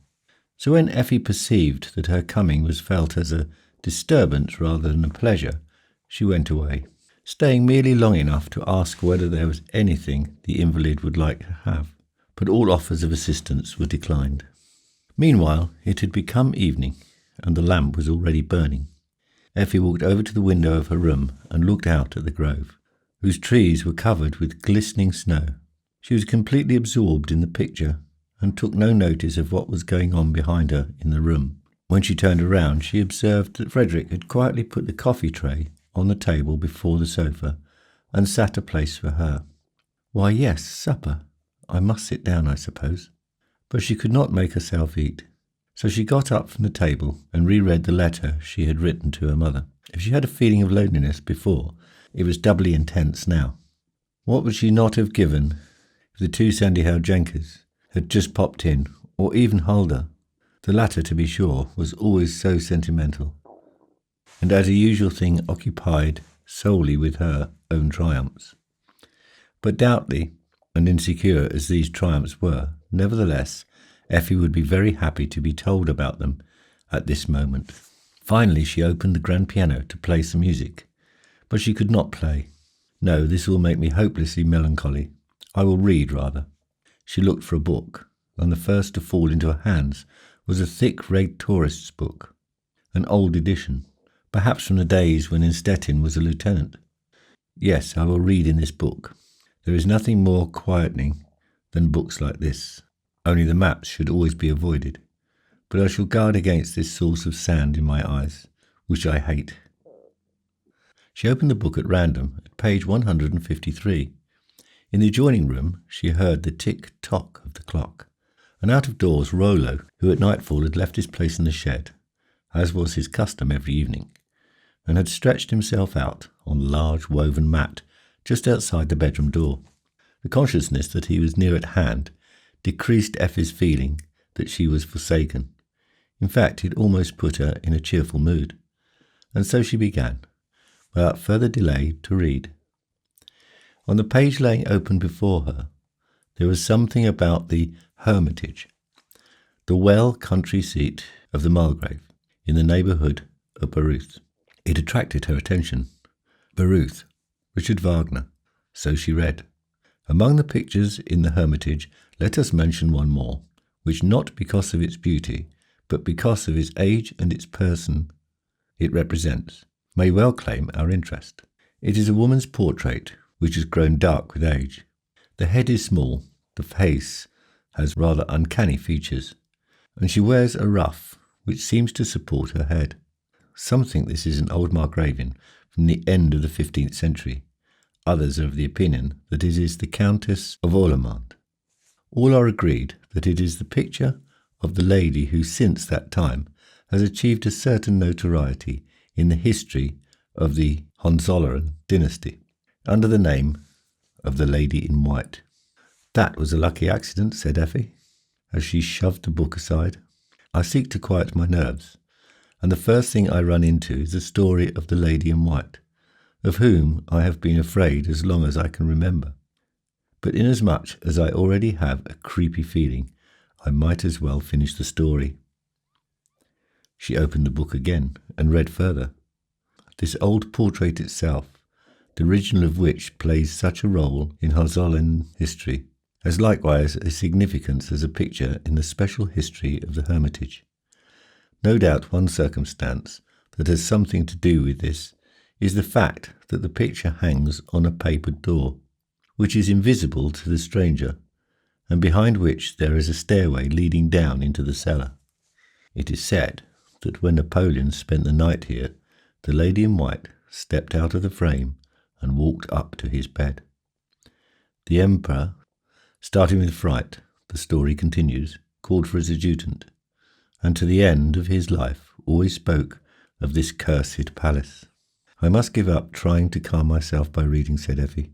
So when Effie perceived that her coming was felt as a disturbance rather than a pleasure, she went away, staying merely long enough to ask whether there was anything the invalid would like to have, but all offers of assistance were declined. Meanwhile, it had become evening, and the lamp was already burning. Effie walked over to the window of her room and looked out at the grove, whose trees were covered with glistening snow. She was completely absorbed in the picture, and took no notice of what was going on behind her in the room. When she turned around, she observed that Frederick had quietly put the coffee tray on the table before the sofa, and sat a place for her. Why, yes, supper. I must sit down, I suppose. But she could not make herself eat. So she got up from the table and reread the letter she had written to her mother. If she had a feeling of loneliness before, it was doubly intense now. What would she not have given if the two Sandy-Hale Jenkers had just popped in, or even Huldah? The latter, to be sure, was always so sentimental, and as a usual thing occupied solely with her own triumphs. But doubtly, and insecure as these triumphs were, nevertheless, Effie would be very happy to be told about them at this moment. Finally, she opened the grand piano to play some music, but she could not play. No, this will make me hopelessly melancholy. I will read, rather. She looked for a book, and the first to fall into her hands was a thick red tourist's book, an old edition, perhaps from the days when Stettin was a lieutenant. Yes, I will read in this book. There is nothing more quietening than books like this, only the maps should always be avoided. But I shall guard against this source of sand in my eyes, which I hate. She opened the book at random at page 153. In the adjoining room she heard the tick-tock of the clock, and out of doors Rollo, who at nightfall had left his place in the shed, as was his custom every evening, and had stretched himself out on the large woven mat just outside the bedroom door. The consciousness that he was near at hand decreased Effie's feeling that she was forsaken. In fact, it almost put her in a cheerful mood, and so she began, without further delay, to read. On the page laying open before her, there was something about the Hermitage, the well country seat of the Margrave, in the neighbourhood of Briest. It attracted her attention. Briest, Richard Wagner. So she read. Among the pictures in the Hermitage, let us mention one more, which not because of its beauty, but because of its age and its person it represents, may well claim our interest. It is a woman's portrait which has grown dark with age. The head is small, the face has rather uncanny features, and she wears a ruff which seems to support her head. Some think this is an old Margravian from the end of the 15th century. Others are of the opinion that it is the Countess of Orlemont. All are agreed that it is the picture of the lady who since that time has achieved a certain notoriety in the history of the Hohenzollern dynasty, under the name of the Lady in White. That was a lucky accident, said Effie, as she shoved the book aside. I seek to quiet my nerves, and the first thing I run into is the story of the Lady in White, of whom I have been afraid as long as I can remember. But inasmuch as I already have a creepy feeling, I might as well finish the story. She opened the book again and read further. This old portrait itself, the original of which plays such a role in Hohenzollern history, has likewise a significance as a picture in the special history of the Hermitage. No doubt one circumstance that has something to do with this is the fact that the picture hangs on a papered door, which is invisible to the stranger, and behind which there is a stairway leading down into the cellar. It is said that when Napoleon spent the night here, the Lady in White stepped out of the frame and walked up to his bed. The Emperor, starting with fright, the story continues, called for his adjutant, and to the end of his life always spoke of this cursed palace. I must give up trying to calm myself by reading, said Effie.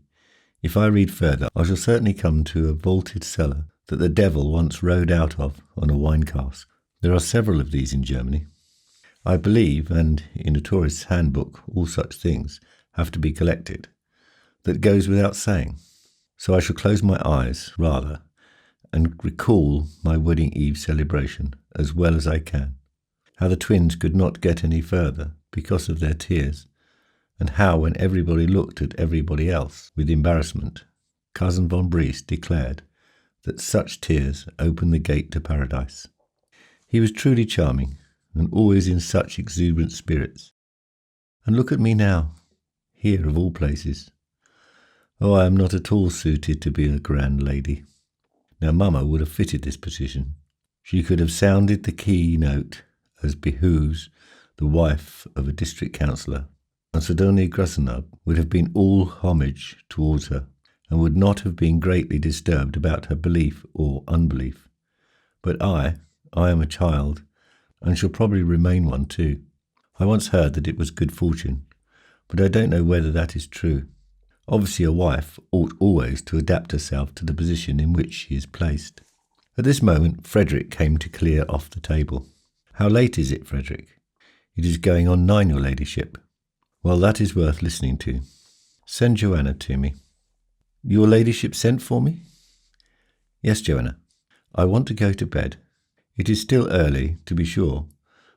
If I read further, I shall certainly come to a vaulted cellar that the devil once rode out of on a wine cask. There are several of these in Germany. I believe, and in a tourist's handbook all such things have to be collected. That goes without saying. So I shall close my eyes, rather, and recall my wedding eve celebration as well as I can. How the twins could not get any further because of their tears, and how when everybody looked at everybody else with embarrassment, Cousin von Briest declared that such tears opened the gate to paradise. He was truly charming, and always in such exuberant spirits. And look at me now, here of all places. Oh, I am not at all suited to be a grand lady. Now Mamma would have fitted this position. She could have sounded the key note as behooves the wife of a district councillor, and Sidonia Grassenab would have been all homage towards her, and would not have been greatly disturbed about her belief or unbelief. But I am a child, and shall probably remain one too. I once heard that it was good fortune, but I don't know whether that is true. Obviously a wife ought always to adapt herself to the position in which she is placed. At this moment Frederick came to clear off the table. How late is it, Frederick? It is going on 9, your ladyship. Well, that is worth listening to. Send Joanna to me. Your ladyship sent for me? Yes, Joanna. I want to go to bed. It is still early, to be sure,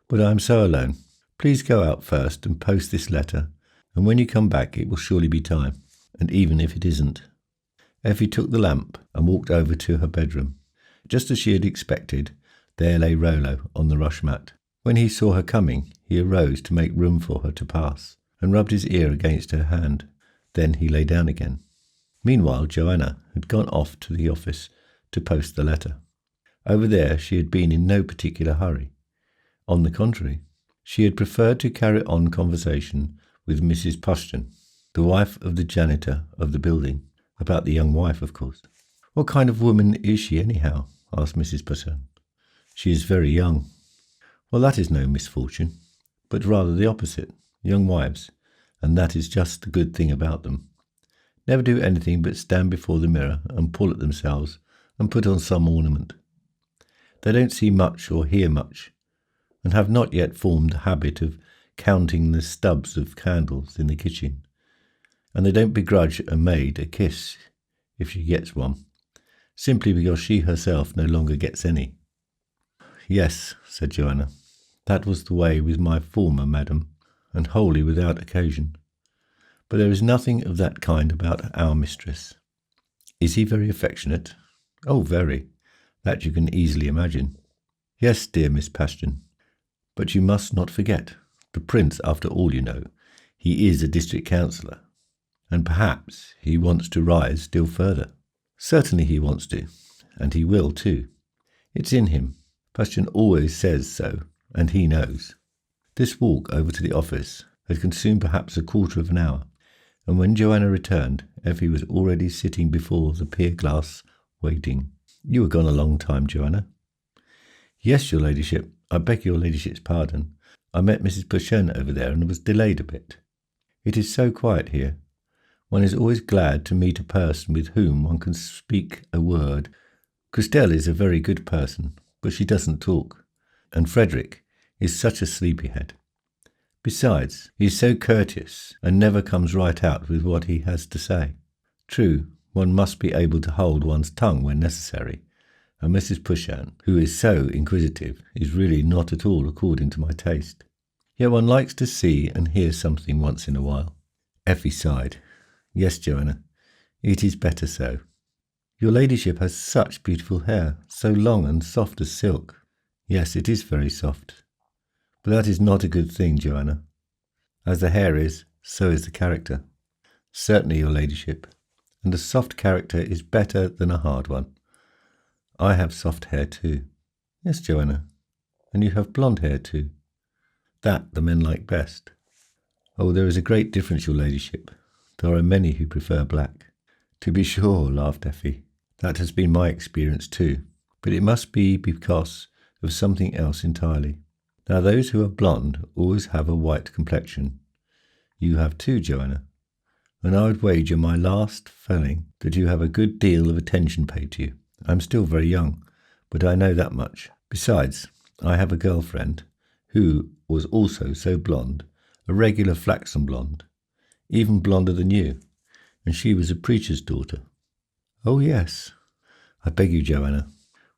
but I am so alone. Please go out first and post this letter, and when you come back it will surely be time, and even if it isn't. Effie took the lamp and walked over to her bedroom. Just as she had expected, there lay Rollo on the rush mat. When he saw her coming, he arose to make room for her to pass, and rubbed his ear against her hand. Then he lay down again. Meanwhile, Joanna had gone off to the office to post the letter. Over there she had been in no particular hurry. On the contrary, she had preferred to carry on conversation with Mrs. Pushton, the wife of the janitor of the building, about the young wife, of course. "What kind of woman is she, anyhow?" asked Mrs. Pushton. "She is very young." "Well, that is no misfortune, but rather the opposite. Young wives, and that is just the good thing about them, never do anything but stand before the mirror and pull at themselves and put on some ornament. They don't see much or hear much, and have not yet formed the habit of counting the stubs of candles in the kitchen, and they don't begrudge a maid a kiss if she gets one, simply because she herself no longer gets any." "Yes," said Joanna, "that was the way with my former madam, and wholly without occasion. But there is nothing of that kind about our mistress." "Is he very affectionate?" "Oh, very. That you can easily imagine." "Yes, dear Miss Pushton. But you must not forget, the prince, after all, you know, he is a district councillor, and perhaps he wants to rise still further." "Certainly he wants to, and he will too. It's in him. Pushton always says so, and he knows." This walk over to the office had consumed perhaps a quarter of an hour, and when Joanna returned, Effie was already sitting before the pier glass, waiting. "You were gone a long time, Joanna." "Yes, your ladyship. I beg your ladyship's pardon. I met Mrs. Pushton over there and was delayed a bit. It is so quiet here. One is always glad to meet a person with whom one can speak a word. Christelle is a very good person, but she doesn't talk, and Frederick is such a sleepyhead. Besides, he is so courteous and never comes right out with what he has to say. True, one must be able to hold one's tongue when necessary, and Mrs. Pushton, who is so inquisitive, is really not at all according to my taste. Yet one likes to see and hear something once in a while." Effie sighed. "Yes, Joanna, it is better so. Your ladyship has such beautiful hair, so long and soft as silk." "Yes, it is very soft. But that is not a good thing, Joanna. As the hair is, so is the character." "Certainly, your ladyship, and a soft character is better than a hard one. I have soft hair too." "Yes, Joanna, and you have blonde hair too. That the men like best." "Oh, there is a great difference, your ladyship. There are many who prefer black." "To be sure," laughed Effie. "That has been my experience too, but it must be because of something else entirely. Now those who are blonde always have a white complexion. You have too, Joanna, and I would wager my last felling that you have a good deal of attention paid to you. I am still very young, but I know that much. Besides, I have a girlfriend who was also so blonde, a regular flaxen blonde, even blonder than you, and she was a preacher's daughter." "Oh, yes." "I beg you, Joanna,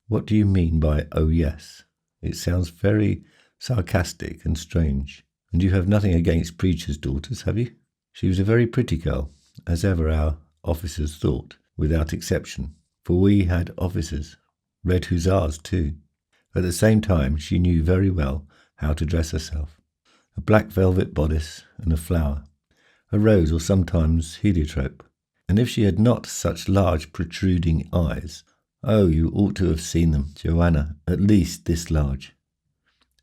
what do you mean by 'oh, yes'? It sounds very sarcastic and strange. And you have nothing against preachers' daughters, have you?" "She was a very pretty girl, as ever our officers thought, without exception, for we had officers, Red Hussars too. At the same time, she knew very well how to dress herself. A black velvet bodice and a flower, a rose or sometimes heliotrope. And if she had not such large protruding eyes, oh, you ought to have seen them, Joanna, at least this large."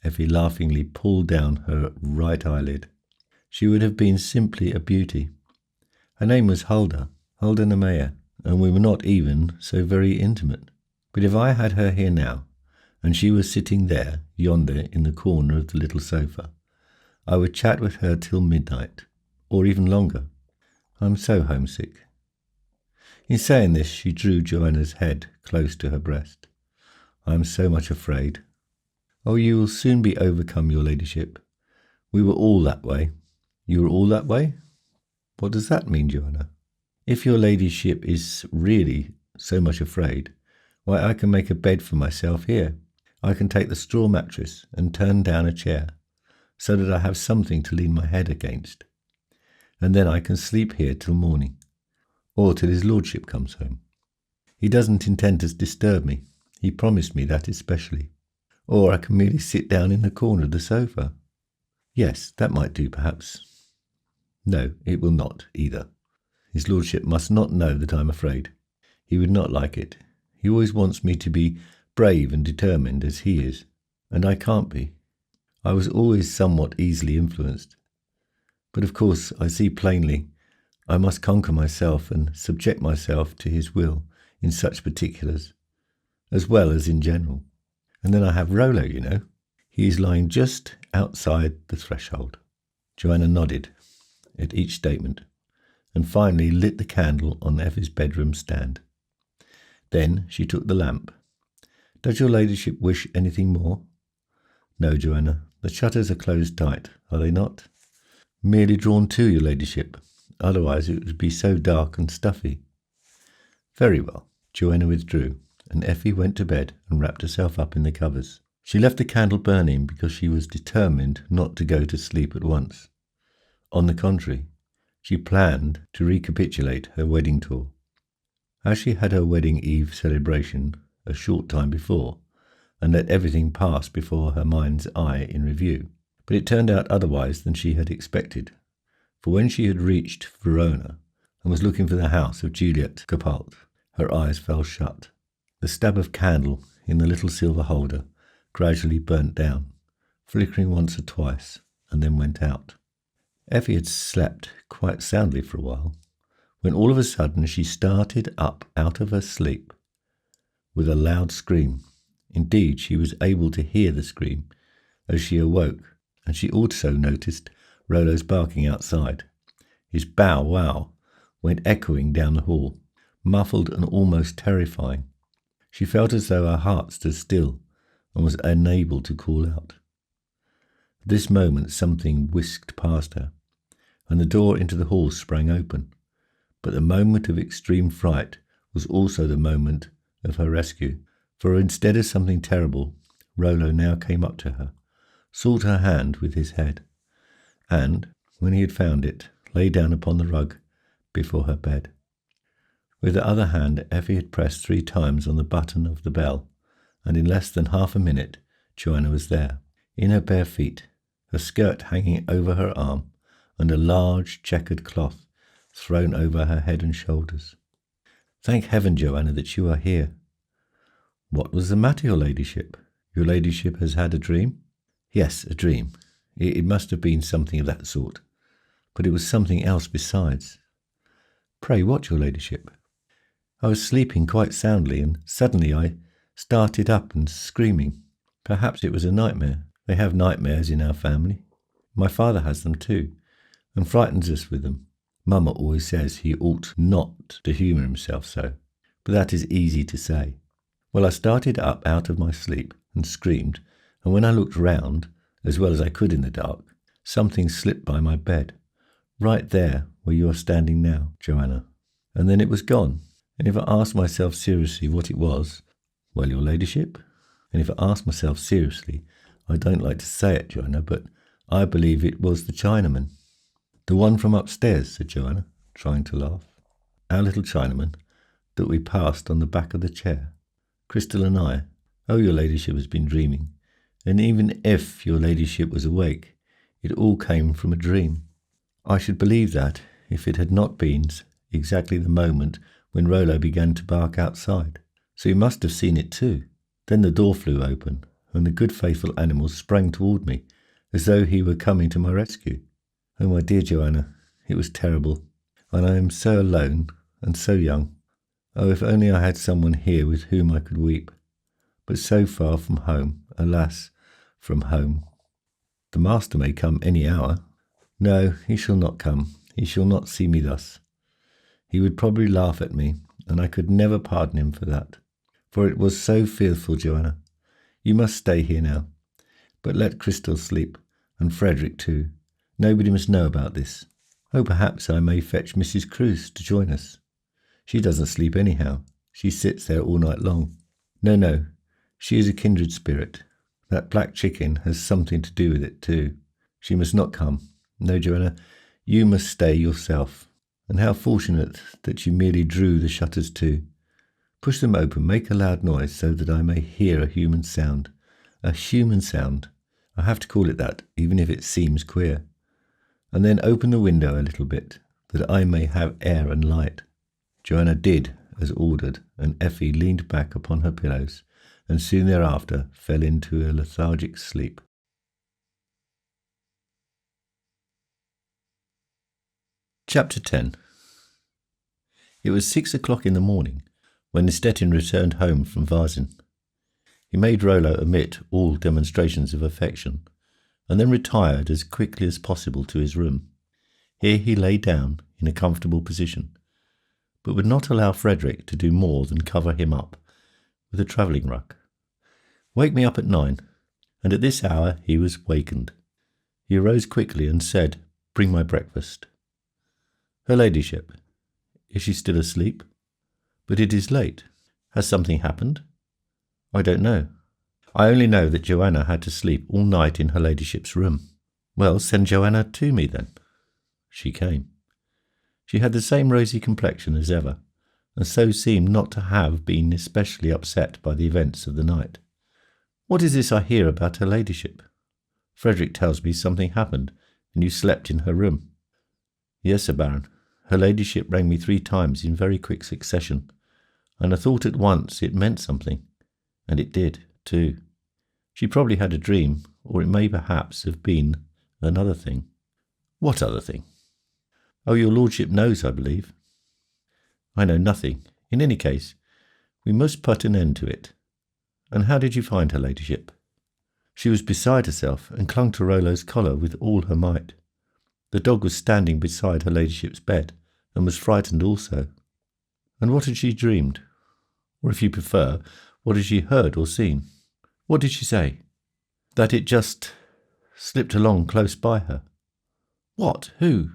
Effie laughingly pulled down her right eyelid. "She would have been simply a beauty. Her name was Hulda Nemea, and we were not even so very intimate. But if I had her here now, and she was sitting there, yonder, in the corner of the little sofa, I would chat with her till midnight, or even longer. I'm so homesick." In saying this, she drew Joanna's head close to her breast. "I am so much afraid." "Oh, you will soon be overcome, your ladyship. We were all that way." "You were all that way? What does that mean, Joanna?" "If your ladyship is really so much afraid, Why, I can make a bed for myself here. I can take the straw mattress and turn down a chair, so that I have something to lean my head against. And then I can sleep here till morning, or till his lordship comes home. He doesn't intend to disturb me. He promised me that especially. Or I can merely sit down in the corner of the sofa. Yes, that might do, perhaps. No, it will not, either. His lordship must not know that I'm afraid. He would not like it. He always wants me to be brave and determined as he is, and I can't be. I was always somewhat easily influenced. But of course I see plainly I must conquer myself and subject myself to his will in such particulars, as well as in general. And then I have Rollo, you know. He is lying just outside the threshold. Joanna nodded at each statement, and finally lit the candle on Effi's bedroom stand. Then she took the lamp. Does your ladyship wish anything more? No, Joanna, the shutters are closed tight, are they not? Merely drawn to, your ladyship. Otherwise it would be so dark and stuffy. Very well. Joanna withdrew, and Effi went to bed and wrapped herself up in the covers. She left the candle burning because she was determined not to go to sleep at once. On the contrary, she planned to recapitulate her wedding tour. As she had her wedding eve celebration a short time before, and let everything pass before her mind's eye in review, but it turned out otherwise than she had expected, for when she had reached Verona and was looking for the house of Juliet Capult, her eyes fell shut. The stub of candle in the little silver holder gradually burnt down, flickering once or twice, and then went out. Effi had slept quite soundly for a while, when all of a sudden she started up out of her sleep with a loud scream. Indeed, she was able to hear the scream as she awoke, and she also noticed Rollo's barking outside. His bow-wow went echoing down the hall, muffled and almost terrifying. She felt as though her heart stood still and was unable to call out. At this moment something whisked past her, and the door into the hall sprang open. But the moment of extreme fright was also the moment of her rescue, for instead of something terrible, Rollo now came up to her, sought her hand with his head, and, when he had found it, lay down upon the rug before her bed. With the other hand, Effi had pressed 3 times on the button of the bell, and in less than half a minute, Joanna was there, in her bare feet, her skirt hanging over her arm, and a large checkered cloth thrown over her head and shoulders. Thank heaven, Joanna, that you are here. What was the matter, your ladyship? Your ladyship has had a dream? Yes, a dream. It must have been something of that sort, but it was something else besides. Pray, what, your ladyship? I was sleeping quite soundly, and suddenly I started up and screaming. Perhaps it was a nightmare. They have nightmares in our family. My father has them too, and frightens us with them. Mamma always says he ought not to humour himself so, but that is easy to say. Well, I started up out of my sleep and screamed, and when I looked round, as well as I could in the dark, something slipped by my bed, right there where you are standing now, Joanna. And then it was gone. And if I asked myself seriously what it was, well, your ladyship, and if I asked myself seriously, I don't like to say it, Joanna, but I believe it was the Chinaman. The one from upstairs, said Joanna, trying to laugh. Our little Chinaman that we passed on the back of the chair. Crystal and I. Oh, your ladyship has been dreaming. And even if your ladyship was awake, it all came from a dream. I should believe that if it had not been exactly the moment when Rollo began to bark outside. So you must have seen it too. Then the door flew open, and the good faithful animal sprang toward me, as though he were coming to my rescue. Oh, my dear Joanna, it was terrible, and I am so alone and so young. Oh, if only I had someone here with whom I could weep. But so far from home, alas, from home. The master may come any hour. No, he shall not come. He shall not see me thus. He would probably laugh at me, and I could never pardon him for that. For it was so fearful, Joanna. You must stay here now. But let Crystal sleep, and Frederick too. Nobody must know about this. Oh, perhaps I may fetch Mrs. Cruz to join us. She doesn't sleep anyhow. She sits there all night long. No, she is a kindred spirit. That black chicken has something to do with it too. She must not come. No, Joanna, you must stay yourself. And how fortunate that you merely drew the shutters to. Push them open, make a loud noise so that I may hear a human sound. A human sound. I have to call it that, even if it seems queer. And then open the window a little bit, that I may have air and light. Joanna did as ordered, and Effie leaned back upon her pillows, and soon thereafter fell into a lethargic sleep. Chapter 10. It was 6 o'clock in the morning when Stettin returned home from Varzin. He made Rollo omit all demonstrations of affection, and then retired as quickly as possible to his room. Here he lay down in a comfortable position, but would not allow Frederick to do more than cover him up with a travelling rug. "Wake me up at 9, and at this hour he was wakened. He arose quickly and said, 'Bring my breakfast.' 'Her ladyship, is she still asleep?' 'But it is late. Has something happened?' 'I don't know. I only know that Joanna had to sleep all night in her ladyship's room.' 'Well, send Joanna to me then.' She came. She had the same rosy complexion as ever, and so seemed not to have been especially upset by the events of the night. 'What is this I hear about her ladyship? Frederick tells me something happened, and you slept in her room.' 'Yes, Sir Baron. Her ladyship rang me 3 times in very quick succession, and I thought at once it meant something, and it did, too. She probably had a dream, or it may perhaps have been another thing.' 'What other thing?' 'Oh, your lordship knows, I believe.' 'I know nothing. In any case, we must put an end to it. And how did you find her ladyship?' 'She was beside herself, and clung to Rollo's collar with all her might. The dog was standing beside her ladyship's bed, and was frightened also.' 'And what had she dreamed? Or if you prefer, what had she heard or seen? What did she say?' 'That it just slipped along close by her.' 'What? Who?'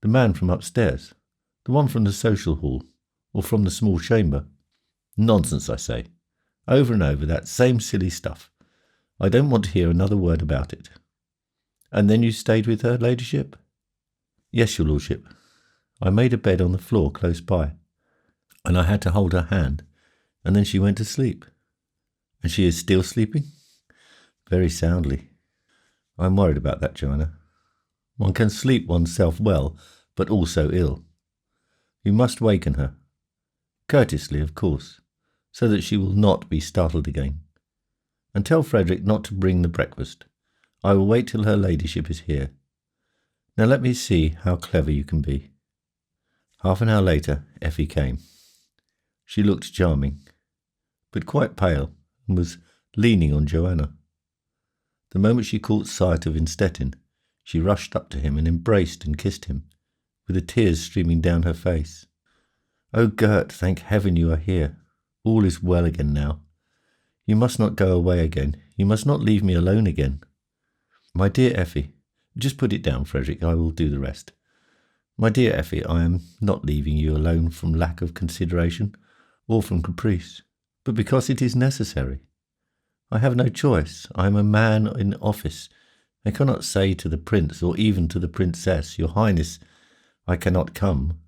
'The man from upstairs. The one from the social hall, or from the small chamber.' 'Nonsense, I say. Over and over that same silly stuff. I don't want to hear another word about it.' 'And then you stayed with her ladyship?' 'Yes, your lordship. I made a bed on the floor close by, and I had to hold her hand, and then she went to sleep.' 'And she is still sleeping?' 'Very soundly.' 'I'm worried about that, Joanna. One can sleep oneself well, but also ill. You must waken her. Courteously, of course, so that she will not be startled again. And tell Frederick not to bring the breakfast. I will wait till her ladyship is here. Now let me see how clever you can be.' Half an hour later, Effie came. She looked charming, but quite pale, and was leaning on Joanna. The moment she caught sight of Stettin, she rushed up to him and embraced and kissed him, with the tears streaming down her face. 'Oh, Gert, thank heaven you are here. All is well again now. You must not go away again. You must not leave me alone again.' 'My dear Effie,' just put it down, Frederick, I will do the rest. 'My dear Effie, I am not leaving you alone from lack of consideration, or from caprice, but because it is necessary. I have no choice. I am a man in office. I cannot say to the prince, or even to the princess, "Your Highness, I cannot come.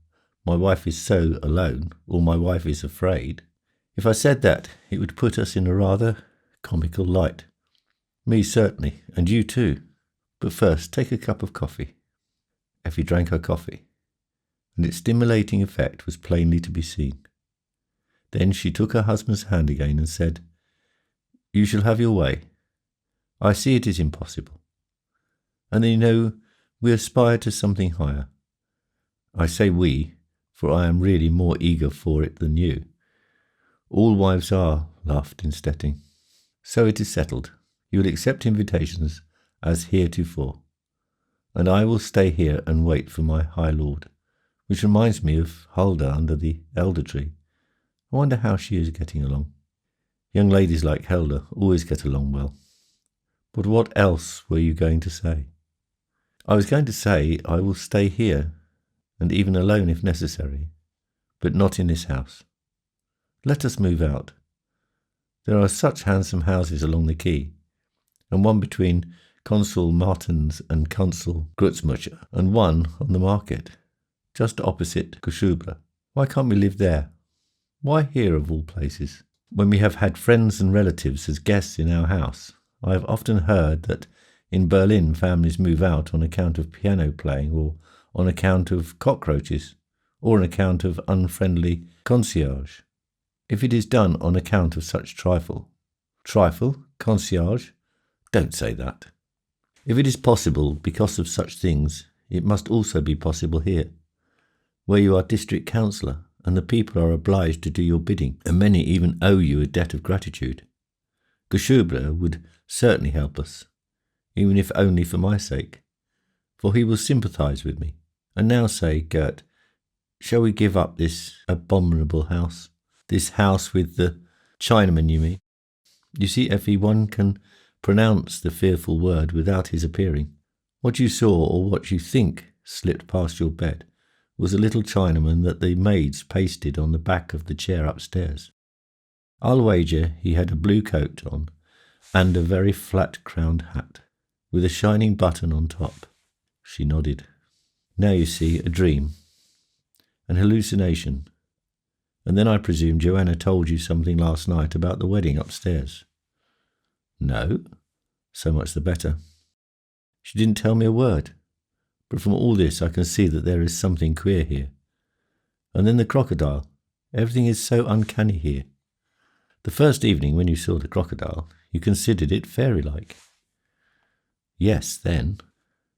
My wife is so alone," or "My wife is afraid." If I said that, it would put us in a rather comical light. Me certainly, and you too. But first, take a cup of coffee.' Effie drank her coffee, and its stimulating effect was plainly to be seen. Then she took her husband's hand again and said, 'You shall have your way. I see it is impossible. And then, you know, we aspire to something higher. I say we, for I am really more eager for it than you.' 'All wives are,' laughed Stettin. 'So it is settled. You will accept invitations as heretofore, and I will stay here and wait for my high lord, which reminds me of Hulda under the elder tree. I wonder how she is getting along. Young ladies like Hulda always get along well. But what else were you going to say?' 'I was going to say I will stay here, and even alone if necessary, but not in this house. Let us move out. There are such handsome houses along the quay, and one between Consul Martens and Consul Grützmucher, and one on the market, just opposite Geschuble. Why can't we live there? Why here of all places? When we have had friends and relatives as guests in our house, I have often heard that in Berlin families move out on account of piano playing, or on account of cockroaches, or on account of unfriendly concierge. If it is done on account of such trifle, concierge? Don't say that. If it is possible because of such things, it must also be possible here, where you are district councillor, and the people are obliged to do your bidding, and many even owe you a debt of gratitude. Geschuble would certainly help us, even if only for my sake, for he will sympathise with me. And now say, Gert, shall we give up this abominable house? This house with the Chinaman, you mean? You see, Effie, one can pronounce the fearful word without his appearing. What you saw, or what you think slipped past your bed, was a little Chinaman that the maids pasted on the back of the chair upstairs. I'll wager he had a blue coat on, and a very flat-crowned hat, with a shining button on top. She nodded. Now you see, a dream, an hallucination. And then I presume Joanna told you something last night about the wedding upstairs. No, so much the better. She didn't tell me a word, but from all this I can see that there is something queer here. And then the crocodile. Everything is so uncanny here. The first evening when you saw the crocodile, you considered it fairy-like. Yes, then.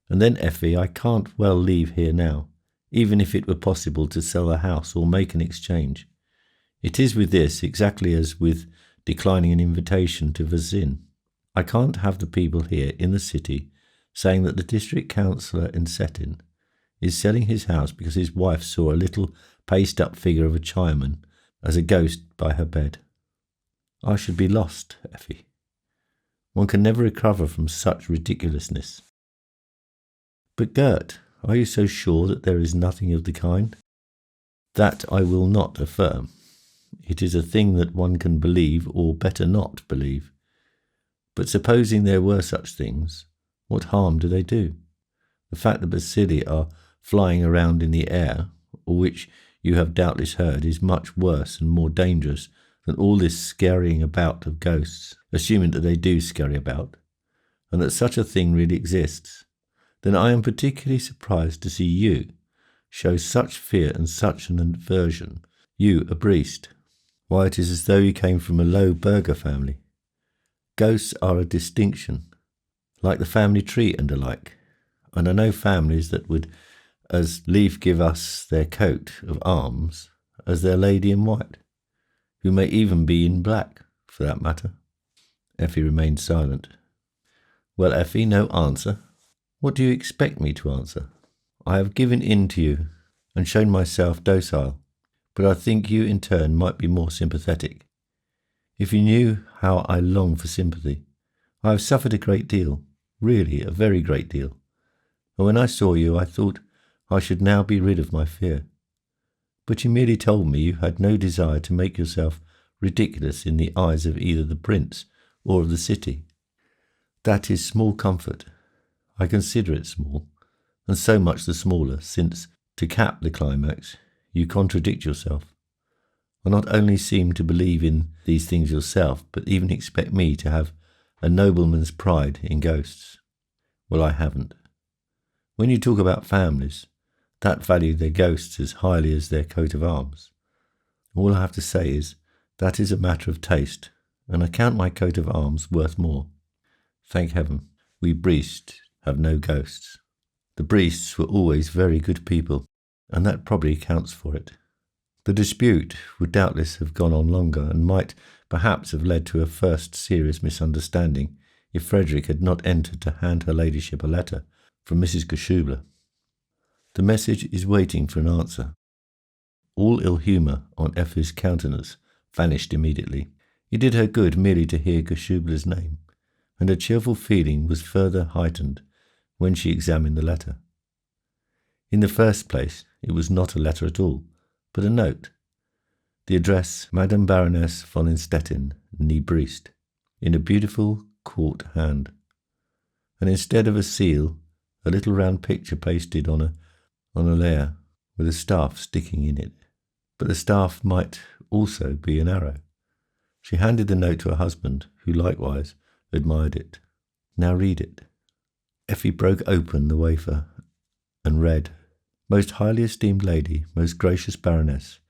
And then, Effie, I can't well leave here now, even if it were possible to sell a house or make an exchange. It is with this exactly as with declining an invitation to Vezin. I can't have the people here in the city saying that the district councillor in Stettin is selling his house because his wife saw a little paced-up figure of a Chinaman as a ghost by her bed. I should be lost, Effie. One can never recover from such ridiculousness. But Gert, are you so sure that there is nothing of the kind? That I will not affirm. It is a thing that one can believe, or better not believe. But supposing there were such things, what harm do they do? The fact that bacilli are flying around in the air, or which you have doubtless heard, is much worse and more dangerous than all this scurrying about of ghosts, assuming that they do scurry about, and that such a thing really exists. Then I am particularly surprised to see you show such fear and such an aversion, you, a Briest. Why, it is as though you came from a low burgher family. Ghosts are a distinction, like the family tree and the like, and I know families that would as lief give us their coat of arms as their lady in white, who may even be in black, for that matter. Effie remained silent. Well, Effie, no answer? What do you expect me to answer? I have given in to you and shown myself docile, but I think you in turn might be more sympathetic. If you knew how I long for sympathy. I have suffered a great deal, really a very great deal, and when I saw you I thought I should now be rid of my fear. But you merely told me you had no desire to make yourself ridiculous in the eyes of either the prince or of the city. That is small comfort. I consider it small, and so much the smaller, since, to cap the climax, you contradict yourself, and not only seem to believe in these things yourself, but even expect me to have a nobleman's pride in ghosts. Well, I haven't. When you talk about families that value their ghosts as highly as their coat of arms, all I have to say is that is a matter of taste, and I count my coat of arms worth more. Thank heaven, we Briest have no ghosts. The Briests were always very good people, and that probably accounts for it. The dispute would doubtless have gone on longer, and might perhaps have led to a first serious misunderstanding if Frederick had not entered to hand her ladyship a letter from Mrs. Geschuble. The message is waiting for an answer. All ill humour on Effi's countenance vanished immediately. It did her good merely to hear Geschuble's name, and her cheerful feeling was further heightened when she examined the letter. In the first place, it was not a letter at all, but a note. The address, Madame Baroness von Stetten, née Briest, in a beautiful quart hand. And instead of a seal, a little round picture pasted on a layer with a staff sticking in it. But the staff might also be an arrow. She handed the note to her husband, who likewise admired it. Now read it. Effi broke open the wafer and read, Most highly esteemed lady, most gracious Baroness,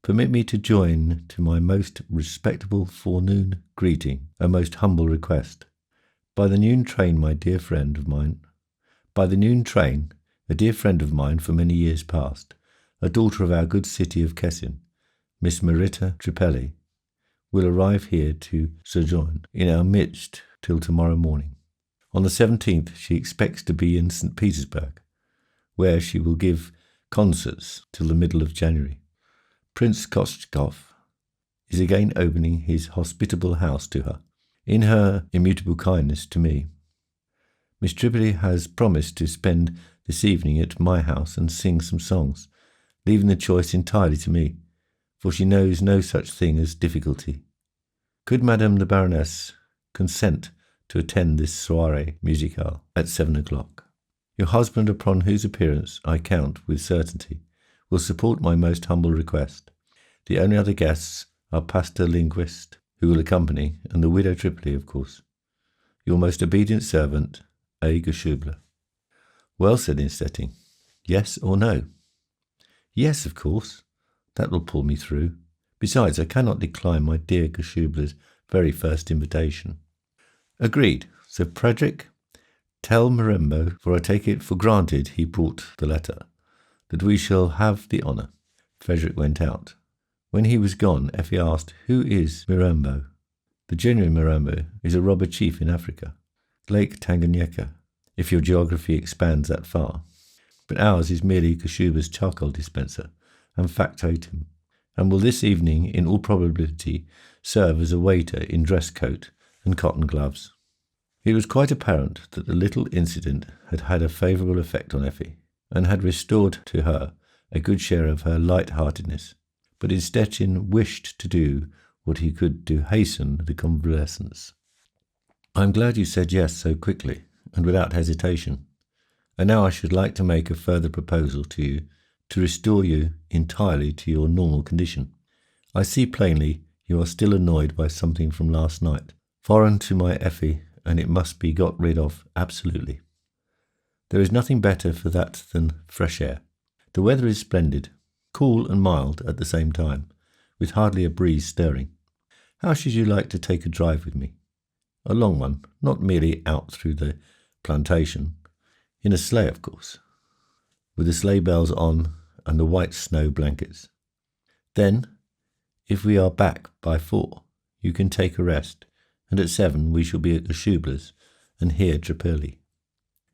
permit me to join to my most respectable forenoon greeting a most humble request. By the noon train, a dear friend of mine for many years past, a daughter of our good city of Kessin, Miss Marita Tripelli, will arrive here to sojourn in our midst till tomorrow morning. On the 17th she expects to be in St. Petersburg, where she will give concerts till the middle of January. Prince Kostkov is again opening his hospitable house to her, in her immutable kindness to me. Miss Tripelli has promised to spend this evening at my house and sing some songs, leaving the choice entirely to me, for she knows no such thing as difficulty. Could Madame the Baroness consent to attend this soirée musicale at 7 o'clock? Your husband, upon whose appearance I count with certainty, will support my most humble request. The only other guests are Pastor Linguist, who will accompany, and the widow Tripelli, of course. Your most obedient servant, A. Geschuble. Well, said Innstetten. Yes or no? Yes, of course. That will pull me through. Besides, I cannot decline my dear Geschuble's very first invitation. Agreed. So, Frederick, tell Mirembo, for I take it for granted he brought the letter, that we shall have the honour. Frederick went out. When he was gone, Effi asked, Who is Mirembo? The genuine Mirembo is a robber chief in Africa, Lake Tanganyika, if your geography expands that far. But ours is merely Geschuble's charcoal dispenser and factotum, and will this evening, in all probability, serve as a waiter in dress coat and cotton gloves. It was quite apparent that the little incident had had a favourable effect on Effi, and had restored to her a good share of her light-heartedness. But Innstetten wished to do what he could to hasten the convalescence. I am glad you said yes so quickly, and without hesitation. And now I should like to make a further proposal to you to restore you entirely to your normal condition. I see plainly you are still annoyed by something from last night, foreign to my Effi, and it must be got rid of absolutely. There is nothing better for that than fresh air. The weather is splendid, cool and mild at the same time, with hardly a breeze stirring. How should you like to take a drive with me? A long one, not merely out through the plantation, in a sleigh, of course, with the sleigh bells on and the white snow blankets. Then, if we are back by 4, you can take a rest, and at 7 we shall be at the Geschuble's and hear Tripelli.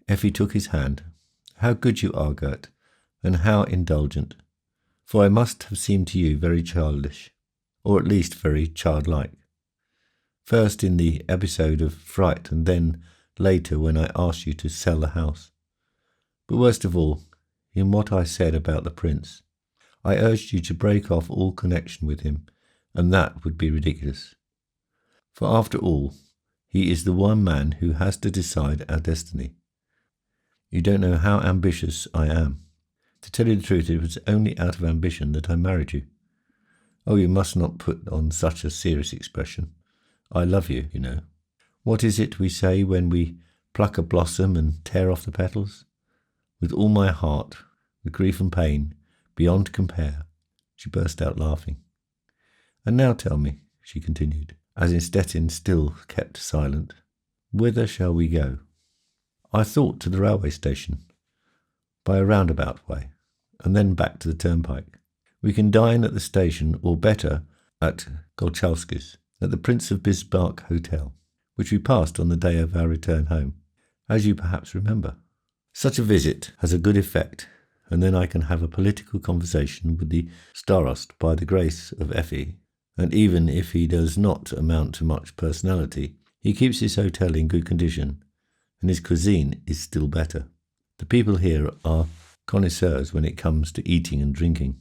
Effi took his hand. How good you are, Gert, and how indulgent, for I must have seemed to you very childish, or at least very childlike. First in the episode of fright, and then later when I asked you to sell the house. But worst of all, in what I said about the prince. I urged you to break off all connection with him, and that would be ridiculous. For after all, he is the one man who has to decide our destiny. You don't know how ambitious I am. To tell you the truth, it was only out of ambition that I married you. Oh, you must not put on such a serious expression. I love you, you know. What is it we say when we pluck a blossom and tear off the petals? With all my heart, with grief and pain, beyond compare. She burst out laughing. And now tell me, she continued, as Innstetten still kept silent, whither shall we go? I thought to the railway station, by a roundabout way, and then back to the turnpike. We can dine at the station, or better, at Golchowski's, at the Prince of Bismarck Hotel, which we passed on the day of our return home, as you perhaps remember. Such a visit has a good effect, and then I can have a political conversation with the Starost by the grace of Effi, and even if he does not amount to much personality, he keeps his hotel in good condition, and his cuisine is still better. The people here are connoisseurs when it comes to eating and drinking.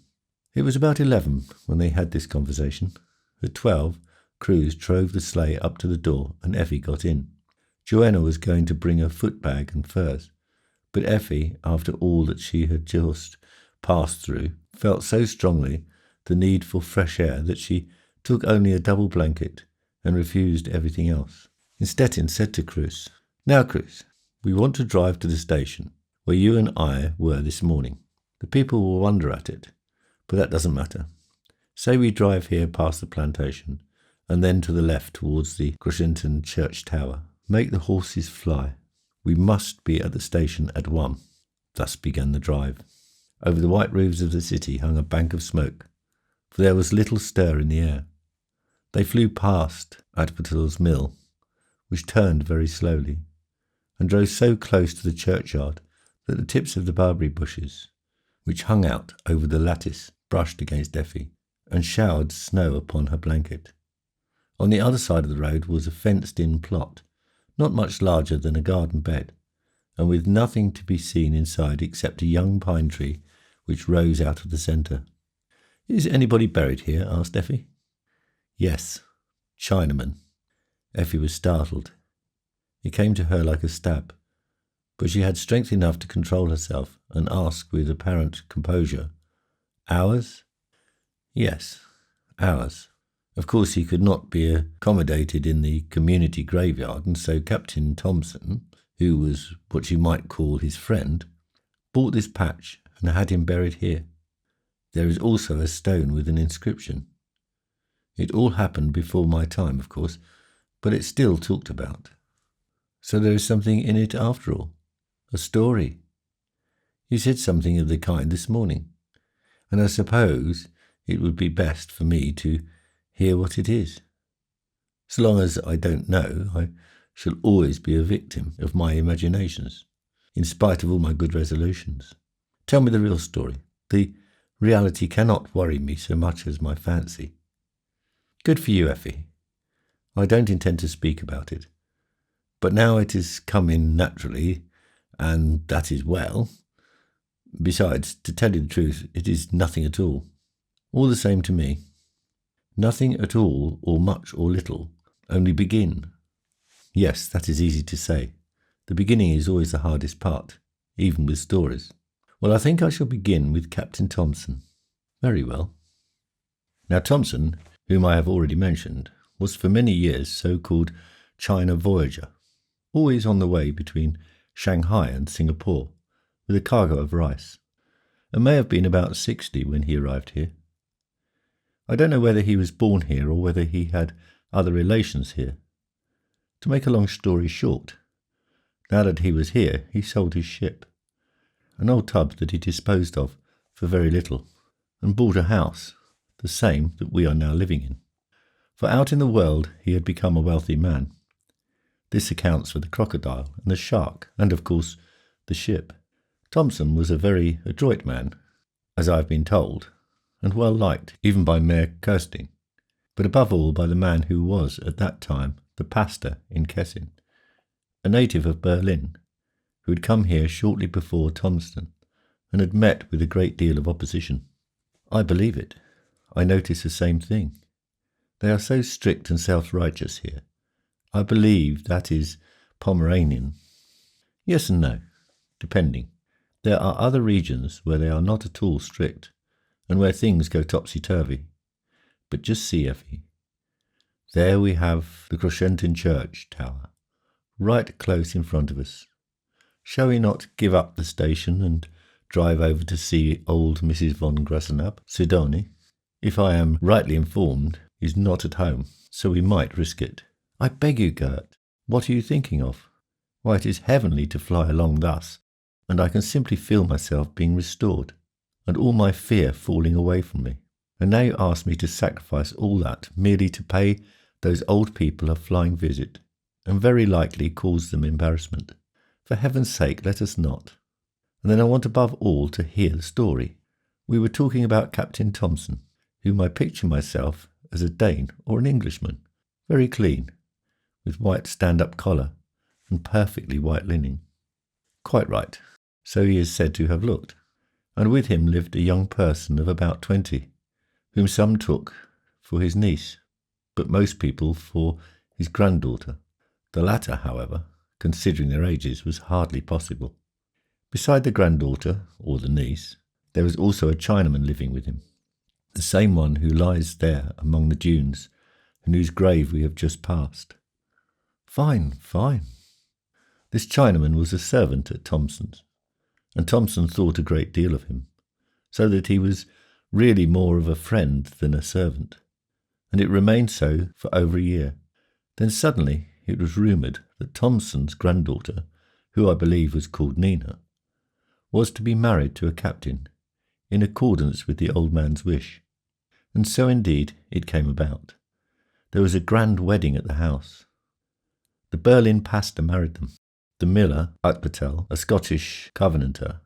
It was about 11 when they had this conversation. At 12, Cruz drove the sleigh up to the door and Effie got in. Joanna was going to bring her footbag and furs, but Effie, after all that she had just passed through, felt so strongly the need for fresh air that she took only a double blanket and refused everything else. Stettin said to Cruz, "Now, Cruz, we want to drive to the station where you and I were this morning. The people will wonder at it, but that doesn't matter. Say we drive here past the plantation and then to the left towards the Fontane church tower. Make the horses fly. We must be at the station at 1. Thus began the drive. Over the white roofs of the city hung a bank of smoke, for there was little stir in the air. They flew past Atpatel's mill, which turned very slowly, and drove so close to the churchyard that the tips of the barberry bushes, which hung out over the lattice, brushed against Effie, and showered snow upon her blanket. On the other side of the road was a fenced-in plot, not much larger than a garden bed, and with nothing to be seen inside except a young pine tree which rose out of the centre. "Is anybody buried here?" asked Effie. "Yes, Chinaman." Effie was startled. It came to her like a stab, but she had strength enough to control herself and ask with apparent composure, "Ours?" "Yes, ours." Of course he could not be accommodated in the community graveyard, and so Captain Thompson, who was what you might call his friend, bought this patch and had him buried here. There is also a stone with an inscription. It all happened before my time, of course, but it's still talked about. So there is something in it after all. A story. You said something of the kind this morning, and I suppose it would be best for me to hear what it is. So long as I don't know, I shall always be a victim of my imaginations, in spite of all my good resolutions. Tell me the real story. The reality cannot worry me so much as my fancy. Good for you, Effie. I don't intend to speak about it. But now it has come in naturally, and that is well. Besides, to tell you the truth, it is nothing at all. All the same to me. Nothing at all, or much or little, only begin. Yes, that is easy to say. The beginning is always the hardest part, even with stories. Well, I think I shall begin with Captain Thompson. Very well. Now Thompson, whom I have already mentioned, was for many years so-called China voyager, always on the way between Shanghai and Singapore, with a cargo of rice, and may have been about 60 when he arrived here. I don't know whether he was born here or whether he had other relations here. To make a long story short, now that he was here, he sold his ship, an old tub that he disposed of for very little, and bought a house, the same that we are now living in. For out in the world he had become a wealthy man. This accounts for the crocodile and the shark, and of course the ship. Thompson was a very adroit man, as I have been told, and well liked even by Mayor Kirsting, but above all by the man who was at that time the pastor in Kessin, a native of Berlin, who had come here shortly before Thompson and had met with a great deal of opposition. I believe it. I notice the same thing. They are so strict and self-righteous here. I believe that is Pomeranian. Yes and no, depending. There are other regions where they are not at all strict, and where things go topsy-turvy. But just see, Effie. There we have the Fontane church tower, right close in front of us. Shall we not give up the station and drive over to see old Mrs. von Grassenab, Sidoni? If I am rightly informed, is not at home, so we might risk it. I beg you, Gert, what are you thinking of? Why, it is heavenly to fly along thus, and I can simply feel myself being restored, and all my fear falling away from me. And now you ask me to sacrifice all that merely to pay those old people a flying visit, and very likely cause them embarrassment. For heaven's sake, let us not. And then I want above all to hear the story. We were talking about Captain Thompson, whom I picture myself as a Dane or an Englishman, very clean, with white stand-up collar and perfectly white linen. Quite right. So he is said to have looked. and with him lived a young person of about 20, whom some took for his niece, but most people for his granddaughter. The latter, however, considering their ages, was hardly possible. Beside the granddaughter, or the niece, there was also a Chinaman living with him, the same one who lies there among the dunes, and whose grave we have just passed. Fine, fine. This Chinaman was a servant at Thomson's, and Thomson thought a great deal of him, so that he was really more of a friend than a servant, and it remained so for over a year. Then suddenly it was rumoured that Thomson's granddaughter, who I believe was called Nina, was to be married to a captain, in accordance with the old man's wish. And so indeed it came about. There was a grand wedding at the house. The Berlin pastor married them. The miller, Utpatel, a Scottish Covenanter,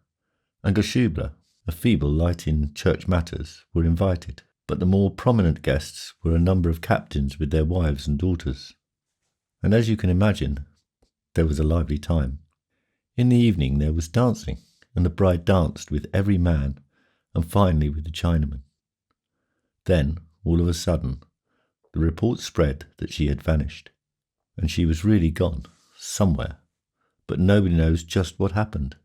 and Geschubler, a feeble light in church matters, were invited, but the more prominent guests were a number of captains with their wives and daughters. And as you can imagine, there was a lively time. In the evening there was dancing, and the bride danced with every man, and finally with the Chinaman. Then, all of a sudden, the report spread that she had vanished, and she was really gone, somewhere, but nobody knows just what happened.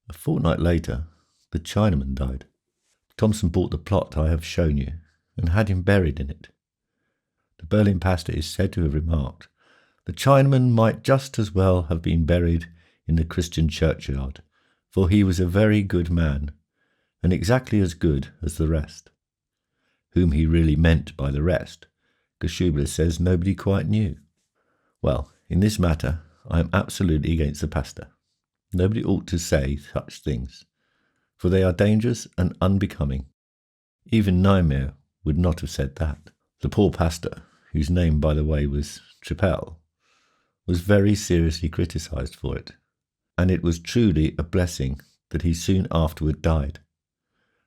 A fortnight later, the Chinaman died. Thomson bought the plot I have shown you, and had him buried in it. The Berlin pastor is said to have remarked, "The Chinaman might just as well have been buried in the Christian churchyard, for he was a very good man, and exactly as good as the rest." Whom he really meant by the rest, Geschubler says nobody quite knew. Well, in this matter, I am absolutely against the pastor. Nobody ought to say such things, for they are dangerous and unbecoming. Even Niemeyer would not have said that. The poor pastor, whose name, by the way, was Trippel, was very seriously criticised for it, and it was truly a blessing that he soon afterward died,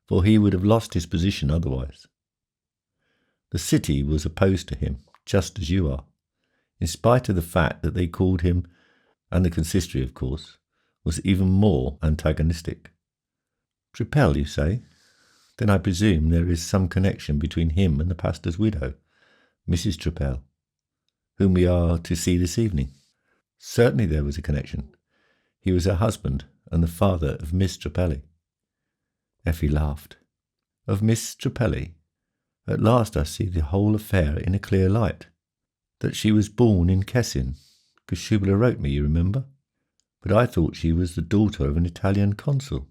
for he would have lost his position otherwise. The city was opposed to him, just as you are, in spite of the fact that they called him, and the consistory, of course, was even more antagonistic. Trippel, you say? Then I presume there is some connection between him and the pastor's widow, Mrs. Trippel, whom we are to see this evening. Certainly there was a connection. He was her husband and the father of Miss Trippelli. Effi laughed. Of Miss Trippelli? At last I see the whole affair in a clear light. That she was born in Kessin. Geschubler wrote me, you remember? But I thought she was the daughter of an Italian consul.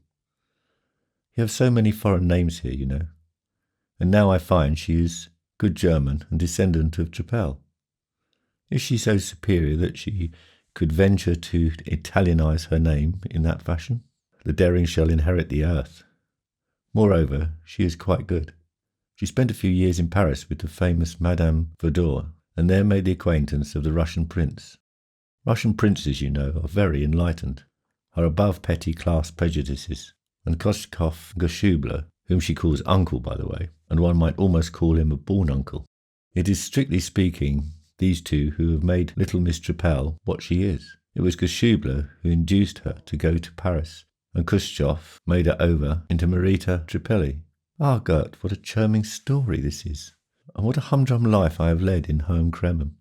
You have so many foreign names here, you know. And now I find she is good German and descendant of Trippel. Is she so superior that she could venture to Italianize her name in that fashion? The daring shall inherit the earth. Moreover, she is quite good. She spent a few years in Paris with the famous Madame Theodor, and there made the acquaintance of the Russian prince. Russian princes, you know, are very enlightened, are above petty class prejudices, and Kostkov Geschubler, whom she calls uncle, by the way, and one might almost call him a born uncle. It is, strictly speaking, these two who have made little Miss Trippel what she is. It was Geschubler who induced her to go to Paris, and Khrushchev made her over into Marita Trippelli. Ah, Gert, what a charming story this is, and what a humdrum life I have led in Home Kremen.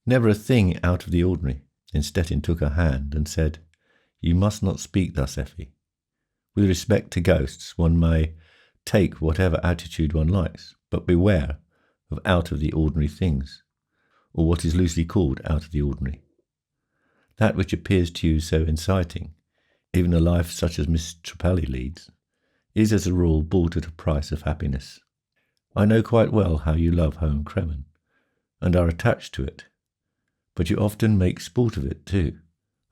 Never a thing out of the ordinary. Innstetten took her hand and said, "You must not speak thus, Effi. With respect to ghosts, one may take whatever attitude one likes, but beware of out-of-the-ordinary things, or what is loosely called out of the ordinary. That which appears to you so inciting, even a life such as Miss Trippelli leads, is as a rule bought at a price of happiness. I know quite well how you love Home Kremen, and are attached to it, but you often make sport of it too,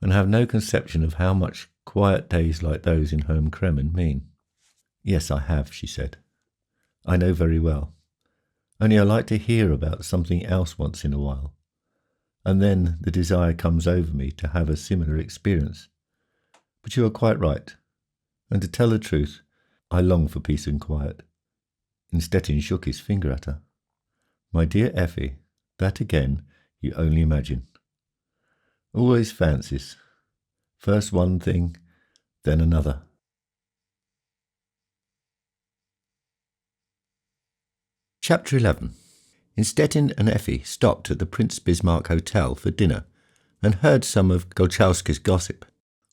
and have no conception of how much quiet days like those in Home Kremen mean." "Yes, I have," she said. "I know very well. Only I like to hear about something else once in a while, and then the desire comes over me to have a similar experience. But you are quite right, and to tell the truth, I long for peace and quiet." Innstetten shook his finger at her. "My dear Effi, that again you only imagine. Always fancies. First one thing, then another." Chapter 11. Stettin and Effi stopped at the Prince Bismarck Hotel for dinner and heard some of Golchowski's gossip.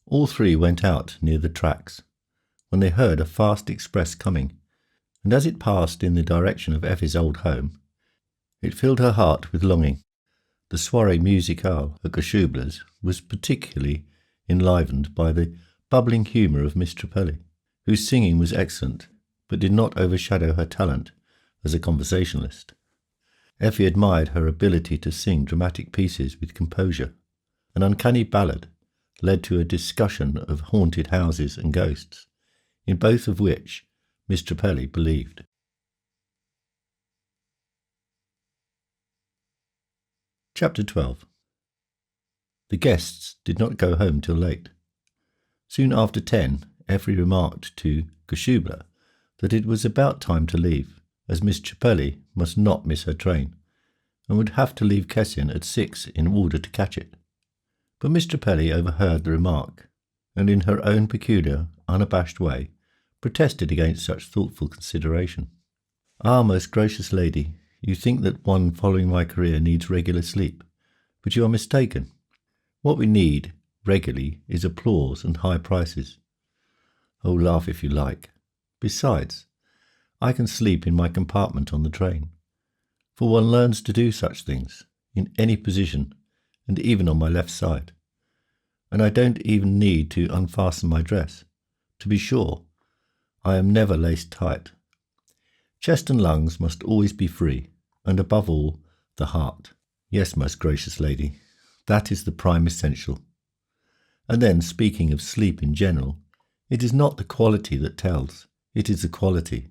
All three went out near the tracks when they heard a fast express coming, and as it passed in the direction of Effi's old home, it filled her heart with longing. The soirée musicale at Geschubler's was particularly enlivened by the bubbling humour of Miss Tripelli, whose singing was excellent, but did not overshadow her talent as a conversationalist. Effi admired her ability to sing dramatic pieces with composure. An uncanny ballad led to a discussion of haunted houses and ghosts, in both of which Miss Tripelli believed. Chapter 12. The guests did not go home till late. Soon after 10, Effi remarked to Geschubler that it was about time to leave, as Miss Tripelli must not miss her train, and would have to leave Kessin at 6 in order to catch it. But Miss Tripelli overheard the remark, and in her own peculiar, unabashed way, protested against such thoughtful consideration. "Ah, most gracious lady, you think that one following my career needs regular sleep, but you are mistaken. What we need regularly is applause and high prices. Oh, laugh if you like. Besides, I can sleep in my compartment on the train, for one learns to do such things, in any position, and even on my left side. And I don't even need to unfasten my dress. To be sure, I am never laced tight. Chest and lungs must always be free, and above all, the heart. Yes, most gracious lady, that is the prime essential. And then, speaking of sleep in general, it is not the quality that tells, it is the quality.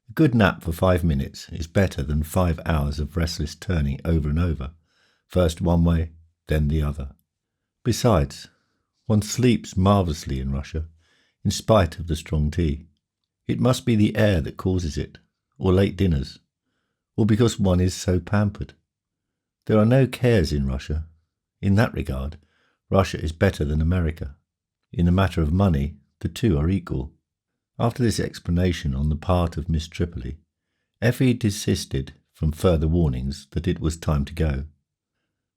A good nap for 5 minutes is better than 5 hours of restless turning over and over, first one way, then the other. Besides, one sleeps marvellously in Russia, in spite of the strong tea. It must be the air that causes it, or late dinners, or because one is so pampered. There are no cares in Russia. In that regard, Russia is better than America. In the matter of money, the two are equal. After this explanation on the part of Miss Tripelli, Effi desisted from further warnings that it was time to go.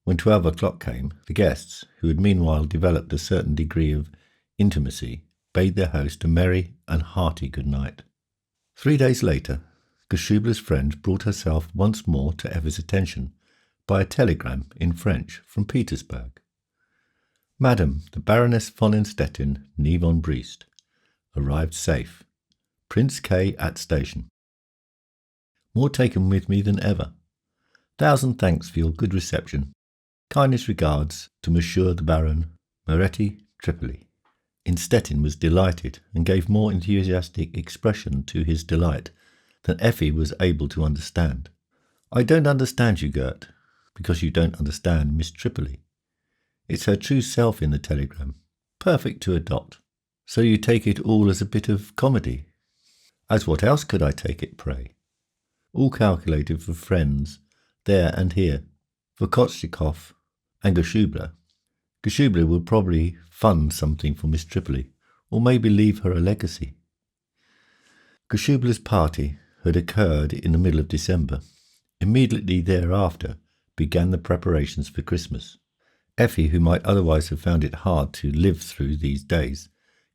When 12 o'clock came, the guests, who had meanwhile developed a certain degree of intimacy, bade their host a merry and hearty good night. 3 days later, Geschubler's friend brought herself once more to Effi's attention by a telegram in French from Petersburg. Madam, the Baroness von Stettin, née von Briest, arrived safe. Prince K. at station. More taken with me than ever. 1,000 thanks for your good reception. Kindest regards to Monsieur the Baron, Moretti Tripoli. Stettin was delighted and gave more enthusiastic expression to his delight than Effi was able to understand. I don't understand you, Gert, because you don't understand Miss Tripoli. It's her true self in the telegram, perfect to a dot. So you take it all as a bit of comedy? As what else could I take it, pray? All calculated for friends, there and here, for Kotchikov and Geschubler. Geschubler will probably fund something for Miss Tripoli, or maybe leave her a legacy. Geschubler's party had occurred in the middle of December. Immediately thereafter began the preparations for Christmas. Effi, who might otherwise have found it hard to live through these days,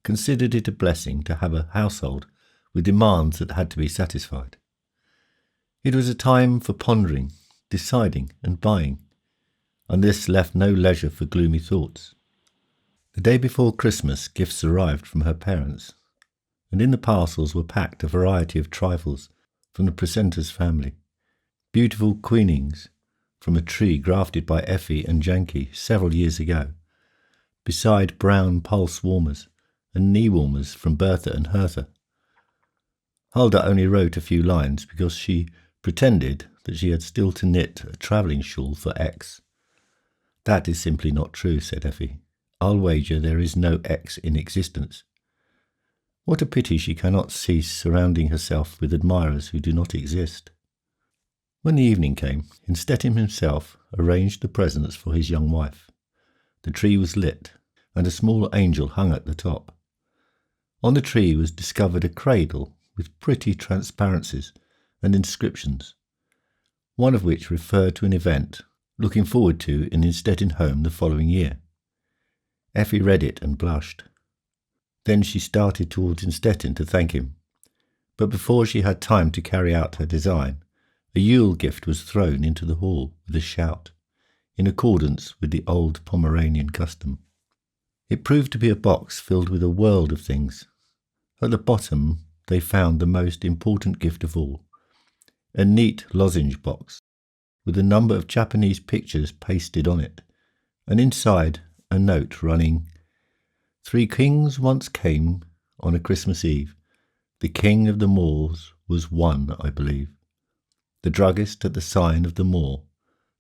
considered it a blessing to have a household with demands that had to be satisfied. It was a time for pondering, deciding and buying, and this left no leisure for gloomy thoughts. The day before Christmas gifts arrived from her parents, and in the parcels were packed a variety of trifles from the precentor's family. Beautiful queenings from a tree grafted by Effi and Janki several years ago, beside brown pulse warmers and knee warmers from Bertha and Hertha. Hulda only wrote a few lines because she pretended that she had still to knit a travelling shawl for X. That is simply not true, said Effi. I'll wager there is no X in existence. What a pity she cannot cease surrounding herself with admirers who do not exist. When the evening came, Stettin himself arranged the presents for his young wife. The tree was lit, and a small angel hung at the top. On the tree was discovered a cradle with pretty transparencies and inscriptions. one of which referred to an event looking forward to in Instetten home the following year. Effie read it and blushed. Then she started towards Instetten to thank him, but before she had time to carry out her design, a Yule gift was thrown into the hall with a shout, in accordance with the old Pomeranian custom. It proved to be a box filled with a world of things. At the bottom they found the most important gift of all, a neat lozenge box with a number of Japanese pictures pasted on it, and inside a note running, "3 kings once came on a Christmas Eve. The king of the Moors was one, I believe. The druggist at the sign of the Moor,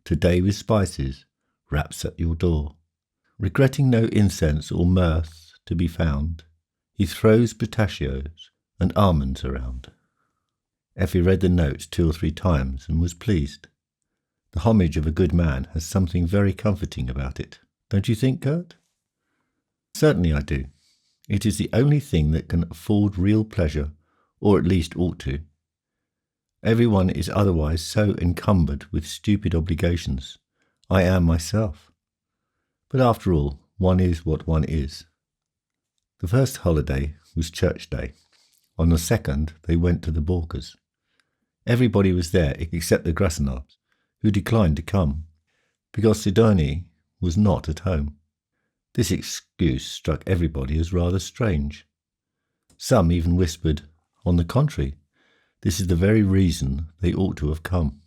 today with spices, raps at your door. Regretting no incense or mirth to be found, he throws pistachios and almonds around." Effie read the note 2 or 3 times and was pleased. The homage of a good man has something very comforting about it, don't you think, Gert? Certainly I do. It is the only thing that can afford real pleasure, or at least ought to. Everyone is otherwise so encumbered with stupid obligations. I am myself. But after all, one is what one is. The first holiday was Church Day. On the second, they went to the Borkers. Everybody was there except the Grassenards, who declined to come, because Sidonie was not at home. This excuse struck everybody as rather strange. Some even whispered, on the contrary, this is the very reason they ought to have come.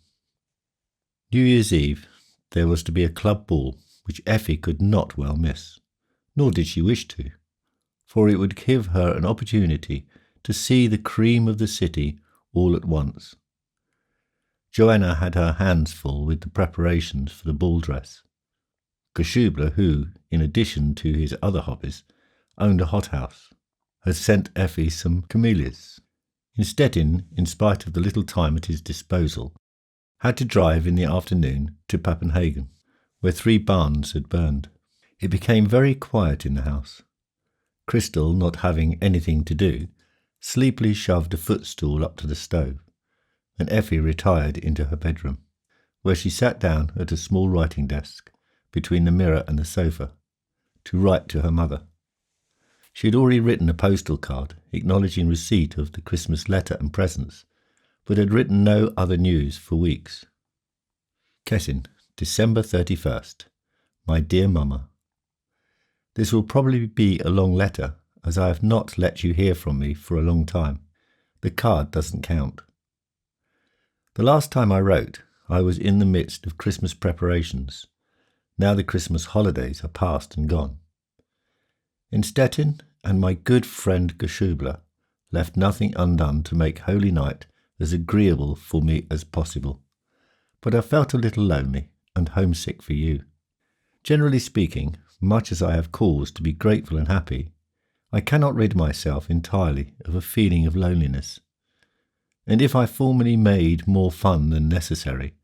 New Year's Eve, there was to be a club ball, which Effie could not well miss, nor did she wish to, for it would give her an opportunity to see the cream of the city all at once. Joanna had her hands full with the preparations for the ball dress. Geschuble, who, in addition to his other hobbies, owned a hothouse, had sent Effie some camellias. Instetten, in spite of the little time at his disposal, had to drive in the afternoon to Papenhagen, where 3 barns had burned. It became very quiet in the house. Crystal, not having anything to do, sleepily shoved a footstool up to the stove, and Effie retired into her bedroom, where she sat down at a small writing desk between the mirror and the sofa, to write to her mother. She had already written a postal card acknowledging receipt of the Christmas letter and presents, but had written no other news for weeks. Kessin, December 31st. My dear Mama, this will probably be a long letter, as I have not let you hear from me for a long time. The card doesn't count. The last time I wrote, I was in the midst of Christmas preparations. Now the Christmas holidays are past and gone. Instetten and my good friend Geschuble left nothing undone to make Holy Night as agreeable for me as possible, but I felt a little lonely and homesick for you. Generally speaking, much as I have cause to be grateful and happy, I cannot rid myself entirely of a feeling of loneliness. And if I formerly made more fun than necessary,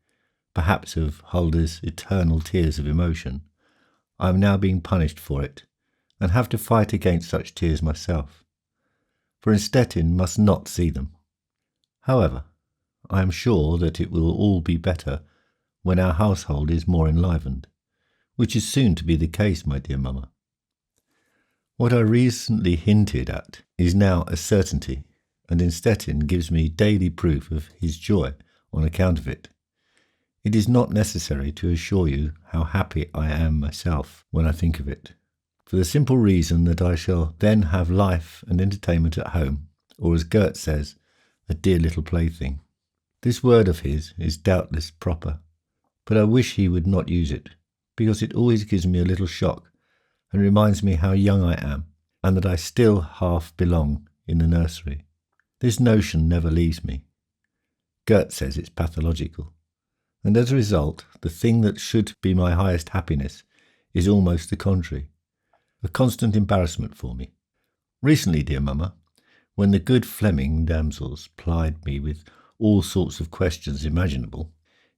perhaps of Hulda's eternal tears of emotion, I am now being punished for it, and have to fight against such tears myself, for Instetten must not see them. However, I am sure that it will all be better when our household is more enlivened, which is soon to be the case, my dear Mamma. What I recently hinted at is now a certainty, and Instetten gives me daily proof of his joy on account of it. It is not necessary to assure you how happy I am myself when I think of it, for the simple reason that I shall then have life and entertainment at home, or as Gert says, a dear little plaything. This word of his is doubtless proper, but I wish he would not use it, because it always gives me a little shock and reminds me how young I am, and that I still half belong in the nursery. This notion never leaves me. Gert says it's pathological, and as a result, the thing that should be my highest happiness is almost the contrary, a constant embarrassment for me. Recently, dear Mamma, when the good Fleming damsels plied me with all sorts of questions imaginable,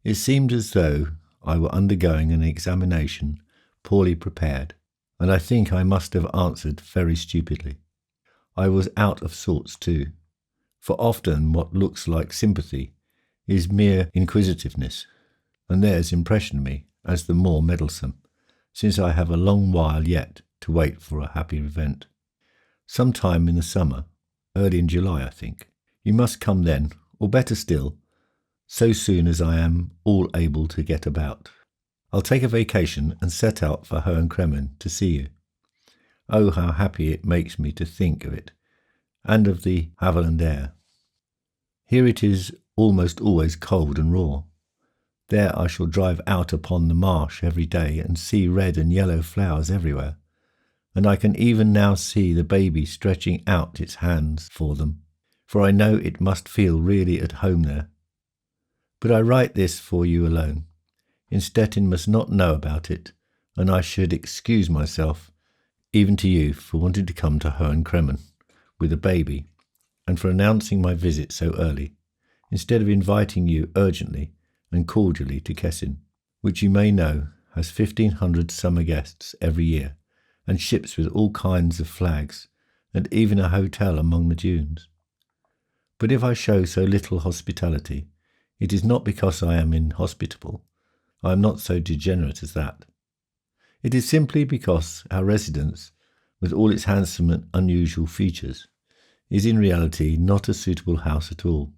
it seemed as though I were undergoing an examination poorly prepared, and I think I must have answered very stupidly. I was out of sorts too, for often what looks like sympathy is mere inquisitiveness, and theirs impression me as the more meddlesome, since I have a long while yet to wait for a happy event. Some time in the summer, early in July, I think. You must come then, or better still, so soon as I am all able to get about. I'll take a vacation and set out for Hohenkremmen to see you. Oh, how happy it makes me to think of it, and of the Havelland air. Here it is almost always cold and raw. There I shall drive out upon the marsh every day and see red and yellow flowers everywhere, and I can even now see the baby stretching out its hands for them, for I know it must feel really at home there. But I write this for you alone. Innstetten must not know about it, and I should excuse myself, even to you, for wanting to come to Hohenkremmen with a baby, and for announcing my visit so early, instead of inviting you urgently and cordially to Kessin, which you may know has 1,500 summer guests every year, and ships with all kinds of flags, and even a hotel among the dunes. But if I show so little hospitality, it is not because I am inhospitable. I am not so degenerate as that. It is simply because our residence, with all its handsome and unusual features, is in reality not a suitable house at all.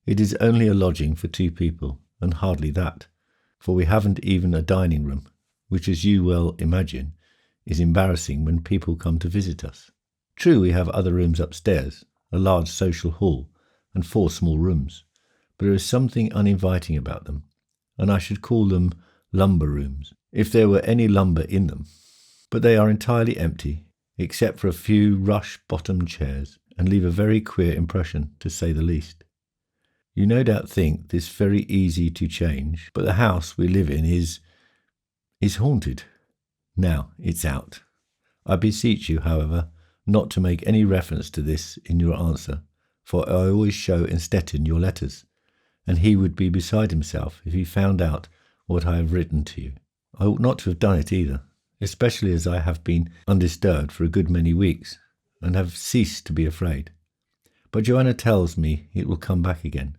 It is only a lodging for 2 people, and hardly that, for we haven't even a dining room, which, as you well imagine, is embarrassing when people come to visit us. True, we have other rooms upstairs, a large social hall, and 4 small rooms, but there is something uninviting about them, and I should call them lumber rooms, if there were any lumber in them. But they are entirely empty, except for a few rush-bottomed chairs, and leave a very queer impression, to say the least. You no doubt think this very easy to change, but the house we live in is haunted. Now it's out. I beseech you, however, not to make any reference to this in your answer, for I always show Innstetten your letters, and he would be beside himself if he found out what I have written to you. I ought not to have done it either, especially as I have been undisturbed for a good many weeks, and have ceased to be afraid. But Joanna tells me it will come back again,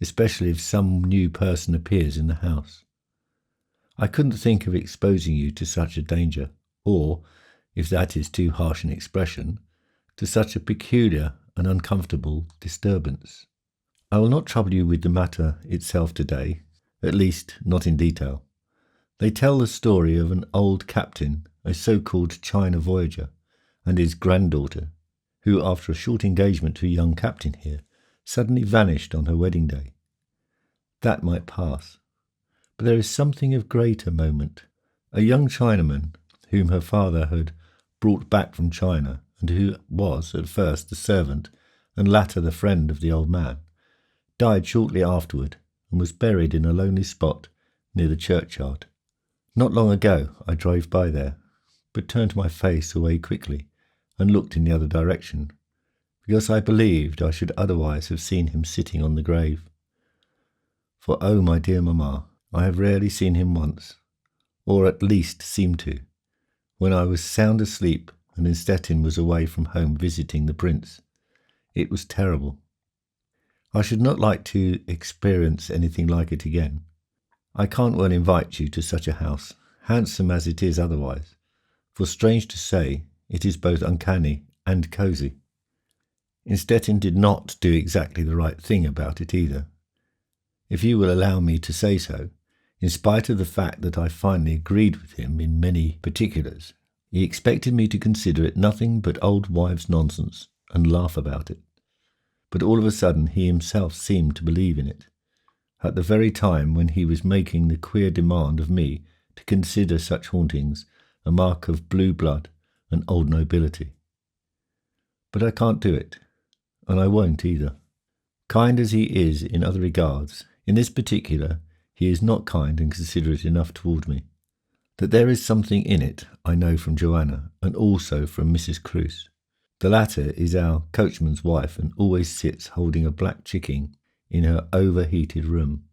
especially if some new person appears in the house. I couldn't think of exposing you to such a danger, or, if that is too harsh an expression, to such a peculiar and uncomfortable disturbance. I will not trouble you with the matter itself today, at least not in detail. They tell the story of an old captain, a so-called China voyager, and his granddaughter, who, after a short engagement to a young captain here, suddenly vanished on her wedding day. That might pass. But there is something of greater moment. A young Chinaman, whom her father had brought back from China, and who was at first the servant and latter the friend of the old man, died shortly afterward and was buried in a lonely spot near the churchyard. Not long ago I drove by there, but turned my face away quickly and looked in the other direction, because I believed I should otherwise have seen him sitting on the grave. For, oh, my dear mamma, I have rarely seen him once, or at least seemed to, when I was sound asleep and Innstetten was away from home visiting the prince. It was terrible. I should not like to experience anything like it again. I can't well invite you to such a house, handsome as it is otherwise, for strange to say, it is both uncanny and cosy. Innstetten did not do exactly the right thing about it either, if you will allow me to say so. In spite of the fact that I finally agreed with him in many particulars, he expected me to consider it nothing but old wives' nonsense and laugh about it. But all of a sudden he himself seemed to believe in it, at the very time when he was making the queer demand of me to consider such hauntings a mark of blue blood and old nobility. But I can't do it, and I won't either. Kind as he is in other regards, in this particular he is not kind and considerate enough toward me. That there is something in it I know from Joanna, and also from Mrs. Cruse. The latter is our coachman's wife, and always sits holding a black chicken in her overheated room.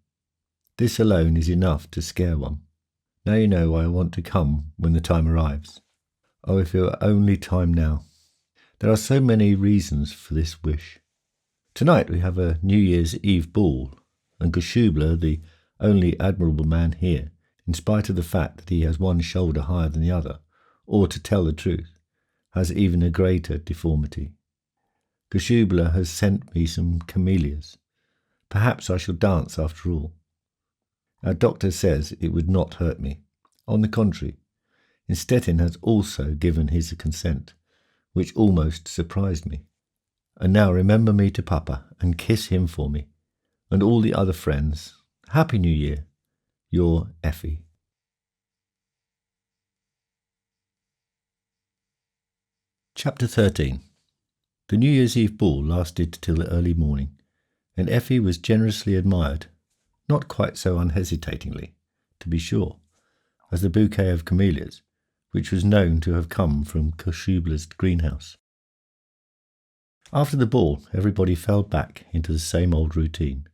This alone is enough to scare one. Now you know why I want to come when the time arrives. Oh, if it were only time now. There are so many reasons for this wish. Tonight we have a New Year's Eve ball, and Geschubler, the only admirable man here, in spite of the fact that he has one shoulder higher than the other, or, to tell the truth, has even a greater deformity. Geschubler has sent me some camellias. Perhaps I shall dance after all. Our doctor says it would not hurt me. On the contrary, Stettin has also given his consent, which almost surprised me. And now remember me to Papa and kiss him for me, and all the other friends. Happy New Year. Your Effie. Chapter 13. The New Year's Eve ball lasted till the early morning, and Effie was generously admired, not quite so unhesitatingly, to be sure, as the bouquet of camellias, which was known to have come from Geschubler's greenhouse. After the ball, everybody fell back into the same old routine,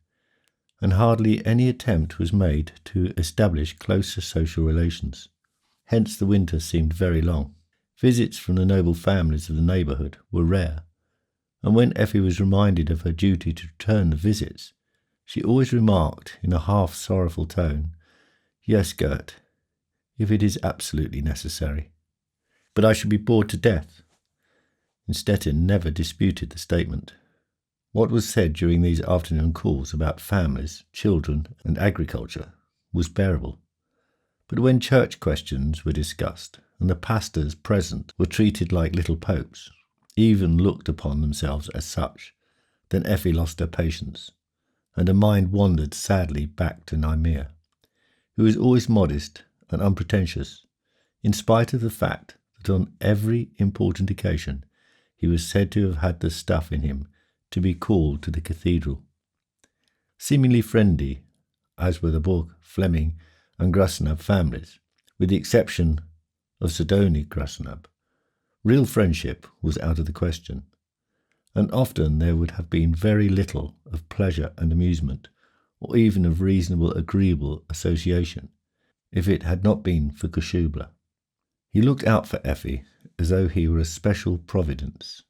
and hardly any attempt was made to establish closer social relations. Hence the winter seemed very long. Visits from the noble families of the neighbourhood were rare, and when Effie was reminded of her duty to return the visits, she always remarked in a half-sorrowful tone, "Yes, Gert, if it is absolutely necessary. But I should be bored to death." Stettin never disputed the statement. What was said during these afternoon calls about families, children, and agriculture was bearable. But when church questions were discussed, and the pastors present were treated like little popes, even looked upon themselves as such, then Effie lost her patience, and her mind wandered sadly back to Nymir, who was always modest and unpretentious, in spite of the fact that on every important occasion he was said to have had the stuff in him to be called to the cathedral. Seemingly friendly, as were the Borg, Fleming, and Grasnab families, with the exception of Sidoni Grasnab, real friendship was out of the question, and often there would have been very little of pleasure and amusement, or even of reasonable agreeable association, if it had not been for Geschubler. He looked out for Effie as though he were a special providence,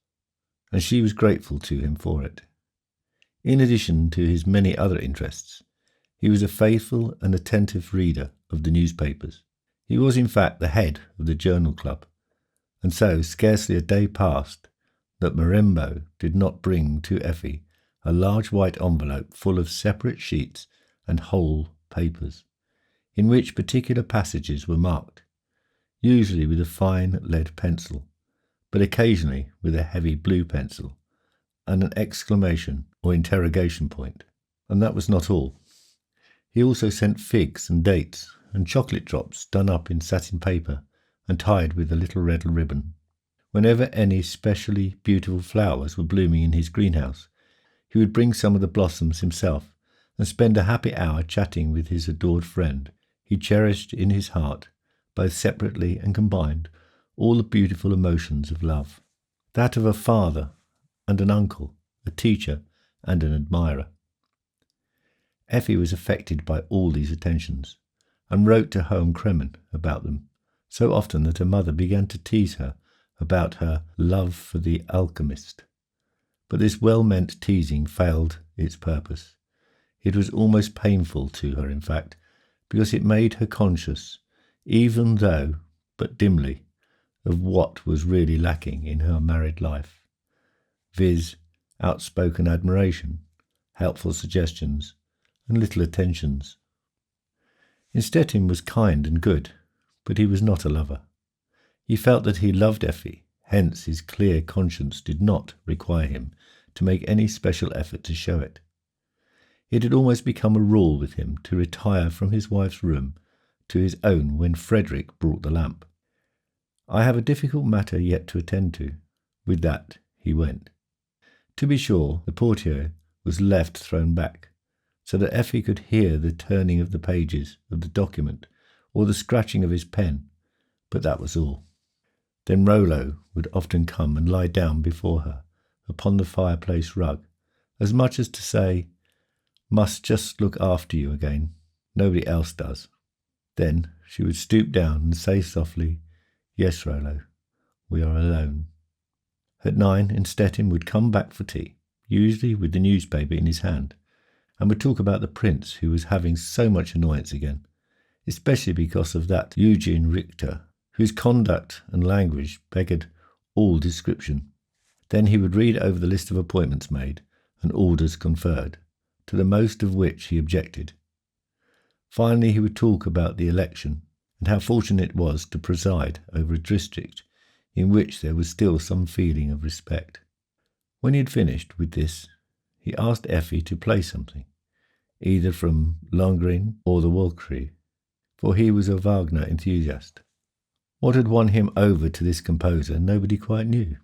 and she was grateful to him for it. In addition to his many other interests, he was a faithful and attentive reader of the newspapers. He was in fact the head of the journal club, and so scarcely a day passed that Marembo did not bring to Effie a large white envelope full of separate sheets and whole papers, in which particular passages were marked, usually with a fine lead pencil, but occasionally with a heavy blue pencil, and an exclamation or interrogation point. And that was not all. He also sent figs and dates and chocolate drops done up in satin paper and tied with a little red ribbon. Whenever any specially beautiful flowers were blooming in his greenhouse, he would bring some of the blossoms himself and spend a happy hour chatting with his adored friend. He cherished in his heart, both separately and combined, all the beautiful emotions of love, that of a father and an uncle, a teacher and an admirer. Effie was affected by all these attentions, and wrote to Home Kremen about them, so often that her mother began to tease her about her love for the alchemist. But this well-meant teasing failed its purpose. It was almost painful to her, in fact, because it made her conscious, even though but dimly, of what was really lacking in her married life, viz., outspoken admiration, helpful suggestions, and little attentions. Stettin was kind and good, but he was not a lover. He felt that he loved Effie, hence his clear conscience did not require him to make any special effort to show it. It had almost become a rule with him to retire from his wife's room to his own when Frederick brought the lamp. I have a difficult matter yet to attend to. With that he went. To be sure, the portiere was left thrown back, so that Effie could hear the turning of the pages of the document or the scratching of his pen, but that was all. Then Rollo would often come and lie down before her upon the fireplace rug, as much as to say, "Must just look after you again. Nobody else does." Then she would stoop down and say softly, "Yes, Rollo, we are alone." At 9, Stettin would come back for tea, usually with the newspaper in his hand, and would talk about the prince who was having so much annoyance again, especially because of that Eugene Richter, whose conduct and language beggared all description. Then he would read over the list of appointments made and orders conferred, to the most of which he objected. Finally, he would talk about the election and how fortunate it was to preside over a district in which there was still some feeling of respect. When he had finished with this, he asked Effi to play something, either from Lohengrin or the Walküre, for he was a Wagner enthusiast. What had won him over to this composer nobody quite knew.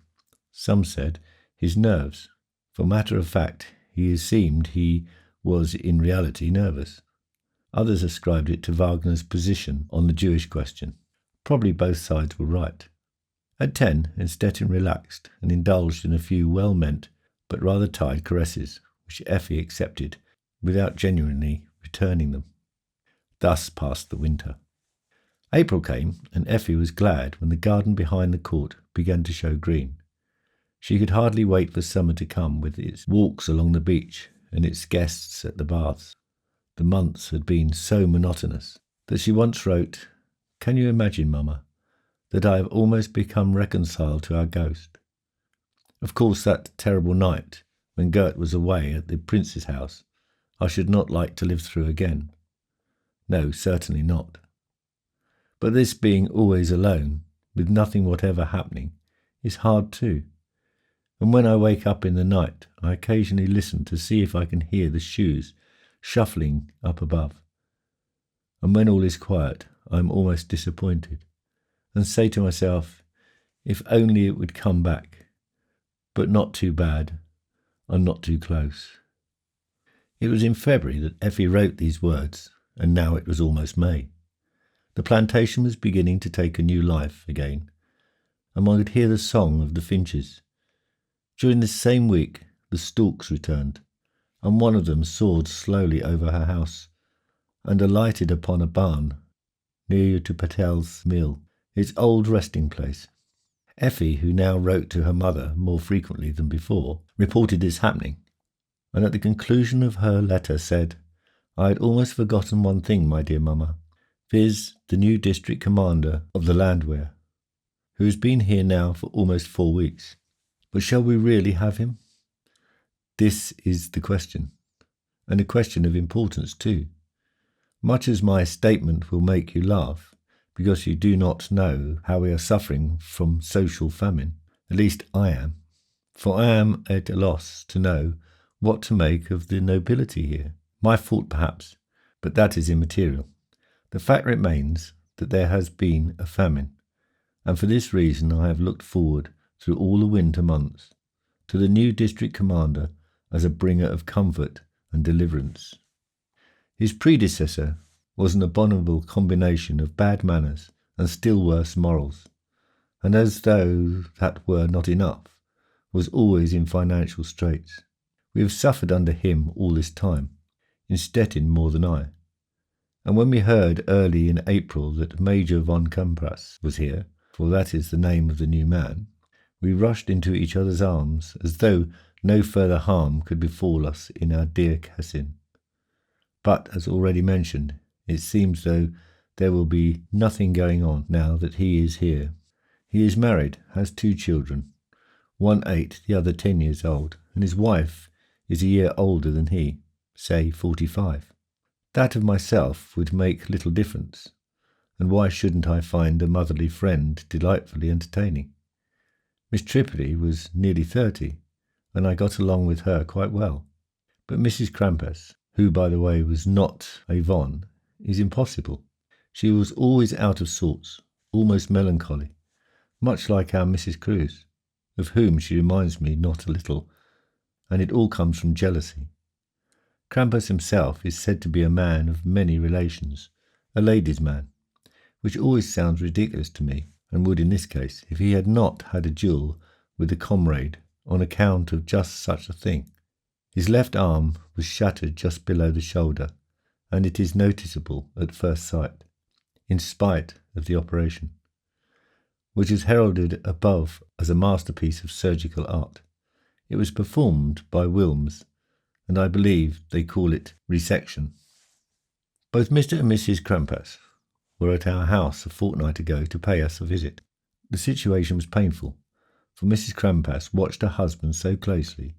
Some said his nerves. For matter of fact, he seemed he was in reality nervous. Others ascribed it to Wagner's position on the Jewish question. Probably both sides were right. At 10, Stettin relaxed and indulged in a few well-meant but rather tired caresses, which Effi accepted without genuinely returning them. Thus passed the winter. April came, and Effi was glad when the garden behind the court began to show green. She could hardly wait for summer to come with its walks along the beach and its guests at the baths. The months had been so monotonous that she once wrote, "Can you imagine, Mama, that I have almost become reconciled to our ghost? Of course, that terrible night when Gert was away at the prince's house, I should not like to live through again. No, certainly not. But this being always alone, with nothing whatever happening, is hard too. And when I wake up in the night, I occasionally listen to see if I can hear the shoes shuffling up above. And when all is quiet, I am almost disappointed, and say to myself, if only it would come back, but not too bad, and not too close." It was in February that Effi wrote these words, and now it was almost May. The plantation was beginning to take a new life again, and one could hear the song of the finches. During this same week, the storks returned, and one of them soared slowly over her house and alighted upon a barn near to Patel's mill, its old resting place. Effi, who now wrote to her mother more frequently than before, reported this happening, and at the conclusion of her letter said, "I had almost forgotten one thing, my dear Mamma, viz. The new district commander of the Landwehr, who has been here now for almost 4 weeks. But shall we really have him? This is the question, and a question of importance too. Much as my statement will make you laugh, because you do not know how we are suffering from social famine, at least I am, for I am at a loss to know what to make of the nobility here. My fault perhaps, but that is immaterial. The fact remains that there has been a famine, and for this reason I have looked forward through all the winter months to the new district commander as a bringer of comfort and deliverance. His predecessor was an abominable combination of bad manners and still worse morals, and as though that were not enough, was always in financial straits. We have suffered under him all this time, in Stettin more than I, and when we heard early in April that Major von Kampras was here, for that is the name of the new man, we rushed into each other's arms as though no further harm could befall us in our dear Cassin. But, as already mentioned, it seems though there will be nothing going on now that he is here. He is married, has 2 children, one 8, the other 10 years old, and his wife is a year older than he, say 45. That of myself would make little difference, and why shouldn't I find a motherly friend delightfully entertaining? Miss Tripoli was nearly 30, and I got along with her quite well. But Mrs. Krampus, who, by the way, was not a von, is impossible. She was always out of sorts, almost melancholy, much like our Mrs. Cruz, of whom she reminds me not a little, and it all comes from jealousy. Krampus himself is said to be a man of many relations, a ladies' man, which always sounds ridiculous to me, and would in this case, if he had not had a duel with a comrade on account of just such a thing. His left arm was shattered just below the shoulder, and it is noticeable at first sight, in spite of the operation, which is heralded above as a masterpiece of surgical art. It was performed by Wilms, and I believe they call it resection. Both Mr. and Mrs. Krampus were at our house a fortnight ago to pay us a visit. The situation was painful, for Mrs. Krampus watched her husband so closely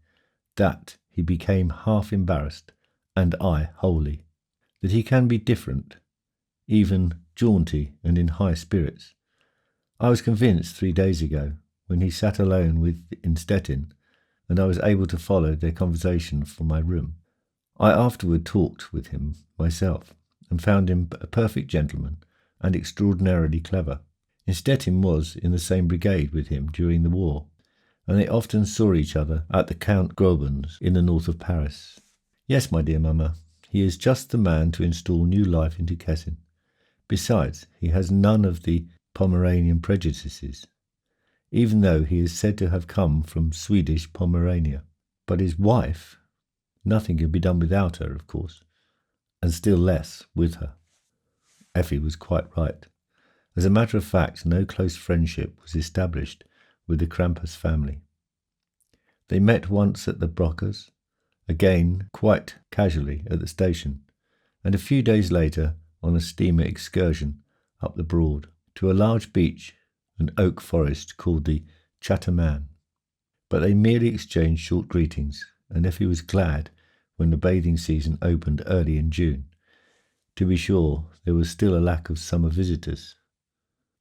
that he became half embarrassed, and I wholly. That he can be different, even jaunty and in high spirits, I was convinced 3 days ago, when he sat alone with Stettin, and I was able to follow their conversation from my room. I afterward talked with him myself, and found him a perfect gentleman and extraordinarily clever. Stettin was in the same brigade with him during the war, and they often saw each other at the Count Grobon's in the north of Paris. Yes, my dear mamma, he is just the man to install new life into Kessin. Besides, he has none of the Pomeranian prejudices, even though he is said to have come from Swedish Pomerania. But his wife, nothing can be done without her, of course, and still less with her. Effi was quite right. As a matter of fact, no close friendship was established with the Krampus family. They met once at the Brockers, again quite casually at the station, and a few days later on a steamer excursion up the Broad to a large beach and oak forest called the Chatterman. But they merely exchanged short greetings, and Effie was glad when the bathing season opened early in June. To be sure, there was still a lack of summer visitors,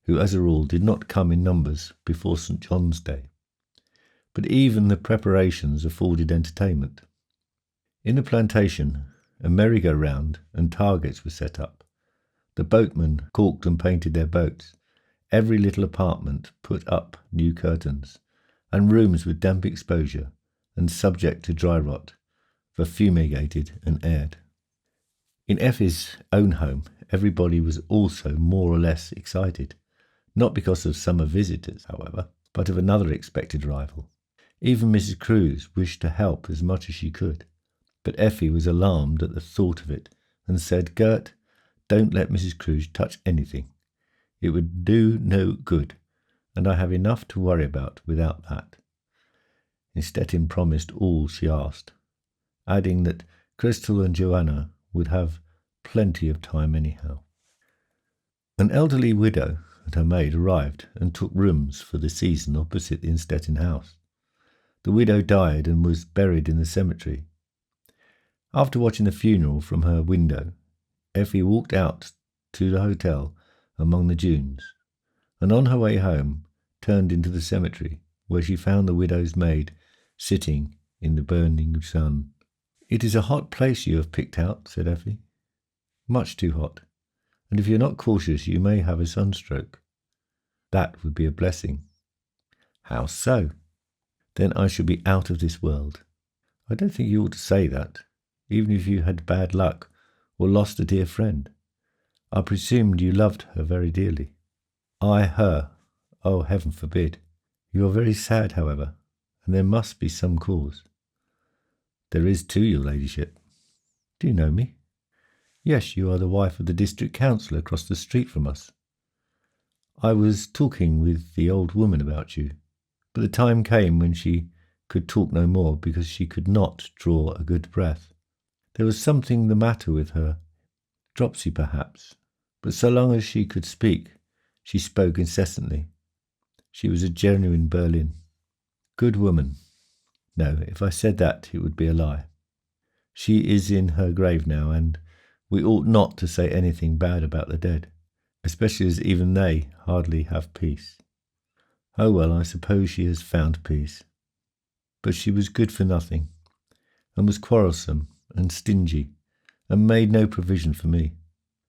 who as a rule did not come in numbers before St. John's Day. But even the preparations afforded entertainment. In the plantation, a merry-go-round and targets were set up. The boatmen caulked and painted their boats. Every little apartment put up new curtains, and rooms with damp exposure and subject to dry rot were fumigated and aired. In Effie's own home, everybody was also more or less excited, not because of summer visitors, however, but of another expected arrival. Even Mrs. Cruse wished to help as much as she could, but Effie was alarmed at the thought of it and said, "Gert, don't let Mrs. Cruse touch anything. It would do no good, and I have enough to worry about without that." Stettin promised all she asked, adding that Crystal and Joanna would have plenty of time anyhow. An elderly widow and her maid arrived and took rooms for the season opposite the Stettin house. The widow died and was buried in the cemetery. After watching the funeral from her window, Effie walked out to the hotel among the dunes, and on her way home turned into the cemetery, where she found the widow's maid sitting in the burning sun. "It is a hot place you have picked out," said Effie. "Much too hot, and if you're not cautious you may have a sunstroke." "That would be a blessing." "How so?" "Then I shall be out of this world." "I don't think you ought to say that, even if you had bad luck or lost a dear friend. I presumed you loved her very dearly." "I her? Oh, heaven forbid." "You are very sad, however, and there must be some cause." "There is too, your ladyship." "Do you know me?" "Yes, you are the wife of the district councillor across the street from us. I was talking with the old woman about you, but the time came when she could talk no more because she could not draw a good breath. There was something the matter with her, dropsy perhaps, but so long as she could speak, she spoke incessantly. She was a genuine Berlin. Good woman. No, if I said that, it would be a lie. She is in her grave now, and we ought not to say anything bad about the dead, especially as even they hardly have peace. Oh well, I suppose she has found peace. But she was good for nothing, and was quarrelsome and stingy, and made no provision for me.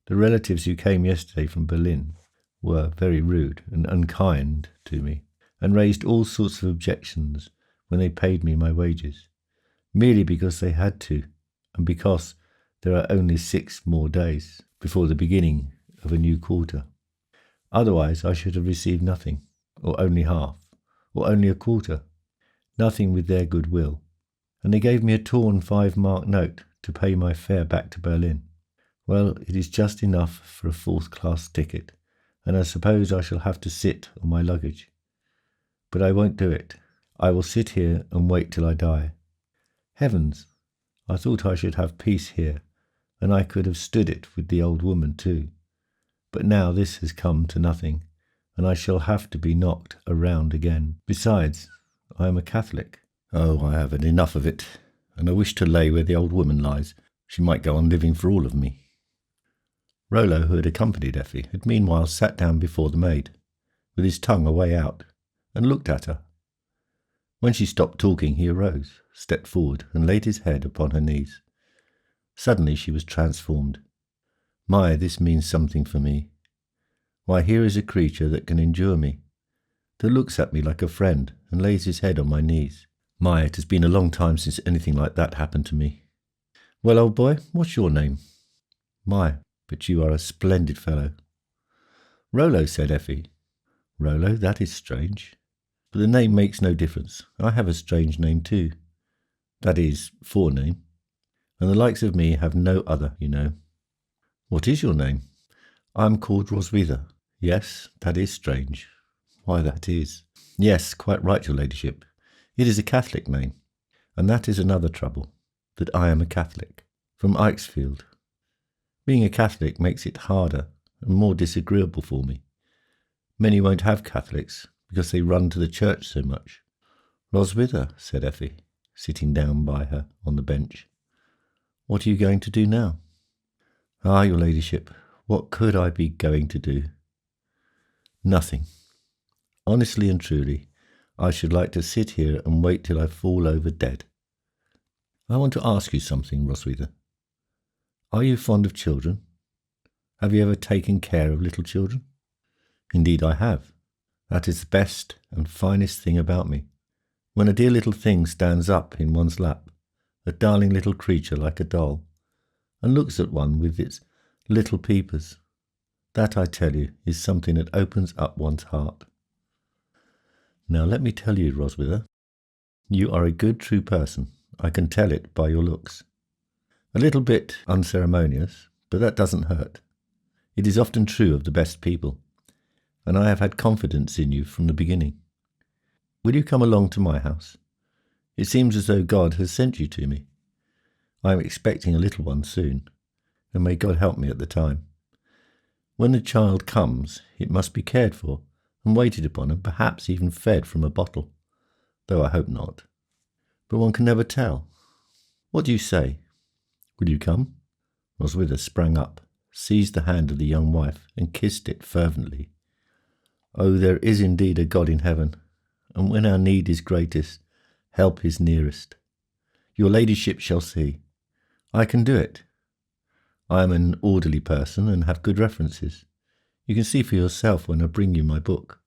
The relatives who came yesterday from Berlin were very rude and unkind to me, and raised all sorts of objections when they paid me my wages, merely because they had to, and because there are only 6 more days before the beginning of a new quarter. Otherwise I should have received nothing, or only half, or only a quarter, nothing with their good will, and they gave me a torn 5-mark note to pay my fare back to Berlin. Well, it is just enough for a 4th-class ticket, and I suppose I shall have to sit on my luggage. But I won't do it. I will sit here and wait till I die. Heavens, I thought I should have peace here, and I could have stood it with the old woman too. But now this has come to nothing, and I shall have to be knocked around again. Besides, I am a Catholic. Oh, I have had enough of it, and I wish to lay where the old woman lies. She might go on living for all of me. Rollo, who had accompanied Effie, had meanwhile sat down before the maid, with his tongue away out, and looked at her. When she stopped talking, he arose, stepped forward, and laid his head upon her knees. Suddenly she was transformed. My, this means something for me. Why, here is a creature that can endure me, that looks at me like a friend and lays his head on my knees. My, it has been a long time since anything like that happened to me. Well, old boy, what's your name? My, but you are a splendid fellow. Rollo, said Effie. Rollo, that is strange. But the name makes no difference. I have a strange name too. That is, forename. And the likes of me have no other, you know. What is your name? I am called Roswitha. Yes, that is strange. Why, that is. Yes, quite right, your ladyship. It is a Catholic name. And that is another trouble, that I am a Catholic, from Eichsfield. Being a Catholic makes it harder and more disagreeable for me. Many won't have Catholics, because they run to the church so much. Roswitha, said Effie, sitting down by her on the bench. What are you going to do now? Ah, your ladyship, what could I be going to do? Nothing. Honestly and truly, I should like to sit here and wait till I fall over dead. I want to ask you something, Roswitha. Are you fond of children? Have you ever taken care of little children? Indeed I have. That is the best and finest thing about me. When a dear little thing stands up in one's lap, a darling little creature like a doll, and looks at one with its little peepers, that, I tell you, is something that opens up one's heart. Now let me tell you, Roswitha, you are a good, true person. I can tell it by your looks. A little bit unceremonious, but that doesn't hurt. It is often true of the best people, and I have had confidence in you from the beginning. Will you come along to my house? It seems as though God has sent you to me. I am expecting a little one soon, and may God help me at the time. When the child comes, it must be cared for, and waited upon, and perhaps even fed from a bottle, though I hope not. But one can never tell. What do you say? Will you come? Roswitha sprang up, seized the hand of the young wife, and kissed it fervently. Oh, there is indeed a God in heaven, and when our need is greatest, help is nearest. Your ladyship shall see. I can do it. I am an orderly person and have good references. You can see for yourself when I bring you my book.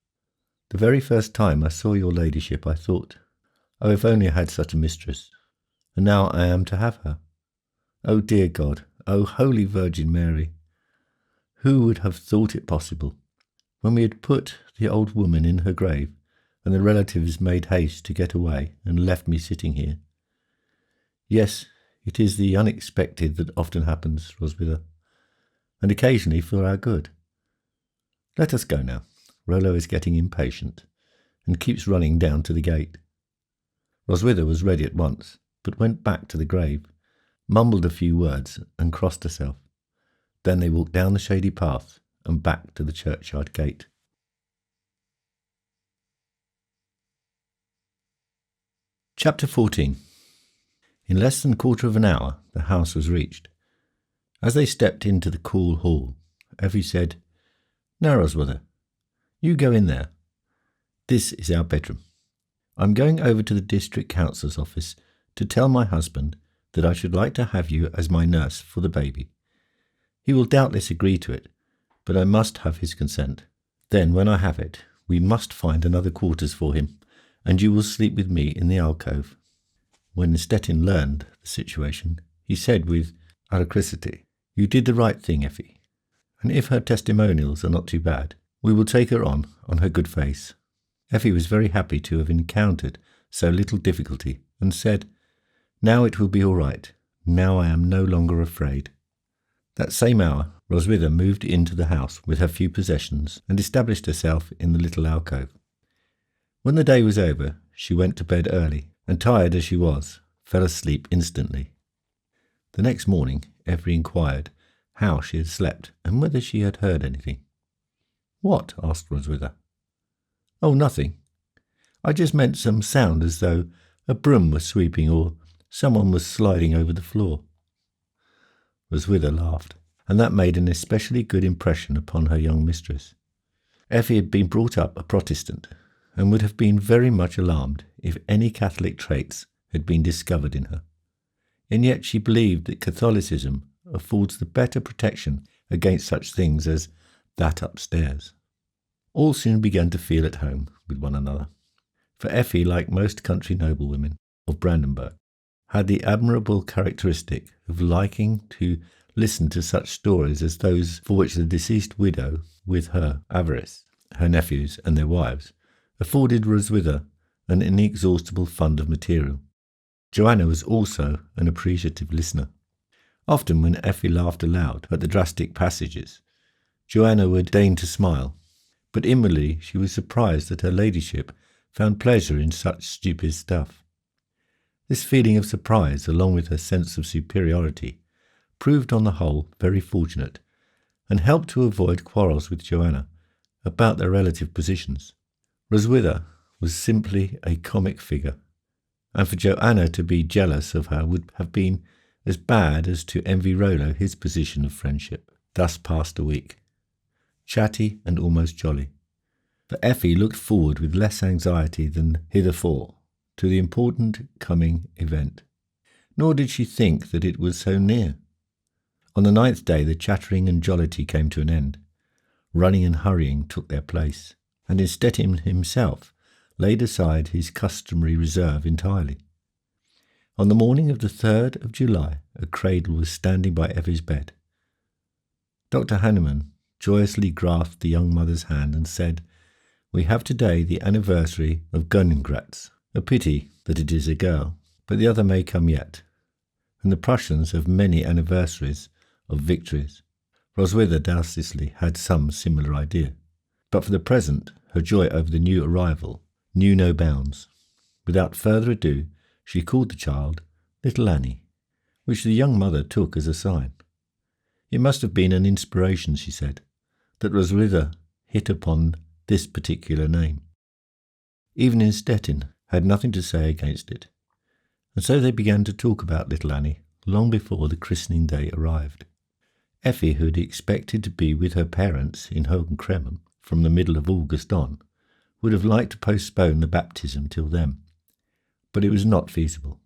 The very first time I saw your ladyship, I thought, oh, if only I had such a mistress, and now I am to have her. Oh, dear God, oh, Holy Virgin Mary, who would have thought it possible? When we had put the old woman in her grave, and the relatives made haste to get away and left me sitting here. Yes, it is the unexpected that often happens, Roswitha, and occasionally for our good. Let us go now. Rollo is getting impatient, and keeps running down to the gate. Roswitha was ready at once, but went back to the grave, mumbled a few words, and crossed herself. Then they walked down the shady path and back to the churchyard gate. Chapter 14. In less than a quarter of an hour, the house was reached. As they stepped into the cool hall, Effie said, Now, Roswitha, you go in there. This is our bedroom. I'm going over to the district councillor's office to tell my husband that I should like to have you as my nurse for the baby. He will doubtless agree to it, but I must have his consent. Then, when I have it, we must find another quarters for him, and you will sleep with me in the alcove. When Stettin learned the situation, he said with alacrity, You did the right thing, Effie, and if her testimonials are not too bad, we will take her on her good face. Effie was very happy to have encountered so little difficulty, and said, Now it will be all right. Now I am no longer afraid. That same hour, Roswitha moved into the house with her few possessions and established herself in the little alcove. When the day was over, she went to bed early, and tired as she was, fell asleep instantly. The next morning, Effi inquired how she had slept and whether she had heard anything. "What?" asked Roswitha. "Oh, nothing. I just meant some sound as though a broom was sweeping or someone was sliding over the floor." Roswitha laughed, and that made an especially good impression upon her young mistress. Effi had been brought up a Protestant, and would have been very much alarmed if any Catholic traits had been discovered in her. And yet she believed that Catholicism affords the better protection against such things as that upstairs. All soon began to feel at home with one another, for Effi, like most country noblewomen of Brandenburg, had the admirable characteristic of liking to listen to such stories as those for which the deceased widow, with her avarice, her nephews and their wives, afforded Roswitha an inexhaustible fund of material. Joanna was also an appreciative listener. Often when Effi laughed aloud at the drastic passages, Joanna would deign to smile, but inwardly she was surprised that her ladyship found pleasure in such stupid stuff. This feeling of surprise, along with her sense of superiority, proved on the whole very fortunate, and helped to avoid quarrels with Joanna about their relative positions. Roswitha was simply a comic figure, and for Joanna to be jealous of her would have been as bad as to envy Rollo his position of friendship. Thus passed a week, chatty and almost jolly. For Effi looked forward with less anxiety than heretofore to the important coming event, nor did she think that it was so near. On the 9th day the chattering and jollity came to an end. Running and hurrying took their place, and Stettin himself laid aside his customary reserve entirely. On the morning of the 3rd of July, a cradle was standing by Effi's bed. Dr. Hannemann joyously grasped the young mother's hand and said, "We have today the anniversary of Gönningratz. A pity that it is a girl, but the other may come yet. And the Prussians have many anniversaries of victories." Roswitha doubtlessly had some similar idea, but for the present her joy over the new arrival knew no bounds. Without further ado, she called the child Little Annie, which the young mother took as a sign. It must have been an inspiration, she said, that Roswitha hit upon this particular name. Even Stettin had nothing to say against it, and so they began to talk about Little Annie long before the christening day arrived. Effi, who had expected to be with her parents in Hohenkremmen from the middle of August on, would have liked to postpone the baptism till then, but it was not feasible.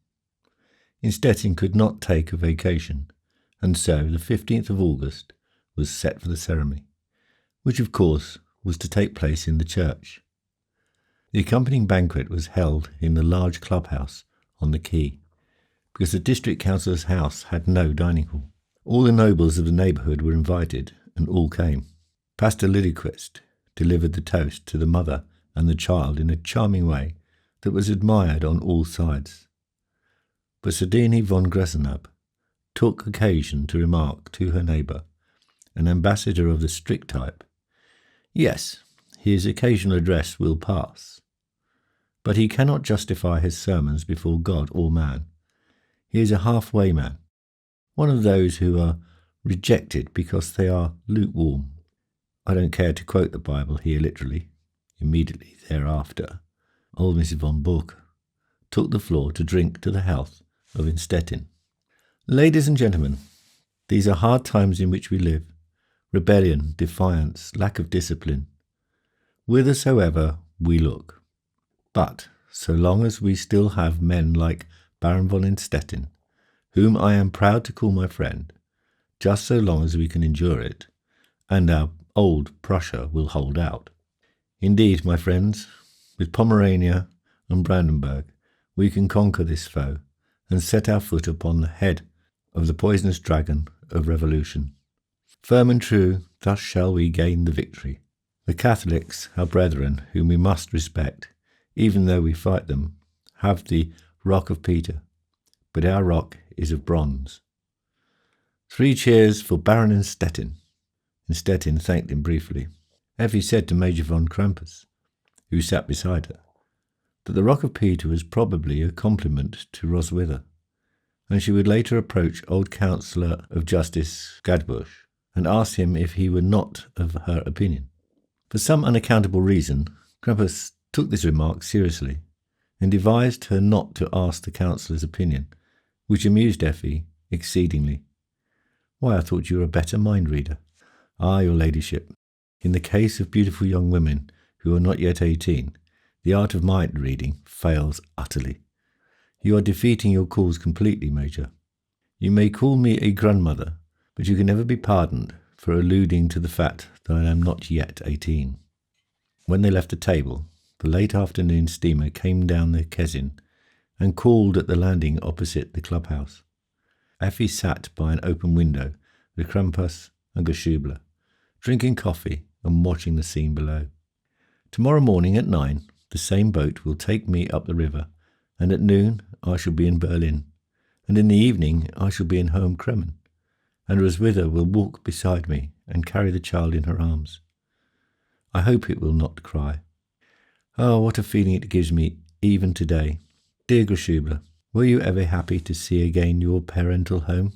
Stettin could not take a vacation, and so the 15th of August was set for the ceremony, which of course was to take place in the church. The accompanying banquet was held in the large clubhouse on the quay, because the district councillor's house had no dining hall. All the nobles of the neighbourhood were invited, and all came. Pastor Lidequist delivered the toast to the mother and the child in a charming way that was admired on all sides. But Sardini von Gressenab took occasion to remark to her neighbour, an ambassador of the strict type, "Yes, his occasional address will pass, but he cannot justify his sermons before God or man. He is a halfway man, one of those who are rejected because they are lukewarm." I don't care to quote the Bible here literally. Immediately thereafter, old Mrs. von Buch took the floor to drink to the health of Stettin. "Ladies and gentlemen, these are hard times in which we live. Rebellion, defiance, lack of discipline. Whithersoever we look. But so long as we still have men like Baron von Stettin, whom I am proud to call my friend, just so long as we can endure it, and our old Prussia will hold out. Indeed, my friends, with Pomerania and Brandenburg, we can conquer this foe and set our foot upon the head of the poisonous dragon of revolution. Firm and true, thus shall we gain the victory. The Catholics, our brethren, whom we must respect, even though we fight them, have the rock of Peter, but our rock is of bronze. 3 cheers for Baron Stettin." Stettin thanked him briefly. Effi said to Major von Krampus, who sat beside her, that the rock of Peter was probably a compliment to Roswitha, and she would later approach old Councillor of Justice Gadbush and ask him if he were not of her opinion. For some unaccountable reason, Krampus took this remark seriously and advised her not to ask the councillor's opinion, which amused Effie exceedingly. "Why, I thought you were a better mind-reader." "Ah, your ladyship, in the case of beautiful young women who are not yet 18, the art of mind-reading fails utterly. You are defeating your cause completely, Major. You may call me a grandmother, but you can never be pardoned for alluding to the fact that I am not yet 18. When they left the table, the late afternoon steamer came down the Kezin and called at the landing opposite the clubhouse. Effie sat by an open window with Krampus and Geschuble, drinking coffee and watching the scene below. "Tomorrow morning at 9, the same boat will take me up the river, and at noon I shall be in Berlin, and in the evening I shall be in Home Kremen, and Roswitha will walk beside me and carry the child in her arms. I hope it will not cry. Oh, what a feeling it gives me even today. Dear Geschuble, were you ever happy to see again your parental home?"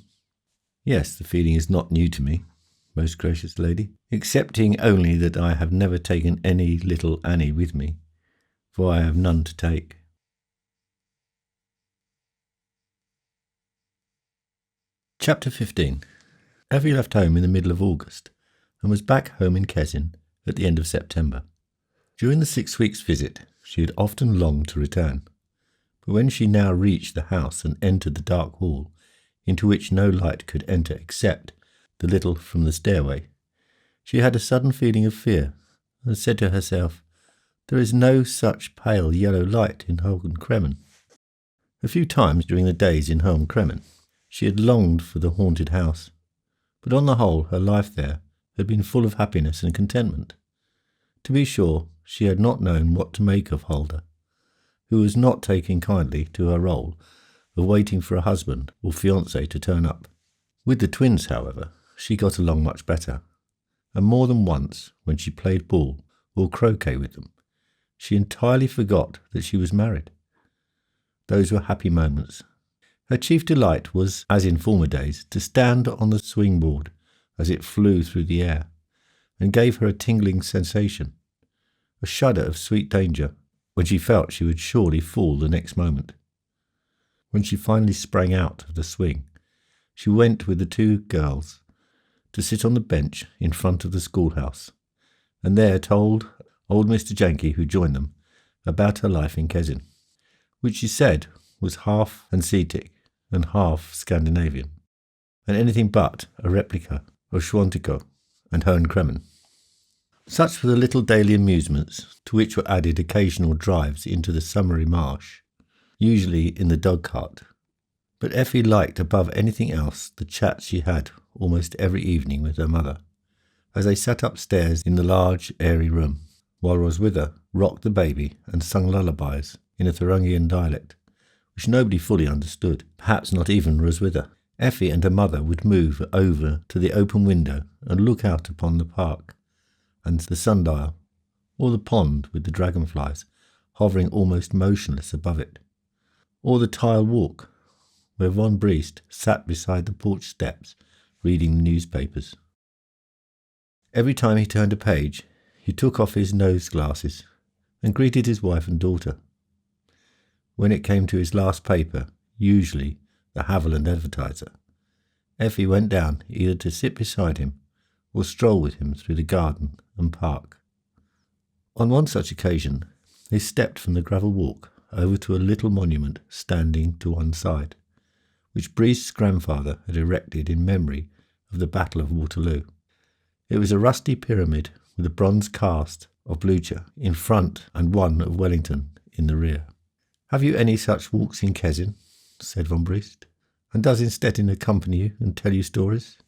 "Yes, the feeling is not new to me, most gracious lady, excepting only that I have never taken any little Annie with me, for I have none to take." Chapter 15. Effie left home in the middle of August and was back home in Kezin at the end of September. During the 6 weeks' visit, she had often longed to return, but when she now reached the house and entered the dark hall, into which no light could enter except the little from the stairway, she had a sudden feeling of fear and said to herself, "There is no such pale yellow light in Home Kremen." A few times during the days in Home Kremen, she had longed for the haunted house, but on the whole her life there had been full of happiness and contentment. To be sure, she had not known what to make of Hulda, who was not taking kindly to her role of waiting for a husband or fiancé to turn up. With the twins, however, she got along much better, and more than once, when she played ball or croquet with them, she entirely forgot that she was married. Those were happy moments. Her chief delight was, as in former days, to stand on the swing board as it flew through the air, and gave her a tingling sensation, a shudder of sweet danger, when she felt she would surely fall the next moment. When she finally sprang out of the swing, she went with the two girls to sit on the bench in front of the schoolhouse, and there told old Mr. Janke, who joined them, about her life in Kezin, which she said was half Hanseatic and half Scandinavian, and anything but a replica of Schwantikow and Home Kremen. Such were the little daily amusements, to which were added occasional drives into the summery marsh, usually in the dog-cart. But Effie liked above anything else the chat she had almost every evening with her mother, as they sat upstairs in the large, airy room, while Roswitha rocked the baby and sung lullabies in a Thuringian dialect, which nobody fully understood, perhaps not even Roswitha. Effie and her mother would move over to the open window and look out upon the park, and the sundial, or the pond with the dragonflies hovering almost motionless above it, or the tile walk, where von Briest sat beside the porch steps reading the newspapers. Every time he turned a page, he took off his nose glasses and greeted his wife and daughter. When it came to his last paper, usually the Haviland Advertiser, Effie went down either to sit beside him or stroll with him through the garden and park. On one such occasion, they stepped from the gravel walk over to a little monument standing to one side, which Briest's grandfather had erected in memory of the Battle of Waterloo. It was a rusty pyramid with a bronze cast of Blücher in front and one of Wellington in the rear. "Have you any such walks in Kezin?" said von Briest. "And does Innstetten accompany you and tell you stories?"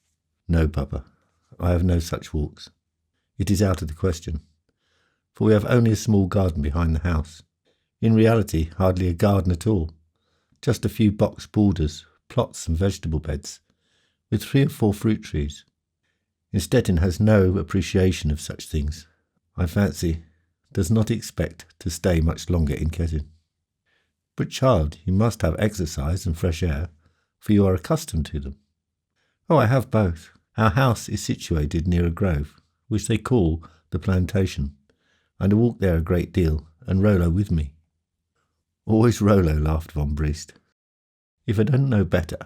"No, Papa, I have no such walks. It is out of the question, for we have only a small garden behind the house. In reality, hardly a garden at all. Just a few box borders, plots and vegetable beds, with 3 or 4 fruit trees. Innstetten has no appreciation of such things. I fancy does not expect to stay much longer in Kezin." "But child, you must have exercise and fresh air, for you are accustomed to them. Oh, I have both. Our house is situated near a grove, which they call the plantation, and I walk there a great deal, and Rollo with me. Always Rollo, laughed von Briest. If I don't know better,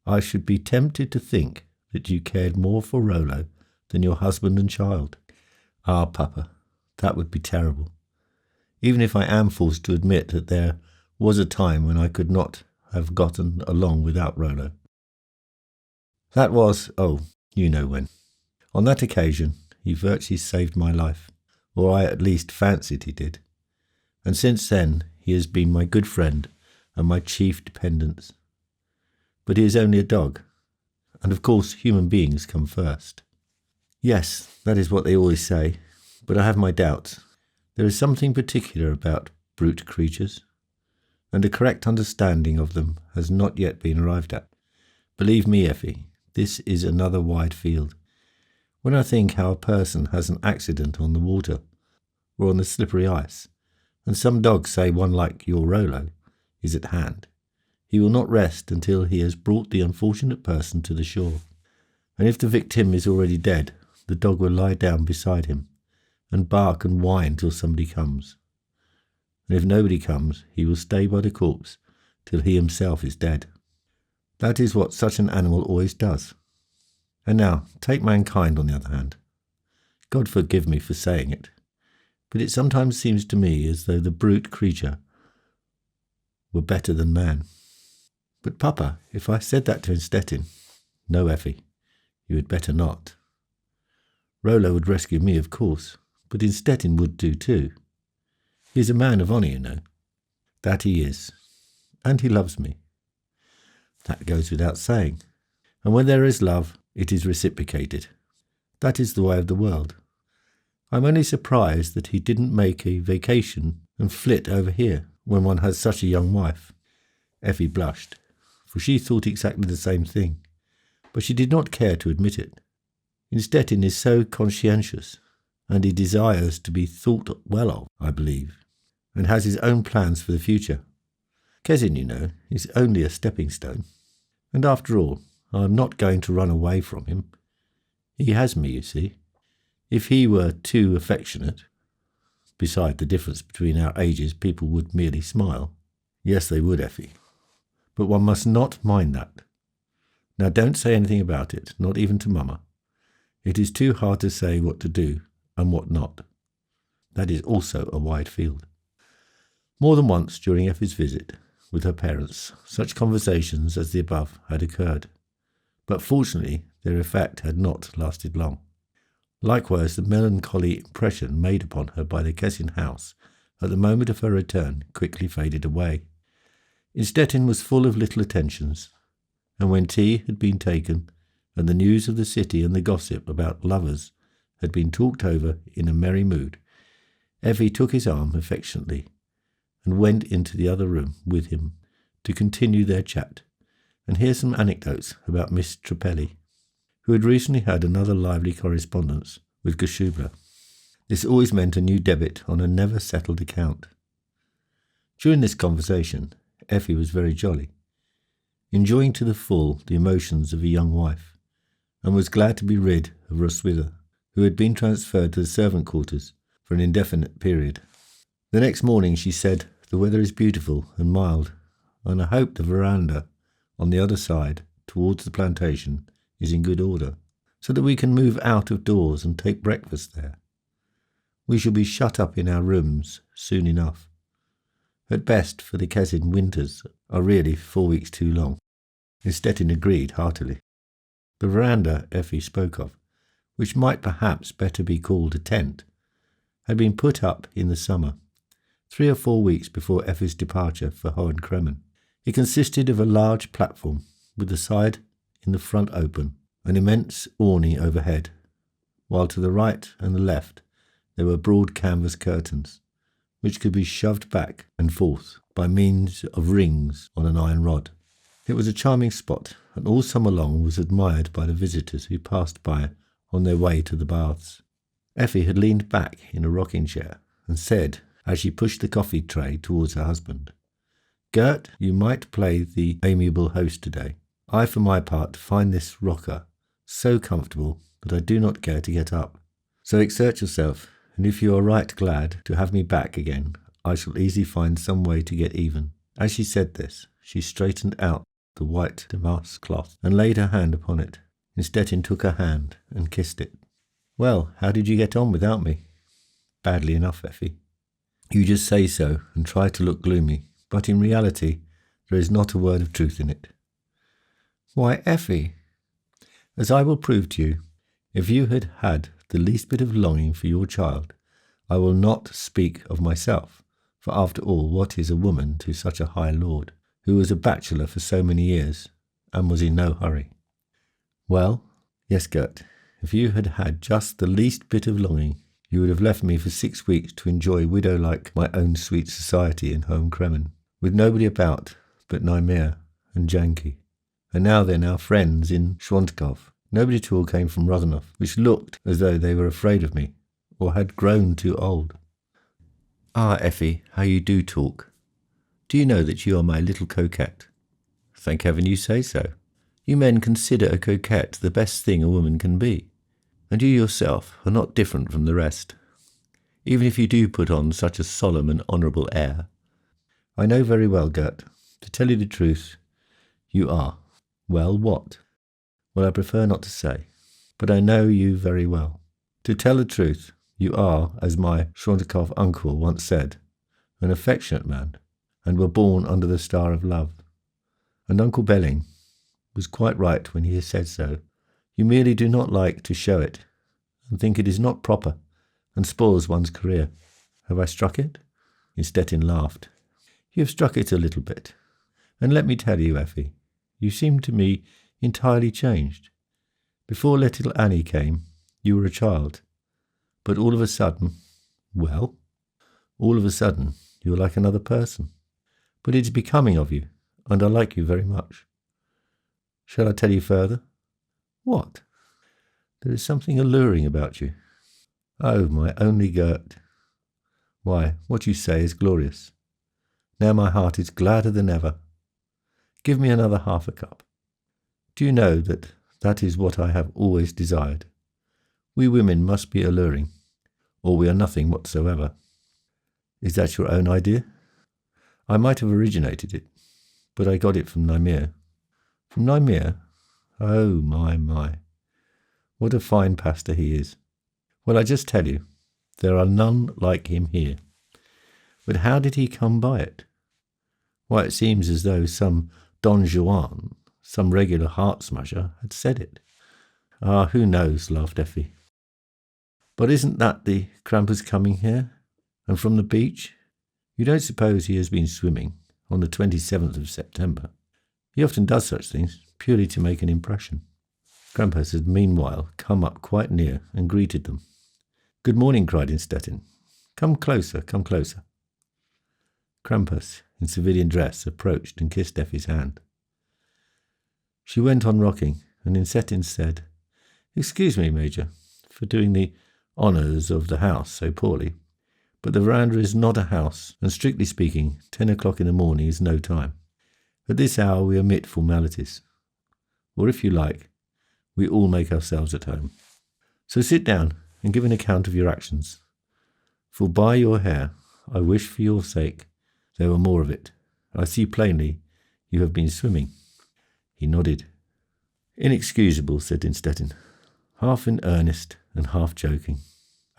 I should be tempted to think that you cared more for Rollo than your husband and child. Ah, Papa, that would be terrible. Even if I am forced to admit that there was a time when I could not have gotten along without Rollo. That was, you know when. On that occasion, he virtually saved my life, or I at least fancied he did. And since then, he has been my good friend and my chief dependence. But he is only a dog, and of course human beings come first. Yes, that is what they always say, but I have my doubts. There is something particular about brute creatures, and a correct understanding of them has not yet been arrived at. Believe me, Effie, this is another wide field. When I think how a person has an accident on the water or on the slippery ice, and some dogs say one like your Rollo is at hand, he will not rest until he has brought the unfortunate person to the shore. And if the victim is already dead, the dog will lie down beside him and bark and whine till somebody comes. And if nobody comes, he will stay by the corpse till he himself is dead. That is what such an animal always does. And now, take mankind on the other hand. God forgive me for saying it, but it sometimes seems to me as though the brute creature were better than man. But Papa, if I said that to Innstetten— No, Effie, you had better not. Rollo would rescue me, of course, but Innstetten would do too. He is a man of honour, you know. That he is, and he loves me. That goes without saying. And when there is love, it is reciprocated. That is the way of the world. I'm only surprised that he didn't make a vacation and flit over here when one has such a young wife. Effie blushed, for she thought exactly the same thing, but she did not care to admit it. Innstetten is so conscientious, and he desires to be thought well of, I believe, and has his own plans for the future. Kezin, you know, is only a stepping stone. And after all, I am not going to run away from him. He has me, you see. If he were too affectionate— beside the difference between our ages, people would merely smile. Yes, they would, Effie. But one must not mind that. Now don't say anything about it, not even to Mama. It is too hard to say what to do and what not. That is also a wide field. More than once during Effie's visit with her parents, such conversations as the above had occurred, but fortunately their effect had not lasted long. Likewise, the melancholy impression made upon her by the Kezin house at the moment of her return quickly faded away. Innstetten was full of little attentions, and when tea had been taken and the news of the city and the gossip about lovers had been talked over in a merry mood, Effie took his arm affectionately and went into the other room with him to continue their chat and hear some anecdotes about Miss Trapelli, who had recently had another lively correspondence with Geschubler. This always meant a new debit on a never-settled account. During this conversation, Effie was very jolly, enjoying to the full the emotions of a young wife, and was glad to be rid of Roswitha, who had been transferred to the servant quarters for an indefinite period. The next morning she said, "The weather is beautiful and mild, and I hope the veranda on the other side, towards the plantation, is in good order, so that we can move out of doors and take breakfast there. We shall be shut up in our rooms soon enough. At best, for the Kezin winters are really 4 weeks too long." Innstetten agreed heartily. The veranda Effie spoke of, which might perhaps better be called a tent, had been put up in the summer, 3 or 4 weeks before Effie's departure for Hohenkremen. It consisted of a large platform, with the side in the front open, an immense awning overhead, while to the right and the left there were broad canvas curtains, which could be shoved back and forth by means of rings on an iron rod. It was a charming spot, and all summer long was admired by the visitors who passed by on their way to the baths. Effie had leaned back in a rocking chair and said, as she pushed the coffee tray towards her husband, "Gert, you might play the amiable host today. I, for my part, find this rocker so comfortable that I do not care to get up. So exert yourself, and if you are right glad to have me back again, I shall easily find some way to get even." As she said this, she straightened out the white damask cloth and laid her hand upon it. Stettin took her hand and kissed it. "Well, how did you get on without me?" "Badly enough, Effie. You just say so and try to look gloomy, but in reality there is not a word of truth in it." "Why, Effie?" "As I will prove to you, if you had had the least bit of longing for your child, I will not speak of myself, for after all, what is a woman to such a high lord, who was a bachelor for so many years, and was in no hurry?" "Well, yes, Gert, if you had had just the least bit of longing, you would have left me for 6 weeks to enjoy widow-like my own sweet society in home Kremen, with nobody about but Nymir and Janki. And now they're now friends in Schwantkov. Nobody at all came from Rodanow, which looked as though they were afraid of me, or had grown too old." "Ah, Effie, how you do talk. Do you know that you are my little coquette?" "Thank heaven you say so. You men consider a coquette the best thing a woman can be, and you yourself are not different from the rest, even if you do put on such a solemn and honourable air." "I know very well, Gert. To tell you the truth, you are." "Well, what?" "Well, I prefer not to say, but I know you very well. To tell the truth, you are, as my Schwantkov uncle once said, an affectionate man, and were born under the star of love. And Uncle Belling was quite right when he said so. You merely do not like to show it, and think it is not proper, and spoils one's career. Have I struck it?" Stettin laughed. "You have struck it a little bit. And let me tell you, Effie, you seem to me entirely changed. Before little Annie came, you were a child. But all of a sudden, well, all of a sudden, you are like another person. But it is becoming of you, and I like you very much. Shall I tell you further?" "What?" "There is something alluring about you." "Oh, my only Gert." "Why, what you say is glorious. Now my heart is gladder than ever. Give me another half a cup. Do you know that that is what I have always desired? We women must be alluring, or we are nothing whatsoever." "Is that your own idea?" "I might have originated it, but I got it from Nymir." "From Nymir? Oh, my. What a fine pastor he is. Well, I just tell you, there are none like him here. But how did he come by it? Why, it seems as though some Don Juan, some regular heart-smasher, had said it." "Ah, who knows?" laughed Effie. "But isn't that the Krampus coming here? And from the beach? You don't suppose he has been swimming on the 27th of September? He often does such things, purely to make an impression." Krampus had meanwhile come up quite near and greeted them. "Good morning," cried Stettin. Come closer, come closer." Krampus, in civilian dress, approached and kissed Effie's hand. She went on rocking, and Stettin said, "Excuse me, Major, for doing the honours of the house so poorly, but the veranda is not a house, and strictly speaking, 10 o'clock in the morning is no time. At this hour we omit formalities, or if you like, we all make ourselves at home. So sit down and give an account of your actions, for by your hair I wish for your sake there were more of it. I see plainly you have been swimming." He nodded. "Inexcusable," said Stettin, half in earnest and half joking.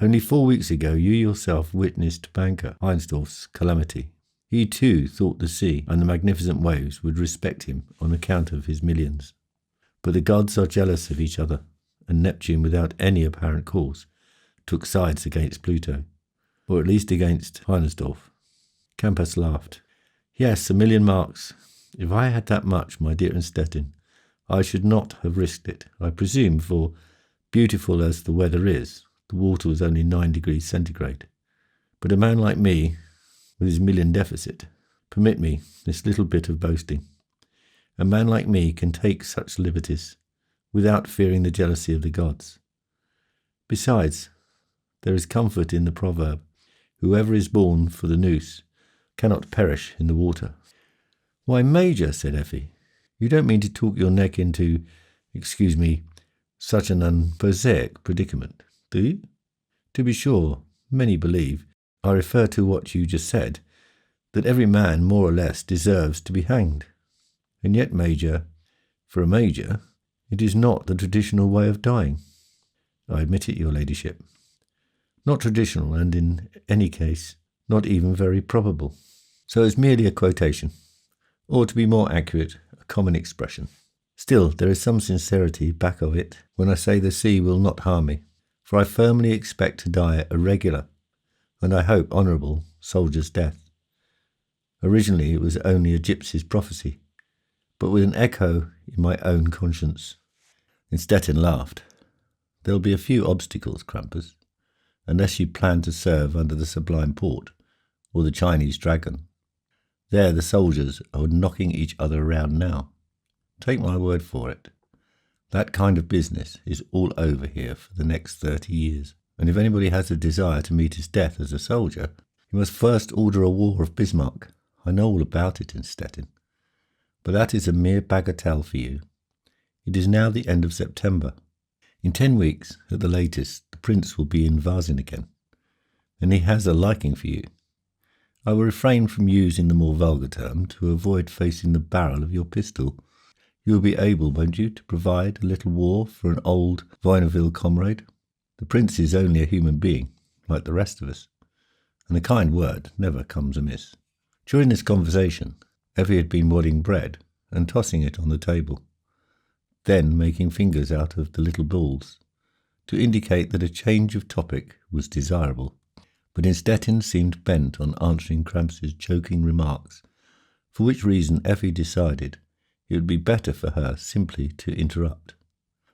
"Only 4 weeks ago you yourself witnessed banker Heinsdorf's calamity. He too thought the sea and the magnificent waves would respect him on account of his millions. But the gods are jealous of each other, and Neptune, without any apparent cause, took sides against Pluto, or at least against Heinsdorf." Krampus laughed. "Yes, 1,000,000 marks. If I had that much, my dear Stettin, I should not have risked it, I presume, for, beautiful as the weather is, the water was only 9 degrees centigrade. But a man like me, with his million deficit, permit me this little bit of boasting. A man like me can take such liberties without fearing the jealousy of the gods. Besides, there is comfort in the proverb, whoever is born for the noose cannot perish in the water." "Why, Major," said Effie, You don't mean to talk your neck into, excuse me, such an unprosaic predicament, do you? To be sure, many believe, I refer to what you just said, that every man more or less deserves to be hanged. And yet, Major, for a major, it is not the traditional way of dying. I admit it, your ladyship. Not traditional, and in any case, not even very probable. So it's merely a quotation, or to be more accurate, a common expression. Still, there is some sincerity back of it when I say the sea will not harm me, for I firmly expect to die a regular, and I hope honourable, soldier's death. Originally it was only a gypsy's prophecy, but with an echo in my own conscience. Stettin laughed. There'll be a few obstacles, Krampus, unless you plan to serve under the Sublime Porte, or the Chinese Dragon. There the soldiers are knocking each other around now. Take my word for it. That kind of business is all over here for the next 30 years. And if anybody has a desire to meet his death as a soldier, he must first order a war of Bismarck. I know all about it in Stettin. But that is a mere bagatelle for you. It is now the end of September. In 10 weeks, at the latest, the prince will be in Varzin again, and he has a liking for you. I will refrain from using the more vulgar term to avoid facing the barrel of your pistol. You will be able, won't you, to provide a little war for an old Vineville comrade? The prince is only a human being, like the rest of us, and a kind word never comes amiss. During this conversation, Effi had been wadding bread and tossing it on the table, then making fingers out of the little balls, to indicate that a change of topic was desirable. But Stettin seemed bent on answering Krampus's joking remarks, for which reason Effi decided it would be better for her simply to interrupt.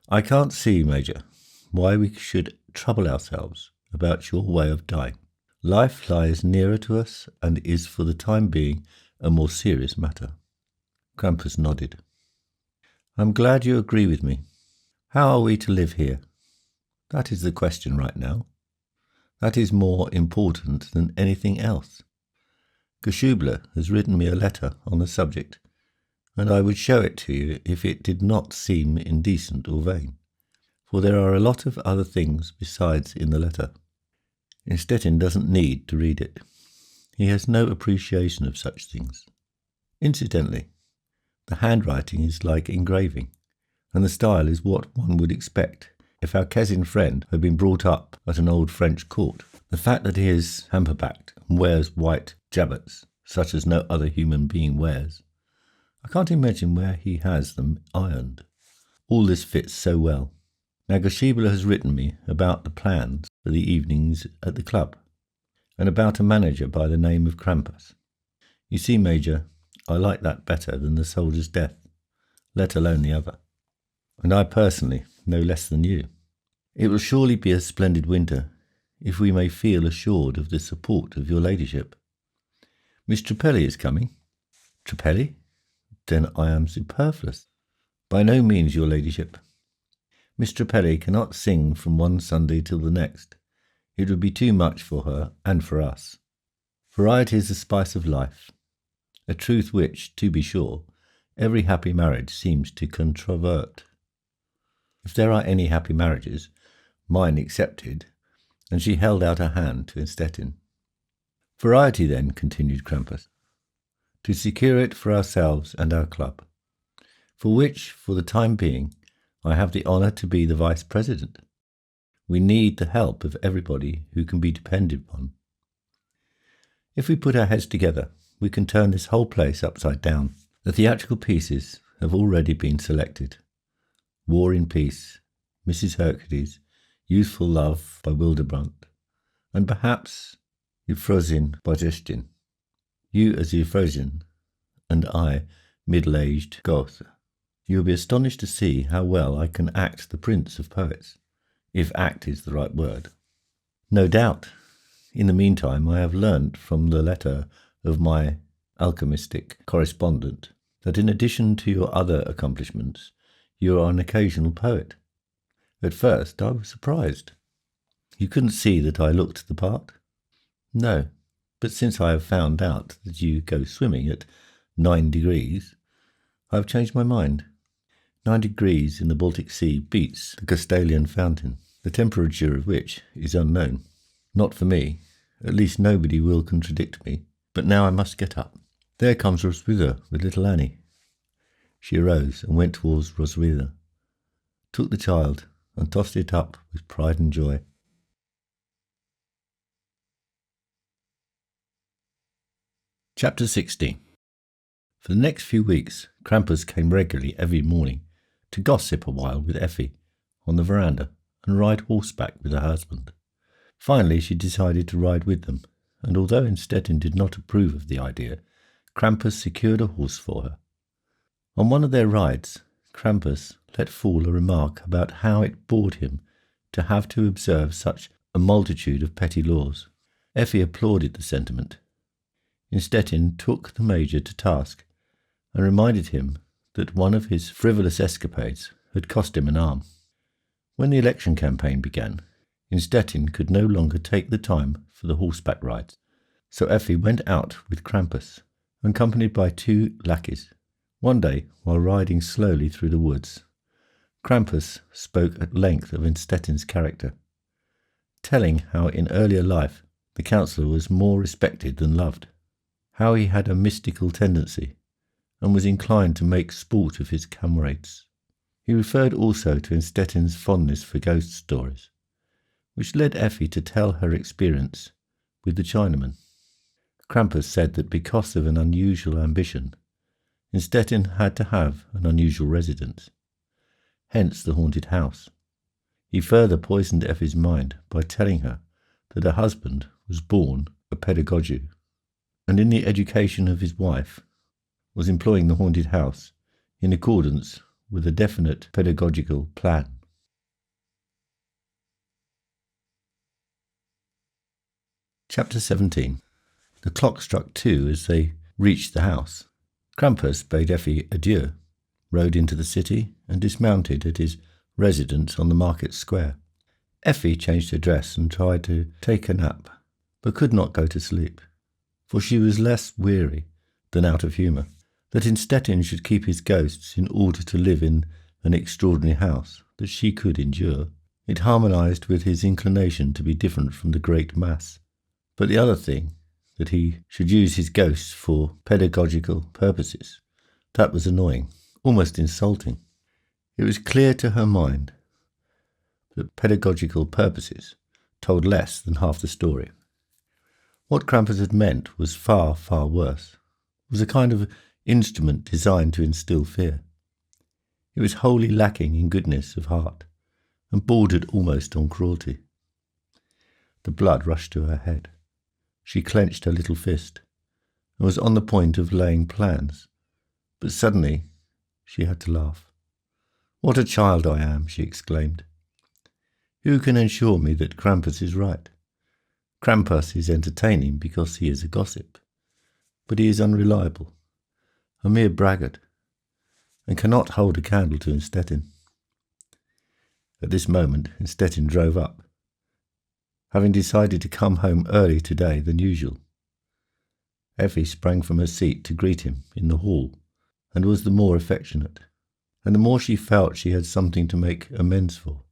I can't see, Major, why we should trouble ourselves about your way of dying. Life lies nearer to us and is for the time being a more serious matter. Krampus nodded. I'm glad you agree with me. How are we to live here? That is the question right now. That is more important than anything else. Geschubler has written me a letter on the subject, and I would show it to you if it did not seem indecent or vain, for there are a lot of other things besides in the letter. Stettin doesn't need to read it. He has no appreciation of such things. Incidentally, the handwriting is like engraving, and the style is what one would expect if our cousin friend had been brought up at an old French court. The fact that he is hamper-backed and wears white jabots, such as no other human being wears, I can't imagine where he has them ironed. All this fits so well. Now Geschubler has written me about the plans for the evenings at the club, and about a manager by the name of Krampus. You see, Major, I like that better than the soldier's death, let alone the other. And I personally know less than you. It will surely be a splendid winter, if we may feel assured of the support of your ladyship. Miss Trapelli is coming. Trapelli? Then I am superfluous. By no means, your ladyship. Miss Trapelli cannot sing from one Sunday till the next. It would be too much for her and for us. Variety is the spice of life, a truth which, to be sure, every happy marriage seems to controvert. If there are any happy marriages, mine excepted, and she held out her hand to Stettin. Variety, then, continued Krampus, to secure it for ourselves and our club, for which, for the time being, I have the honour to be the vice-president. We need the help of everybody who can be depended upon. If we put our heads together, we can turn this whole place upside down. The theatrical pieces have already been selected. War in Peace, Mrs. Hercules, Youthful Love by Wildebrandt, and perhaps Euphrosyne by Justin. You as Euphrosyne, and I, middle-aged Goethe. You will be astonished to see how well I can act the prince of poets, if act is the right word. No doubt. In the meantime, I have learnt from the letter of my alchemistic correspondent that in addition to your other accomplishments, you are an occasional poet. At first I was surprised. You couldn't see that I looked the part? No, but since I have found out that you go swimming at 9 degrees, I have changed my mind. 9 degrees in the Baltic Sea beats the Castalian fountain, the temperature of which is unknown. Not for me. At least nobody will contradict me. But now I must get up. There comes Roswitha with little Annie. She arose and went towards Roswitha, took the child and tossed it up with pride and joy. Chapter 16. For the next few weeks, Krampus came regularly every morning to gossip a while with Effi on the veranda and ride horseback with her husband. Finally, she decided to ride with them, and although Innstetten did not approve of the idea, Krampus secured a horse for her. On one of their rides, Krampus let fall a remark about how it bored him to have to observe such a multitude of petty laws. Effi applauded the sentiment. Innstetten took the Major to task and reminded him that one of his frivolous escapades had cost him an arm. When the election campaign began, Innstetten could no longer take the time for the horseback rides, so Effi went out with Krampus, accompanied by 2 lackeys. One day, while riding slowly through the woods, Krampus spoke at length of Innstetten's character, telling how in earlier life the councillor was more respected than loved, how he had a mystical tendency and was inclined to make sport of his comrades. He referred also to Innstetten's fondness for ghost stories, which led Effi to tell her experience with the Chinaman. Krampus said that because of an unusual ambition, Innstetten had to have an unusual residence, hence the haunted house. He further poisoned Effi's mind by telling her that her husband was born a pedagogue, and in the education of his wife was employing the haunted house in accordance with a definite pedagogical plan. Chapter 17. The clock struck 2 as they reached the house. Krampus bade Effi adieu, rode into the city, and dismounted at his residence on the market square. Effi changed her dress and tried to take a nap, but could not go to sleep, for she was less weary than out of humour. That Innstetten should keep his ghosts in order to live in an extraordinary house that she could endure, it harmonised with his inclination to be different from the great mass. But the other thing, that he should use his ghosts for pedagogical purposes, that was annoying, almost insulting. It was clear to her mind that pedagogical purposes told less than half the story. What Krampus had meant was far, far worse. It was a kind of instrument designed to instill fear. It was wholly lacking in goodness of heart, and bordered almost on cruelty. The blood rushed to her head. She clenched her little fist, and was on the point of laying plans, but suddenly she had to laugh. "What a child I am," she exclaimed. "Who can assure me that Krampus is right? Krampus is entertaining because he is a gossip, but he is unreliable, a mere braggart, and cannot hold a candle to Innstetten." At this moment Innstetten drove up, having decided to come home earlier today than usual. Effi sprang from her seat to greet him in the hall, and was the more affectionate, and the more she felt she had something to make amends for.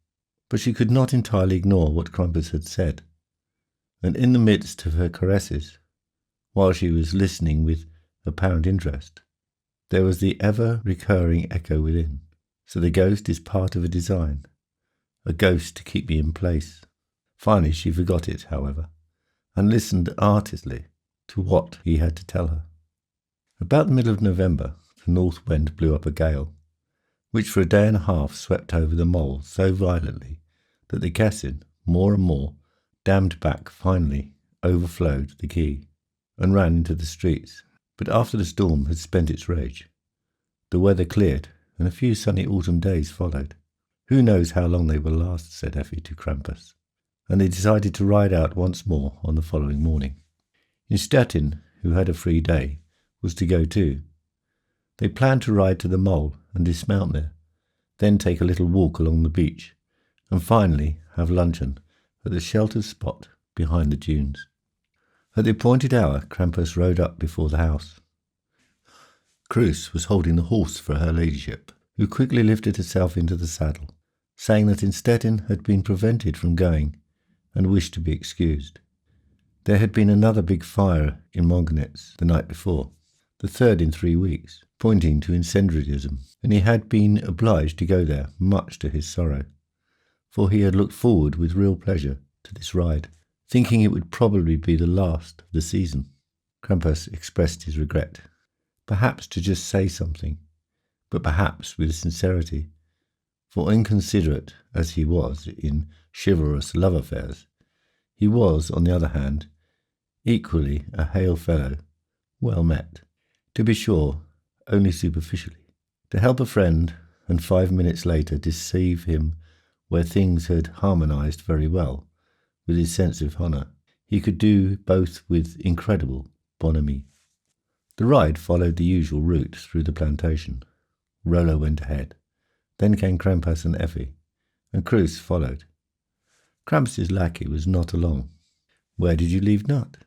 But she could not entirely ignore what Krampus had said, and in the midst of her caresses, while she was listening with apparent interest, there was the ever-recurring echo within. So the ghost is part of a design, a ghost to keep me in place. Finally she forgot it, however, and listened artistly to what he had to tell her. About the middle of November, the north wind blew up a gale, which for a day and a half swept over the mole so violently that the Cassin, more and more dammed back, finally overflowed the quay and ran into the streets. But after the storm had spent its rage, the weather cleared and a few sunny autumn days followed. "Who knows how long they will last," said Effi to Krampus, and they decided to ride out once more on the following morning. Innstetten, who had a free day, was to go too. They planned to ride to the mole and dismount there, then take a little walk along the beach, and finally have luncheon at the sheltered spot behind the dunes. At the appointed hour, Krampus rode up before the house. Cruz was holding the horse for her ladyship, who quickly lifted herself into the saddle, saying that Innstetten had been prevented from going and wished to be excused. There had been another big fire in Mongenitz the night before, the third in 3 weeks, pointing to incendiarism, and he had been obliged to go there, much to his sorrow, for he had looked forward with real pleasure to this ride, thinking it would probably be the last of the season. Krampus expressed his regret, perhaps to just say something, but perhaps with sincerity, for inconsiderate as he was in chivalrous love affairs, he was, on the other hand, equally a hail fellow, well met. To be sure, only superficially. To help a friend, and 5 minutes later deceive him where things had harmonized very well with his sense of honour, he could do both with incredible bonhomie. The ride followed the usual route through the plantation. Rollo went ahead. Then came Krampus and Effi, and Cruz followed. Krampus's lackey was not along. "Where did you leave Nut?"